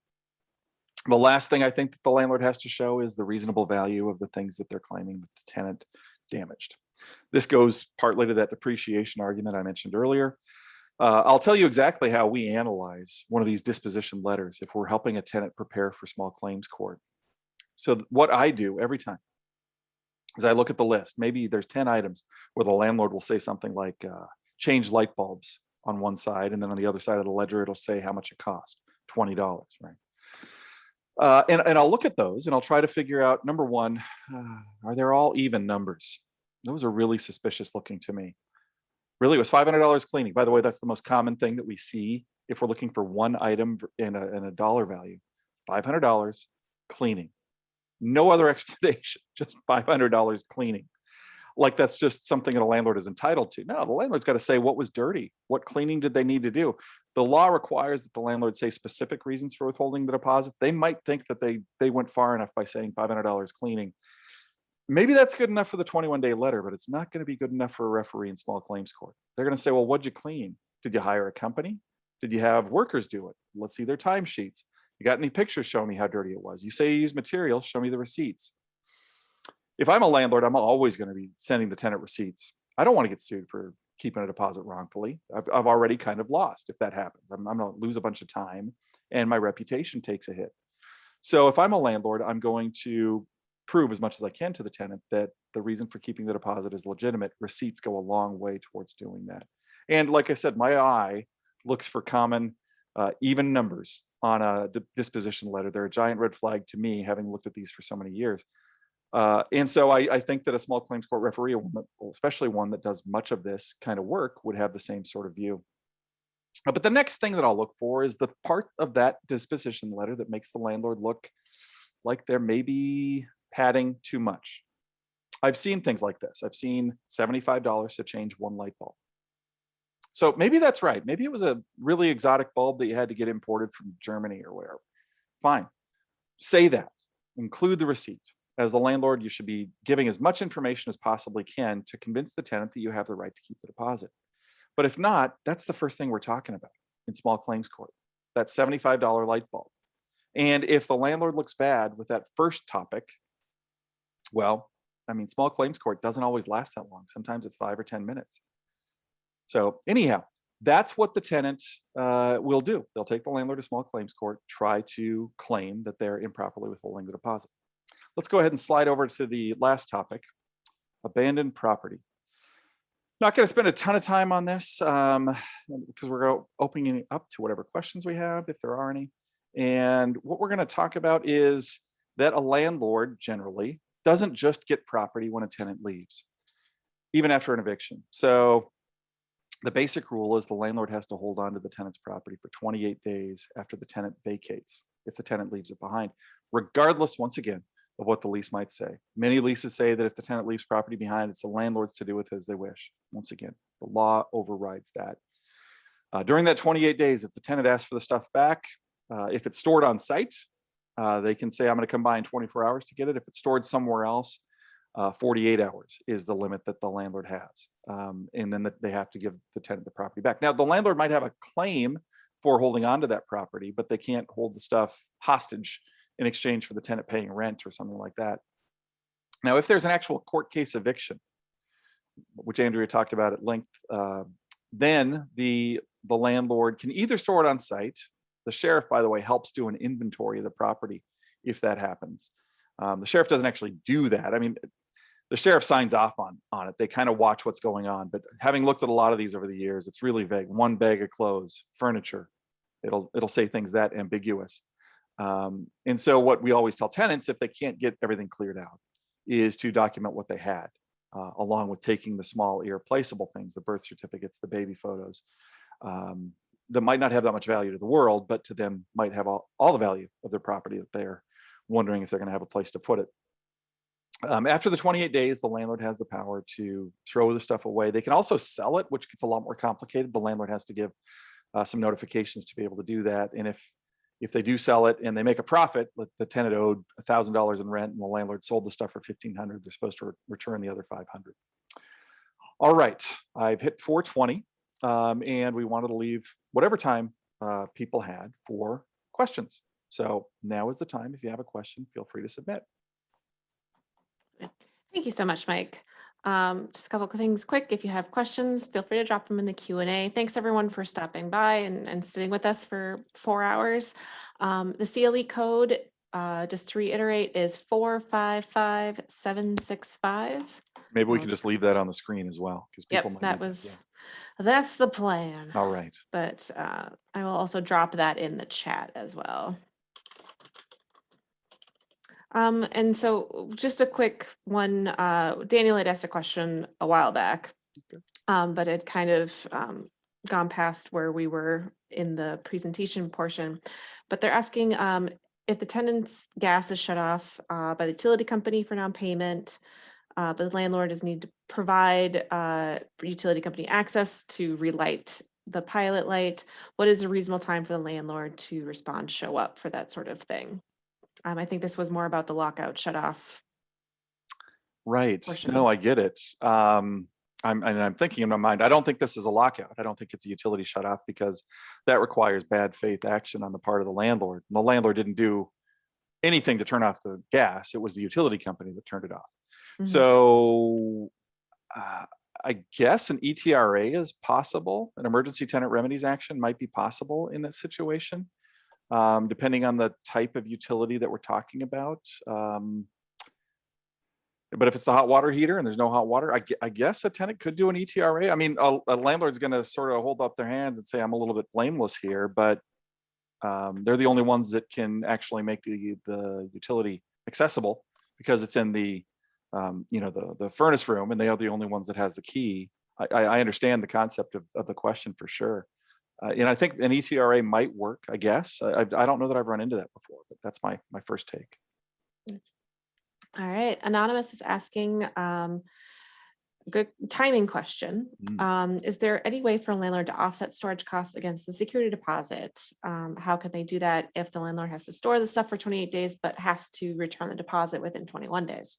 The last thing I think that the landlord has to show is the reasonable value of the things that they're claiming that the tenant damaged. This goes partly to that depreciation argument I mentioned earlier. I'll tell you exactly how we analyze one of these disposition letters if we're helping a tenant prepare for small claims court. So what I do every time is I look at the list. Maybe there's 10 items where the landlord will say something like change light bulbs on one side, and then on the other side of the ledger, it'll say how much it cost, $20, right? And I'll look at those and I'll try to figure out, number one, are they all even numbers? Those are really suspicious looking to me. Really, it was $500 cleaning. By the way, that's the most common thing that we see if we're looking for one item in a dollar value. $500 cleaning. No other explanation, just $500 cleaning. Like that's just something that a landlord is entitled to. No, the landlord's got to say what was dirty, what cleaning did they need to do. The law requires that the landlord say specific reasons for withholding the deposit. They might think that they went far enough by saying $500 cleaning. Maybe that's good enough for the 21-day letter, but it's not going to be good enough for a referee in small claims court. They're going to say, well, what'd you clean? Did you hire a company? Did you have workers do it? Let's see their timesheets. You got any pictures showing me how dirty it was? You say you use materials, show me the receipts. If I'm a landlord, I'm always going to be sending the tenant receipts. I don't want to get sued for keeping a deposit wrongfully. I've already kind of lost if that happens. I'm going to lose a bunch of time and my reputation takes a hit. So if I'm a landlord, I'm going to prove as much as I can to the tenant that the reason for keeping the deposit is legitimate. Receipts go a long way towards doing that. And like I said, my eye looks for common even numbers on a disposition letter. They're a giant red flag to me, having looked at these for so many years. And so I think that a small claims court referee, especially one that does much of this kind of work, would have the same sort of view. But the next thing that I'll look for is the part of that disposition letter that makes the landlord look like they're maybe padding too much. I've seen things like this. I've seen $75 to change one light bulb. So maybe that's right. Maybe it was a really exotic bulb that you had to get imported from Germany or wherever. Fine. Say that. Include the receipt. As the landlord, you should be giving as much information as possibly can to convince the tenant that you have the right to keep the deposit. But if not, that's the first thing we're talking about in small claims court, that $75 light bulb. And if the landlord looks bad with that first topic, well, I mean, small claims court doesn't always last that long. Sometimes it's 5 or 10 minutes. So anyhow, that's what the tenant will do. They'll take the landlord to small claims court, try to claim that they're improperly withholding the deposit. Let's go ahead and slide over to the last topic, abandoned property. Not going to spend a ton of time on this because we're opening up to whatever questions we have, if there are any. And what we're going to talk about is that a landlord generally doesn't just get property when a tenant leaves, even after an eviction. So the basic rule is the landlord has to hold on to the tenant's property for 28 days after the tenant vacates, if the tenant leaves it behind, regardless, once again, of what the lease might say. Many leases say that if the tenant leaves property behind, it's the landlord's to do with as they wish. Once again, the law overrides that. During that 28 days, if the tenant asks for the stuff back, if it's stored on site, they can say, I'm going to come by in 24 hours to get it. If it's stored somewhere else, 48 hours is the limit that the landlord has. And then they have to give the tenant the property back. Now, the landlord might have a claim for holding on to that property, but they can't hold the stuff hostage in exchange for the tenant paying rent or something like that. Now, if there's an actual court case eviction, which Andrea talked about at length, then the landlord can either store it on site. The sheriff, by the way, helps do an inventory of the property if that happens. The sheriff doesn't actually do that. I mean, the sheriff signs off on it. They kind of watch what's going on. But having looked at a lot of these over the years, it's really vague. One bag of clothes, furniture. It'll say things that ambiguous. And so what we always tell tenants, if they can't get everything cleared out, is to document what they had, along with taking the small irreplaceable things, the birth certificates, the baby photos, that might not have that much value to the world, but to them might have all the value of their property that they're wondering if they're going to have a place to put it. After the 28 days, the landlord has the power to throw the stuff away. They can also sell it, which gets a lot more complicated. The landlord has to give some notifications to be able to do that. And if they do sell it and they make a profit, the tenant owed $1,000 in rent and the landlord sold the stuff for $1,500, they're supposed to return the other $500. All right, I've hit 4:20, and we wanted to leave whatever time people had for questions. So now is the time. If you have a question, feel free to submit. Thank you so much, Mike. Just a couple of things quick. If you have questions, feel free to drop them in the Q&A. Thanks everyone for stopping by and sitting with us for 4 hours. The CLE code, just to reiterate, is 455765. Maybe we can just leave that on the screen as well, because people Yep, might that need was, that's the plan. All right. But I will also drop that in the chat as well. And so just a quick one, Daniel had asked a question a while back, but it kind of gone past where we were in the presentation portion. But they're asking if the tenant's gas is shut off by the utility company for non-payment, but the landlord does need to provide utility company access to relight the pilot light. What is a reasonable time for the landlord to respond, show up for that sort of thing? I think this was more about the lockout shut off. Right. Portion. No, I get it. I'm thinking in my mind, I don't think this is a lockout. I don't think it's a utility shut off, because that requires bad faith action on the part of the landlord. And the landlord didn't do anything to turn off the gas. It was the utility company that turned it off. Mhm. So I guess an ETRA is possible. An emergency tenant remedies action might be possible in this situation, depending on the type of utility that we're talking about. But if it's the hot water heater and there's no hot water, I guess a tenant could do an ETRA. I mean, a landlord's going to sort of hold up their hands and say, I'm a little bit blameless here, but they're the only ones that can actually make the utility accessible, because it's in the the furnace room, and they are the only ones that has the key. I understand the concept of the question for sure. And I think an ETRA might work, I guess. I don't know that I've run into that before, but that's my first take. All right. Anonymous is asking, good timing question. Is there any way for a landlord to offset storage costs against the security deposit? How can they do that if the landlord has to store the stuff for 28 days, but has to return the deposit within 21 days?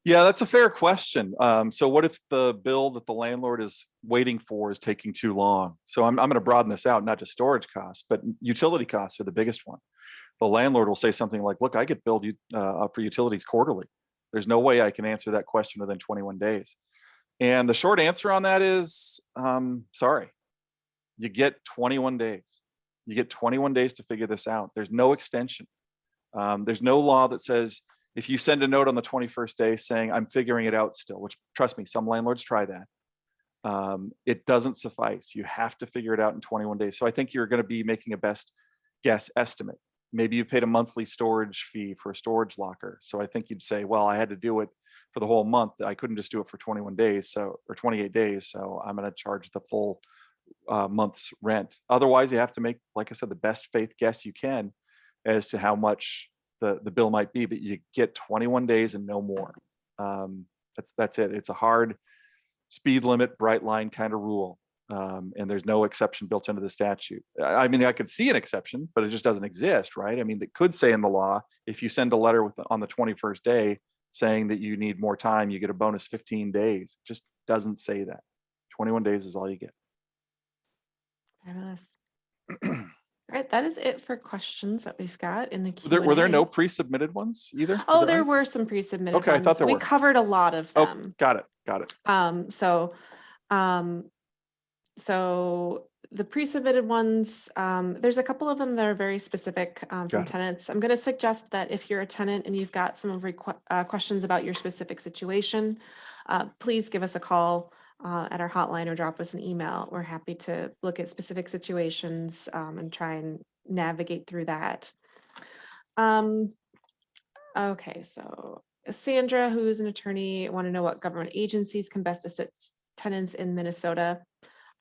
Yeah, that's a fair question. So what if the bill that the landlord is waiting for is taking too long? So I'm going to broaden this out, not just storage costs, but utility costs are the biggest one. The landlord will say something like, look, I get billed for utilities quarterly. There's no way I can answer that question within 21 days. And the short answer on that is, sorry, you get 21 days. You get 21 days to figure this out. There's no extension. There's no law that says, if you send a note on the 21st day saying, I'm figuring it out still, which trust me, some landlords try that. It doesn't suffice. You have to figure it out in 21 days. So I think you're going to be making a best guess estimate. Maybe you paid a monthly storage fee for a storage locker. So I think you'd say, well, I had to do it for the whole month. I couldn't just do it for 21 days, or 28 days. So I'm going to charge the full month's rent. Otherwise, you have to make, like I said, the best faith guess you can as to how much the bill might be, but you get 21 days and no more. That's it. It's a hard speed limit, bright line kind of rule. And there's no exception built into the statute. I mean, I could see an exception, but it just doesn't exist, right? I mean, it could say in the law, if you send a letter on the 21st day saying that you need more time, you get a bonus 15 days. It just doesn't say that. 21 days is all you get. Fabulous. All right, that is it for questions that we've got in the Q&A. Were there no pre-submitted ones either? Is Oh, that there right? were some pre-submitted Okay, I ones. thought there we were. covered a lot of Oh, them. got it. So the pre-submitted ones, there's a couple of them that are very specific from Got it. tenants. I'm going to suggest that if you're a tenant and you've got some questions about your specific situation, please give us a call at our hotline or drop us an email. We're happy to look at specific situations and try and navigate through that. Okay, so Sandra, who's an attorney, want to know what government agencies can best assist tenants in Minnesota.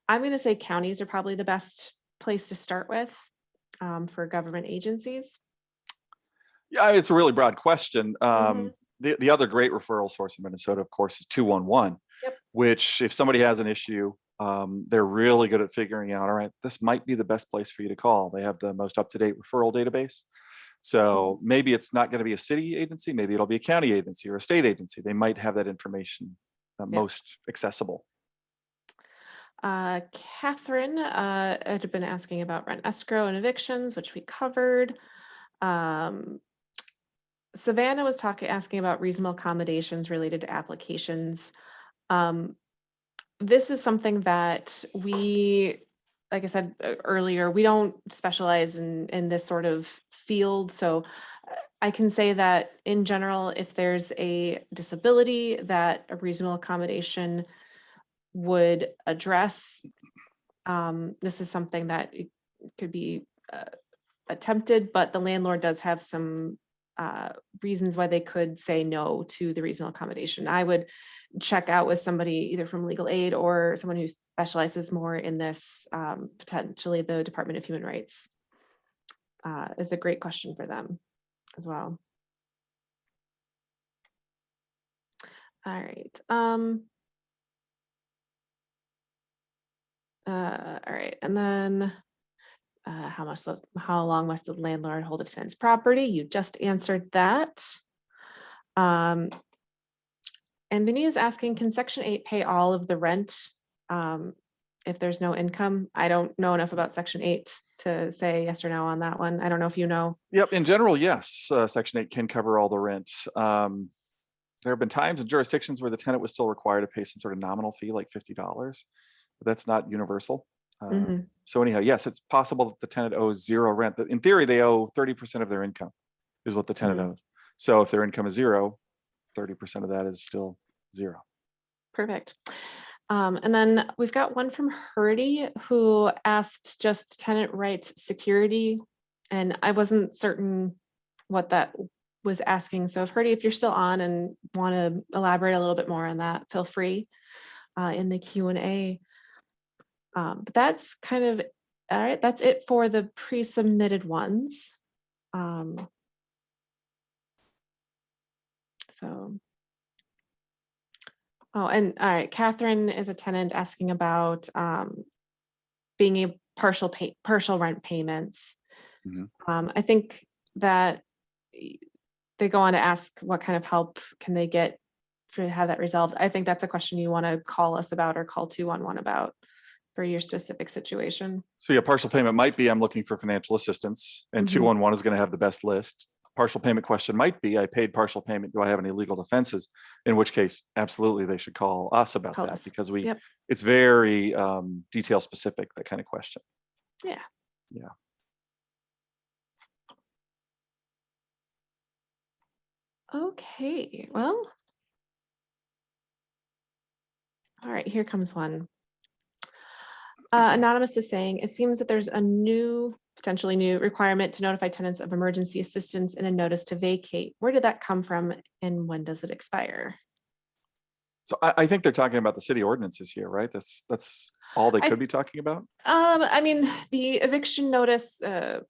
I'm going to say counties are probably the best place to start with for government agencies. Yeah, it's a really broad question. Mhm. The other great referral source in Minnesota, of course, is 211, Yep. which if somebody has an issue, they're really good at figuring out, all right, this might be the best place for you to call. They have the most up-to-date referral database. So maybe it's not going to be a city agency, maybe it'll be a county agency or a state agency. They might have that information most accessible. Catherine had been asking about rent escrow and evictions, which we covered. Savannah was asking about reasonable accommodations related to applications. This is something that we, like I said earlier, we don't specialize in this sort of field. So I can say that in general, if there's a disability that a reasonable accommodation would address, this is something that could be attempted, but the landlord does have some reasons why they could say no to the reasonable accommodation. I would check out with somebody either from legal aid or someone who specializes more in this, potentially the Department of Human Rights. Is a great question for them as well. All right. All right, and then how long must the landlord hold a tenant's property? You just answered that. And Vinny is asking, can Section 8 pay all of the rent if there's no income? I don't know enough about Section 8 to say yes or no on that one. I don't know if you know. Yep, in general, yes, Section 8 can cover all the rent. There have been times in jurisdictions where the tenant was still required to pay some sort of nominal fee, like $50, but that's not universal. So anyhow, yes, it's possible that the tenant owes zero rent. In theory, they owe 30% of their income is what the tenant owes. So if their income is zero, 30% of that is still zero. Perfect. And then we've got one from Hurdy who asked just tenant rights security, and I wasn't certain what that was asking. So if Hurdy, if you're still on and want to elaborate a little bit more on that, feel free in the Q&A. But that's kind of, all right, that's it for the pre-submitted ones. So, oh, and all right, Catherine is a tenant asking about being a partial rent payments. I think that they go on to ask what kind of help can they get to have that resolved. I think that's a question you want to call us about or call 211 about for your specific situation. So yeah, partial payment might be, I'm looking for financial assistance, and 211 is going to have the best list. Partial payment question might be, I paid partial payment, do I have any legal defenses? In which case, absolutely, they should call us about that because it's very detail specific, that kind of question. Yeah. Yeah. Okay, well, all right, here comes one. Anonymous is saying, it seems that there's a potentially new requirement to notify tenants of emergency assistance and a notice to vacate. Where did that come from and when does it expire? So I think they're talking about the city ordinances here, right? That's all they could be talking about? I mean, the eviction notice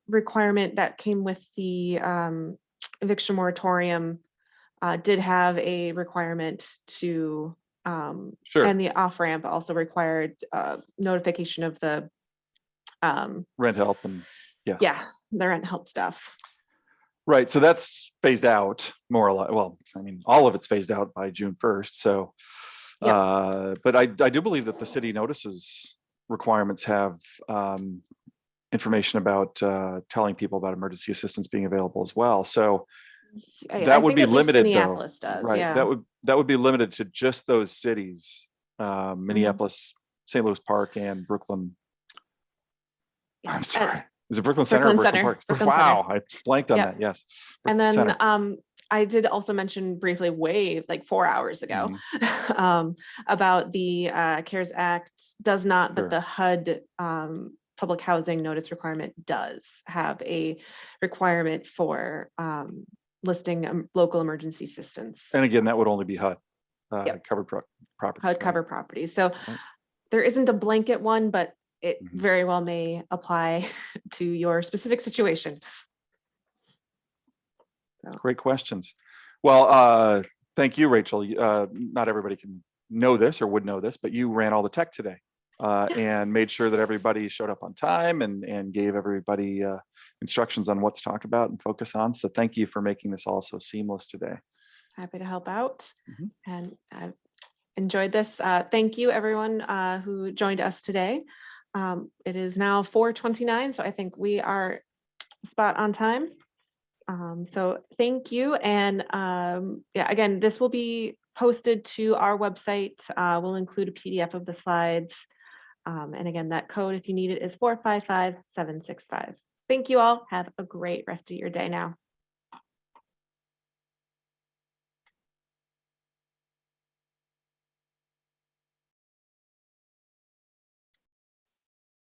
requirement that came with the eviction moratorium did have a requirement to and the off-ramp also required notification of the rent help and the rent help stuff. Right, so that's phased out more or less. Well, I mean, all of it's phased out by June 1st. So, but I do believe that the city notices requirements have information about telling people about emergency assistance being available as well. So that would be limited, Minneapolis though. Does, right? Yeah. That would be limited to just those cities, Minneapolis, St. Louis Park, and Brooklyn. I'm sorry. Is it Brooklyn Center or Brooklyn Park? Wow, I blanked on that. Yes. Brooklyn and then I did also mention briefly like 4 hours ago about the CARES Act does not, but the HUD public housing notice requirement does have a requirement for listing local emergency assistance. And again, that would only be HUD covered properties. HUD covered properties. So there isn't a blanket one, but it very well may apply to your specific situation. So. Great questions. Well, thank you, Rachel. Not everybody can know this or would know this, but you ran all the tech today and made sure that everybody showed up on time and gave everybody instructions on what to talk about and focus on. So thank you for making this all so seamless today. Happy to help out. And I've enjoyed this. Thank you, everyone who joined us today. It is now 4:29, so I think we are spot on time. So thank you. And yeah, again, this will be posted to our website. We'll include a PDF of the slides. And again, that code, if you need it, is 455765. Thank you all. Have a great rest of your day now.